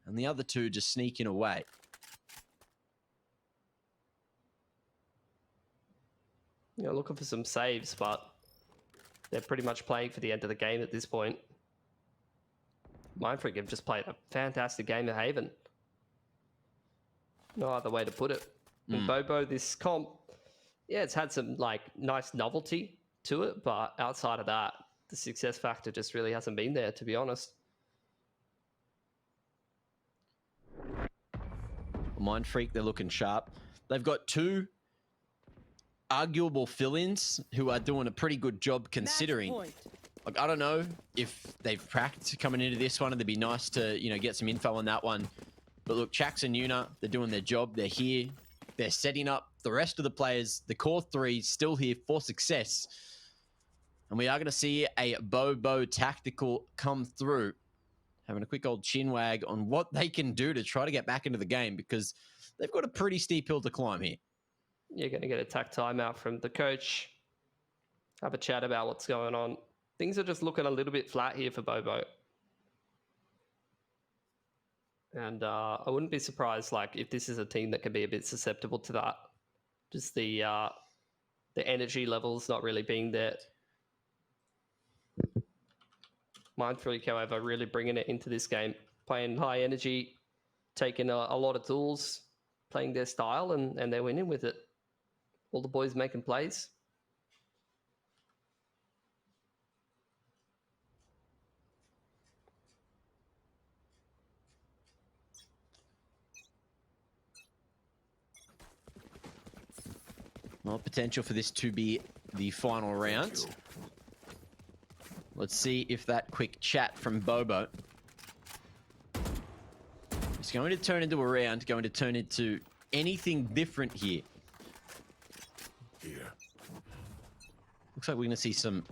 And the other two just sneaking away. You know, looking for some saves, but they're pretty much playing for the end of the game at this point. Mind Freak have just played a fantastic game at Haven. No other way to put it. And Bobo, this comp, yeah, it's had some like nice novelty to it, but outside of that, the success factor just really hasn't been there, to be honest. Mind Freak, they're looking sharp. They've got two arguable fill-ins who are doing a pretty good job considering. Like, I don't know if they've cracked coming into this one, and it'd be nice to, you know, get some info on that one. But look, Chax and Yuna, they're doing their job. They're here. They're setting up the rest of the players. The core three still here for success. And we are going to see a Bobo tactical come through. Having a quick old chin wag on what they can do to try to get back into the game, because they've got a pretty steep hill to climb here. You're going to get a tack timeout from the coach. Have a chat about what's going on. Things are just looking a little bit flat here for Bobo. And I wouldn't be surprised, like, if this is a team that can be a bit susceptible to that. Just the energy levels not really being there. Mind Freak, however, really bringing it into this game. Playing high energy, taking a lot of tools, playing their style, and they're winning with it. All the boys making plays. Well, potential for this to be the final round. Let's see if that quick chat from Bobo is going to turn into a round, going to turn into anything different here. Looks like we're going to see some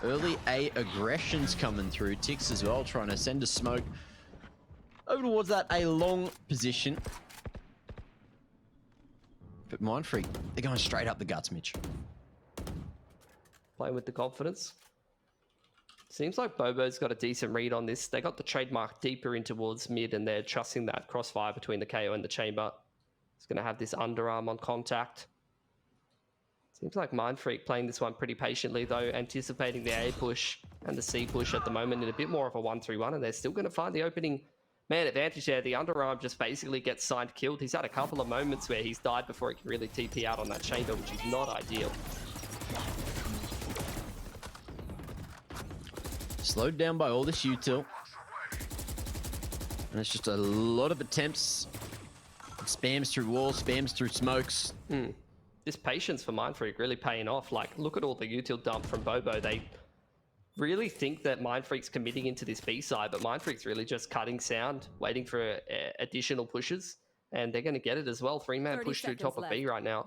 early A aggressions coming through. Tix as well, trying to send a smoke over towards that A long position. But Mind Freak, they're going straight up the guts, Mitch. Playing with the confidence. Seems like Bobo's got a decent read on this. They got the trademark deeper in towards mid, and they're trusting that crossfire between the KO and the chamber. It's going to have this underarm on contact. Seems like Mindfreak playing this one pretty patiently, though, anticipating the A push and the C push at the moment in a bit more of a 1-3-1, and they're still going to find the opening man advantage there. The underarm just basically gets signed killed. He's had a couple of moments where he's died before he can really TP out on that chamber, which is not ideal. Slowed down by all this util. And it's just a lot of attempts. Spams through walls, spams through smokes. This patience for Mindfreak really paying off. Like, look at all the util dump from Bobo. They really think that Mindfreak's committing into this B side, but Mindfreak's really just cutting sound, waiting for additional pushes, and they're going to get it as well. 3-man push through top of B right now.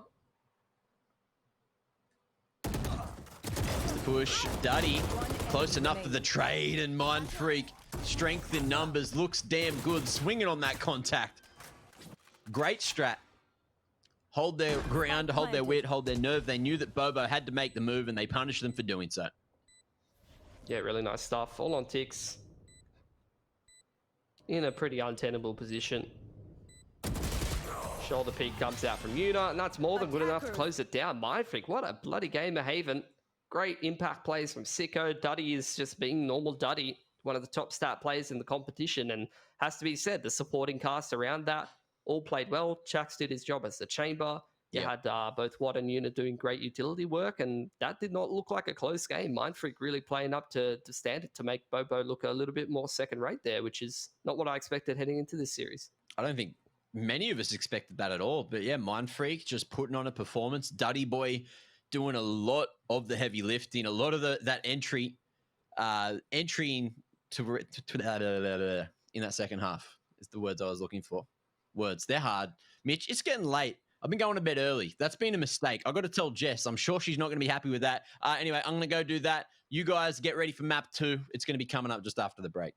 It's the push. Duddy, close enough for the trade, and Mindfreak, strength in numbers, looks damn good, swinging on that contact. Great strat. Hold their ground, hold their wit, hold their nerve. They knew that Bobo had to make the move, and they punished them for doing so. Yeah, really nice stuff. All on ticks. In a pretty untenable position. Shoulder peek comes out from Yuna, and that's more than good enough to close it down. Mindfreak, what a bloody game of Haven. Great impact plays from Sicko. Duddy is just being normal Duddy, one of the top stat players in the competition, and has to be said, the supporting cast around that all played well. Chax did his job as the chamber. You had both Watt and Yuna doing great utility work, and that did not look like a close game. Mindfreak really playing up to standard to make Bobo look a little bit more second rate there, which is not what I expected heading into this series. I don't think many of us expected that at all, but yeah, Mindfreak just putting on a performance. Duddy Boy doing a lot of the heavy lifting, a lot of that entry in that second half is the words I was looking for. Words, they're hard. Mitch, it's getting late. I've been going to bed early. That's been a mistake. I've got to tell Jess. I'm sure she's not going to be happy with that. Anyway, I'm going to go do that. You guys get ready for map 2. It's going to be coming up just after the break.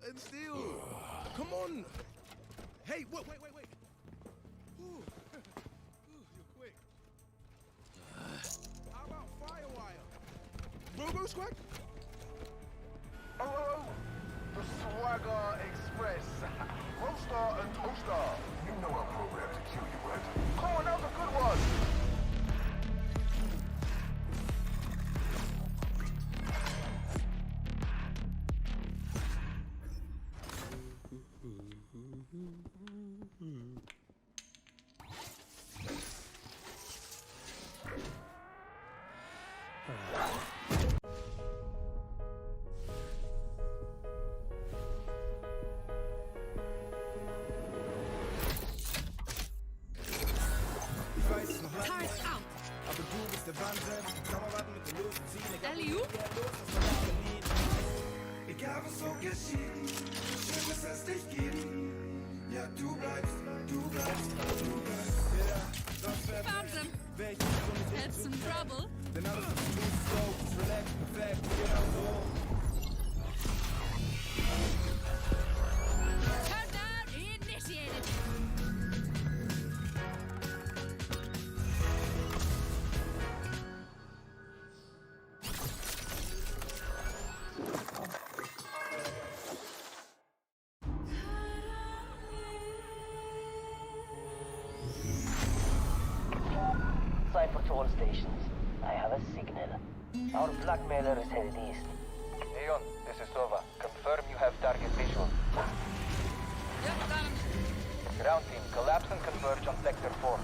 and steal. Come on. Hey, wait. Ooh, you're quick. How about Firewire? Robo Squad? Oh, the Swagger Express. Roaster and Toaster. You know I'm programmed to kill you, right? Come on, that was a good one. Turret out. Alley-oop. Egal was so geschieht, schön, dass es dich gibt. Ja, du bleibst, du bleibst, du bleibst. Ja, sonst wär Found them. Had some trouble. denn alles ist smooth, slow, ist relaxed, perfekt, genau so. Countdown initiated. Cipher to all stations. I have a signal. Our blackmailer is headed east. Neon, this is Sova. Confirm you have target visual. Yep, got him. Ground team, collapse and converge on Sector 4.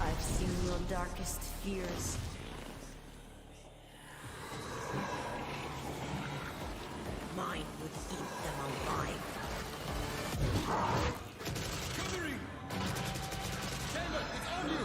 I've seen your darkest fears. Mine would eat them alive. Covering! Chamber, it's on you!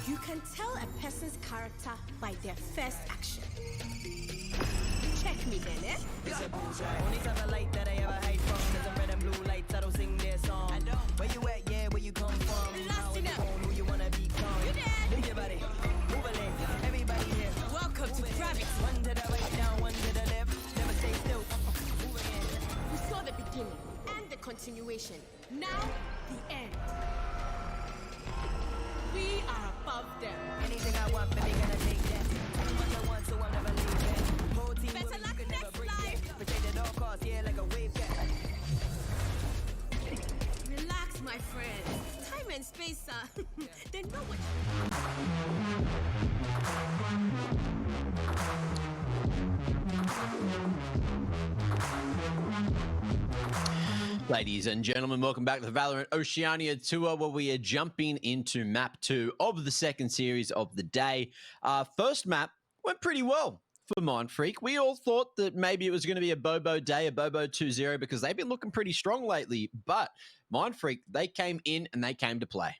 You can tell a person's character by their first action. Check me then, eh? It's a bullseye. Only type of light that I ever hide from. Cause I'm red and blue lights, I don't sing their song. I don't. Where you at, yeah, where you come from? How in the phone, who you wanna become? You dead. Move your body, move a leg. Everybody here. Welcome to gravity. One to the right, down, one to the left. Never stay still. Move again. We saw the beginning and the continuation. Now, the end. We are above them. Anything I want, baby, gonna take that. Anyone I want, so I'm never leaving. Whole team Better with me, luck you could never next break life. that. Protect at all costs, yeah, like a wave cat. Relax, my friend. Time and space are... they know what... Ladies and gentlemen, welcome back to the Valorant Oceania Tour, where we are jumping into map 2 of the second series of the day. First map went pretty well for Mindfreak. We all thought that maybe it was going to be a Bobo day, a Bobo 2-0, because they've been looking pretty strong lately. But Mindfreak, they came in and they came to play.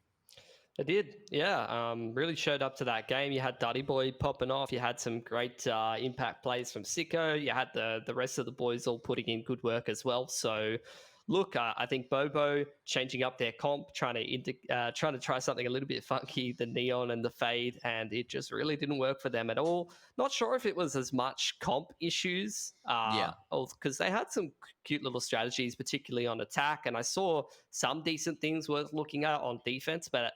They did, yeah. Really showed up to that game. You had Duddy Boy popping off. You had some great impact plays from Sicko. You had the rest of the boys all putting in good work as well. So, look, I think Bobo changing up their comp, trying to try something a little bit funky, the Neon and the Fade, and it just really didn't work for them at all. Not sure if it was as much comp issues, because they had some cute little strategies, particularly on attack, and I saw some decent things worth looking at on defense, but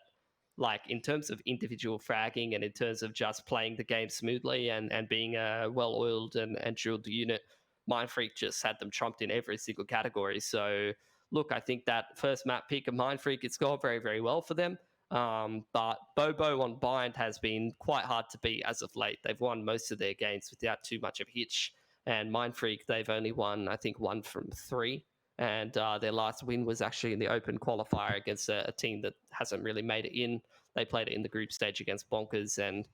like in terms of individual fragging and in terms of just playing the game smoothly and being a well-oiled and drilled unit, Mindfreak just had them trumped in every single category. So, look, I think that first map pick of Mindfreak, it's gone very, very well for them. But Bobo on Bind has been quite hard to beat as of late. They've won most of their games without too much of a hitch. And Mindfreak, they've only won, I think, 1 from 3. And their last win was actually in the open qualifier against a team that hasn't really made it in. They played it in the group stage against Bonkers, and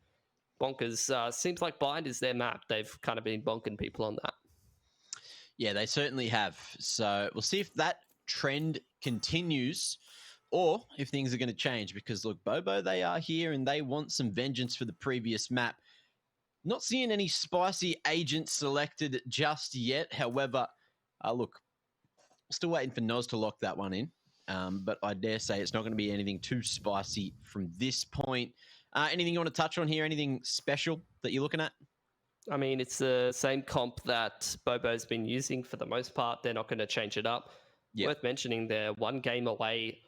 Bonkers seems like Bind is their map. They've kind of been bonking people on that. Yeah, they certainly have. So we'll see if that trend continues or if things are going to change, because look, Bobo, they are here and they want some vengeance for the previous map. Not seeing any spicy agents selected just yet. However, look, still waiting for Noz to lock that one in. But I dare say it's not going to be anything too spicy from this point. Anything you want to touch on here? Anything special that you're looking at? I mean, it's the same comp that Bobo's been using for the most part. They're not going to change it up. Yep. Worth mentioning, they're one game away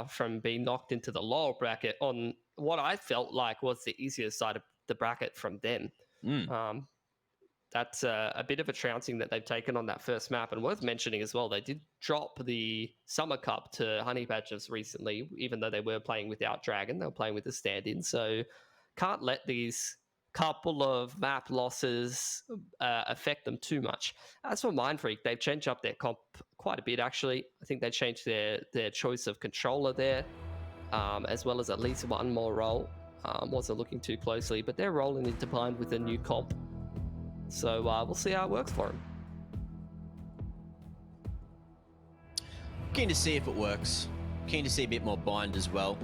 from being knocked into the lower bracket on what I felt like was the easier side of the bracket from them. That's a bit of a trouncing that they've taken on that first map. And worth mentioning as well, they did drop the Summer Cup to Honey Badgers recently, even though they were playing without Dragon. They were playing with the stand-in. So can't let these couple of map losses affect them too much. As for Mindfreak, they've changed up their comp quite a bit, actually. I think they changed their choice of controller there, as well as at least one more role. Wasn't looking too closely, but they're rolling into Bind with a new comp. So we'll see how it works for them. Keen to see if it works. Keen to see a bit more Bind as well.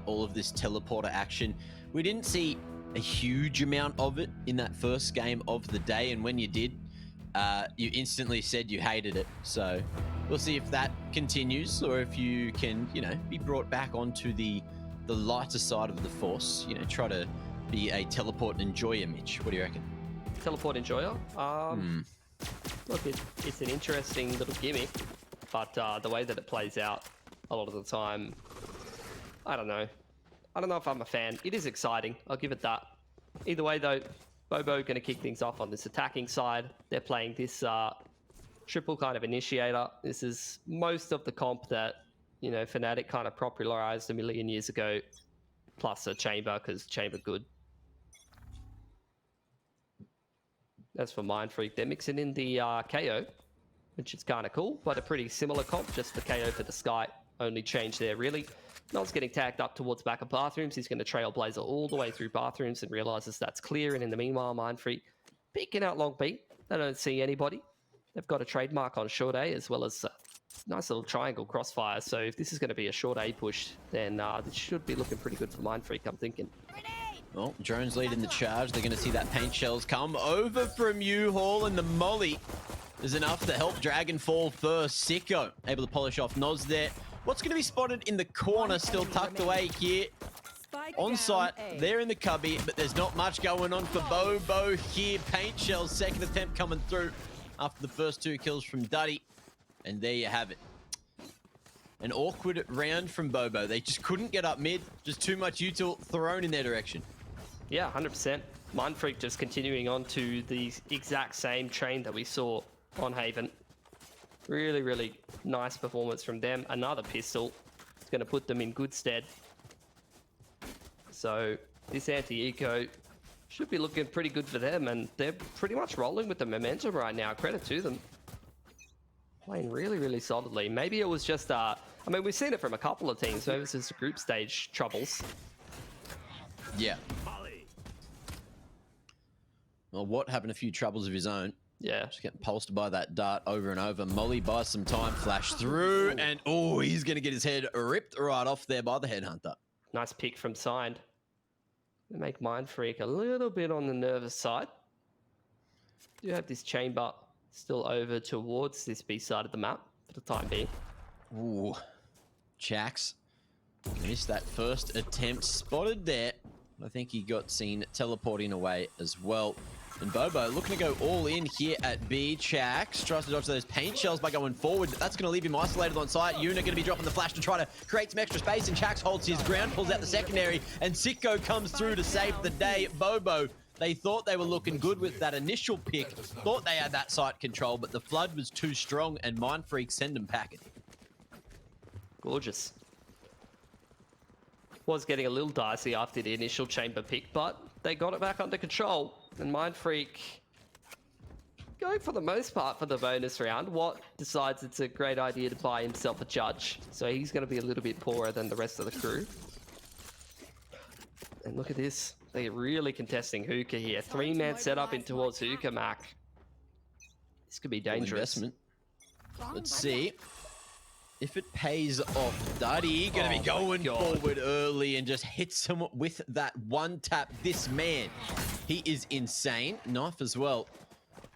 All of this teleporter action. We didn't see a huge amount of it in that first game of the day, and when you did, you instantly said you hated it. So we'll see if that continues, or if you can, be brought back onto the lighter side of the force. Try to be a teleport enjoyer, Mitch. What do you reckon? Teleport enjoyer? Look, it's an interesting little gimmick, but the way that it plays out a lot of the time, I don't know. I don't know if I'm a fan. It is exciting. I'll give it that. Either way, though, Bobo going to kick things off on this attacking side. They're playing this triple kind of initiator. This is most of the comp that, Fnatic kind of popularized a million years ago, plus a chamber, because chamber good. As for Mindfreak, they're mixing in the KO, which is kind of cool, but a pretty similar comp, just the KO for the Sky. Only change there, really. Nol's getting tagged up towards back of bathrooms. He's going to Trailblazer all the way through bathrooms and realizes that's clear. And in the meanwhile, Mindfreak peeking out long B. They don't see anybody. They've got a trademark on short A as well as a nice little triangle crossfire. So if this is going to be a short A push, then this should be looking pretty good for Mindfreak, I'm thinking. Well, drones leading the charge. They're going to see that paint shells come over from U-Haul, and the molly is enough to help Dragon fall first. Sicko able to polish off Noz there. What's going to be spotted in the corner, still tucked away here. On site, they're in the cubby, but there's not much going on for Bobo here. Paint shells, second attempt coming through after the first 2 kills from Duddy. And there you have it. An awkward round from Bobo. They just couldn't get up mid. Just too much util thrown in their direction. Yeah, 100%. Mindfreak just continuing on to the exact same train that we saw on Haven. Really, really nice performance from them. Another pistol. It's going to put them in good stead. So this anti-eco should be looking pretty good for them, and they're pretty much rolling with the momentum right now. Credit to them. Playing really, really solidly. Maybe it was just, I mean, we've seen it from a couple of teams. Maybe it's just group stage troubles. Yeah. Well, Watt having a few troubles of his own. Yeah. Just getting pulsed by that dart over and over. Molly buys some time, flash through, and he's going to get his head ripped right off there by the headhunter. Nice pick from Signed. Make Mindfreak a little bit on the nervous side. Do have this chamber still over towards this B side of the map for the time being. Ooh. Jax missed that first attempt, spotted there. I think he got seen teleporting away as well. And Bobo looking to go all in here at B. Jax tries to dodge those paint shells by going forward. That's going to leave him isolated on site. Yuna going to be dropping the flash to try to create some extra space, and Jax holds his ground, pulls out the secondary, and Sicko comes through to save the day. Bobo, they thought they were looking good with that initial pick, thought they had that site control, but the flood was too strong, and Mindfreak send them packing. Gorgeous. Was getting a little dicey after the initial chamber pick, but they got it back under control. And Mindfreak going for the most part for the bonus round. Watt decides it's a great idea to buy himself a judge. So he's going to be a little bit poorer than the rest of the crew. And look at this. They're really contesting Hookah here. 3-man setup in towards Hookah, Mac. This could be dangerous. Investment. Let's see. if it pays off, Duddy going to be going forward early and just hits him with that one tap. This man, he is insane. Knife as well.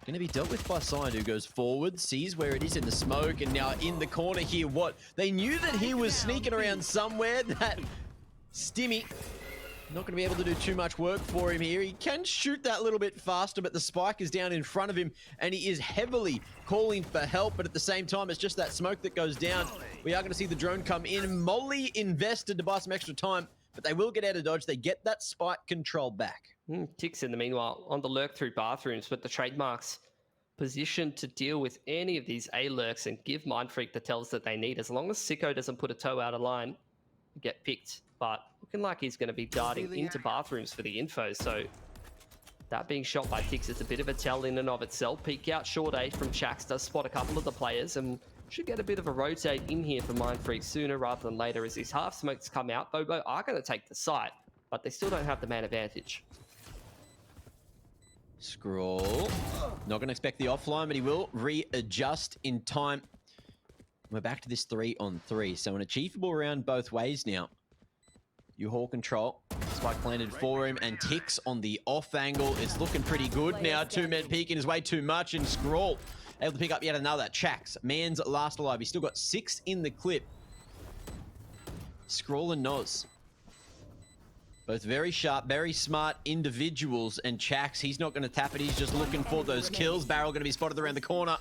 Going to be dealt with by Sign, who goes forward, sees where it is in the smoke, and now in the corner here. What? They knew that he was sneaking around somewhere. That Stimmy, not going to be able to do too much work for him here. He can shoot that little bit faster, but the spike is down in front of him, and he is heavily calling for help. But at the same time, it's just that smoke that goes down. We are going to see the drone come in. Molly invested to buy some extra time, but they will get out of dodge. They get that spike control back. Ticks in the meanwhile on the lurk through bathrooms, but the trademarks positioned to deal with any of these A lurks and give Mindfreak the tells that they need. As long as Sicko doesn't put a toe out of line, get picked. But looking like he's going to be darting into bathrooms for the info. So that being shot by Ticks is a bit of a tell in and of itself. Peek out short A from Chax does spot a couple of the players and should get a bit of a rotate in here for Mindfreak sooner rather than later as these half smokes come out. Bobo are going to take the site, but they still don't have the man advantage. Scroll. Not going to expect the offline, but he will readjust in time. We're back to this 3-on-3. So an achievable round both ways now. U-Haul control. Spike planted for him, and Ticks on the off angle. It's looking pretty good now. Two men peeking his way too much, and Scroll able to pick up yet another. Chax, man's last alive. He's still got 6 in the clip. Scroll and Noz. Both very sharp, very smart individuals. And Chax, he's not going to tap it. He's just looking for those kills. Barrel going to be spotted around the corner.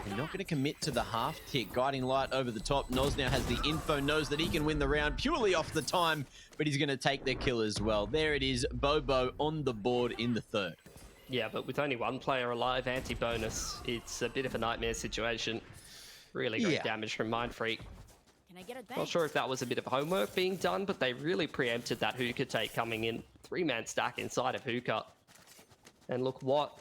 They're not going to commit to the half tick. Guiding light over the top. Noz now has the info, knows that he can win the round purely off the time, but he's going to take their kill as well. There it is, Bobo on the board in the third. Yeah, but with only one player alive, anti-bonus, it's a bit of a nightmare situation. Really great damage from Mindfreak. Not sure if that was a bit of homework being done, but they really preempted that Hookah take coming in. 3-man stack inside of Hookah. And look what,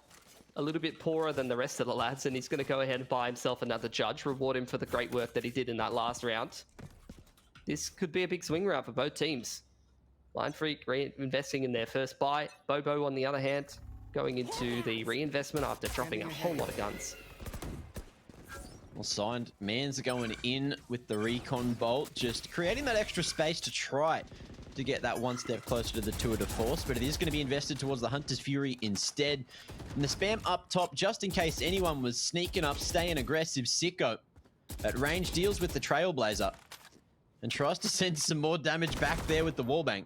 a little bit poorer than the rest of the lads, and he's going to go ahead and buy himself another judge, reward him for the great work that he did in that last round. This could be a big swing round for both teams. Mindfreak reinvesting in their first buy. Bobo, on the other hand, going into the reinvestment after dropping a whole lot of guns. Well, signed. Man's going in with the recon bolt, just creating that extra space to try to get that one step closer to the tour de force, but it is going to be invested towards the Hunter's Fury instead. And the spam up top, just in case anyone was sneaking up, staying aggressive. Sicko at range deals with the Trailblazer and tries to send some more damage back there with the wallbang.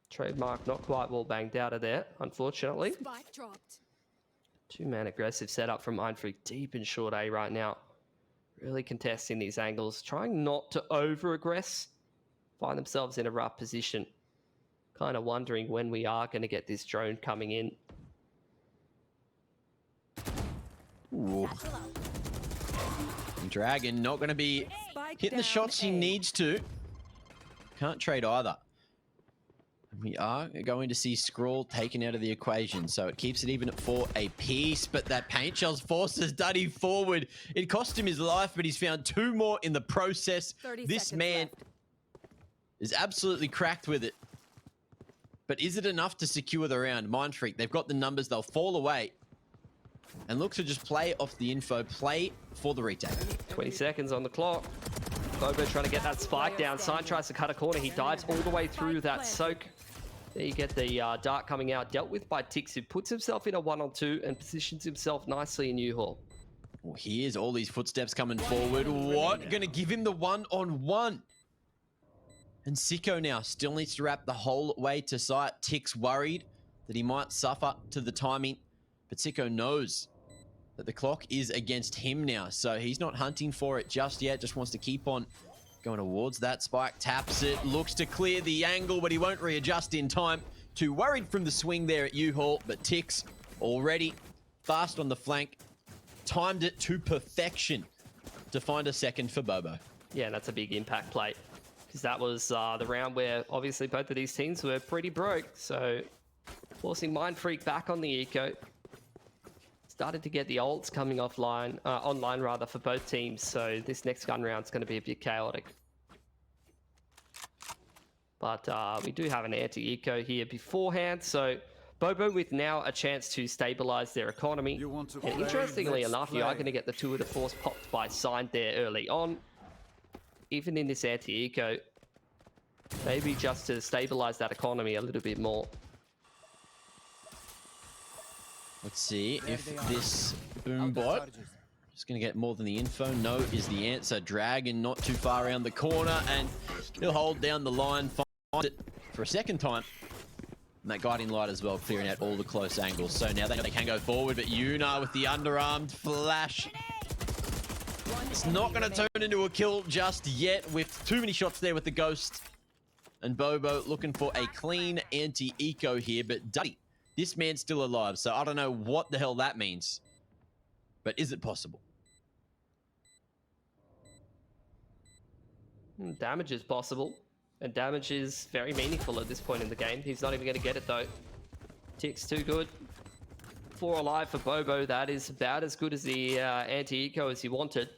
Trademark not quite wall banged out of there, unfortunately. Spike dropped. 2-man aggressive setup from Mindfreak deep in short A right now. Really contesting these angles, trying not to over-aggress. Find themselves in a rough position. Kind of wondering when we are going to get this drone coming in. Ooh. Dragon not going to be hitting the shots he needs to. Can't trade either. We are going to see Scroll taken out of the equation, so it keeps it even at 4 apiece, but that paint shells forces Duddy forward. It cost him his life, but he's found 2 more in the process. This man is absolutely cracked with it. But is it enough to secure the round? Mindfreak, they've got the numbers, they'll fall away. And look to just play off the info, play for the retake. 20 seconds on the clock. Bobo trying to get that spike down. Sign tries to cut a corner. He dives all the way through that soak. There you get the dart coming out, dealt with by Tix, who puts himself in a 1-on-2 and positions himself nicely in U-Haul. Well, here's all these footsteps coming forward. What? Going to give him the 1-on-1. And Sicko now still needs to wrap the whole way to sight. Tix worried that he might suffer to the timing, but Sicko knows that the clock is against him now, so he's not hunting for it just yet, just wants to keep on going towards that spike, taps it, looks to clear the angle, but he won't readjust in time. Too worried from the swing there at U-Haul, but Tix already fast on the flank, timed it to perfection to find a second for Bobo. Yeah, that's a big impact play, because that was the round where obviously both of these teams were pretty broke, so forcing Mindfreak back on the eco. Started to get the ults coming online rather for both teams, so this next gun round's going to be a bit chaotic. But we do have an anti-eco here beforehand, so Bobo with now a chance to stabilize their economy. And interestingly enough, you are going to get the tour de force popped by Signed there early on. Even in this anti-eco, maybe just to stabilize that economy a little bit more. Let's see if this Boombot is going to get more than the info. No is the answer. Dragon not too far around the corner, and he'll hold down the line, find it for a second time. And that guiding light as well, clearing out all the close angles. So now they know they can go forward, but Yuna with the underarmed flash. It's not going to turn into a kill just yet with too many shots there with the Ghost. And Bobo looking for a clean anti-eco here, but Duddy, this man's still alive, so I don't know what the hell that means. But is it possible? Damage is possible, and damage is very meaningful at this point in the game. He's not even going to get it though. Tick's too good. 4 alive for Bobo. That is about as good as the anti-eco as he wanted.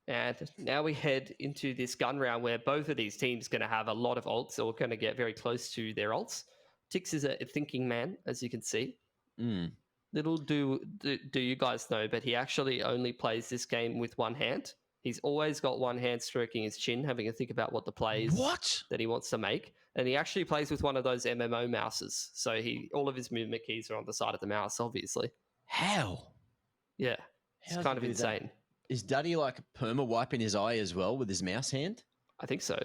And now we head into this gun round where both of these teams are going to have a lot of ults, or going to get very close to their ults. Tix is a thinking man, as you can see. Little do you guys know, but he actually only plays this game with one hand. He's always got one hand stroking his chin, having a think about what the plays that he wants to make. And he actually plays with one of those MMO mouses. So all of his movement keys are on the side of the mouse, obviously. How? Yeah, it's kind of insane. Is Duddy like perma wiping his eye as well with his mouse hand? I think so.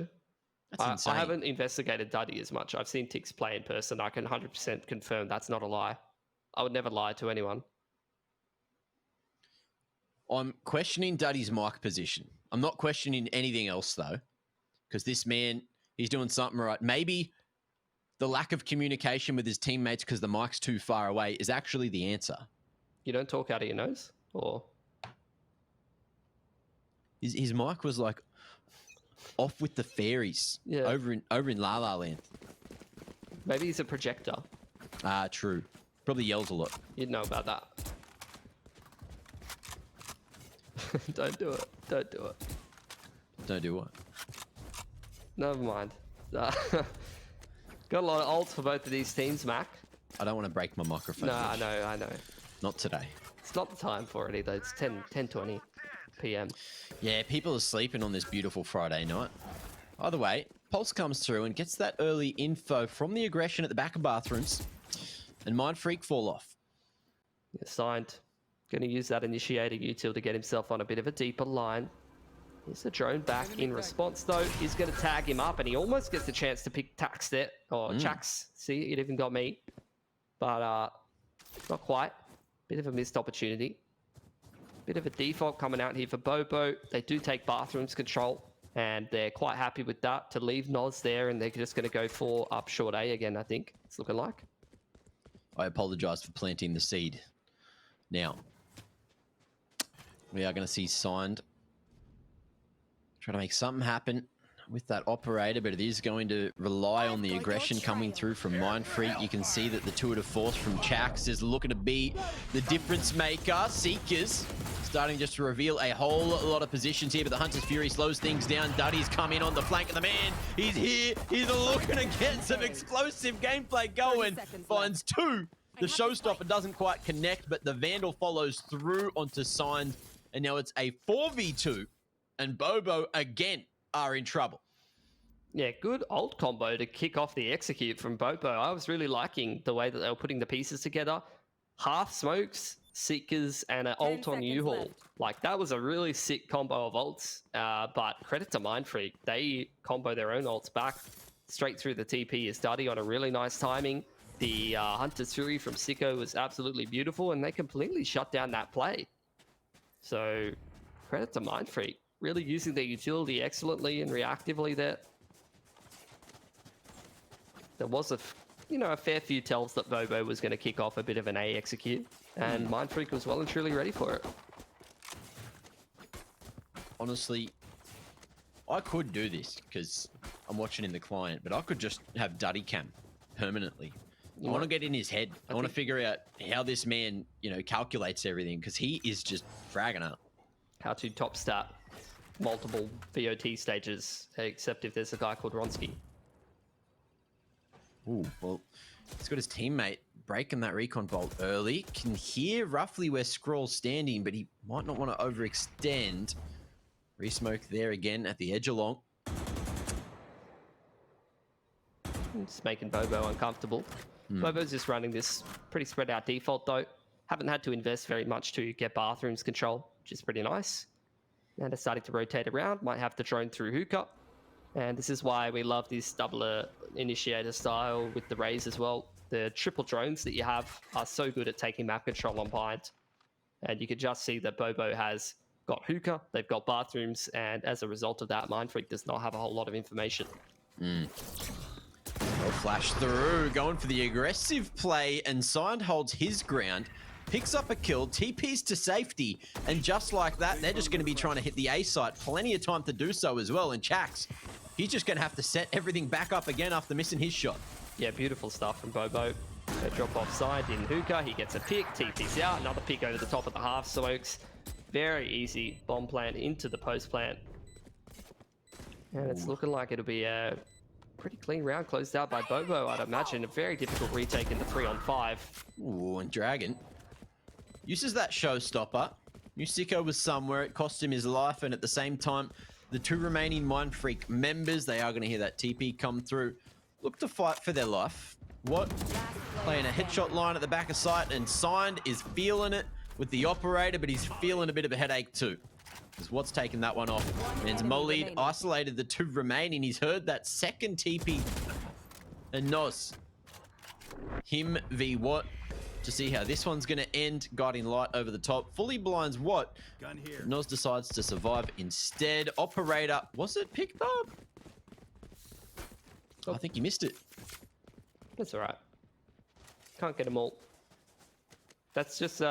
That's insane. I haven't investigated Duddy as much. I've seen Tix play in person. I can 100% confirm that's not a lie. I would never lie to anyone. I'm questioning Duddy's mic position. I'm not questioning anything else though, because this man, he's doing something right. Maybe the lack of communication with his teammates because the mic's too far away is actually the answer. You don't talk out of your nose? Or his mic was like off with the fairies over in La La Land. Maybe he's a projector. True. Probably yells a lot. You'd know about that. Don't do it. Don't do it. Don't do what? Never mind. Got a lot of ults for both of these teams, Mac. I don't want to break my microphone. No, I know. Not today. It's not the time for it either. It's 10:20 p.m. Yeah, people are sleeping on this beautiful Friday night. Either way, Pulse comes through and gets that early info from the aggression at the back of bathrooms, and Mind Freak fall off. Signed. Going to use that initiator util to get himself on a bit of a deeper line. Here's the drone back in response though. He's going to tag him up, and he almost gets the chance to pick Tax there, or Chax. See, it even got me. But not quite. Bit of a missed opportunity. Bit of a default coming out here for Bobo. They do take bathrooms control, and they're quite happy with that to leave Noz there, and they're just going to go for up short A again, I think. It's looking like. I apologize for planting the seed. Now, we are going to see Signed trying to make something happen with that operator, but it is going to rely on the aggression coming through from Mind Freak. You can see that the tour de force from Chax is looking to be the difference maker. Seekers starting just to reveal a whole lot of positions here, but the Hunter's Fury slows things down. Duddy's come in on the flank of the man. He's here. He's looking to get some explosive gameplay going. Finds two. The showstopper doesn't quite connect, but the Vandal follows through onto Signed, and now it's a 4v2, and Bobo again are in trouble. Yeah, good ult combo to kick off the execute from Bobo. I was really liking the way that they were putting the pieces together. Half smokes, Seekers, and an ult on U-Haul. Like, that was a really sick combo of ults, but credit to Mind Freak. They combo their own ults back straight through the TP as Duddy on a really nice timing. The Hunter's Fury from Sicko was absolutely beautiful, and they completely shut down that play. So, credit to Mind Freak. Really using their utility excellently and reactively there. There was a fair few tells that Bobo was going to kick off a bit of an A execute, and Mind Freak was well and truly ready for it. Honestly, I could do this because I'm watching in the client, but I could just have Duddy cam permanently. I want to get in his head. I want to figure out how this man, calculates everything, because he is just fragging up. How to top stat multiple VOT stages, except if there's a guy called Ronsky. Ooh, well, he's got his teammate breaking that recon bolt early. Can hear roughly where Scrawl's standing, but he might not want to overextend. Re-smoke there again at the edge along. Just making Bobo uncomfortable. Bobo's just running this pretty spread out default though. Haven't had to invest very much to get bathrooms control, which is pretty nice. And they're starting to rotate around. Might have the drone through hookah. And this is why we love this double initiator style with the Rays as well. The triple drones that you have are so good at taking map control on bind. And you can just see that Bobo has got hookah, they've got bathrooms, and as a result of that, Mindfreak does not have a whole lot of information. They'll flash through, going for the aggressive play, and Signed holds his ground, picks up a kill, TPs to safety, and just like that, they're just going to be trying to hit the A site. Plenty of time to do so as well, and Chax, he's just going to have to set everything back up again after missing his shot. Yeah, beautiful stuff from Bobo. They drop offside in hookah, he gets a pick, TPs out, another pick over the top of the half smokes. Very easy bomb plant into the post plant. And it's looking like it'll be a pretty clean round closed out by Bobo, I'd imagine. A very difficult retake in the 3-on-5. Ooh, and Dragon uses that showstopper. Musiko was somewhere, it cost him his life, and at the same time, the two remaining Mindfreak members, they are going to hear that TP come through, look to fight for their life. What? Playing a headshot line at the back of sight, and Signed is feeling it with the operator, but he's feeling a bit of a headache too. Because what's taken that one off? Man's Mollied, isolated the two remaining. He's heard that second TP. And Nos. Him v What. To see how this one's going to end. Guiding light over the top. Fully blinds What. Gun here. Nos decides to survive instead. Operator. Was it picked up? I think he missed it. That's alright. Can't get them all. That's just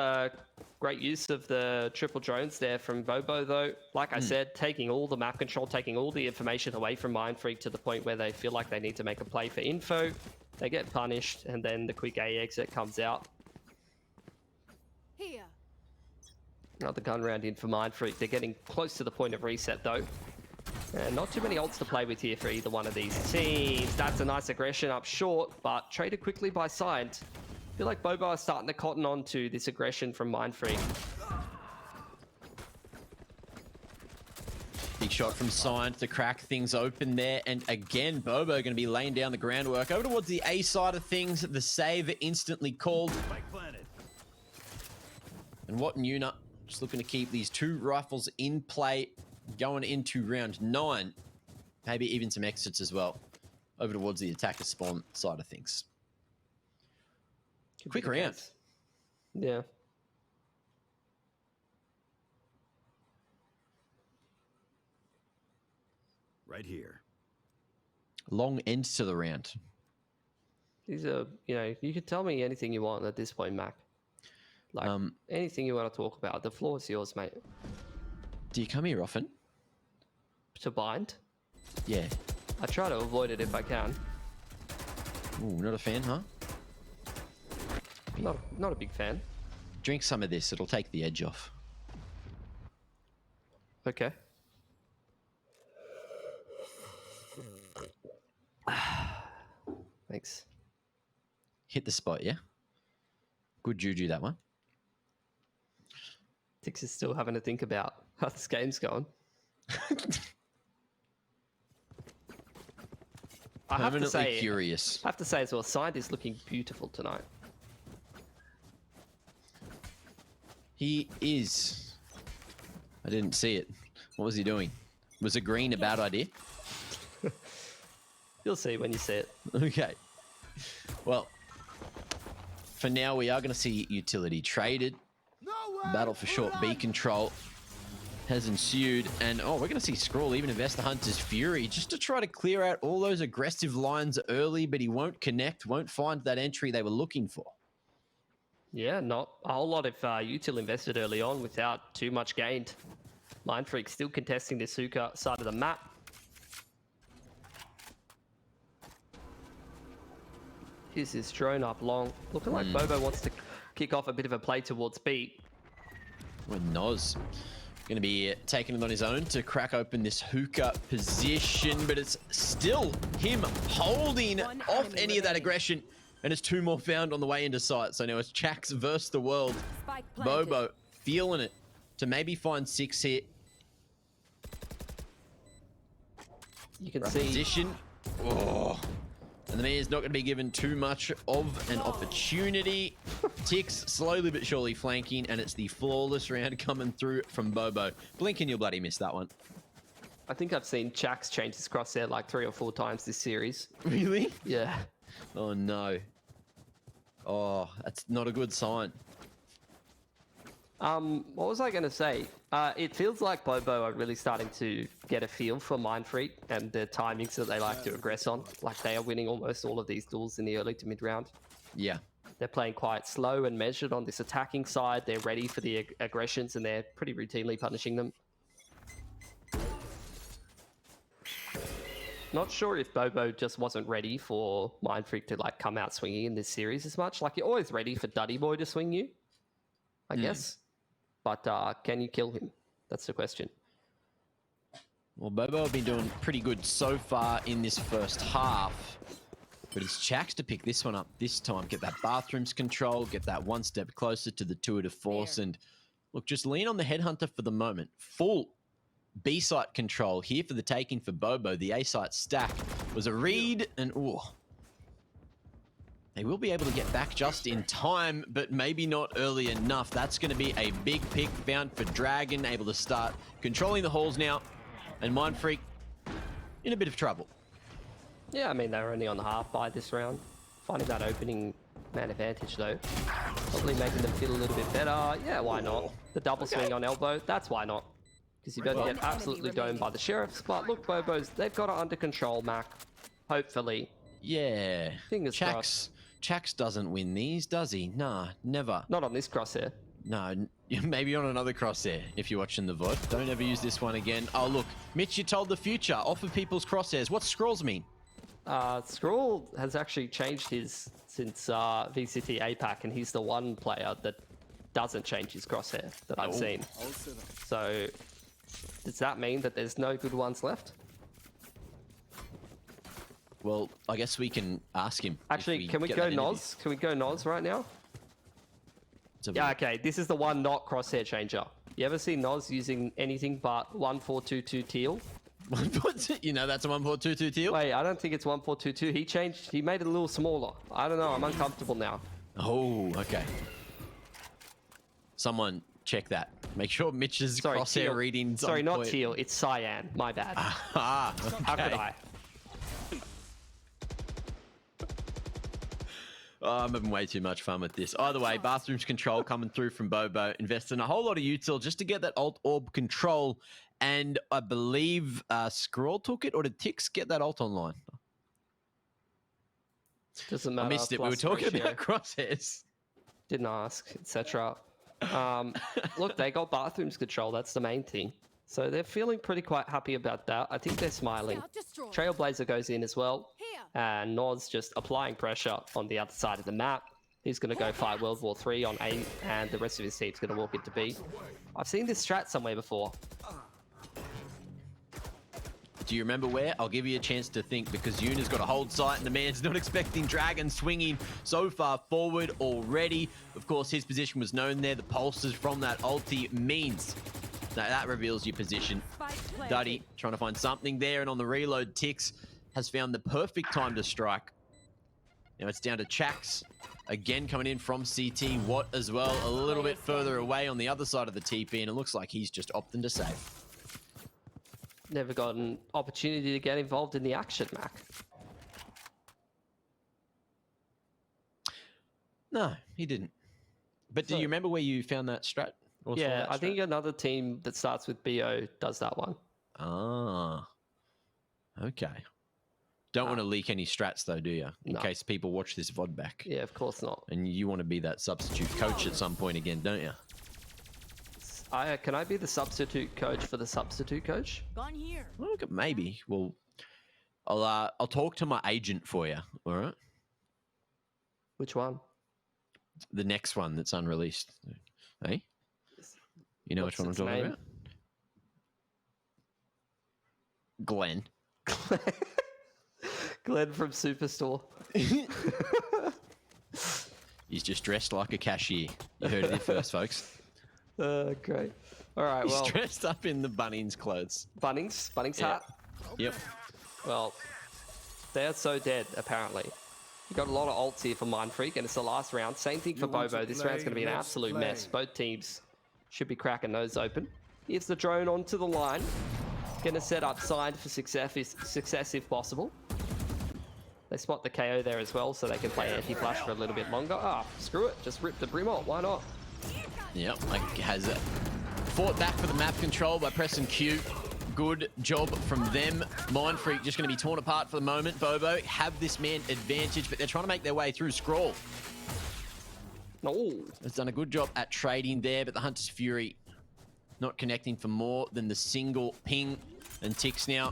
great use of the triple drones there from Bobo though. Like I said, taking all the map control, taking all the information away from Mindfreak to the point where they feel like they need to make a play for info. They get punished, and then the quick A exit comes out. Here. Another gun round in for Mindfreak. They're getting close to the point of reset though. And not too many ults to play with here for either one of these teams. That's a nice aggression up short, but traded quickly by Signed. I feel like Bobo is starting to cotton on to this aggression from Mindfreak. Big shot from Signed to crack things open there. And again, Bobo going to be laying down the groundwork. Over towards the A side of things, the save instantly called. And What and Una just looking to keep these two rifles in play going into round 9. Maybe even some exits as well. Over towards the attacker spawn side of things. Quick round. Yeah. Right here. Long end to the round. These are, you know, you can tell me anything you want at this point, Mac. Like, anything you want to talk about. The floor is yours, mate. Do you come here often? To bind? Yeah. I try to avoid it if I can. Ooh, not a fan, huh? Not a big fan. Drink some of this, it'll take the edge off. Okay. Thanks. Hit the spot, yeah? Good juju, that one. Tix is still having to think about how this game's going. I have to say, curious. I have to say as well, Signed is looking beautiful tonight. He is. I didn't see it. What was he doing? Was a green a bad idea? You'll see when you see it. Okay. Well, for now, we are going to see utility traded. Battle for short B control has ensued. And, oh, we're going to see Scrawl even invest the Hunter's Fury just to try to clear out all those aggressive lines early, but he won't connect, won't find that entry they were looking for. Yeah, not a whole lot of util invested early on without too much gained. Mindfreak still contesting this hookah side of the map. Here's his drone up long. Looking like Bobo wants to kick off a bit of a play towards B. Well, Nos going to be taking it on his own to crack open this hookah position, but it's still him holding off any of that aggression. And it's 2 more found on the way into sight. So now it's Chax versus the world. Spike planted. Bobo feeling it to maybe find 6 here. You can see. Position. Oh. And the man's not going to be given too much of an opportunity. Tix slowly but surely flanking, and it's the flawless round coming through from Bobo. Blink and you'll bloody miss that one. I think I've seen Chax change his crosshair like 3 or 4 times this series. Really? Yeah. Oh no. Oh, that's not a good sign. What was I going to say? It feels like Bobo are really starting to get a feel for Mindfreak and the timings that they like to aggress on. Like they are winning almost all of these duels in the early to mid round. Yeah. They're playing quite slow and measured on this attacking side. They're ready for the aggressions and they're pretty routinely punishing them. Not sure if Bobo just wasn't ready for Mindfreak to like come out swinging in this series as much. Like you're always ready for Duddy Boy to swing you, I guess. But can you kill him? That's the question. Well, Bobo have been doing pretty good so far in this first half. But it's Chax to pick this one up this time. Get that bathrooms control, get that 1 step closer to the tour de force. And look, just lean on the headhunter for the moment. Full B-site control here for the taking for Bobo. The A-site stack was a read and they will be able to get back just in time, but maybe not early enough. That's going to be a big pick found for Dragon, able to start controlling the halls now. And Mindfreak in a bit of trouble. Yeah, I mean, they're only on the half by this round. Finding that opening man advantage, though. Probably making them feel a little bit better. Yeah, why not? The double swing on elbow, that's why not. Because you don't get absolutely domed by the sheriffs. But look, Bobo's, they've got it under control, Mac. Hopefully. Yeah. Fingers crossed. Chax doesn't win these, does he? Nah, never. Not on this crosshair. No, maybe on another crosshair if you're watching the VOD. Don't ever use this one again. Oh, look. Mitch, you told the future. Off of people's crosshairs. What's scrolls mean? Scroll has actually changed his since VCT APAC, and he's the one player that doesn't change his crosshair that I've seen. So, does that mean that there's no good ones left? Well, I guess we can ask him. Actually, can we go Noz? Can we go Noz right now? Yeah, okay. This is the one not crosshair changer. You ever see Noz using anything but 1422 teal? You know that's a 1422 teal? Wait, I don't think it's 1422. He made it a little smaller. I don't know. I'm uncomfortable now. Oh, okay. Someone check that. Make sure Mitch's crosshair teal. readings. Sorry, not teal. It's cyan. My bad. Okay. How could I? Oh, I'm having way too much fun with this. Either way, bathrooms control coming through from Bobo. Investing a whole lot of util just to get that alt orb control. And I believe Scroll took it, or did Tix get that alt online? Doesn't matter. I missed it. We were talking about crosshairs. Didn't ask, etc. Look, they got bathrooms control. That's the main thing. So they're feeling quite happy about that. I think they're smiling. Trailblazer goes in as well. And Noz just applying pressure on the other side of the map. He's going to go fight World War 3 on A, and the rest of his team's going to walk into B. I've seen this strat somewhere before. Do you remember where? I'll give you a chance to think, because Yuna's got a hold sight and the man's not expecting Dragon swinging so far forward already. Of course, his position was known there. The pulses from that ulti means that reveals your position. Duddy trying to find something there, and on the reload, Tix has found the perfect time to strike. Now it's down to Chax. Again coming in from CT. Watt as well, a little bit further away on the other side of the TP, and it looks like he's just opting to save. Never got an opportunity to get involved in the action, Mac. No, he didn't. But do you remember where you found that strat? Yeah, I think another team that starts with BO does that one. Ah, okay. Don't want to leak any strats though, do you? In case people watch this VOD back. Yeah, of course not. And you want to be that substitute coach at some point again, don't you? Can I be the substitute coach for the substitute coach? Gone here. Well, maybe. Well, I'll talk to my agent for you. All right. Which one? The next one that's unreleased. Hey, you know which one I'm talking about? Glenn from Superstore. He's just dressed like a cashier. You heard it here first, folks. Great. All right, He's well. dressed up in the Bunnings clothes. Bunnings hat? Yep. Well, they're so dead, apparently. You got a lot of ults here for Mindfreak, and it's the last round. Same thing for Bobo. This round's going to be an absolute mess. Both teams should be cracking those open. Here's the drone onto the line. Going to set up side for success if possible. They spot the KO there as well, so they can play anti-flash for a little bit longer. Ah, screw it. Just rip the brim out. Why not? Yep, like has fought back for the map control by pressing Q. Good job from them. Mindfreak just going to be torn apart for the moment. Bobo have this man advantage, but they're trying to make their way through Scroll. No. Has done a good job at trading there, but the Hunter's Fury not connecting for more than the single ping. And Tix now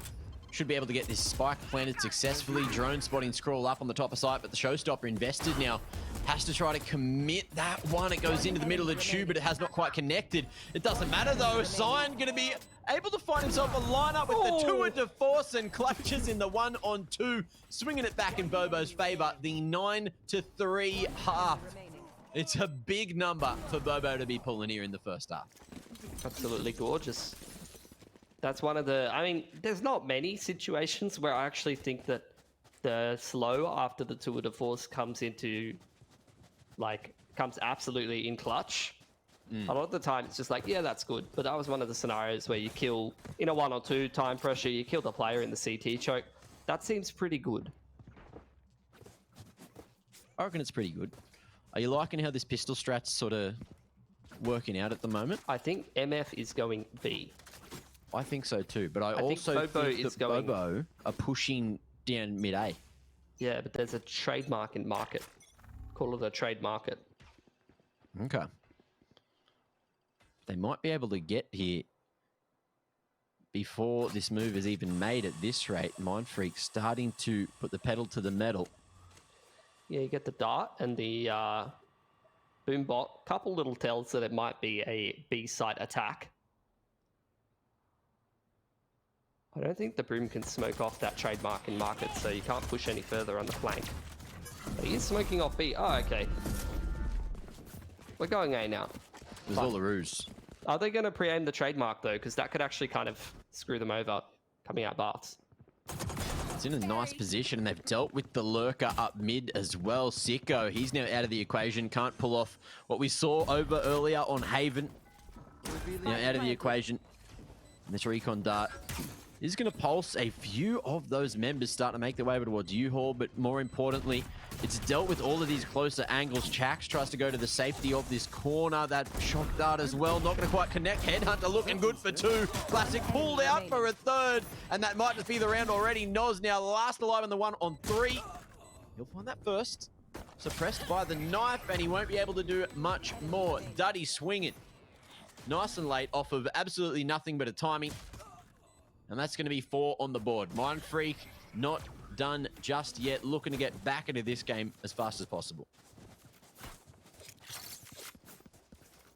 should be able to get this spike planted successfully. Drone spotting Scroll up on the top of site, but the Showstopper invested now. Has to try to commit that one. It goes into the middle of the tube, but it has not quite connected. It doesn't matter though. Sign going to be able to find himself a lineup with the tour de force and clutches in the 1-on-2, swinging it back in Bobo's favor. The 9-3 half. It's a big number for Bobo to be pulling here in the first half. Absolutely gorgeous. That's one of the, I mean, there's not many situations where I actually think that the slow after the tour de force comes into, like, comes absolutely in clutch. A lot of the time it's just like, yeah, that's good. But that was one of the scenarios where you kill, in a 1-on-2 time pressure, you kill the player in the CT choke. That seems pretty good. I reckon it's pretty good. Are you liking how this pistol strat's sort of working out at the moment? I think MF is going B. I think so too, but I also think Bobo think is that going... Bobo are pushing down mid-A. Yeah, but there's a trademark in market. Call it a trade market. Okay. They might be able to get here before this move is even made at this rate. Mindfreak starting to put the pedal to the metal. Yeah, you get the dart and the boombot. Couple little tells that it might be a B site attack. I don't think the Broom can smoke off that trademark in market, so you can't push any further on the flank. But he is smoking off B. Oh, okay. We're going A now. There's all the ruse. Are they going to pre-aim the trademark, though? Because that could actually kind of screw them over coming out Barts. It's in a nice position, and they've dealt with the lurker up mid as well. Sicko, he's now out of the equation. Can't pull off what we saw over earlier on Haven. Now out of the equation. And this recon dart is going to pulse a few of those members starting to make their way over towards U-Haul, but more importantly, it's dealt with all of these closer angles. Chax tries to go to the safety of this corner. That shock dart as well, not going to quite connect. Headhunter looking good for two. Classic pulled out for a third, and that might just be the round already. Noz now last alive on the 1-on-3. He'll find that first. Suppressed by the knife, and he won't be able to do much more. Duddy swinging. Nice and late off of absolutely nothing but a timing. And that's going to be 4 on the board. Mindfreak not done just yet. Looking to get back into this game as fast as possible.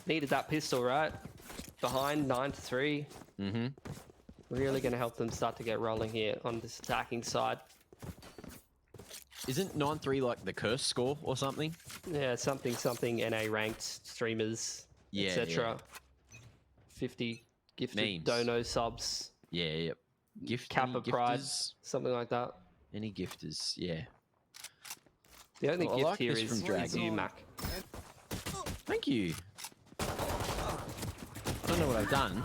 Needed that pistol, right? Behind 9-3. Mm-hmm. Really going to help them start to get rolling here on this attacking side. Isn't 9-3 like the curse score or something? Yeah, something, NA ranked streamers, yeah, etc. 50 gifted memes. dono subs. Yeah, yep. Kappa Pride, something like that. Any gifters, yeah. The only gift like here this is from you, Mac. Thank you. I don't know what I've done,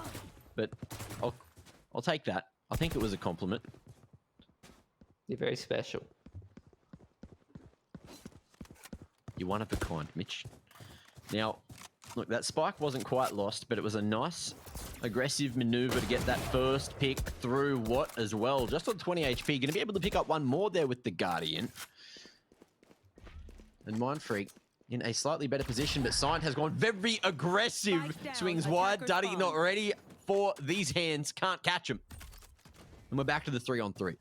but I'll take that. I think it was a compliment. You're very special. You're one of a kind, Mitch. Now, look, that spike wasn't quite lost, but it was a nice aggressive maneuver to get that first pick through what as well. Just on 20 HP. Going to be able to pick up one more there with the Guardian. And Mindfreak in a slightly better position, but Sign has gone very aggressive. Swings wide. Duddy not ready for these hands. Can't catch him. And we're back to the 3-on-3.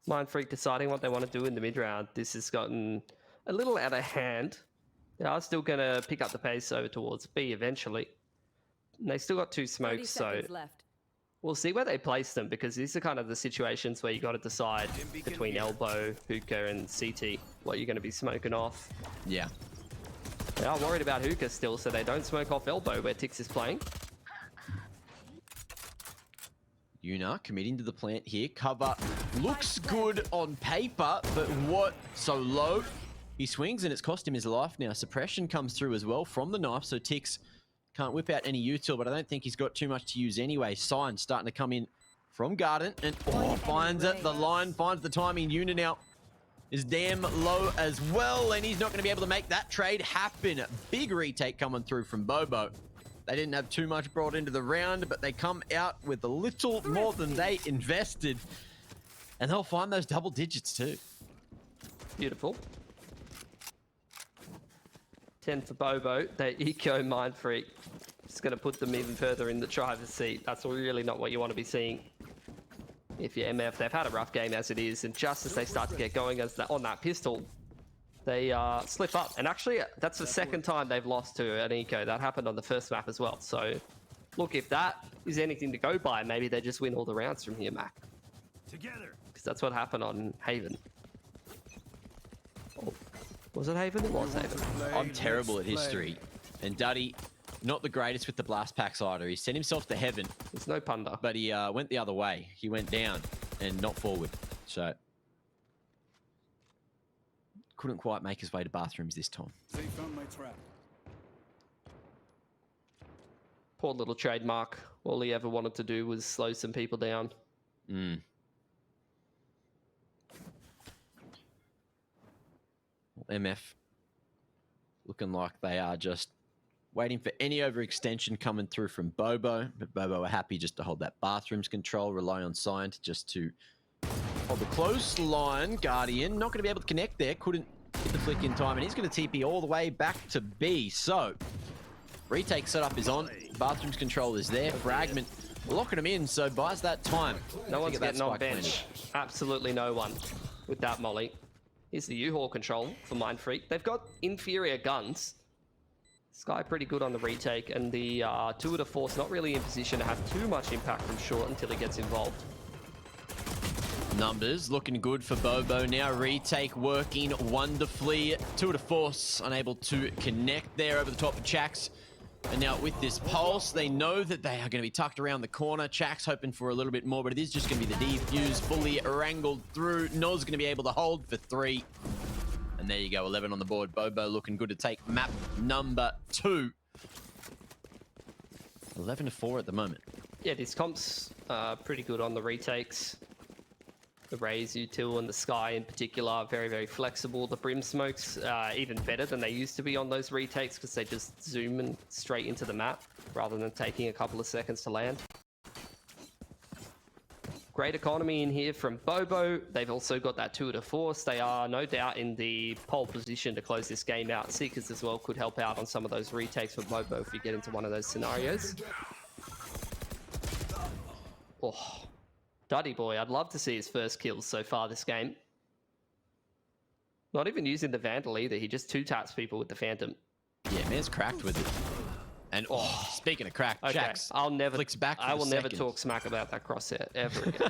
Mindfreak deciding what they want to do in the mid-round. This has gotten a little out of hand. They are still going to pick up the pace over towards B eventually. They still got 2 smokes, so left. we'll see where they place them, because these are kind of the situations where you got to decide between elbow, hookah, and CT what you're going to be smoking off. Yeah. They are worried about hookah still, so they don't smoke off elbow where Tix is playing. Yuna committing to the plant here. Cover looks good on paper, but what? So low. He swings and it's cost him his life now. Suppression comes through as well from the knife, so Tix can't whip out any util, but I don't think he's got too much to use anyway. Sign starting to come in from Garden, and finds it. The line finds the timing. Yuna now is damn low as well, and he's not going to be able to make that trade happen. Big retake coming through from Bobo. They didn't have too much brought into the round, but they come out with a little more than they invested. And they'll find those double digits too. Beautiful. 10 for Bobo. They eco Mind Freak. It's going to put them even further in the driver's seat. That's really not what you want to be seeing. If you're MF, they've had a rough game as it is, and just as they start to get going on that pistol, they slip up. And actually, that's the second time they've lost to an eco. That happened on the first map as well. So, look, if that is anything to go by, maybe they just win all the rounds from here, Mac. Together. Because that's what happened on Haven. Oh, was it Haven? It was Haven. I'm terrible at history. And Duddy, not the greatest with the blast packs either. He sent himself to heaven. There's no punder. But he went the other way. He went down and not forward. So couldn't quite make his way to bathrooms this time. They found my trap. Poor little trademark. All he ever wanted to do was slow some people down. MF looking like they are just waiting for any overextension coming through from Bobo. But Bobo are happy just to hold that bathrooms control, rely on Scient just to hold the close line. Guardian not going to be able to connect there. Couldn't hit the flick in time, and he's going to TP all the way back to B. So retake setup is on. Bathrooms control is there. Fragment locking him in, so buys that time. No one's getting on bench. Absolutely no one with that molly. Here's the U-Haul control for Mind Freak. They've got inferior guns. Sky pretty good on the retake, and the Tour de Force not really in position to have too much impact from short until he gets involved. Numbers looking good for Bobo now. Retake working wonderfully. Tour de Force unable to connect there over the top of Chax. And now with this pulse, they know that they are going to be tucked around the corner. Chax hoping for a little bit more, but it is just going to be the defuse fully wrangled through. Noz going to be able to hold for 3. And there you go, 11 on the board. Bobo looking good to take map number 2. 11-4 at the moment. Yeah, these comps are pretty good on the retakes. The Rays, Util, and the Sky in particular are very, very flexible. The Brim smokes even better than they used to be on those retakes because they just zoom in straight into the map rather than taking a couple of seconds to land. Great economy in here from Bobo. They've also got that Tour de Force. They are no doubt in the pole position to close this game out. Seekers as well could help out on some of those retakes for Bobo if you get into one of those scenarios. Oh. Duddy boy, I'd love to see his first kills so far this game. Not even using the Vandal either. He just 2-taps people with the Phantom. Yeah, man's cracked with it. And speaking of crack, okay, Jax flicks back. I will never second. talk smack about that crosshair ever again.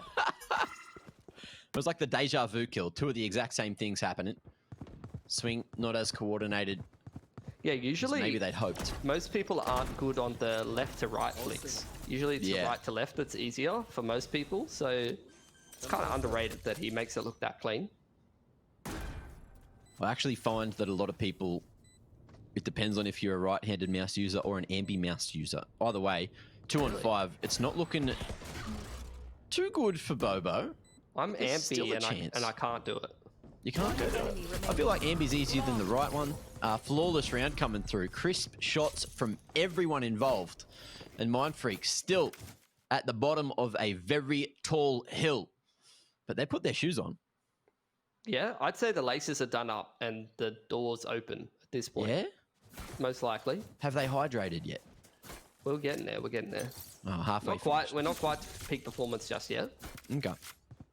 It was like the deja vu kill. 2 of the exact same things happening. Swing not as coordinated. Yeah, usually maybe they'd hoped. Most people aren't good on the left to right flicks. Usually it's the right to left that's easier for most people, so it's kind of underrated that he makes it look that clean. I actually find that a lot of people, it depends on if you're a right-handed mouse user or an ambi-mouse user. Either way, 2 on 5, it's not looking too good for Bobo. I'm ambi and I can't do it. You can't do it. I feel like ambi's easier than the right one. Flawless round coming through. Crisp shots from everyone involved. And Mind Freak still at the bottom of a very tall hill. But they put their shoes on. Yeah, I'd say the laces are done up and the doors open at this point. Yeah? Most likely. Have they hydrated yet? We're getting there, we're getting there. Oh, halfway. We're not quite peak performance just yet. Okay.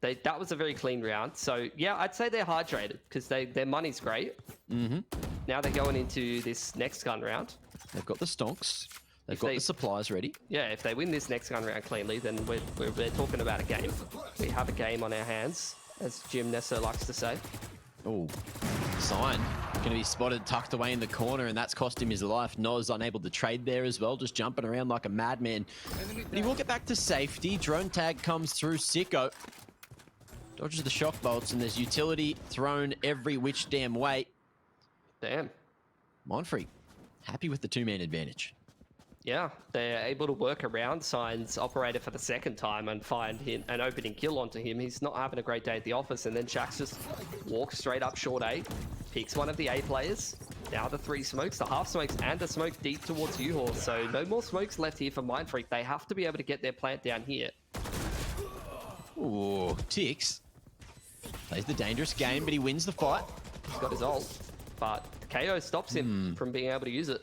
That was a very clean round. So, yeah, I'd say they're hydrated because their money's great. Mm-hmm. Now they're going into this next gun round. They've got the stonks. They've got the supplies ready. Yeah, if they win this next gun round cleanly, then we're talking about a game. We have a game on our hands, as Jim Nesso likes to say. Oh, Sign going to be spotted tucked away in the corner, and that's cost him his life. Noz unable to trade there as well, just jumping around like a madman. But he will get back to safety. Drone tag comes through. Sicko dodges the shock bolts, and there's utility thrown every which damn way. Damn. Mindfreak happy with the two-man advantage. Yeah, they're able to work around Sign's operator for the second time and find him an opening kill onto him. He's not having a great day at the office, and then Shax just walks straight up short A, picks one of the A players. Now the 3 smokes, the half smokes, and a smoke deep towards U-Haul. So no more smokes left here for Mindfreak. They have to be able to get their plant down here. Ooh, Tix plays the dangerous game, but he wins the fight. He's got his ult, but KO stops him from being able to use it.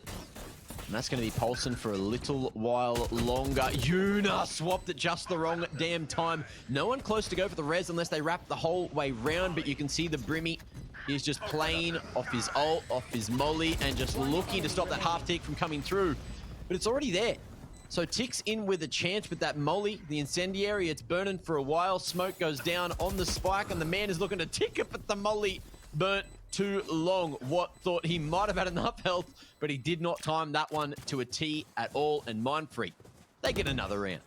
And that's going to be Paulson for a little while longer. Yuna swapped at just the wrong damn time. No one close to go for the res unless they wrap the whole way round, but you can see the Brimmy is just playing off his ult, off his molly, and just looking to stop that half tick from coming through. But it's already there. So Tick's in with a chance with that molly, the incendiary. It's burning for a while. Smoke goes down on the spike, and the man is looking to tick it, but the molly burnt too long. What thought he might have had enough health, but he did not time that one to a T at all. And Mindfreak, they get another round.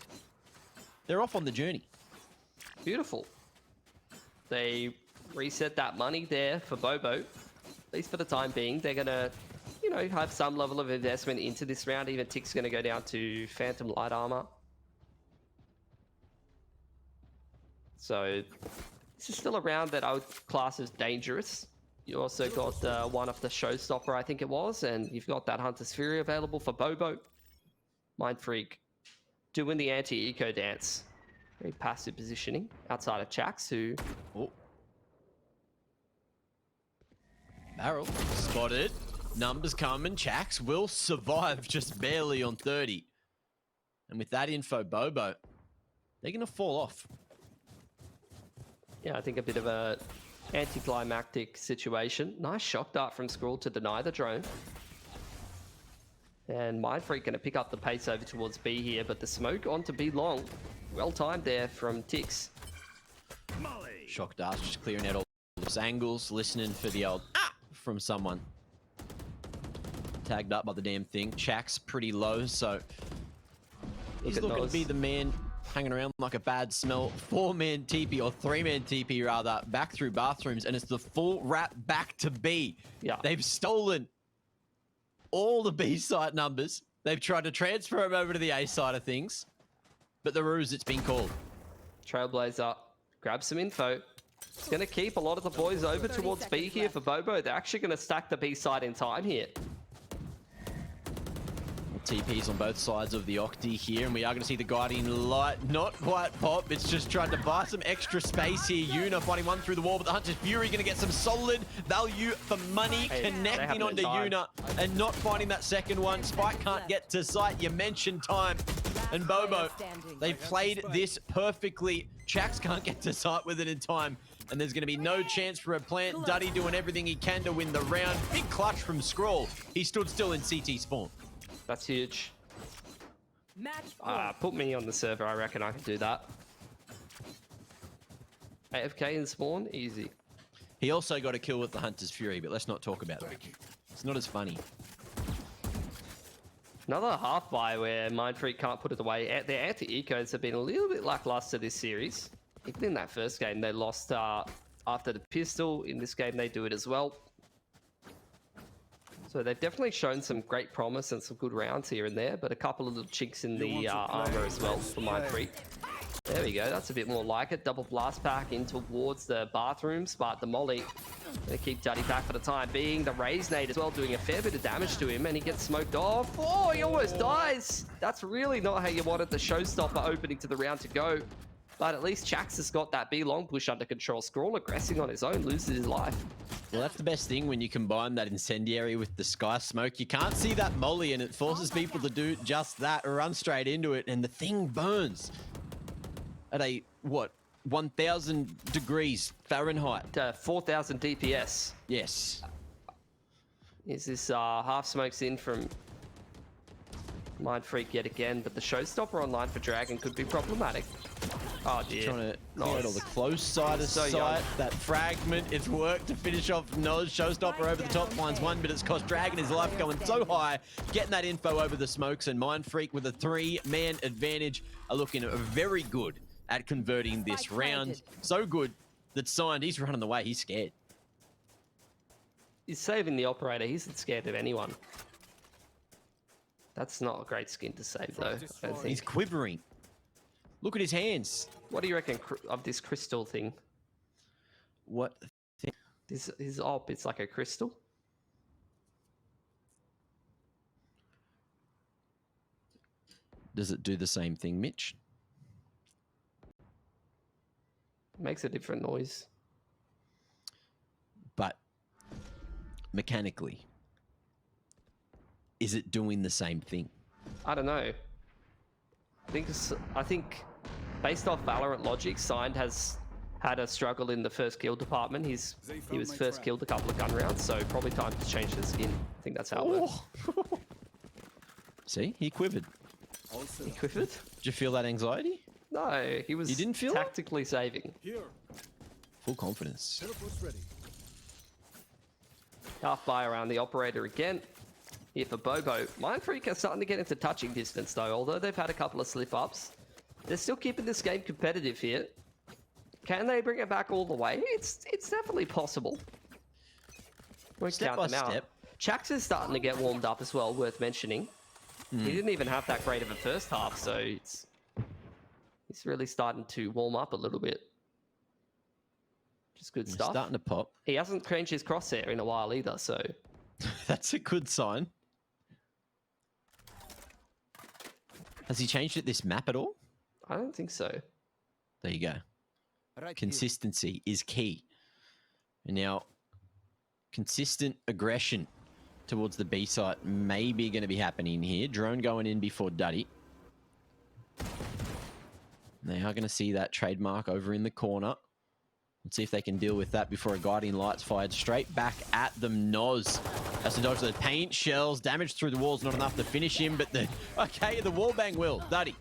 They're off on the journey. Beautiful. They reset that money there for Bobo. At least for the time being, they're gonna, you know, have some level of investment into this round. Even Tick's gonna go down to Phantom Light Armor. So this is still a round that I would class as dangerous. You also got one of the Showstopper, I think it was, and you've got that Hunter's Fury available for Bobo. Mindfreak doing the anti-eco dance. Very passive positioning outside of Chax, who... Oh. Barrel spotted. Numbers coming. Chax will survive just barely on 30. And with that info, Bobo, they're going to fall off. Yeah, I think a bit of a anticlimactic situation. Nice shock dart from Skrull to deny the drone. And Mindfreak going to pick up the pace over towards B here, but the smoke onto B long. Well timed there from Tix. Shock darts just clearing out all those angles, listening for the old ah from someone. Tagged up by the damn thing. Chax pretty low, so he's looking to be the man hanging around like a bad smell. 4-man TP, or 3-man TP rather, back through bathrooms, and it's the full wrap back to B. Yeah. They've stolen all the B site numbers. They've tried to transfer them over to the A side of things, but the ruse, it's been called. Trailblazer grabs some info. It's going to keep a lot of the boys over towards B here for Bobo. They're actually going to stack the B side in time here. TPs on both sides of the Octi here, and we are going to see the guiding light not quite pop. It's just trying to buy some extra space here. Yuna fighting one through the wall, but the Hunter's Fury going to get some solid value for money, connecting onto Yuna and not finding that second one. Spike can't get to sight. You mentioned time. And Bobo, they've played this perfectly. Chax can't get to sight with it in time, and there's going to be no chance for a plant. Duddy doing everything he can to win the round. Big clutch from Skrull. He stood still in CT spawn. That's huge. Put me on the server, I reckon I can do that. AFK in spawn, easy. He also got a kill with the Hunter's Fury, but let's not talk about that. It's not as funny. Another half buy where Mindfreak can't put it away. Their anti-ecos have been a little bit lackluster this series. Even in that first game, they lost after the pistol. In this game, they do it as well. So they've definitely shown some great promise and some good rounds here and there, but a couple of little chinks in the armor as well for Mindfreak. There we go, that's a bit more like it. Double blast pack in towards the bathrooms, but the molly gonna keep Duddy back for the time being. The raise nade as well doing a fair bit of damage to him, and he gets smoked off. Oh, he almost dies! That's really not how you wanted the showstopper opening to the round to go. But at least Chax has got that B long push under control. Skrull aggressing on his own, loses his life. Well, that's the best thing when you combine that incendiary with the sky smoke. You can't see that molly, and it forces people to do just that, run straight into it, and the thing burns at a, what, 1,000 degrees Fahrenheit. 4,000 DPS. Yes. Is this half smokes in from Mind Freak yet again, but the Showstopper online for Dragon could be problematic. Oh dear. Trying to clear out all the close side of sight. Young. That fragment, it's worked to finish off Noz. Showstopper over the top finds one, but it's cost Dragon his life going so high. Getting that info over the smokes, and Mind Freak with a 3-man advantage are looking very good at converting this round. So good that Signed, he's running away. He's scared. He's saving the operator. He's not scared of anyone. That's not a great skin to save, though. I don't think. He's quivering. Look at his hands. What do you reckon of this crystal thing? What thing? His op, it's like a crystal. Does it do the same thing, Mitch? Makes a different noise. But mechanically, is it doing the same thing? I don't know. I think based off Valorant logic, Signed has had a struggle in the first kill department. He was first killed a couple of gun rounds, so probably time to change the skin. I think that's how it works. See, he quivered. He quivered? Did you feel that anxiety? No, he was You didn't feel tactically saving. Full confidence. Half buy around the operator again. Here for Bobo. Mind Freak are starting to get into touching distance though, although they've had a couple of slip-ups. They're still keeping this game competitive here. Can they bring it back all the way? It's definitely possible. Won't Step count by them out. step. Chax is starting to get warmed up as well, worth mentioning. He didn't even have that great of a first half, so he's really starting to warm up a little bit. Just good He's stuff. starting to pop. He hasn't changed his crosshair in a while either, so... That's a good sign. Has he changed it this map at all? I don't think so. There you go. Consistency is key. And now, consistent aggression towards the B site may be going to be happening here. Drone going in before Duddy. They are going to see that trademark over in the corner. Let's see if they can deal with that before a guiding light's fired straight back at them. Noz has to dodge the paint shells. Damage through the walls, not enough to finish him, but the wallbang will. Duddy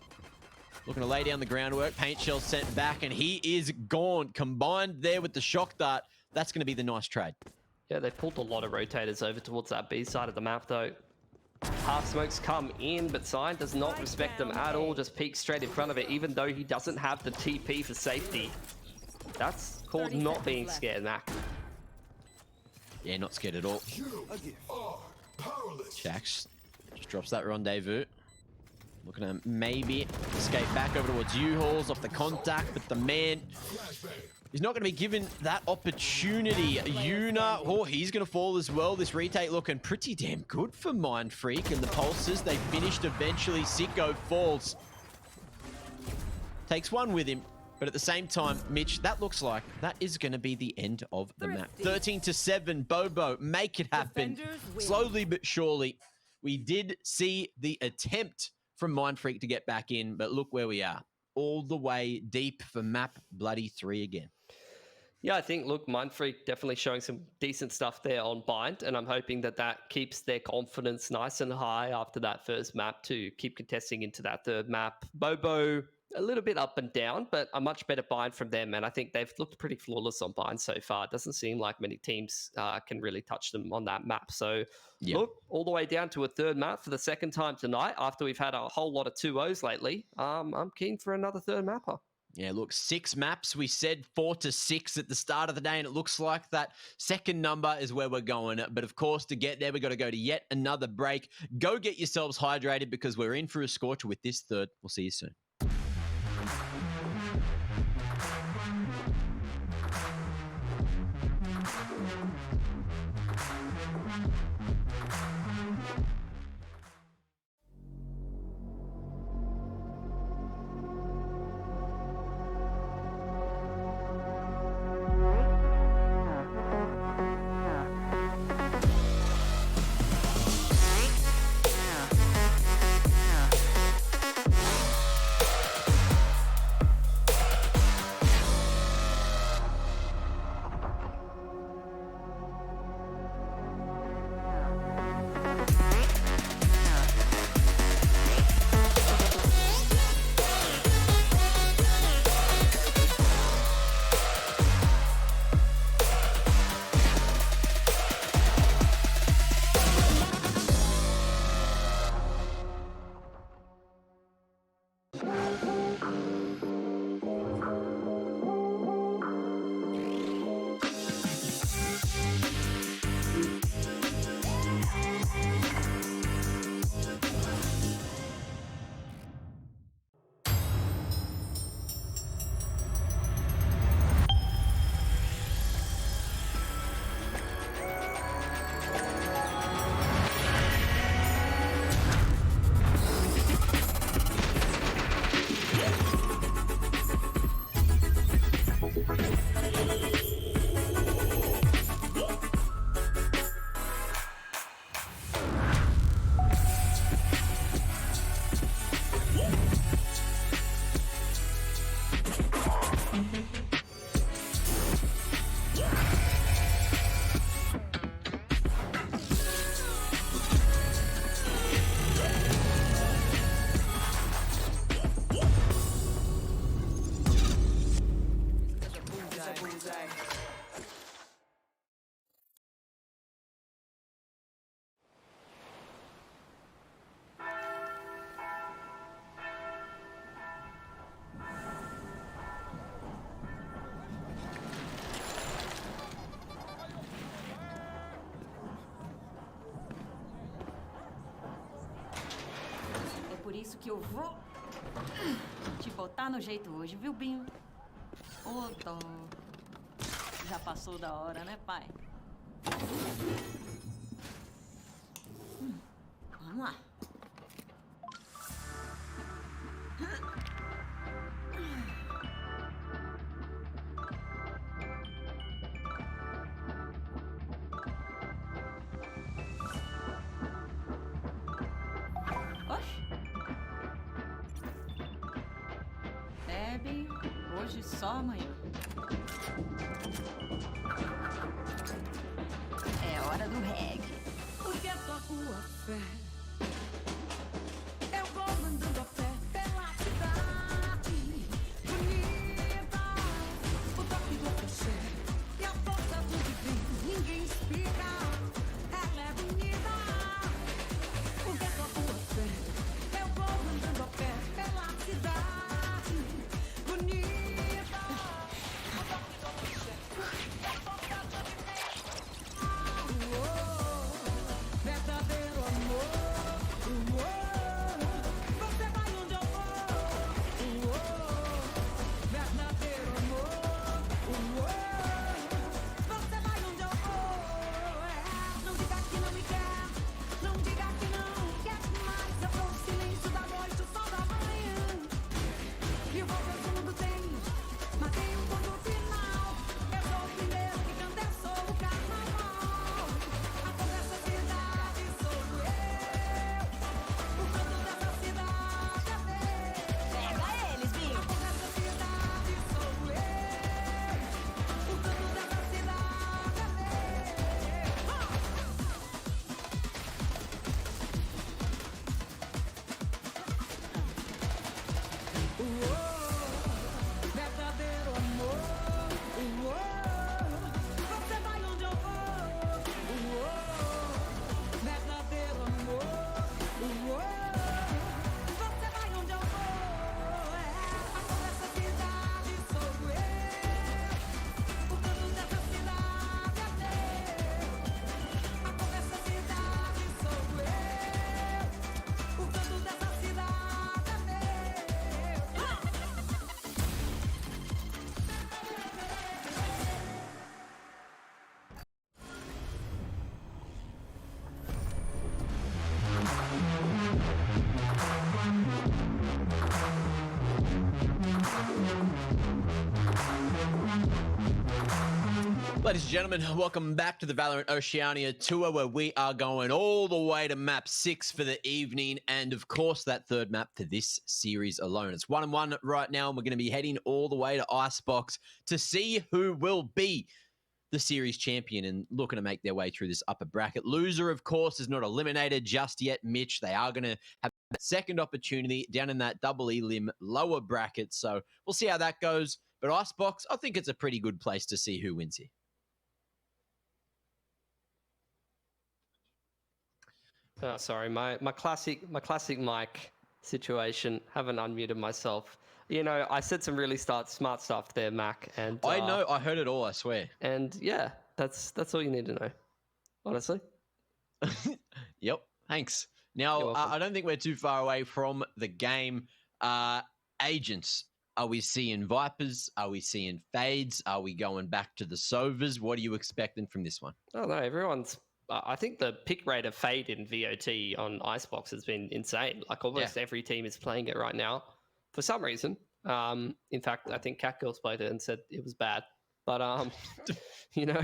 looking to lay down the groundwork. Paint shells sent back, and he is gone. Combined there with the shock dart, that's going to be the nice trade. Yeah, they pulled a lot of rotators over towards that B side of the map, though. Half smokes come in, but Sign does not respect them at all. Just peeks straight in front of it, even though he doesn't have the TP for safety. That's called not being scared, Mac. Yeah, not scared at all. Jax just drops that rendezvous. Looking to maybe escape back over towards U-Hauls off the contact, but the man is not going to be given that opportunity. Yuna, oh, he's going to fall as well. This retake looking pretty damn good for Mind Freak, and the pulses, they finished eventually. Sicko falls. Takes one with him. But at the same time, Mitch, that looks like that is going to be the end of the map. 13-7, Bobo, make it happen. Slowly but surely, we did see the attempt from Mind Freak to get back in, but look where we are. All the way deep for map bloody 3 again. Yeah, I think, look, Mind Freak definitely showing some decent stuff there on Bind, and I'm hoping that that keeps their confidence nice and high after that first map to keep contesting into that third map. Bobo, a little bit up and down, but a much better Bind from them, and I think they've looked pretty flawless on Bind so far. It doesn't seem like many teams can really touch them on that map. So, look, all the way down to a third map for the second time tonight after we've had a whole lot of 2-0s lately. I'm keen for another third mapper. Yeah, look, 6 maps. We said 4 to 6 at the start of the day, and it looks like that second number is where we're going. But of course, to get there, we've got to go to yet another break. Go get yourselves hydrated because we're in for a scorcher with this third. We'll see you soon. que eu vou te botar no jeito hoje, viu, Binho? Ô, dó. Já passou da hora, né, pai? Vamos lá. Bebe, hoje só amanhã. É hora do reggae. Porque toco a fé. Eu vou andando a pé pela cidade. Bonita, o toque do cachê. E a força do divino, ninguém explica. Ela é bonita. Porque toco a fé. Eu vou andando a pé pela cidade. Bonita, o toque do cachê. E a força do divino. Verdadeiro amor, você vai onde eu vou, verdadeiro amor, você vai onde eu vou, não diga que não me quer, não diga que não quer mais, eu vou o silêncio da noite, o sol da manhã, e vou ver o mundo tem, mas tem um ponto final, eu sou o primeiro que canta, eu sou o carnaval, a cor dessa cidade sou eu, o canto dessa cidade é meu. Pega eles, Binho. A cor dessa cidade sou eu, o canto dessa cidade é meu. Verdadeiro amor, você vai onde eu vou, verdadeiro amor, você vai onde eu vou, a cor dessa cidade sou eu, o canto dessa cidade é meu, a cor dessa cidade sou eu, o canto dessa cidade é meu. Ladies and gentlemen, welcome back to the Valorant Oceania tour, where we are going all the way to map 6 for the evening, and of course that third map for this series alone. It's 1-1 right now, and we're going to be heading all the way to Icebox to see who will be the series champion and looking to make their way through this upper bracket. Loser, of course, is not eliminated just yet, Mitch. They are going to have that second opportunity down in that double elim lower bracket, so we'll see how that goes. But Icebox, I think it's a pretty good place to see who wins here. Oh, sorry, my classic mic situation. Haven't unmuted myself. You know, I said some really smart stuff there, Mac. And I know, I heard it all. I swear. And yeah, that's all you need to know. Honestly. Yep. Thanks. Now, I don't think we're too far away from the game. Agents. Are we seeing Vipers? Are we seeing Fades? Are we going back to the Sovers? What are you expecting from this one? Oh no, everyone's. I think the pick rate of Fade in VOT on Icebox has been insane. Like almost every team is playing it right now for some reason. In fact, I think Catgirls played it and said it was bad. But, you know,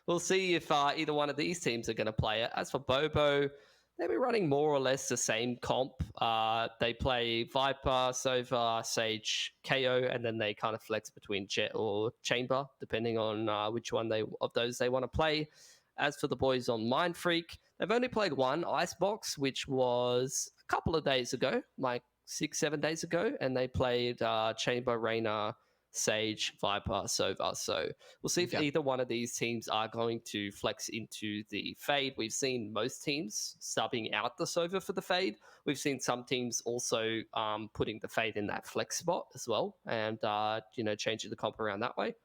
we'll see if either one of these teams are going to play it. As for Bobo, they'll be running more or less the same comp. They play Viper, Sova, Sage, KO, and then they kind of flex between Jet or Chamber, depending on which one of those they want to play. As for the boys on Mind Freak, they've only played one Icebox, which was a couple of days ago, like 6-7 days ago, and they played Chamber, Reyna, Sage, Viper, Sova. So we'll see if either one of these teams are going to flex into the Fade. We've seen most teams subbing out the Sova for the Fade. We've seen some teams also putting the Fade in that flex spot as well, and you know, changing the comp around that way,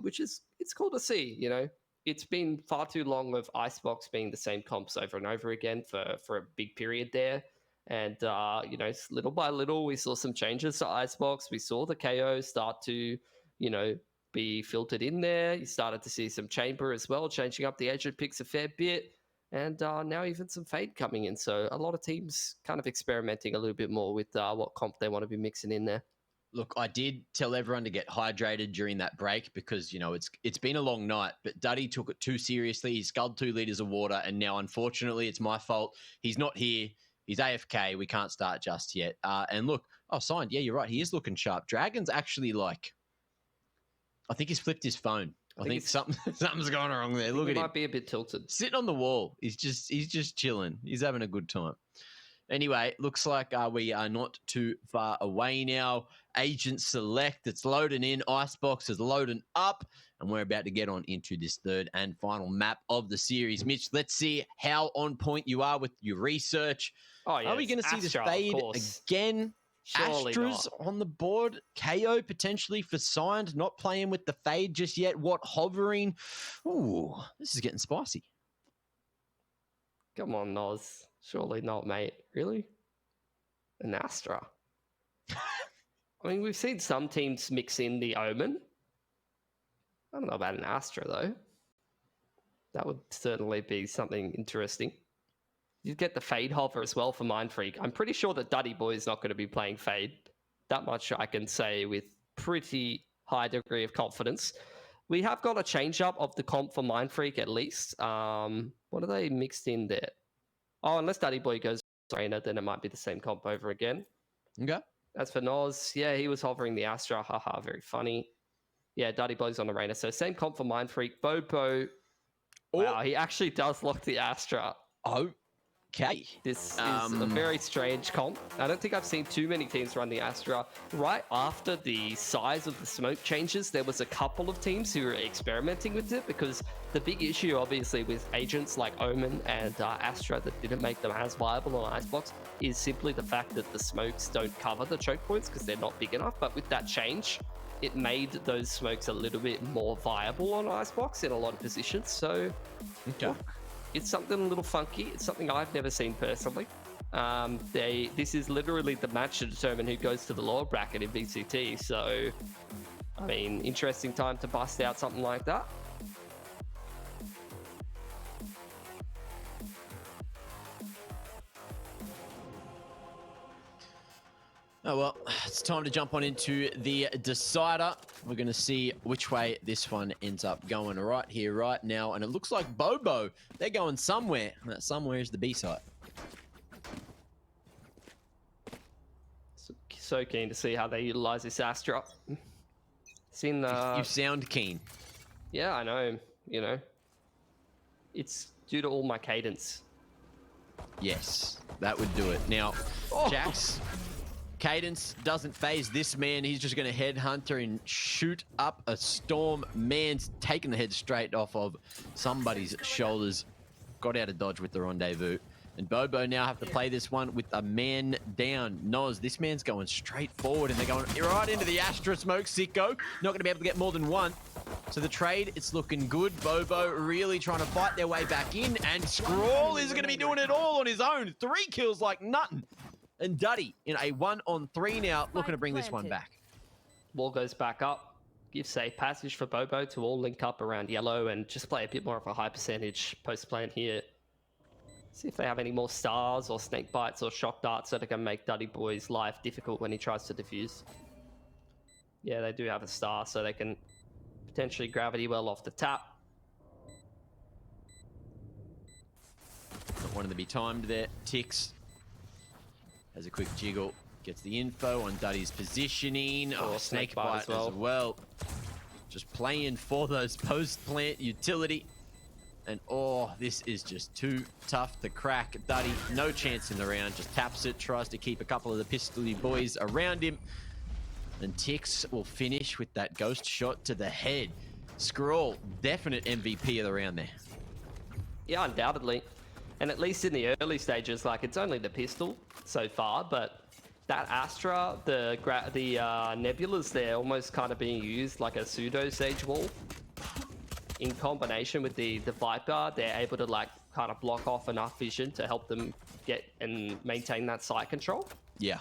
which is it's cool to see. You know, it's been far too long of Icebox being the same comps over and over again for a big period there. And, you know, little by little, we saw some changes to Icebox. We saw the KO start to, you know, be filtered in there. You started to see some Chamber as well, changing up the agent picks a fair bit. And now even some Fade coming in. So a lot of teams kind of experimenting a little bit more with what comp they want to be mixing in there. Look, I did tell everyone to get hydrated during that break because, you know, it's been a long night, but Duddy took it too seriously. He sculled 2 liters of water, and now, unfortunately, it's my fault. He's not here. He's AFK. We can't start just yet. And look, signed. Yeah, you're right. He is looking sharp. Dragon's actually like, I think he's flipped his phone. I think something's going wrong there. Look at him. Might be a bit tilted. Sitting on the wall. He's just chilling. He's having a good time. Anyway, looks like we are not too far away now. Agent select. It's loading in. Icebox is loading up. And we're about to get on into this third and final map of the series. Mitch, let's see how on point you are with your research. Oh, yeah, are we going to see this fade again? Surely Astras not. on the board. KO potentially for signed. Not playing with the fade just yet. What hovering? Ooh, this is getting spicy. Come on, Noz. Surely not, mate. Really? An Astra. I mean, we've seen some teams mix in the Omen. I don't know about an Astra, though. That would certainly be something interesting. You get the Fade hover as well for Mind Freak. I'm pretty sure that Duddy Boy is not going to be playing Fade. That much I can say with pretty high degree of confidence. We have got a change up of the comp for Mind Freak at least. What are they mixed in there? Oh, unless Duddy Boy goes Arena, then it might be the same comp over again. Okay. As for Noz, yeah, he was hovering the Astra. Haha, very funny. Yeah, Duddy Boy's on Arena. So same comp for Mind Freak. Bobo. Wow, he actually does lock the Astra. Okay. This is a very strange comp. I don't think I've seen too many teams run the Astra. Right after the size of the smoke changes, there was a couple of teams who were experimenting with it because the big issue, obviously, with agents like Omen and Astra that didn't make them as viable on Icebox is simply the fact that the smokes don't cover the choke points because they're not big enough. But with that change, it made those smokes a little bit more viable on Icebox in a lot of positions. So, look, it's something a little funky. It's something I've never seen personally. This is literally the match to determine who goes to the lower bracket in VCT. So, I mean, interesting time to bust out something like that. Oh, well, it's time to jump on into the decider. We're going to see which way this one ends up going right here, right now. And it looks like Bobo, they're going somewhere. And that somewhere is the B side. So keen to see how they utilize this Astra. Seen, you sound keen. Yeah, I know. You know, it's due to all my cadence. Yes, that would do it. Now, Jax... Cadence doesn't phase this man. He's just going to headhunter and shoot up a storm. Man's taking the head straight off of somebody's shoulders. Got out of dodge with the rendezvous. And Bobo now have to play this one with a man down. Noz, this man's going straight forward and they're going right into the Astra smoke. Sicko. Not going to be able to get more than one. So the trade, it's looking good. Bobo really trying to fight their way back in. And Scrawl is going to be doing it all on his own. 3 kills like nothing. And Duddy in a 1-on-3 now, looking to bring this one back. Wall goes back up. Give safe passage for Bobo to all link up around yellow and just play a bit more of a high percentage post plan here. See if they have any more stars or snake bites or shock darts that are going to make Duddy Boy's life difficult when he tries to defuse. Yeah, they do have a star, so they can potentially gravity well off the tap. Not wanting to be timed there. Ticks. Has a quick jiggle, gets the info on Duddy's positioning. Oh, snake bite as well. Just playing for those post-plant utility. And this is just too tough to crack. Duddy, no chance in the round, just taps it, tries to keep a couple of the pistol boys around him. And Tix will finish with that ghost shot to the head. Scrawl, definite MVP of the round there. Yeah, undoubtedly. And at least in the early stages, like, it's only the pistol so far, but that Astra, the Nebulas there almost kind of being used like a pseudo Sage Wall. In combination with the Viper, they're able to, like, kind of block off enough vision to help them get and maintain that site control. Yeah.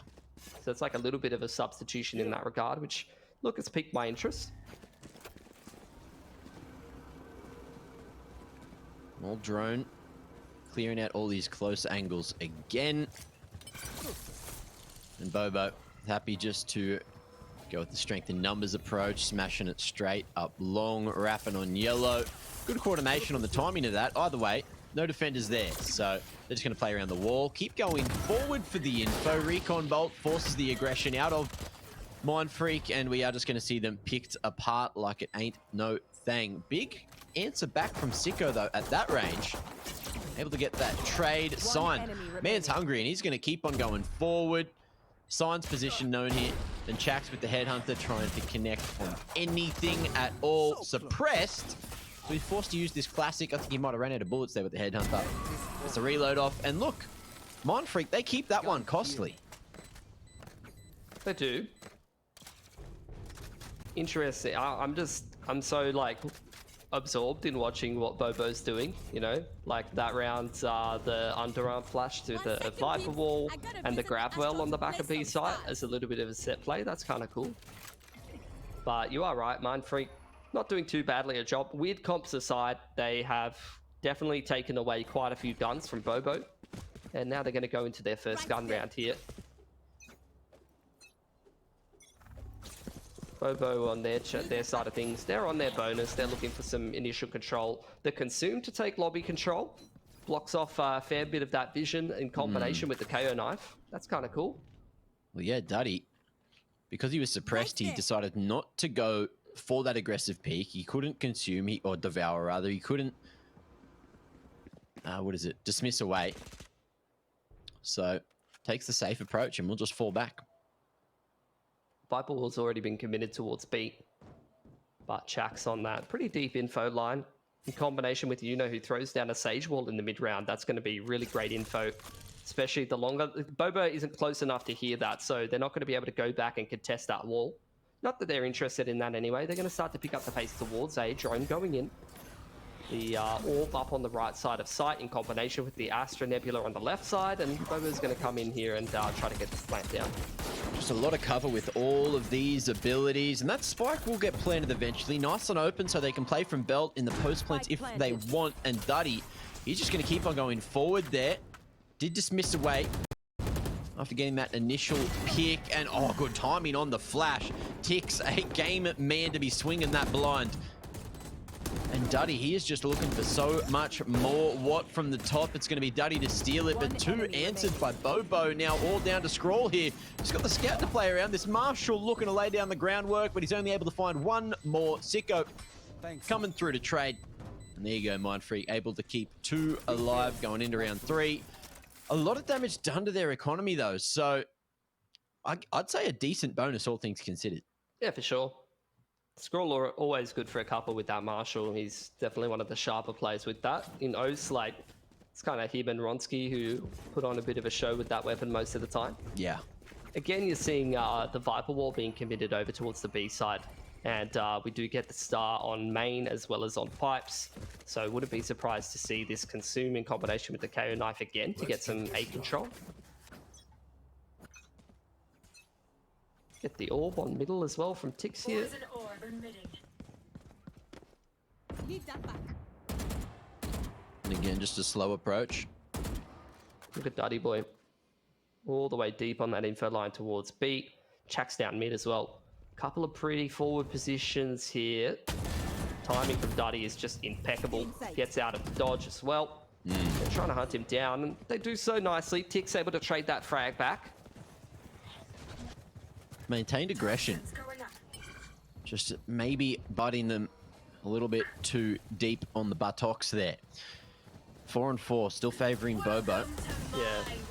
So it's like a little bit of a substitution in that regard, which, look, it's piqued my interest. All drone clearing out all these close angles again. And Bobo happy just to go with the strength in numbers approach, smashing it straight up long, wrapping on yellow. Good coordination on the timing of that. Either way, no defenders there, so they're just going to play around the wall. Keep going forward for the info. Recon Bolt forces the aggression out of Mind Freak, and we are just going to see them picked apart like it ain't no thing. Big answer back from Sicko, though, at that range. Able to get that trade. Sign. Man's hungry, and he's going to keep on going forward. Sign's position known here. And Chax with the Headhunter trying to connect on anything at all. Suppressed. So he's forced to use this classic. I think he might have ran out of bullets there with the Headhunter. It's a reload off. And look, Mind Freak, they keep that one costly. They do. Interesting. I'm so like absorbed in watching what Bobo's doing, you know, like that round, the underarm flash to the Viper wall and the grab well on the back of B site as a little bit of a set play. That's kind of cool. But you are right, Mind Freak not doing too badly a job. Weird comps aside, they have definitely taken away quite a few guns from Bobo, and now they're going to go into their first gun round here. Bobo on their side of things, they're on their bonus. They're looking for some initial control. The Consume to take lobby control blocks off a fair bit of that vision in combination with the KO knife. That's kind of cool. Well, yeah, Duddy, because he was suppressed, he decided not to go for that aggressive peek. He couldn't consume, or devour rather. He couldn't, dismiss away. So takes the safe approach and we'll just fall back. Viper Wall's already been committed towards B, but Chax on that pretty deep info line in combination with who throws down a Sage Wall in the mid round. That's going to be really great info, especially the longer. Bobo isn't close enough to hear that, so they're not going to be able to go back and contest that wall. Not that they're interested in that anyway. They're going to start to pick up the pace towards A. Drone going in. The orb up on the right side of sight in combination with the Astra Nebula on the left side, and Bobo's going to come in here and try to get this plant down. Just a lot of cover with all of these abilities, and that spike will get planted eventually. Nice and open so they can play from belt in the post plants if they want, and Duddy, he's just going to keep on going forward there. Did dismiss away after getting that initial pick, and oh, good timing on the flash. Ticks a game man to be swinging that blind. And Duddy, he is just looking for so much more. What from the top? It's going to be Duddy to steal it, but two answered by Bobo. Now all down to Scroll here. He's got the scout to play around. This Marshall looking to lay down the groundwork, but he's only able to find one more. Sicko coming through to trade. And there you go, Mind Freak, able to keep two alive going into round 3. A lot of damage done to their economy, though. So I'd say a decent bonus, all things considered. Yeah, for sure. Scroll always good for a couple with that Marshall. He's definitely one of the sharper players with that. In O's slate, it's kind of him and Ronsky who put on a bit of a show with that weapon most of the time. Yeah. Again, you're seeing the Viper Wall being committed over towards the B side. And we do get the star on main as well as on pipes. So wouldn't be surprised to see this Consume in combination with the KO knife again to get some A control. Get the orb on middle as well from Tix here. Need that back. And again, just a slow approach. Look at Duddy Boy. All the way deep on that info line towards B. Chax down mid as well. Couple of pretty forward positions here. Timing from Duddy is just impeccable. Gets out of the dodge as well. They're trying to hunt him down, and they do so nicely. Tick's able to trade that frag back. Maintained aggression. Just maybe butting them a little bit too deep on the buttocks there. 4 and 4, still favoring Bobo. Yeah,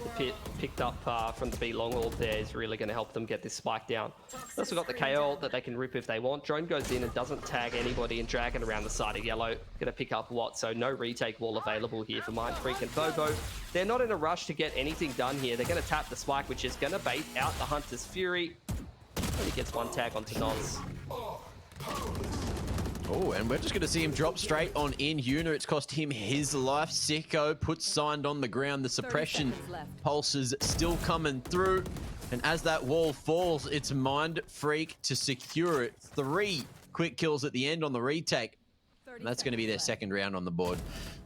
the pit picked up from the B long orb there is really going to help them get this spike down. They also got the KO ult that they can rip if they want. Drone goes in and doesn't tag anybody and dragging around the side of yellow. Going to pick up what? So no retake wall available here for Mind Freak and Bobo. They're not in a rush to get anything done here. They're going to tap the spike, which is going to bait out the Hunter's Fury. He gets one tag onto Noz. Oh, and we're just going to see him drop straight on in. Yuna, it's cost him his life. Sicko puts signed on the ground. The suppression pulses still coming through. And as that wall falls, it's Mind Freak to secure it. 3 quick kills at the end on the retake. And that's going to be their second round on the board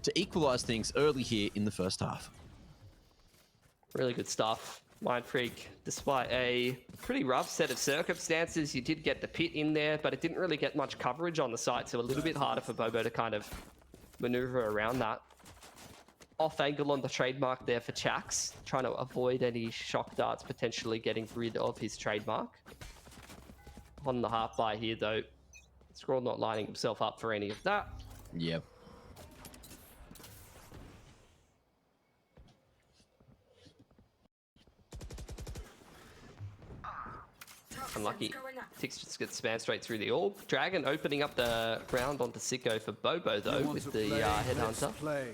to equalize things early here in the first half. Really good stuff. Mind Freak, despite a pretty rough set of circumstances, you did get the pit in there, but it didn't really get much coverage on the site, so a little bit harder for Bobo to kind of maneuver around that. Off angle on the trademark there for Chax, trying to avoid any shock darts potentially getting rid of his trademark. On the half by here though, Scroll not lining himself up for any of that. Yep. Unlucky. Tix just gets spammed straight through the orb. Dragon opening up the ground onto Sicko for Bobo though with the headhunter.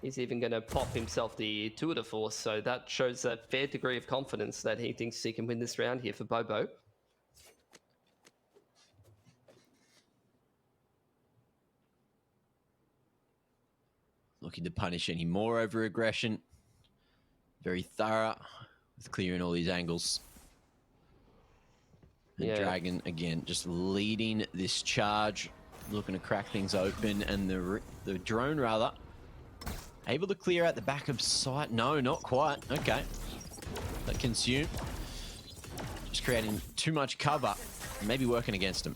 He's even going to pop himself the tour de force, so that shows a fair degree of confidence that he thinks he can win this round here for Bobo. Looking to punish any more over aggression. Very thorough with clearing all these angles. And Dragon, again, just leading this charge, looking to crack things open. And the drone, rather, able to clear out the back of sight. No, not quite. Okay. That consume. Just creating too much cover. Maybe working against him.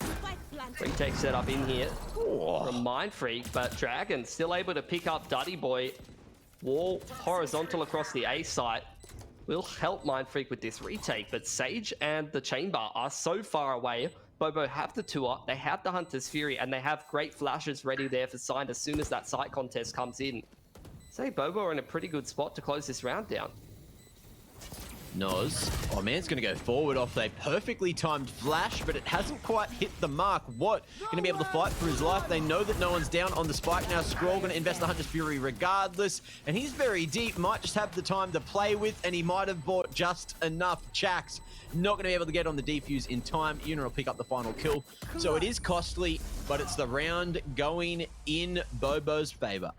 Retake setup in here from Mind Freak, but Dragon still able to pick up Duddy Boy. Wall horizontal across the A site. Will help Mind Freak with this retake, but Sage and the Chamber are so far away. Bobo have the tour, they have the Hunter's Fury, and they have great flashes ready there for Signed as soon as that site contest comes in. Say Bobo are in a pretty good spot to close this round down. Noz. Oh, man's going to go forward off a perfectly timed flash, but it hasn't quite hit the mark. What? Going to be able to fight for his life. They know that no one's down on the spike now. Scroll going to invest the Hunter's Fury regardless, and he's very deep. Might just have the time to play with, and he might have bought just enough. Chax not going to be able to get on the defuse in time. Yuna will pick up the final kill. So it is costly, but it's the round going in Bobo's favor.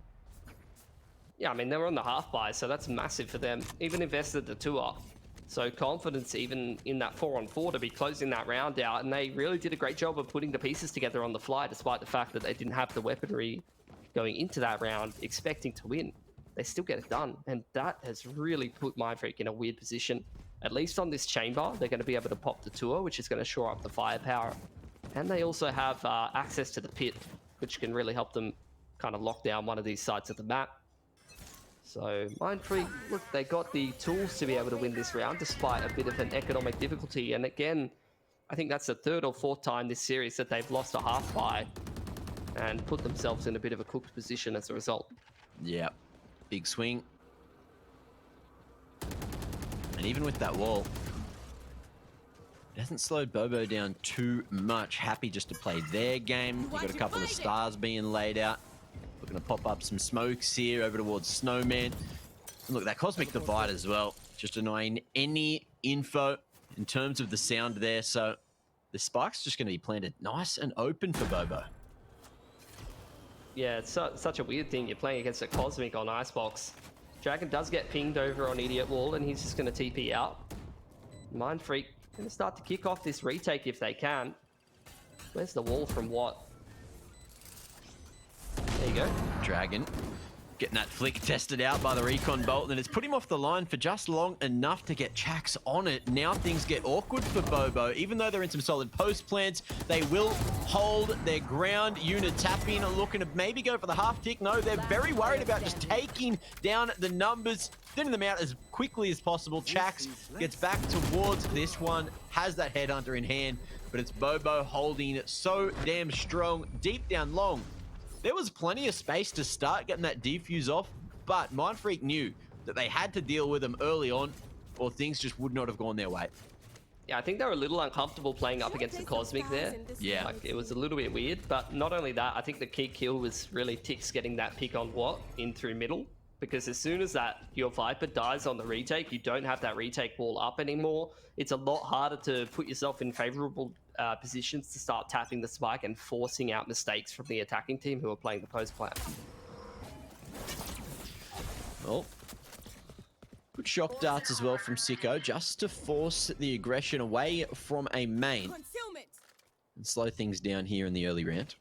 Yeah, I mean, they were on the half buy, so that's massive for them. Even invested the tour. So confidence even in that 4-on-4 to be closing that round out. And they really did a great job of putting the pieces together on the fly, despite the fact that they didn't have the weaponry going into that round, expecting to win. They still get it done. And that has really put Mind Freak in a weird position. At least on this chamber, they're going to be able to pop the tour, which is going to shore up the firepower. And they also have access to the pit, which can really help them kind of lock down one of these sides of the map. So Mind Freak, look, they got the tools to be able to win this round despite a bit of an economic difficulty. And again, I think that's the 3rd or 4th time this series that they've lost a half buy and put themselves in a bit of a cooked position as a result. Yeah, big swing. And even with that wall, it hasn't slowed Bobo down too much. Happy just to play their game. You've got a couple of stars being laid out. We're going to pop up some smokes here over towards Snowman. And look, that Cosmic Divide as well. Just annoying any info in terms of the sound there. So the spike's just going to be planted nice and open for Bobo. Yeah, it's such a weird thing. You're playing against a Cosmic on Icebox. Dragon does get pinged over on Idiot Wall, and he's just going to TP out. Mind Freak going to start to kick off this retake if they can. Where's the wall from what? There you go. Dragon getting that flick tested out by the Recon Bolt, and it's put him off the line for just long enough to get Chax on it. Now things get awkward for Bobo. Even though they're in some solid post plans, they will hold their ground. Unit tapping, looking to maybe go for the half tick. No, they're very worried about just taking down the numbers, thinning them out as quickly as possible. Chax gets back towards this one, has that headhunter in hand, but it's Bobo holding so damn strong deep down long. There was plenty of space to start getting that defuse off, but Mind Freak knew that they had to deal with them early on, or things just would not have gone their way. Yeah, I think they were a little uncomfortable playing up against the Cosmic there. Yeah. Like, it was a little bit weird, but not only that, I think the key kill was really Tix getting that pick on Watt in through middle. because as soon as that your Viper dies on the retake, you don't have that retake wall up anymore. It's a lot harder to put yourself in favorable positions to start tapping the spike and forcing out mistakes from the attacking team who are playing the post plan. Well, good shock darts as well from Sicko, just to force the aggression away from a main and slow things down here in the early round.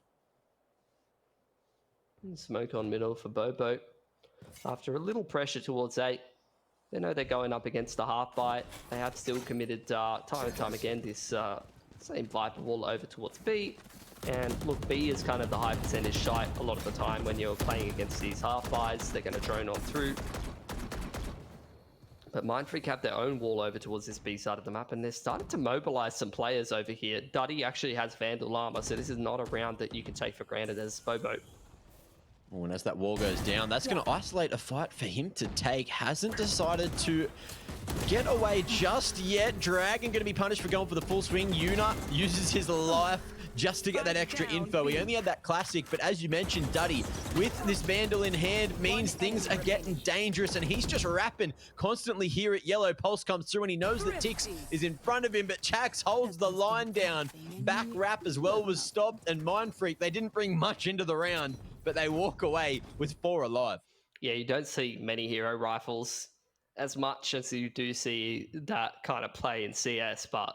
Smoke on middle for Bobo. After a little pressure towards 8, they know they're going up against the half bite. They have still committed time and time again this same Viper wall over towards B. And look, B is kind of the high percentage shite a lot of the time when you're playing against these half bites. They're going to drone on through. But Mindfreak have their own wall over towards this B side of the map, and they're starting to mobilize some players over here. Duddy actually has Vandal armor, so this is not a round that you can take for granted as Bobo. Oh, and as that wall goes down, that's going to isolate a fight for him to take. Hasn't decided to get away just yet. Dragon going to be punished for going for the full swing. Yuna uses his life just to get that extra info. He only had that classic, but as you mentioned, Duddy, with this Vandal in hand, means things are getting dangerous, and he's just rapping constantly here at yellow. Pulse comes through, and he knows that Tix is in front of him, but Chax holds the line down. Back wrap as well was stopped, and Mindfreak, they didn't bring much into the round, but they walk away with 4 alive. Yeah, you don't see many hero rifles as much as you do see that kind of play in CS, but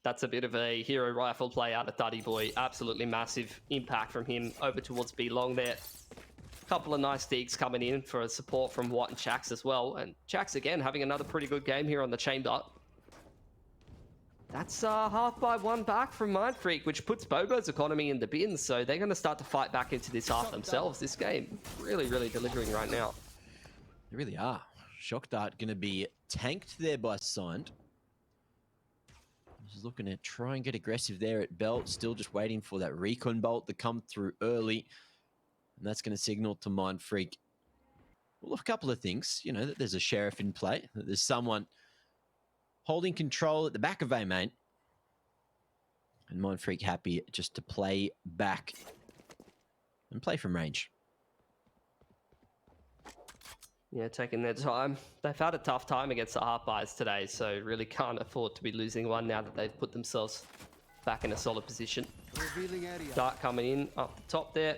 that's a bit of a hero rifle play out of Duddy Boy. Absolutely massive impact from him over towards B long there. Couple of nice digs coming in for support from Watt and Chax as well. And Chax again having another pretty good game here on the chamber. That's half by 1 back from Mindfreak, which puts Bobo's economy in the bin. So they're going to start to fight back into this half themselves. This game really, really delivering right now. They really are. Shock Dart going to be tanked there by Signed. Just looking to try and get aggressive there at Belt. Still just waiting for that recon bolt to come through early. And that's going to signal to Mindfreak, well, a couple of things. You know, that there's a sheriff in play. That there's someone holding control at the back of A main. And Mindfreak happy just to play back and play from range. Yeah, taking their time. They've had a tough time against the half buys today, so really can't afford to be losing one now that they've put themselves back in a solid position. Dart coming in up the top there.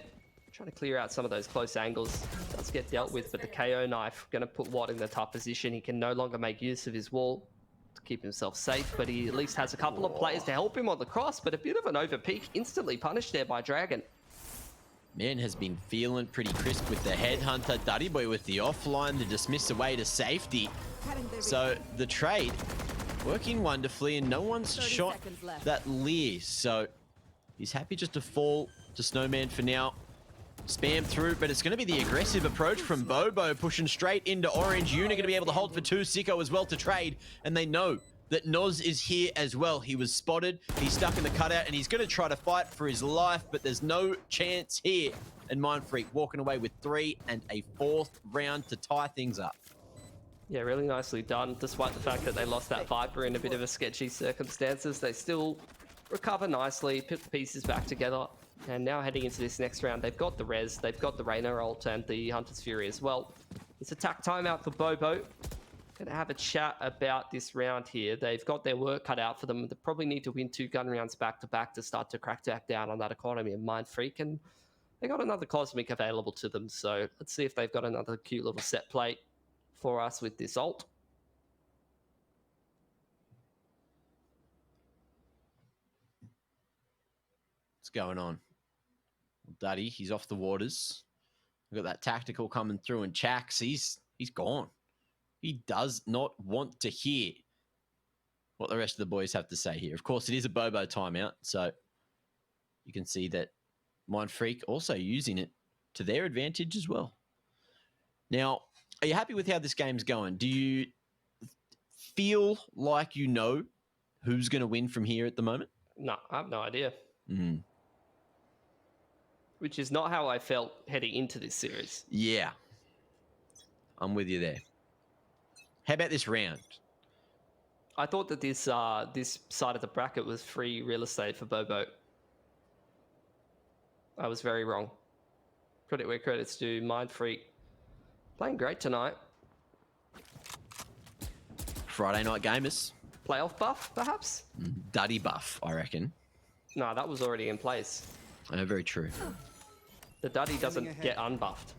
Trying to clear out some of those close angles. Does get dealt with, but the KO knife going to put Watt in a tough position. He can no longer make use of his wall to keep himself safe, but he at least has a couple of players to help him on the cross, but a bit of an overpeak, instantly punished there by Dragon. Man has been feeling pretty crisp with the headhunter. Duddy Boy with the offline to dismiss away to safety. So the trade working wonderfully, and no one's shot that Lear. So he's happy just to fall to Snowman for now. Spam through, but it's going to be the aggressive approach from Bobo, pushing straight into orange. Yuna going to be able to hold for 2. Sicko as well to trade, and they know that Noz is here as well. He was spotted, he's stuck in the cutout, and he's going to try to fight for his life, but there's no chance here. And Mindfreak walking away with 3 and a 4th round to tie things up. Yeah, really nicely done. Despite the fact that they lost that Viper in a bit of a sketchy circumstances, they still recover nicely, put the pieces back together. And now heading into this next round, they've got the Res, they've got the Reyna ult and the Hunter's Fury as well. It's attack timeout for Bobo. Gonna have a chat about this round here. They've got their work cut out for them. They probably need to win 2 gun rounds back to back to start to crack down on that economy of Mindfreak. And they got another Cosmic available to them. So let's see if they've got another cute little set play for us with this ult. What's going on? Duddy, he's off the waters. We've got that tactical coming through, and Chax, he's gone. He does not want to hear what the rest of the boys have to say here. Of course, it is a Bobo timeout, so you can see that Mindfreak also using it to their advantage as well. Now, are you happy with how this game's going? Do you feel like you know who's going to win from here at the moment? No, I have no idea. Mm-hmm. Which is not how I felt heading into this series. Yeah. I'm with you there. How about this round? I thought that this side of the bracket was free real estate for Bobo. I was very wrong. Credit where credit's due. Mindfreak Playing great tonight. Friday night gamers. Playoff buff, perhaps? Duddy buff, I reckon. No, that was already in place. Very true. The Duddy doesn't get unbuffed.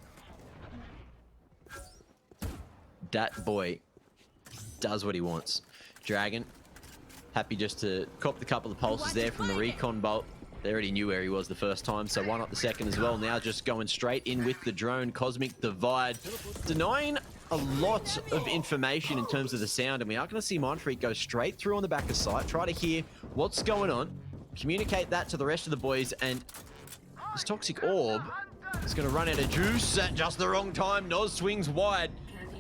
Dat boy does what he wants. Dragon, happy just to cop the couple of pulses there from the recon bolt. They already knew where he was the first time, so why not the second as well? Now just going straight in with the drone. Cosmic Divide, denying a lot of information in terms of the sound, and we are going to see Mindfreak go straight through on the back of sight, try to hear what's going on, communicate that to the rest of the boys, and this Toxic Orb is going to run out of juice at just the wrong time. Noz swings wide.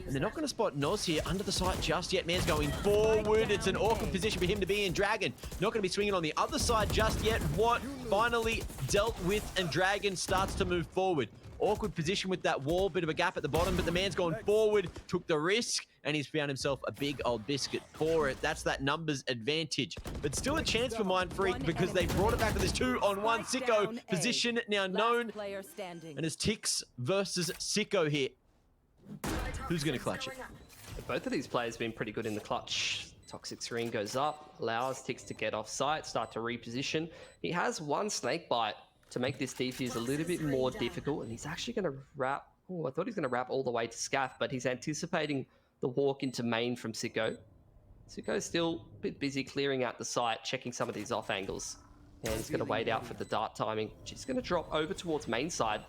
And they're not going to spot Noz here under the site just yet. Man's going forward. It's an awkward position for him to be in. Dragon not going to be swinging on the other side just yet. What finally dealt with, and Dragon starts to move forward. Awkward position with that wall, bit of a gap at the bottom, but the man's gone forward, took the risk, and he's found himself a big old biscuit for it. That's that numbers advantage. But still a chance for Mindfreak because they brought it back with this 2-on-1. Sicko position now known. And it's Tix versus Sicko here. Who's going to clutch it? Both of these players have been pretty good in the clutch. Toxic Serene goes up, allows Tix to get off site, start to reposition. He has one snake bite to make this defuse a little bit more difficult, and he's actually going to wrap... Oh, I thought he was going to wrap all the way to Scaff, but he's anticipating the walk into main from Sicko. Sicko's still a bit busy clearing out the site, checking some of these off angles. And he's going to wait out for the dart timing. She's going to drop over towards main side.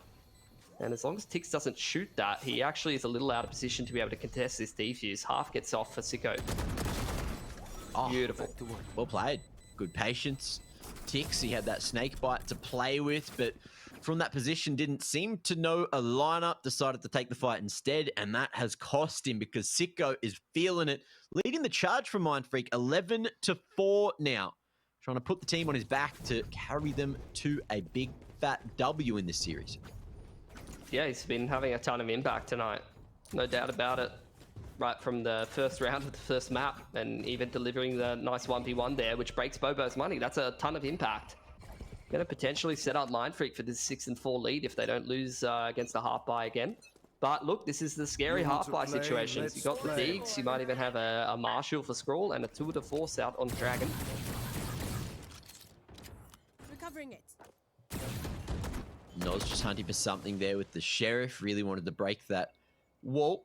And as long as Tix doesn't shoot that, he actually is a little out of position to be able to contest this defuse. Half gets off for Sicko. Oh, beautiful. Well played. Good patience. Tix, he had that snake bite to play with, but from that position didn't seem to know a lineup, decided to take the fight instead, and that has cost him because Sicko is feeling it. Leading the charge from Mindfreak, 11-4 now. Trying to put the team on his back to carry them to a big fat W in this series. Yeah, he's been having a ton of impact tonight. No doubt about it. Right from the first round of the first map, and even delivering the nice 1v1 there, which breaks Bobo's money. That's a ton of impact. Going to potentially set up Mindfreak for this 6-4 lead if they don't lose against the half buy again. But look, this is the scary half buy situations. You got the Deegs, you might even have a Marshall for Scroll, and a tour de force out on Dragon. Recovering it. Noz just hunting for something there with the Sheriff. Really wanted to break that wall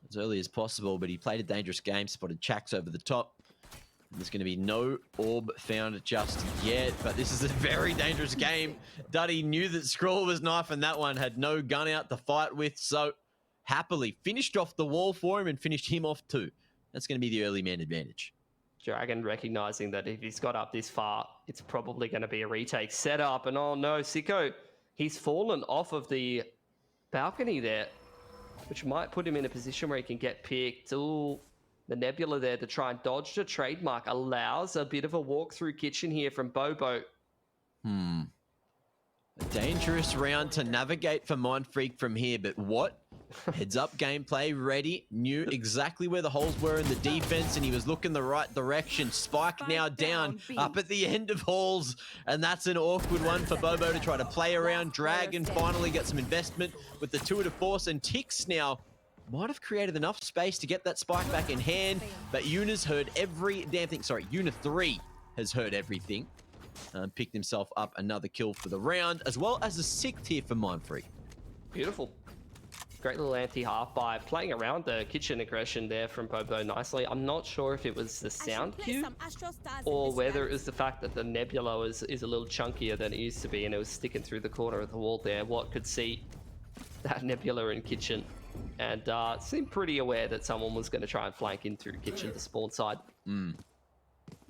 as early as possible, but he played a dangerous game, spotted Chax over the top. There's going to be no orb found just yet, but this is a very dangerous game. Duddy knew that Scroll was knifing that one, had no gun out to fight with, so happily finished off the wall for him and finished him off too. That's going to be the early man advantage. Dragon recognizing that if he's got up this far, it's probably going to be a retake setup. And oh no, Sicko, he's fallen off of the balcony there, which might put him in a position where he can get picked. Ooh, the Nebula there to try and dodge the trademark allows a bit of a walk through kitchen here from Bobo. A dangerous round to navigate for Mindfreak from here, but what? Heads up gameplay, ready, knew exactly where the holes were in the defense, and he was looking the right direction. Spike now down, up at the end of halls, and that's an awkward one for Bobo to try to play around. Dragon finally get some investment with the tour de force, and Tix now might have created enough space to get that spike back in hand, but Yuna's heard every damn thing. Sorry, Yuna 3 has heard everything. Picked himself up another kill for the round, as well as a 6th here for Mindfreak. Beautiful. Great little anti-half by playing around the kitchen aggression there from Bobo nicely. I'm not sure if it was the sound cue or whether it was the fact that the Nebula is a little chunkier than it used to be and it was sticking through the corner of the wall there. What could see that Nebula in kitchen and seemed pretty aware that someone was going to try and flank in through kitchen to spawn side.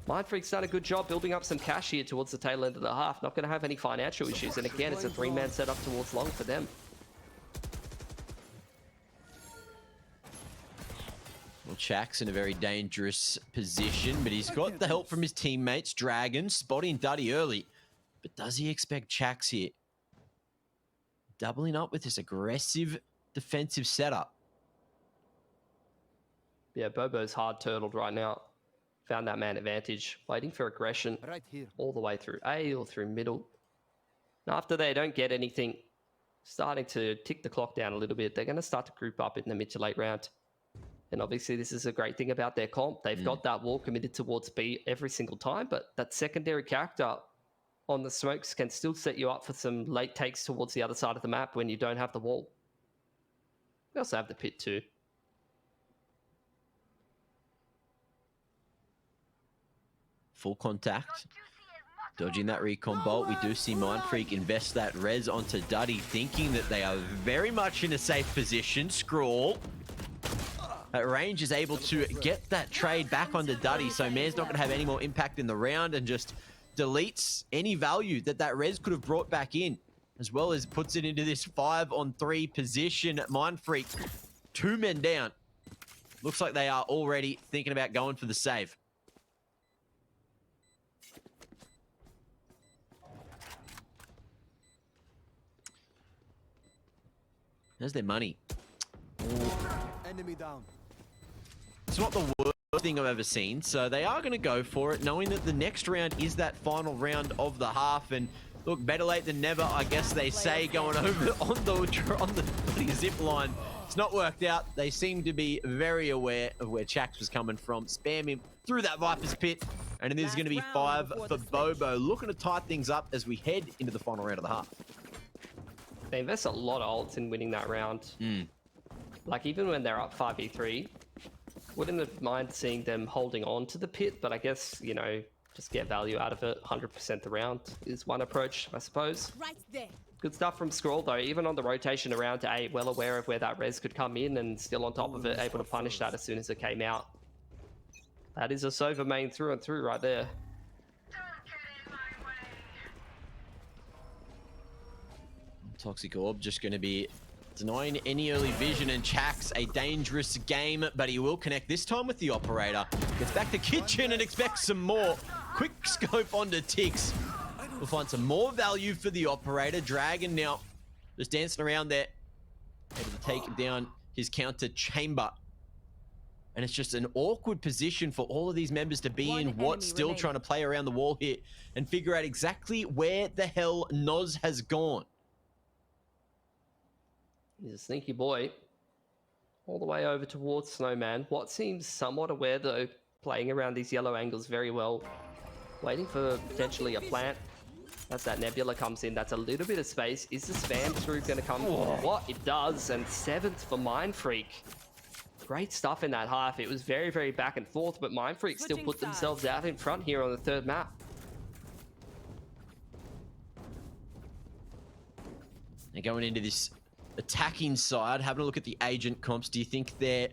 Mindfreak's done a good job building up some cash here towards the tail end of the half. Not going to have any financial issues. And again, it's a 3-man setup towards long for them. Well, Chax in a very dangerous position, but he's got the help from his teammates. Dragon spotting Duddy early. But does he expect Chax here? Doubling up with this aggressive defensive setup. Yeah, Bobo's hard turtled right now. Found that man advantage. Waiting for aggression all the way through A or through middle. And after they don't get anything, starting to tick the clock down a little bit. They're going to start to group up in the mid to late round. And obviously this is a great thing about their comp. They've got that wall committed towards B every single time, but that secondary character on the smokes can still set you up for some late takes towards the other side of the map when you don't have the wall. We also have the pit too. Full contact. Dodging that recon bolt. We do see Mindfreak invest that res onto Duddy, thinking that they are very much in a safe position. Scrawl. At range is able to get that trade back onto Duddy, so Man's not going to have any more impact in the round and just deletes any value that that res could have brought back in, as well as puts it into this 5-on-3 position. Mindfreak, 2 men down. Looks like they are already thinking about going for the save. There's their money. Enemy down. It's not the worst thing I've ever seen, so they are going to go for it, knowing that the next round is that final round of the half. And look, better late than never, I guess they say, going over on the zip line. It's not worked out. They seem to be very aware of where Chax was coming from. Spam him through that Viper's pit, and it is going to be 5 for Bobo, looking to tie things up as we head into the final round of the half. They invest a lot of ults in winning that round. Like, even when they're up 5v3, wouldn't have mind seeing them holding on to the pit, but I guess, you know, just get value out of it. 100% the round is one approach, I suppose. Right there. Good stuff from Scrawl, though. Even on the rotation around to A, well aware of where that res could come in and still on top of it, able to punish that as soon as it came out. That is a Sova main through and through right there. Toxic Orb just going to be denying any early vision, and Chax, a dangerous game, but he will connect this time with the operator. Gets back to Kitchen and expects some more. Quick scope onto Tix. We'll find some more value for the operator. Dragon now just dancing around there, able to take down his counter chamber. And it's just an awkward position for all of these members to be in. What's still trying to play around the wall here and figure out exactly where the hell Noz has gone. He's a sneaky boy. All the way over towards Snowman. What seems somewhat aware, though, playing around these yellow angles very well. Waiting for potentially a plant. As that Nebula comes in, that's a little bit of space. Is the spam through going to come? What? It does. And 7th for Mindfreak. Great stuff in that half. It was very, very back and forth, but Mindfreak still put themselves out in front here on the 3rd map. They're going into this attacking side, having a look at the agent comps. Do you think they're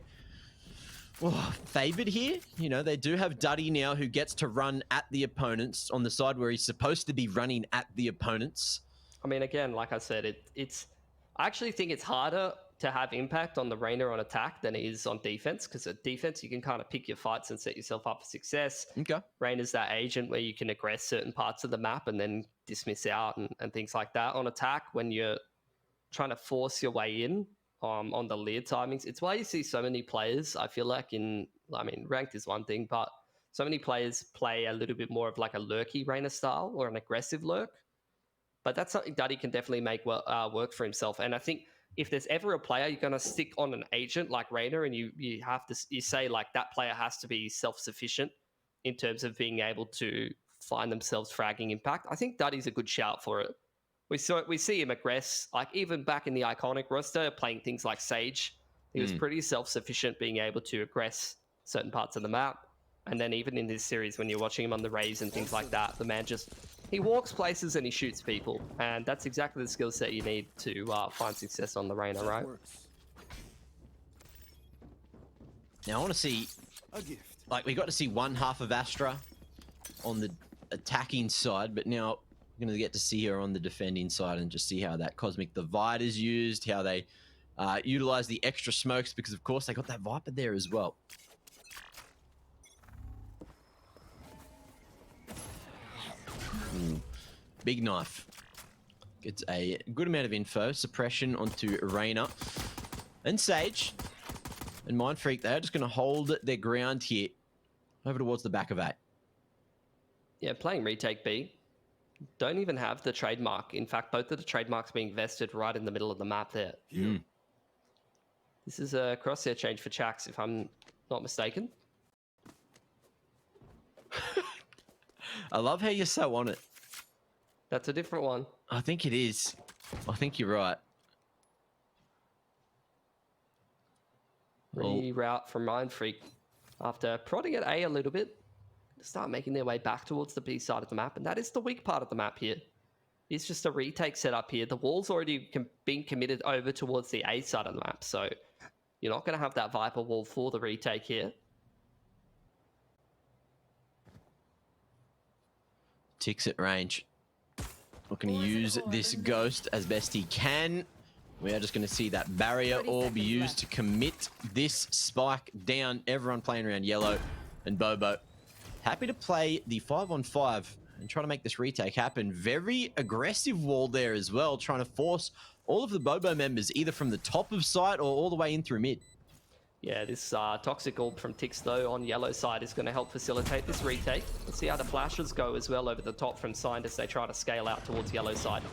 favored here? You know, they do have Duddy now, who gets to run at the opponents on the side where he's supposed to be running at the opponents. I mean, again, like I said, I actually think it's harder to have impact on the Reyna on attack than it is on defense, because at defense you can kind of pick your fights and set yourself up for success. Okay. Reyna's that agent where you can aggress certain parts of the map and then dismiss out and things like that. On attack, when you're trying to force your way in on the lead timings, it's why you see so many players, I feel like ranked is one thing, but so many players play a little bit more of like a lurky Reyna style or an aggressive lurk. But that's something that he can definitely make work for himself. And I think if there's ever a player you're going to stick on an agent like Reyna, and you say like that player has to be self-sufficient in terms of being able to find themselves fragging impact, I think Duddy's a good shout for it. We see him aggress, like even back in the Iconic roster, playing things like Sage. He was pretty self-sufficient, being able to aggress certain parts of the map. And then even in this series, when you're watching him on the Rays and things like that, the man he walks places and he shoots people. And that's exactly the skill set you need to find success on the Reyna, right? Now I want to see, like, we got to see one half of Astra on the attacking side, but now we're going to get to see her on the defending side and just see how that Cosmic Divide is used, how they utilize the extra smokes, because of course they got that Viper there as well. Big knife. Gets a good amount of info. Suppression onto Reyna and Sage. And Mindfreak, they're just going to hold their ground here over towards the back of A. Yeah, playing retake B. don't even have the trademark. In fact, both of the trademarks being vested right in the middle of the map there. This is a crosshair change for Chax, if I'm not mistaken. I love how you're so on it. That's a different one. I think it is. I think you're right. Reroute from Mindfreak after prodding at A a little bit. Start making their way back towards the B side of the map, and that is the weak part of the map here. It's just a retake setup here. The wall's already been committed over towards the A side of the map, so you're not going to have that Viper wall for the retake here. Ticks at range. Looking to use this ghost as best he can. We are just going to see that barrier orb used to commit this spike down. Everyone playing around yellow, and Bobo happy to play the 5-on-5 and try to make this retake happen. Very aggressive wall there as well, trying to force all of the Bobo members either from the top of site or all the way in through mid. Yeah, this Toxic Orb from Tix, though, on yellow side is going to help facilitate this retake. Let's see how the flashes go as well over the top from Signed as they try to scale out towards yellow side.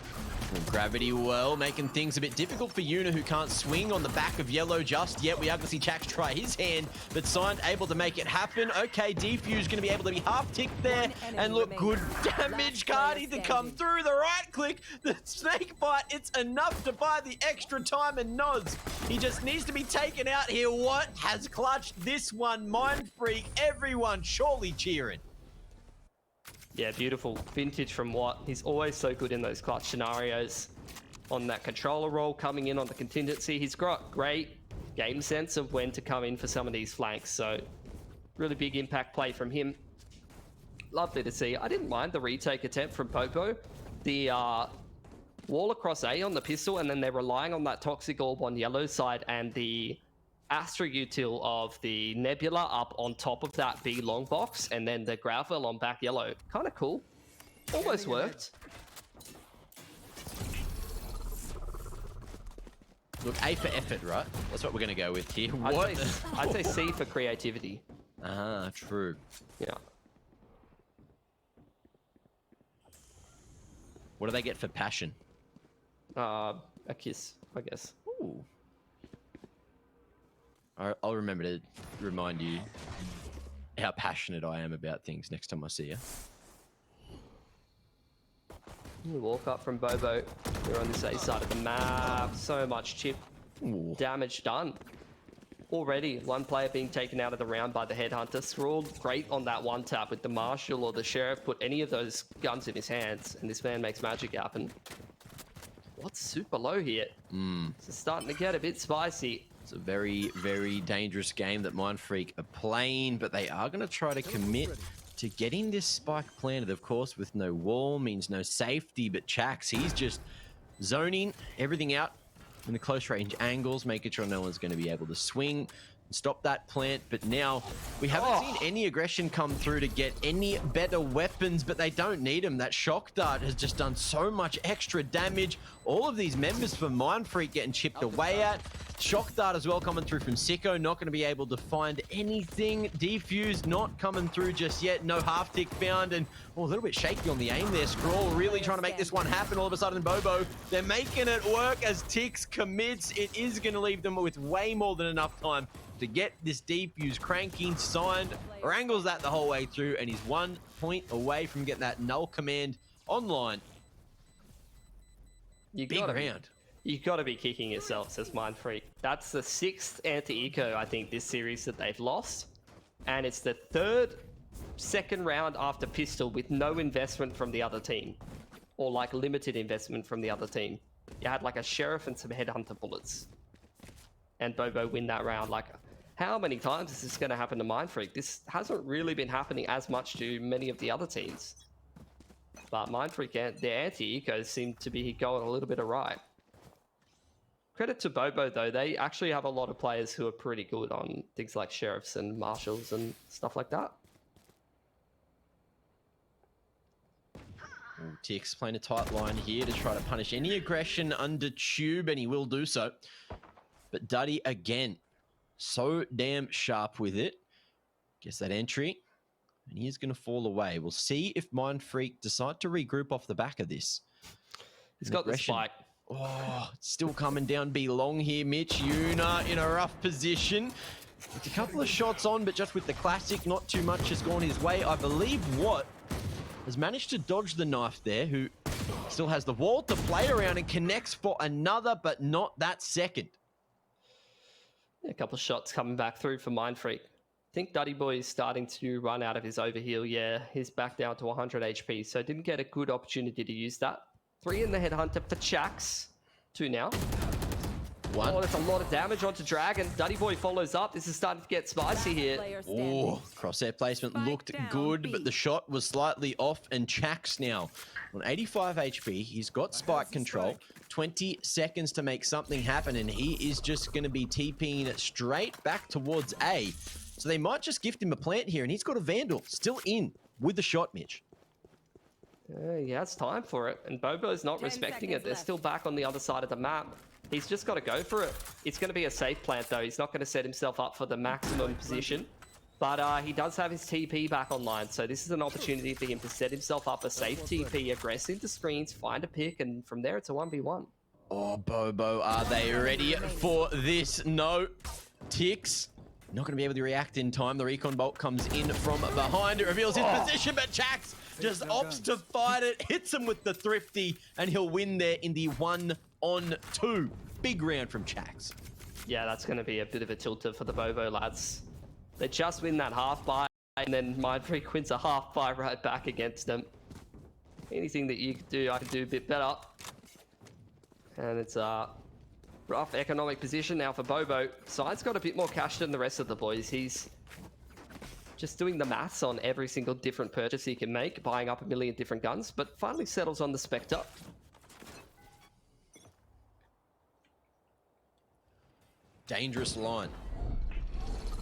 Gravity well, making things a bit difficult for Yuna, who can't swing on the back of yellow just yet. We are going to see Chax try his hand, but Signed able to make it happen. Okay, Defuse going to be able to be half-ticked there, and look, good damage. Cardi to come through, the right click, the snake bite. It's enough to buy the extra time, and Noz, he just needs to be taken out here. What has clutched this one? Mindfreak, everyone surely cheering. Yeah, beautiful. Vintage from Watt. He's always so good in those clutch scenarios. On that controller role, coming in on the contingency. He's got great game sense of when to come in for some of these flanks. So, really big impact play from him. Lovely to see. I didn't mind the retake attempt from Popo. The wall across A on the pistol, and then they're relying on that Toxic Orb on yellow side and the Astra util of the Nebula up on top of that B long box, and then the Gravel on back yellow. Kind of cool. Almost worked. Look, A for effort, right? That's what we're going to go with here. I'd say C for creativity. Ah, true. Yeah. What do they get for passion? A kiss, I guess. Ooh. I'll remember to remind you how passionate I am about things next time I see you. We walk up from Bobo. We're on this A side of the map. So much chip damage done. Already, one player being taken out of the round by the Headhunter. Scrawled great on that one tap with the Marshal or the Sheriff. Put any of those guns in his hands, and this man makes magic happen. What's super low here? It's starting to get a bit spicy. It's a very, very dangerous game that Mindfreak are playing, but they are going to try to commit to getting this spike planted. Of course, with no wall means no safety, but Chax, he's just zoning everything out in the close range angles, making sure no one's going to be able to swing and stop that plant. But now we haven't seen any aggression come through to get any better weapons, but they don't need them. That shock dart has just done so much extra damage. All of these members for Mindfreak getting chipped away at. Shock dart as well coming through from Sicko, not going to be able to find anything. Defuse not coming through just yet. No half tick found, and a little bit shaky on the aim there. Scroll really trying to make this one happen. All of a sudden, Bobo, they're making it work as Tix commits. It is going to leave them with way more than enough time to get this Defuse cranking. Signed, wrangles that the whole way through, and he's 1 point away from getting that null command online. Big round. You've got to be kicking yourself, says Mindfreak. That's the 6th anti-eco, I think, this series that they've lost. And it's the second round after Pistol with no investment from the other team. Or like limited investment from the other team. You had like a Sheriff and some Headhunter bullets. And Bobo win that round. Like, how many times is this going to happen to Mindfreak? This hasn't really been happening as much to many of the other teams. But Mindfreak, their anti-ecos seem to be going a little bit awry. Credit to Bobo, though. They actually have a lot of players who are pretty good on things like Sheriffs and Marshals and stuff like that. Tix playing a tight line here to try to punish any aggression under Tube, and he will do so. But Duddy, again, so damn sharp with it. Gets that entry. And he is going to fall away. We'll see if Mind Freak decide to regroup off the back of this. He's got the spike. Oh, it's still coming down B long here, Mitch. Yuna in a rough position. It's a couple of shots on, but just with the classic, not too much has gone his way. I believe Watt has managed to dodge the knife there, who still has the wall to play around and connects for another, but not that second. A couple of shots coming back through for Mind Freak. I think Duddy Boy is starting to run out of his overheal. Yeah, he's back down to 100 HP, so didn't get a good opportunity to use that. 3 in the Headhunter for Chax. 2 now. 1. Oh, that's a lot of damage onto Dragon. Duddy Boy follows up. This is starting to get spicy here. Oh, crosshair placement looked good, but the shot was slightly off, and Chax now on 85 HP. He's got spike control. 20 seconds to make something happen, and he is just going to be TPing it straight back towards A. So they might just gift him a plant here, and he's got a Vandal still in with the shot, Mitch. Yeah, it's time for it. And Bobo's not respecting it. They're still back on the other side of the map. He's just got to go for it. It's going to be a safe plant, though. He's not going to set himself up for the maximum position. But he does have his TP back online, so this is an opportunity for him to set himself up a safe TP, aggress into screens, find a pick, and from there it's a 1v1. Oh, Bobo, are they ready for this? No. Tix. Not going to be able to react in time. The recon bolt comes in from behind. It reveals his position, but Chax just opts to fight it. Hits him with the thrifty, and he'll win there in the 1-on-2. Big round from Chax. Yeah, that's going to be a bit of a tilter for the Bobo lads. They just win that half buy, and then Mind Freak wins a half buy right back against them. Anything that you could do, I could do a bit better. And it's a rough economic position now for Bobo. Side's got a bit more cash than the rest of the boys. He's just doing the maths on every single different purchase he can make, buying up 1 million different guns, but finally settles on the Spectre. Dangerous line.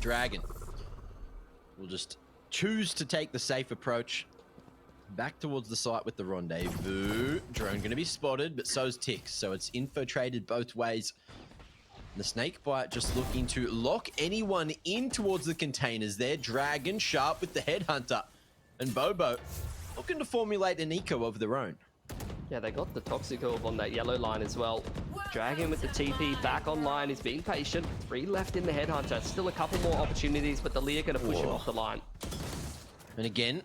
Dragon will just choose to take the safe approach back towards the site with the rendezvous. Drone going to be spotted, but so's Tix. So it's infiltrated both ways. The snake bite just looking to lock anyone in towards the containers there. Dragon sharp with the headhunter. And Bobo looking to formulate an eco of their own. Yeah, they got the Toxic Orb on that yellow line as well. Dragon with the TP back online. He's being patient. 3 left in the Headhunter. Still a couple more opportunities, but the Lear going to push him off the line. And again,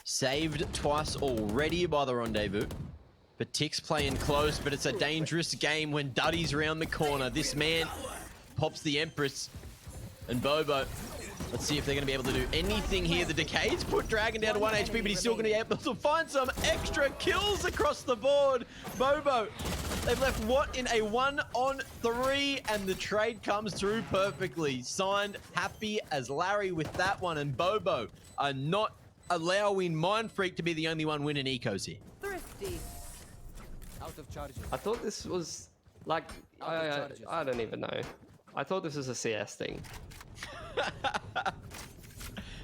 saved twice already by the rendezvous. But Tix playing close, but it's a dangerous game when Duddy's around the corner. This man pops the Empress. And Bobo, let's see if they're going to be able to do anything here. The Decades put Dragon down to 1 HP, but he's still going to be able to find some extra kills across the board. Bobo, they've left Watt in a 1-on-3, and the trade comes through perfectly. Signed happy as Larry with that one, and Bobo are not allowing Mind Freak to be the only one winning ecos here. Thrifty. Out of charges. I thought this was like, I don't even know. I thought this was a CS thing.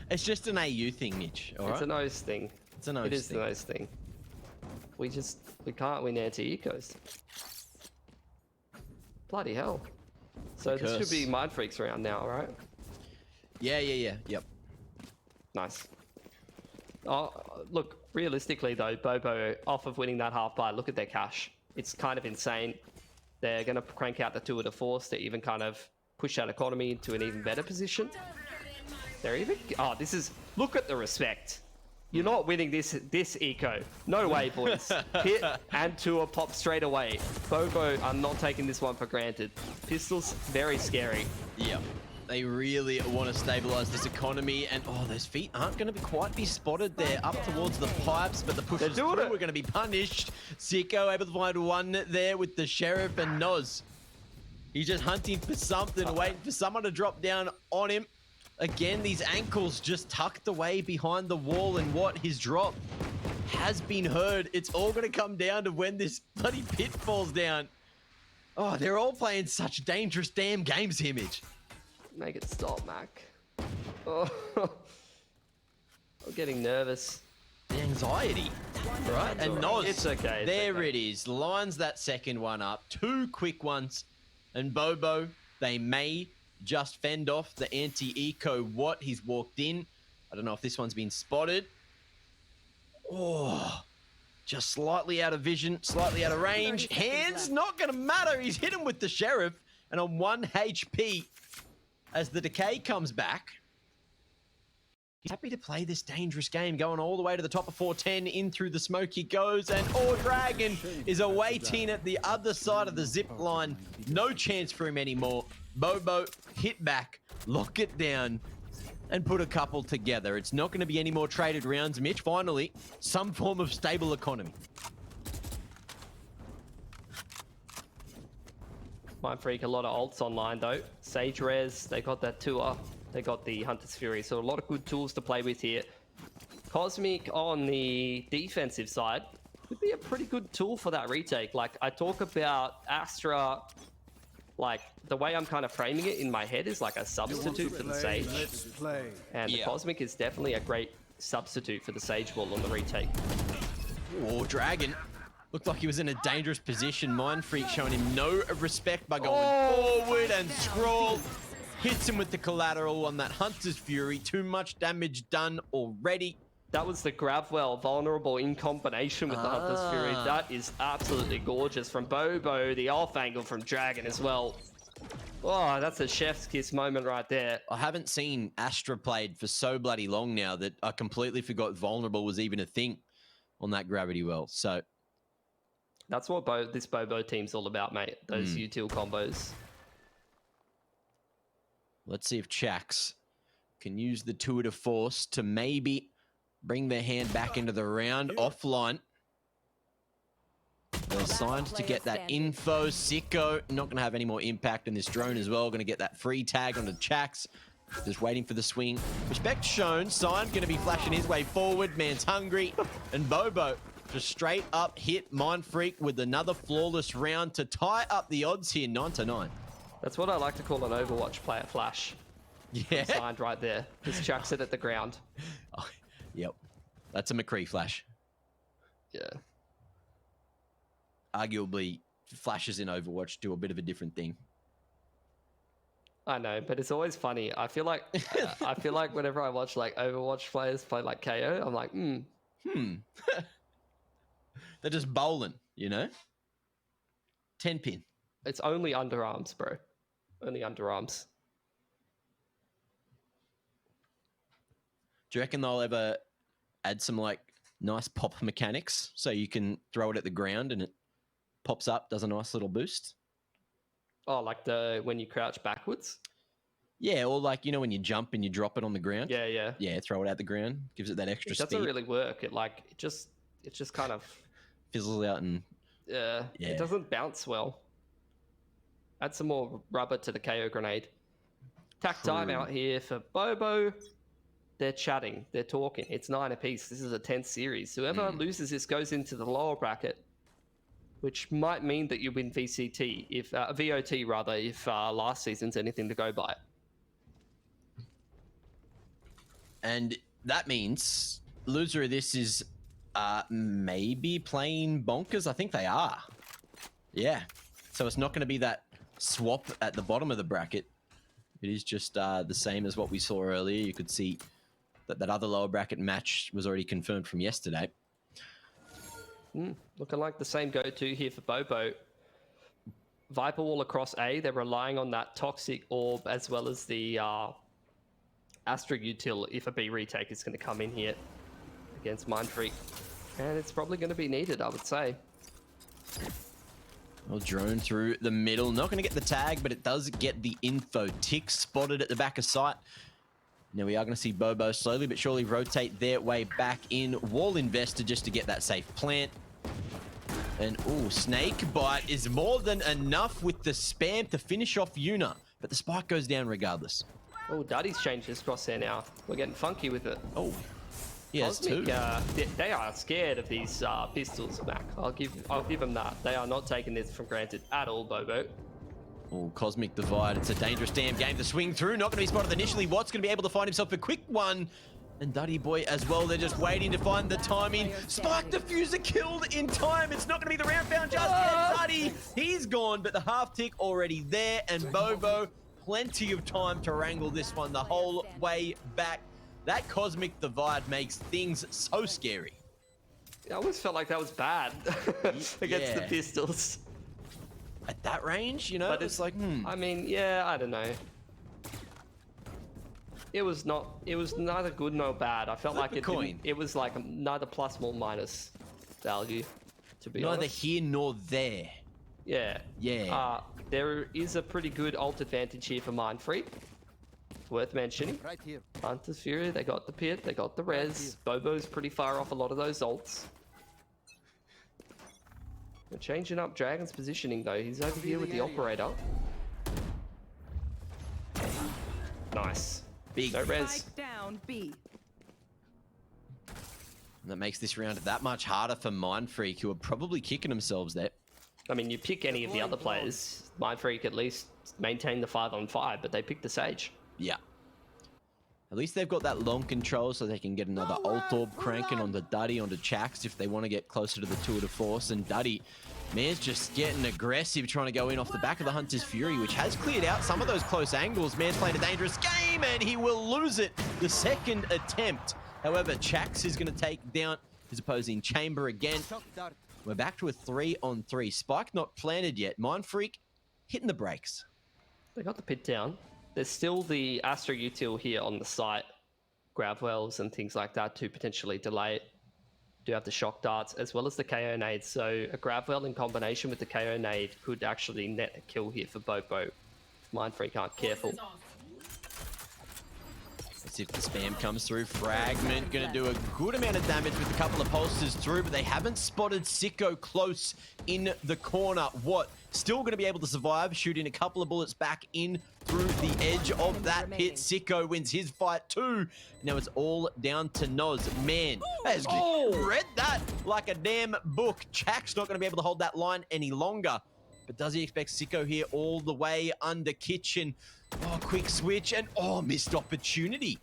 It's just an AU thing, Mitch. All right? It's an OS thing. It's an OS It is thing. an OS thing. We can't win anti-ecos. Bloody hell. So this should be Mind Freak's round now, right? Yeah. Yep. Nice. Oh, look, realistically though, Bobo, off of winning that half buy, look at their cash. It's kind of insane. They're going to crank out the Tour de Force to even kind of push that economy into an even better position. They're even... Oh, this is... Look at the respect. You're not winning this eco. No way, boys. Hit and Tour pop straight away. Bobo are not taking this one for granted. Pistol's very scary. Yep. They really want to stabilize this economy, and oh, those feet aren't going to quite be spotted there up towards the pipes, but the pushers through are going to be punished. Sicko able to find one there with the Sheriff and Noz. He's just hunting for something, waiting for someone to drop down on him. Again, these ankles just tucked away behind the wall, and what his drop has been heard. It's all going to come down to when this bloody pit falls down. Oh, they're all playing such dangerous damn games here, Mitch. Make it stop, Mac. Oh, I'm getting nervous. The anxiety, right? And Noz, it's okay. There it is. Lines that second one up. 2 quick ones. And Bobo, they may just fend off the anti-eco Watt. He's walked in. I don't know if this one's been spotted. Oh, just slightly out of vision, slightly out of range. Hands not going to matter. He's hit him with the Sheriff and on 1 HP as the decay comes back. He's happy to play this dangerous game, going all the way to the top of 410. In through the smoke he goes, and Dragon is awaiting at the other side of the zip line. No chance for him anymore. Bobo, hit back, lock it down, and put a couple together. It's not going to be any more traded rounds, Mitch. Finally, some form of stable economy. Mind Freak, a lot of ults online though. Sage Res, they got that tour. They got the Hunter's Fury, so a lot of good tools to play with here. Cosmic on the defensive side could be a pretty good tool for that retake. Like, I talk about Astra, like, the way I'm kind of framing it in my head is like a substitute for the Sage. Let's play. And the Cosmic is definitely a great substitute for the Sage Ball on the retake. Oh, Dragon. Looked like he was in a dangerous position. Mind Freak showing him no respect by going forward, and Scroll hits him with the collateral on that Hunter's Fury. Too much damage done already. That was the Gravwell vulnerable in combination with the Hunter's Fury. That is absolutely gorgeous from Bobo. The off angle from Dragon as well. Oh, that's a chef's kiss moment right there. I haven't seen Astra played for so bloody long now that I completely forgot vulnerable was even a thing on that Gravity Well. So that's what this Bobo team's all about, mate. Those util combos. Let's see if Chax can use the tour de force to maybe bring their hand back into the round. Offline. They're signed to get that info. Sicko not going to have any more impact in this drone as well. Going to get that free tag onto Chax. Just waiting for the swing. Respect shown. Signed going to be flashing his way forward. Man's hungry. And Bobo just straight up hit Mind Freak with another flawless round to tie up the odds here, 9-9. That's what I like to call an Overwatch player flash. Yeah. Signed right there. Just chucks it at the ground. Oh, yep. That's a McCree flash. Yeah. Arguably, flashes in Overwatch do a bit of a different thing. I know, but it's always funny. I feel like whenever I watch like Overwatch players play like KO, I'm like, They're just bowling, you know? 10 pin. It's only underarms, bro. Only underarms. Do you reckon they'll ever add some like nice pop mechanics so you can throw it at the ground and it pops up, does a nice little boost? Oh, like when you crouch backwards? Yeah, or like, you know, when you jump and you drop it on the ground? Yeah, yeah. Yeah, throw it at the ground. Gives it that extra speed. It doesn't really work. It just kind of fizzles out and yeah, it doesn't bounce well. Add some more rubber to the KO grenade. Tack time out here for Bobo. They're chatting. They're talking. It's 9 apiece. This is a 10th series. Whoever loses this goes into the lower bracket, which might mean that you win VCT, VOT rather, if last season's anything to go by. And that means loser of this is maybe playing Bonkers. I think they are. Yeah. So it's not going to be that swap at the bottom of the bracket. It is just the same as what we saw earlier. You could see that other lower bracket match was already confirmed from yesterday. Looking like the same go-to here for Bobo. Viper Wall across A. They're relying on that Toxic Orb as well as the Astra Util if a B retake is going to come in here against Mind Freak. And it's probably going to be needed, I would say. Well, drone through the middle. Not going to get the tag, but it does get the info. Tick spotted at the back of sight. Now we are going to see Bobo slowly but surely rotate their way back in. Wall invested just to get that safe plant. And, Snake Bite is more than enough with the spam to finish off Yuna. But the spike goes down regardless. Oh, Daddy's changed his crosshair now. We're getting funky with it. Oh, yes, Cosmic, they are scared of these pistols, Mac. I'll give them that. They are not taking this for granted at all, Bobo. Oh, Cosmic Divide. It's a dangerous damn game to swing through. Not going to be spotted initially. Watt's going to be able to find himself a quick one. And Duddy Boy as well. They're just waiting to find the timing. Spark Diffuser killed in time. It's not going to be the round found just yet. Duddy, he's gone, but the half tick already there. And Bobo, plenty of time to wrangle this one the whole way back. That cosmic divide makes things so scary. I always felt like that was bad against the pistols. At that range, you know, but it's like, I mean, yeah, I don't know. It was neither good nor bad. I felt like it was like neither plus nor minus value, to be honest. Neither here nor there. Yeah. Yeah. There is a pretty good ult advantage here for Mindfreak. Worth mentioning. Right here. Hunter's Fury, they got the pit, they got the res. Bobo's pretty far off a lot of those ults. We're changing up Dragon's positioning though. He's over here with the operator. Nice. Big. No res. Spike down B. And that makes this round that much harder for Mindfreak, who are probably kicking themselves there. I mean, you pick any of the other players. Mindfreak at least maintain the 5-on-5, but they picked the Sage. Yeah. At least they've got that long control so they can get another ult orb cranking onto Duddy, onto Chax if they want to get closer to the tour de force. And Duddy, man's just getting aggressive, trying to go in off the back of the Hunter's Fury, which has cleared out some of those close angles. Man's playing a dangerous game and he will lose it the second attempt. However, Chax is going to take down his opposing Chamber again. We're back to a 3-on-3. Spike not planted yet. Mindfreak hitting the brakes. They got the pit down. There's still the Astro Util here on the site. Grab wells and things like that to potentially delay it. Do have the shock darts as well as the KO nade. So a grab well in combination with the KO nade could actually net a kill here for Bobo. Mindfreak aren't careful. Let's see if the spam comes through. Fragment going to do a good amount of damage with a couple of pulses through, but they haven't spotted Sicko close in the corner. What? Still going to be able to survive, shooting a couple of bullets back in through the edge of that pit. Sicko wins his fight too. Now it's all down to Noz. Man, has read that like a damn book. Chax not going to be able to hold that line any longer. But does he expect Sicko here all the way under kitchen? Oh, quick switch and missed opportunity.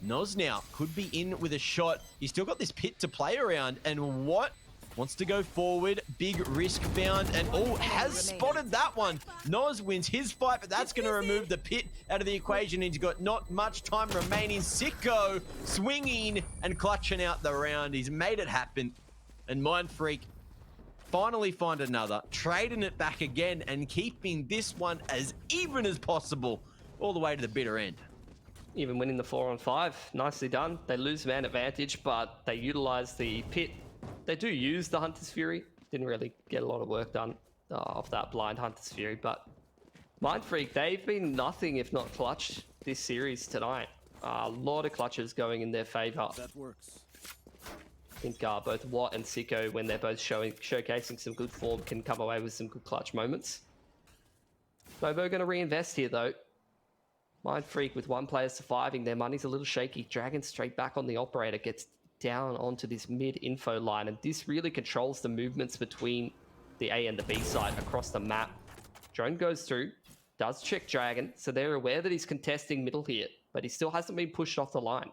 Noz now could be in with a shot. He's still got this pit to play around. And what? Wants to go forward. Big risk found and has spotted that one. Noz wins his fight, but that's going to remove the pit out of the equation. He's got not much time remaining. Sicko swinging and clutching out the round. He's made it happen. And Mindfreak finally find another, trading it back again and keeping this one as even as possible all the way to the bitter end. Even winning the 4-on-5, nicely done. They lose man advantage, but they utilize the pit. They do use the Hunter's Fury. Didn't really get a lot of work done off that blind Hunter's Fury, but Mindfreak, they've been nothing if not clutch this series tonight. A lot of clutches going in their favor. That works. I think both Watt and Sicko, when they're both showcasing some good form, can come away with some good clutch moments. Bobo going to reinvest here though. Mindfreak with one player surviving, their money's a little shaky. Dragon straight back on the operator, gets down onto this mid info line, and this really controls the movements between the A and the B side across the map. Drone goes through, does check Dragon, so they're aware that he's contesting middle here, but he still hasn't been pushed off the line.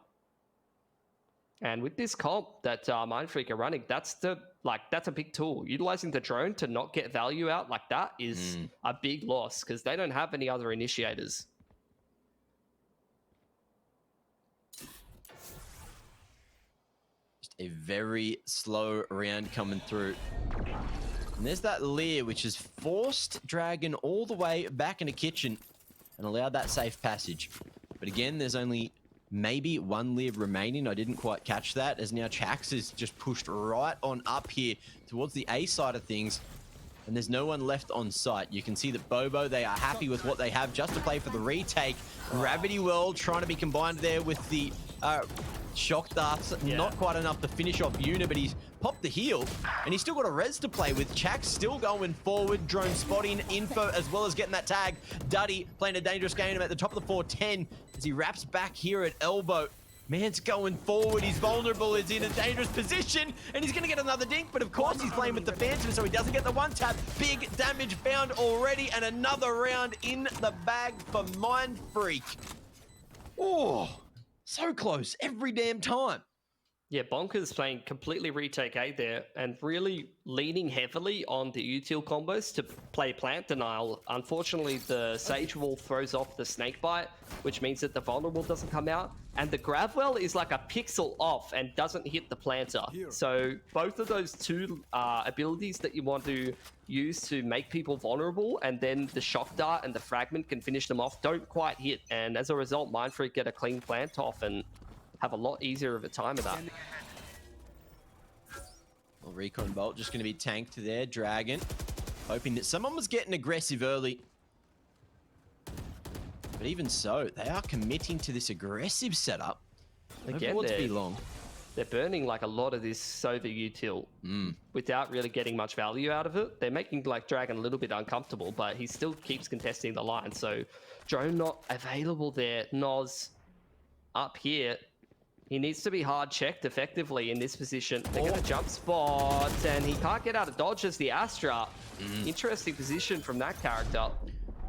And with this comp that Mindfreak are running, that's a big tool. Utilizing the drone to not get value out like that is a big loss because they don't have any other initiators. Just a very slow round coming through. And there's that Lear, which has forced Dragon all the way back into kitchen and allowed that safe passage. But again, there's only maybe one Lear remaining. I didn't quite catch that, as now Chax is just pushed right on up here towards the A side of things. And there's no one left on site. You can see that Bobo, they are happy with what they have just to play for the retake. Gravity World trying to be combined there with the shock darts. Not quite enough to finish off Una, but he's popped the heal. And he's still got a res to play with. Chax still going forward. Drone spotting info as well as getting that tag. Duddy playing a dangerous game at the top of the 410 as he wraps back here at elbow. Man's going forward, he's vulnerable, he's in a dangerous position, and he's gonna get another dink, but of course he's playing with the Phantom, so he doesn't get the one tap. Big damage found already, and another round in the bag for Mindfreak. Oh, so close every damn time. Yeah, Bonkers playing completely retake A there and really leaning heavily on the util combos to play plant denial. Unfortunately, the Sage Wall throws off the Snake Bite, which means that the Vulnerable doesn't come out. And the Gravwell is like a pixel off and doesn't hit the planter. So both of those two abilities that you want to use to make people vulnerable, and then the Shock Dart and the Fragment can finish them off, don't quite hit. And as a result, Mindfreak get a clean plant off and have a lot easier of a time of that. Well, Recon Bolt just going to be tanked there. Dragon hoping that someone was getting aggressive early. But even so, they are committing to this aggressive setup. Again, won't be long. They're burning like a lot of this Sova util without really getting much value out of it. They're making like Dragon a little bit uncomfortable, but he still keeps contesting the line. So drone not available there. Noz up here. He needs to be hard checked effectively in this position. They're going to jump spot, and he can't get out of dodge as the Astra. Interesting position from that character.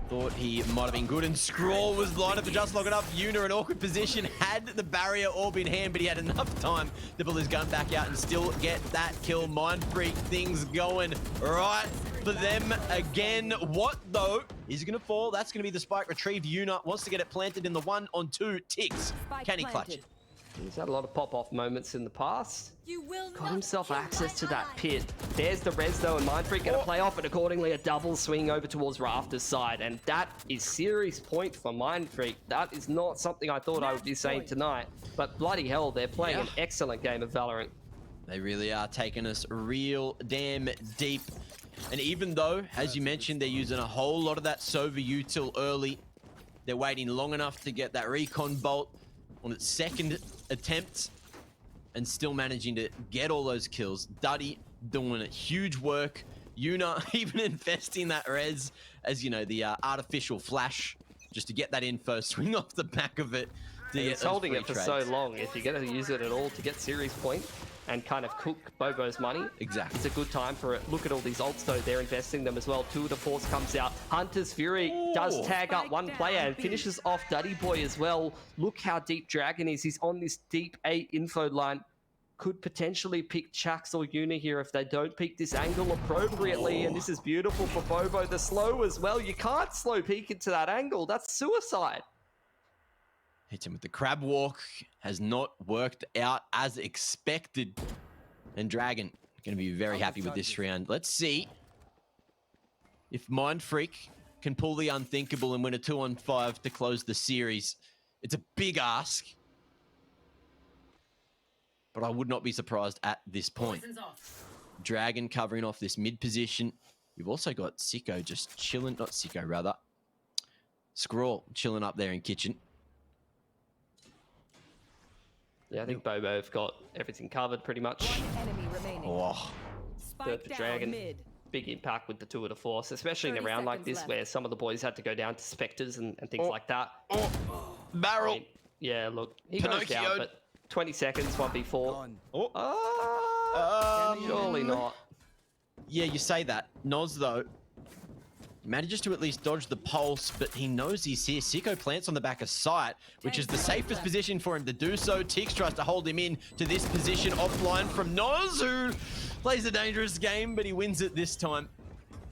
Thought he might have been good, and Scrawl was lined up to just lock it up. Yuna, an awkward position, had the barrier orb in hand, but he had enough time to pull his gun back out and still get that kill. Mindfreak, things going right for them again. What, though, is going to fall? That's going to be the spike retrieved. Yuna wants to get it planted in the 1-on-2 ticks. Can he clutch it? He's had a lot of pop-off moments in the past. Got himself access to that pit. There's the res though, and Mindfreak going to play off, and accordingly a double swing over towards Rafter's side. And that is serious point for Mindfreak. That is not something I thought I would be saying tonight. But bloody hell, they're playing an excellent game of Valorant. They really are taking us real damn deep. And even though, as you mentioned, they're using a whole lot of that Sova util early, they're waiting long enough to get that Recon Bolt on its second attempt and still managing to get all those kills. Duddy doing huge work. Yuna even investing that res as, you know, the artificial flash just to get that info, swing off the back of it. He's holding it for so long. If you're going to use it at all to get series point and kind of cook Bobo's money, exactly, it's a good time for it. Look at all these ults though, they're investing them as well. Tour de Force comes out. Hunter's Fury does tag up one player and finishes off Duddy Boy as well. Look how deep Dragon is. He's on this deep 8 info line. Could potentially pick Chax or Yuna here if they don't pick this angle appropriately. And this is beautiful for Bobo. The slow as well. You can't slow peek into that angle. That's suicide. Hits him with the crab walk. Has not worked out as expected. And Dragon going to be very happy with this round. Let's see if Mindfreak can pull the unthinkable and win a 2-on-5 to close the series. It's a big ask, but I would not be surprised at this point. Dragon covering off this mid position. You've also got Sicko just chilling, not Sicko rather. Scrawl chilling up there in kitchen. Yeah, I think Bobo have got everything covered pretty much. Enemy remaining. Oh. Third for Dragon. Big impact with the Tour de Force, especially in a round like this where some of the boys had to go down to Spectres and things like that. Barrel. I mean, yeah, look, he goes down, but 20 seconds, 1v4. Surely not. Yeah, you say that. Noz, though, manages to at least dodge the pulse, but he knows he's here. Sicko plants on the back of sight, which is the safest position for him to do so. Tix tries to hold him in to this position offline from Noz, who plays a dangerous game, but he wins it this time.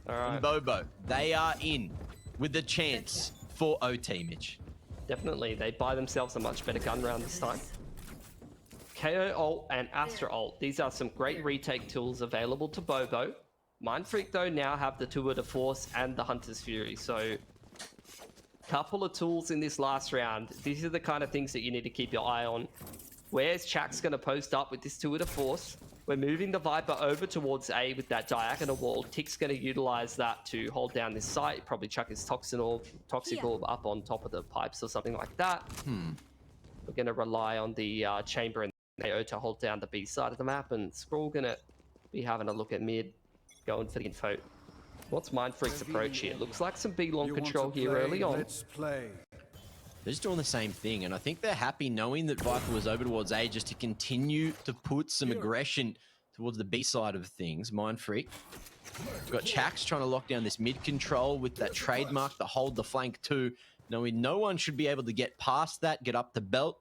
All right. And Bobo, they are in with the chance for OT, Mitch. Definitely. They buy themselves a much better gun round this time. KO ult and Astra ult. These are some great retake tools available to Bobo. Mindfreak, though, now have the Tour de Force and the Hunter's Fury. So, couple of tools in this last round. These are the kind of things that you need to keep your eye on. Where's Chax going to post up with this Tour de Force? We're moving the Viper over towards A with that diagonal wall. Tick's going to utilize that to hold down this site. Probably chuck his Toxic Orb up on top of the pipes or something like that. We're going to rely on the Chamber and AO to hold down the B side of the map. And Scrawl going to be having a look at mid. Going for the info. What's Mindfreak's approach here? Looks like some B long control here early on. They're just doing the same thing, and I think they're happy knowing that Viper was over towards A just to continue to put some aggression towards the B side of things. Mindfreak. We've got Chax trying to lock down this mid control with that trademark to hold the flank too, knowing no one should be able to get past that, get up the belt.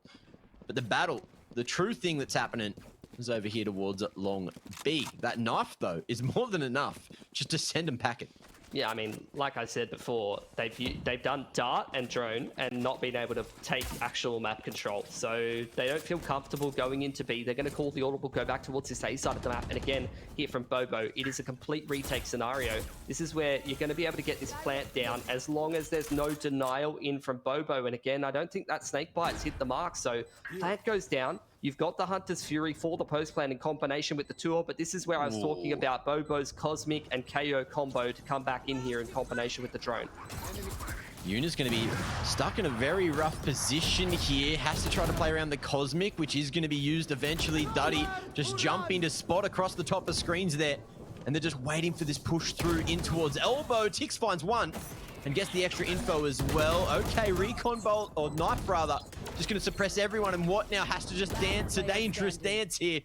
But the battle, the true thing that's happening is over here towards long B. That knife, though, is more than enough just to send them packing. Yeah, I mean, like I said before, they've done dart and drone and not been able to take actual map control. So they don't feel comfortable going into B. They're going to call the audible, go back towards this A side of the map. And again, here from Bobo, it is a complete retake scenario. This is where you're going to be able to get this plant down as long as there's no denial in from Bobo. And again, I don't think that snake bite's hit the mark. So plant goes down. You've got the Hunter's Fury for the post plant in combination with the Tour, but this is where I was talking about Bobo's Cosmic and KO combo to come back in here in combination with the drone. Yuna's going to be stuck in a very rough position here. Has to try to play around the Cosmic, which is going to be used eventually. Duddy just jumping to spot across the top of screens there. And they're just waiting for this push through in towards Elbow. Tix finds one and gets the extra info as well. Okay, Recon Bolt, or Knife rather, just going to suppress everyone. And what now has to just dance a dangerous dance here.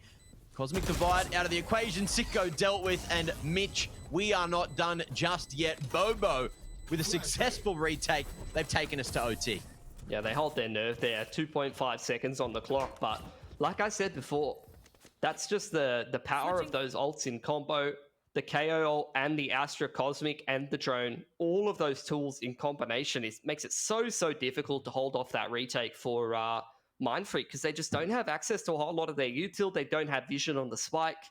Cosmic Divide out of the equation. Sicko dealt with, and Mitch, we are not done just yet. Bobo with a successful retake. They've taken us to OT. Yeah, they hold their nerve there. 2.5 seconds on the clock, but like I said before, that's just the power of those ults in combo. The KO ult and the Astra Cosmic and the drone, all of those tools in combination makes it so difficult to hold off that retake for Mindfreak, because they just don't have access to a whole lot of their util. They don't have vision on the spike.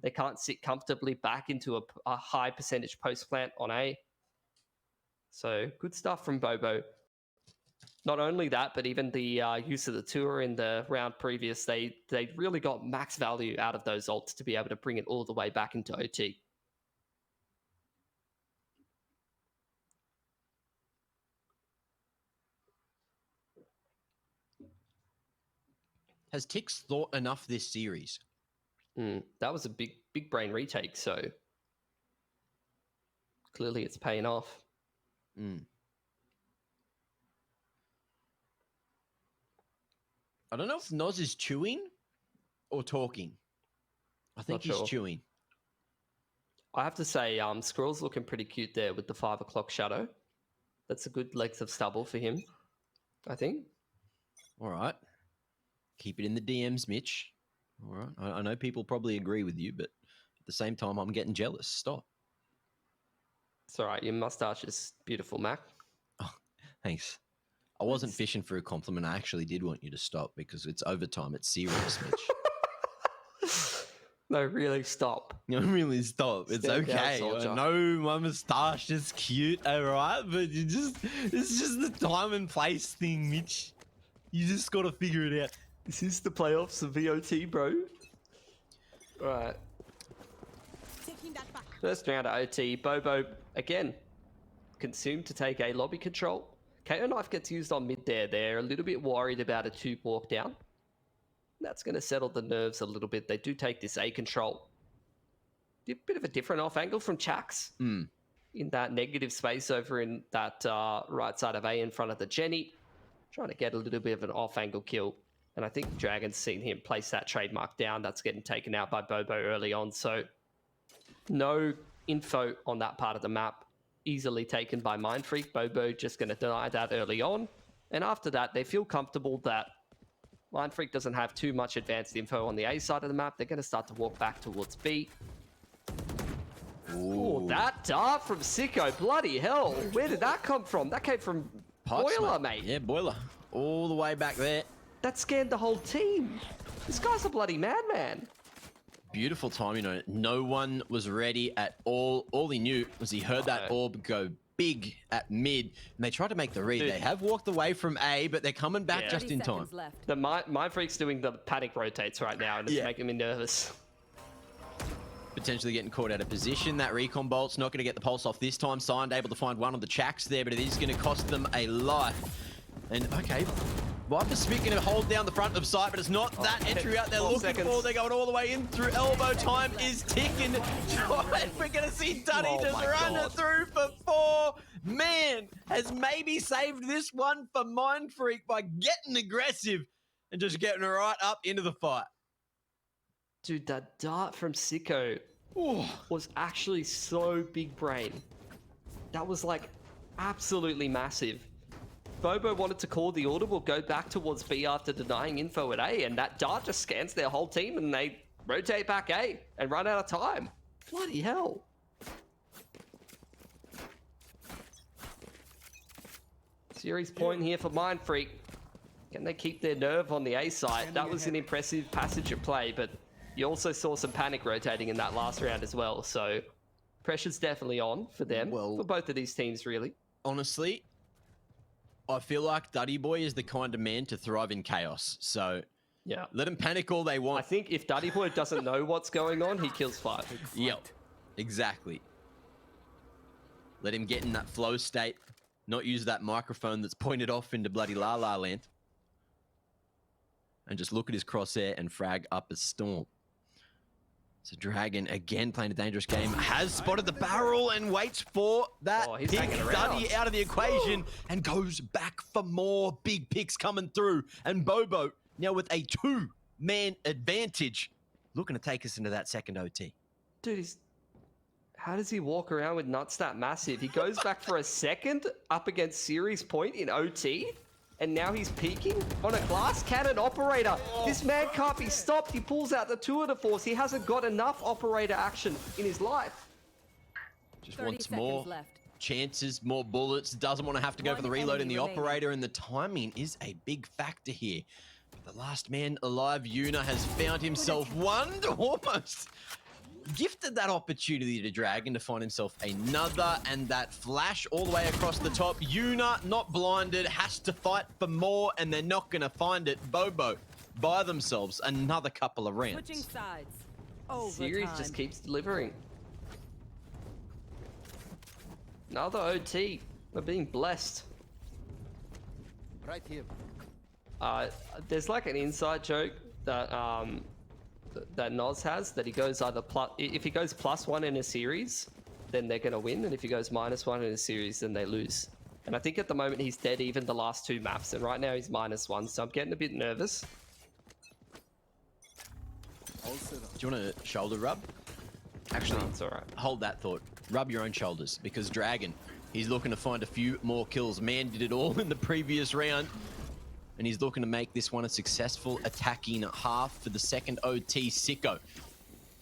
They can't sit comfortably back into a high percentage post plant on A. So good stuff from Bobo. Not only that, but even the use of the Tour in the round previous, they really got max value out of those ults to be able to bring it all the way back into OT. Has Tix thought enough this series? That was a big brain retake, so clearly it's paying off. I don't know if Noz is chewing or talking. I think he's chewing. I have to say, Squirrel's looking pretty cute there with the 5 o'clock shadow. That's a good length of stubble for him, I think. All right. Keep it in the DMs, Mitch. All right. I know people probably agree with you, but at the same time, I'm getting jealous. Stop. It's all right. Your mustache is beautiful, Mac. Oh, thanks. I wasn't fishing for a compliment. I actually did want you to stop because it's overtime. It's serious, Mitch. No, really stop. No, really stop. It's Stand down, okay. soldier. I know my moustache is cute, all right? But it's just the time and place thing, Mitch. You just got to figure it out. This is the playoffs of VOT, bro. All right. First round of OT. Bobo, again, consumed to take a lobby control. KO Knife gets used on mid there. They're a little bit worried about a 2 walk down. That's going to settle the nerves a little bit. They do take this A control. A bit of a different off angle from Chax. In that negative space over in that right side of A in front of the Jenny. Trying to get a little bit of an off angle kill. And I think Dragon's seen him place that trademark down. That's getting taken out by Bobo early on. So no info on that part of the map. Easily taken by Mindfreak. Bobo just going to deny that early on. And after that, they feel comfortable that Mindfreak doesn't have too much advanced info on the A side of the map. They're going to start to walk back towards B. Oh, that dart from Sicko. Bloody hell. Where did that come from? That came from Boiler, mate. Yeah, Boiler. All the way back there. That scanned the whole team. This guy's a bloody madman. Beautiful timing on it. No one was ready at all. All he knew was he heard that orb go big at mid, and they tried to make the read. Dude. They have walked away from A, but they're coming back just in time. The Mindfreak's doing the panic rotates right now, and it's making me nervous. Potentially getting caught out of position. That recon bolt's not going to get the pulse off this time. Signed, able to find one on the Chax there, but it is going to cost them a life. And okay, Viper's Smith going to hold down the front of sight, but it's not that entry out there looking for. They're going all the way in through elbow. Time is ticking. We're going to see Duddy just run it through for 4. Man, has maybe saved this one for Mindfreak by getting aggressive and just getting right up into the fight. Dude, that dart from Sicko was actually so big brain. That was like absolutely massive. Bobo wanted to call the audible, go back towards B after denying info at A, and that dart just scans their whole team, and they rotate back A and run out of time. Bloody hell. Series point here for Mind Freak. Can they keep their nerve on the A side? That was an impressive passage of play, but you also saw some panic rotating in that last round as well. So pressure's definitely on for them, for both of these teams, really. Honestly, I feel like Duddy Boy is the kind of man to thrive in chaos. So yeah, let him panic all they want. I think if Duddy Boy doesn't know what's going on, he kills 5. Yep, exactly. Let him get in that flow state, not use that microphone that's pointed off into bloody La La Land. And just look at his crosshair and frag up a storm. So Dragon, again, playing a dangerous game, has spotted the barrel and waits for that pick. Duddy out of the equation and goes back for more big picks coming through. And Bobo, now with a 2-man advantage, looking to take us into that second OT. Dude, how does he walk around with nuts that massive? He goes back for a second up against Series Point in OT. And now he's peeking on a glass cannon operator. This man can't be stopped. He pulls out the tour de force. He hasn't got enough operator action in his life. Just wants more chances, more bullets. Doesn't want to have to go for the reload in the operator. And the timing is a big factor here. But the last man alive, Yuna, has found himself one, almost gifted that opportunity to Dragon to find himself another, and that flash all the way across the top. Yuna, not blinded, has to fight for more, and they're not going to find it. Bobo by themselves another couple of rounds. Switching sides. Series just keeps delivering. Another OT. We're being blessed. Right here. There's like an inside joke that that Noz has, that he goes either if he goes +1 in a series, then they're gonna win, and if he goes -1 in a series, then they lose. And I think at the moment he's dead even the last 2 maps, and right now he's -1, so I'm getting a bit nervous. Do you want a shoulder rub? Actually, no, it's all right. Hold that thought. Rub your own shoulders, because Dragon, he's looking to find a few more kills. Man did it all in the previous round. And he's looking to make this one a successful attacking half for the second OT. Sicko.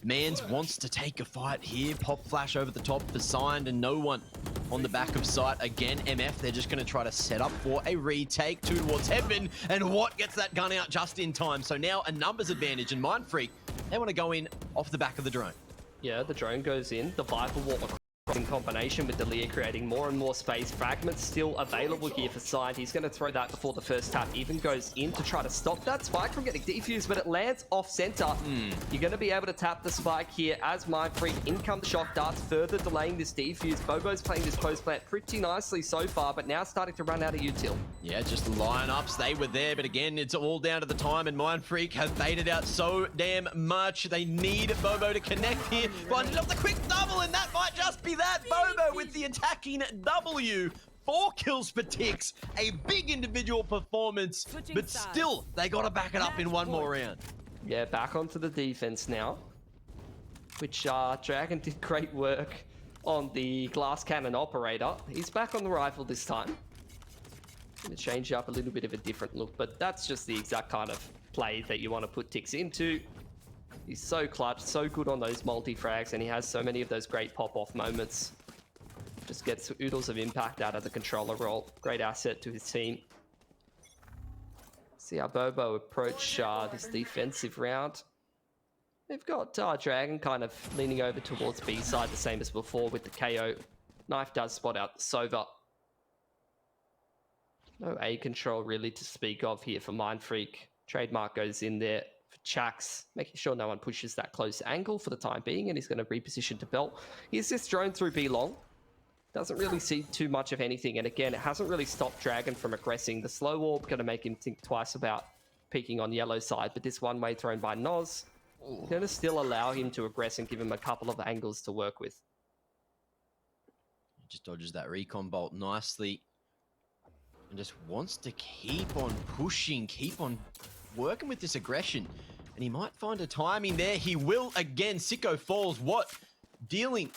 Mans wants to take a fight here. Pop flash over the top for Signed, and no one on the back of sight. Again, MF, they're just going to try to set up for a retake. 2 towards heaven, and Watt gets that gun out just in time. So now a numbers advantage, and Mind Freak, they want to go in off the back of the drone. Yeah, the drone goes in. The Viper Wall in combination with the Lear creating more and more space. Fragments still available here for Side. He's going to throw that before the first tap even goes in to try to stop that spike from getting defused, but it lands off center. You're going to be able to tap the spike here as Mind Freak. In come the shock darts, further delaying this defuse. Bobo's playing this post plant pretty nicely so far, but now starting to run out of util. Yeah, just lineups. They were there, but again, it's all down to the time, and Mind Freak have baited out so damn much. They need Bobo to connect here. Blinded off the quick double, and that might just be that. Bobo with the attacking W. 4 kills for Tix. A big individual performance, but still, they got to back it up in one more round. Yeah, back onto the defense now, which Dragon did great work on the glass cannon operator. He's back on the rifle this time. Gonna change up a little bit of a different look, but that's just the exact kind of play that you want to put Tix into. He's so clutch, so good on those multi-frags, and he has so many of those great pop-off moments. Just gets oodles of impact out of the controller role. Great asset to his team. See how Bobo approach this defensive round. They've got Dragon kind of leaning over towards B side, the same as before with the KO. Knife does spot out the Sova. No A control really to speak of here for Mind Freak. Trademark goes in there for Chax, making sure no one pushes that close angle for the time being, and he's going to reposition to belt. Here's this drone through B long. Doesn't really see too much of anything, and again, it hasn't really stopped Dragon from aggressing. The slow orb going to make him think twice about peeking on yellow side, but this one-way thrown by Noz going to still allow him to aggress and give him a couple of angles to work with. Just dodges that recon bolt nicely and just wants to keep on pushing, keep on working with this aggression, and he might find a timing there. He will again. Sicko falls. What? Dealing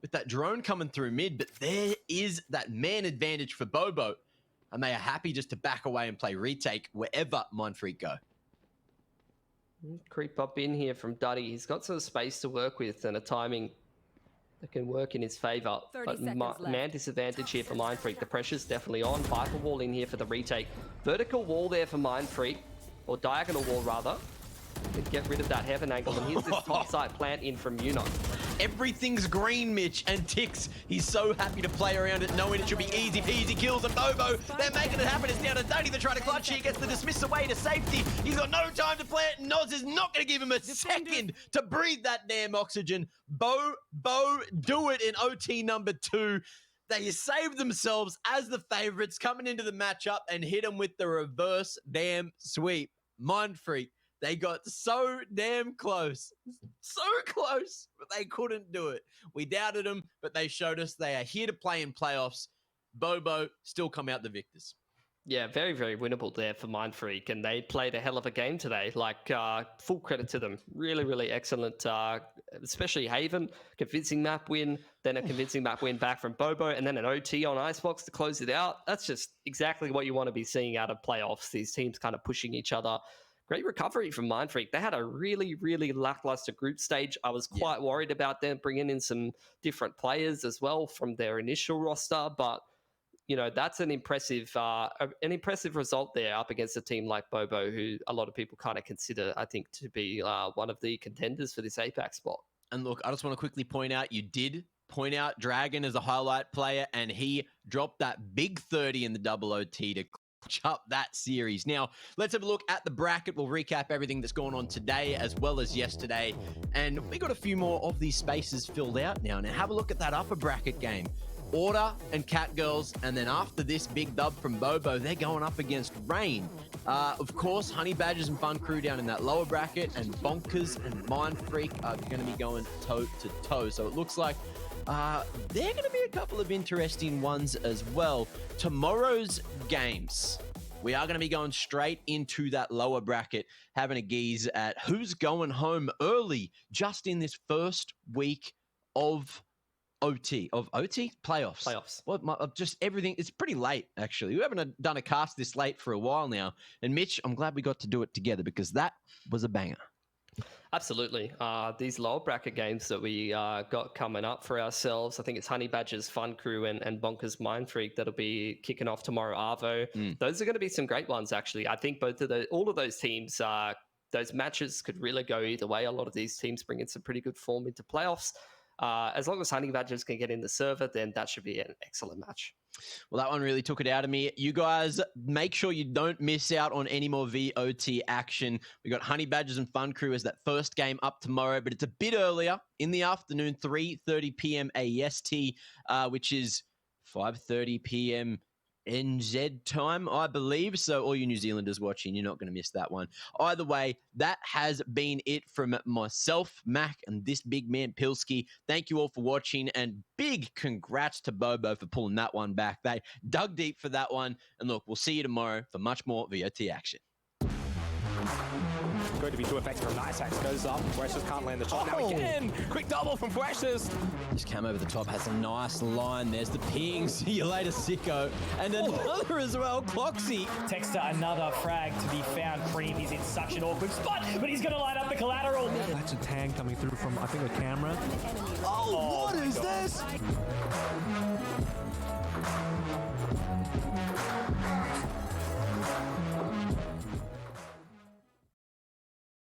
with that drone coming through mid, but there is that man advantage for Bobo, and they are happy just to back away and play retake wherever Mind Freak go. Creep up in here from Duddy. He's got some space to work with and a timing that can work in his favour. 30 But seconds left. man disadvantage here for Mind Freak. The pressure's definitely on. Viper wall in here for the retake. Vertical wall there for Mind Freak, or diagonal wall rather. Could get rid of that heaven angle. And here's this side plant in from Muno. Everything's green, Mitch, and Tix. He's so happy to play around it, knowing it should be easy peasy kills. And Bobo, they're making it happen. It's down to 30. They're trying to clutch here. Gets the dismiss away to safety. He's got no time to play it. Noz is not going to give him a second to breathe that damn oxygen. Bo, do it in OT number 2. They saved themselves as the favorites coming into the matchup and hit them with the reverse damn sweep. Mind Freak. They got so damn close. So close, but they couldn't do it. We doubted them, but they showed us they are here to play in playoffs. Bobo still come out the victors. Yeah, very, very winnable there for Mind Freak, and they played a hell of a game today. Like, full credit to them. Really, really excellent, especially Haven. Convincing map win, then a convincing map win back from Bobo, and then an OT on Icebox to close it out. That's just exactly what you want to be seeing out of playoffs. These teams kind of pushing each other. Great recovery from Mind Freak. They had a really, really lackluster group stage. I was quite worried about them bringing in some different players as well from their initial roster, but you know, that's an impressive result there up against a team like Bobo, who a lot of people kind of consider, I think, to be one of the contenders for this Apex spot. And look, I just want to quickly point out, you did point out Dragon as a highlight player, and he dropped that big 30 in the double OT to up that series. Now, let's have a look at the bracket. We'll recap everything that's gone on today as well as yesterday. And we got a few more of these spaces filled out now. Now, have a look at that upper bracket game. Order and Catgirls, and then after this big dub from Bobo, they're going up against Rain. Of course, Honey Badgers and Fun Crew down in that lower bracket, and Bonkers and Mind Freak are going to be going toe to toe. So it looks like they're going to be a couple of interesting ones as well. Tomorrow's games, we are going to be going straight into that lower bracket, having a geeze at who's going home early just in this first week of OT playoffs. What just everything. It's pretty late, actually. We haven't done a cast this late for a while now. And Mitch, I'm glad we got to do it together because that was a banger. Absolutely. These lower bracket games that we got coming up for ourselves, I think it's Honey Badgers, Fun Crew, and Bonkers Mind Freak that'll be kicking off tomorrow, Arvo. Those are going to be some great ones, actually. I think all of those teams, those matches could really go either way. A lot of these teams bring in some pretty good form into playoffs. As long as Honey Badgers can get in the server, then that should be an excellent match. Well, that one really took it out of me. You guys, make sure you don't miss out on any more VOT action. We got Honey Badgers and Fun Crew as that first game up tomorrow, but it's a bit earlier in the afternoon, 3:30 p.m. AST, which is 5:30 p.m. NZ time, I believe. So all you New Zealanders watching, you're not going to miss that one. Either way, that has been it from myself, Mac, and this big man, Pilski. Thank you all for watching, and big congrats to Bobo for pulling that one back. They dug deep for that one. And look, we'll see you tomorrow for much more VOT action. Going to be 2 effects from Nice Axe. Goes up. Precious can't land the shot. Now again. Quick double from Precious. Just came over the top, has a nice line. There's the ping. See you later, Sicko. And another as well, Cloxy. Texter, another frag to be found. Cream, he's in such an awkward spot, but he's going to line up the collateral. That's a tag coming through from, I think, a camera. Oh, what is this?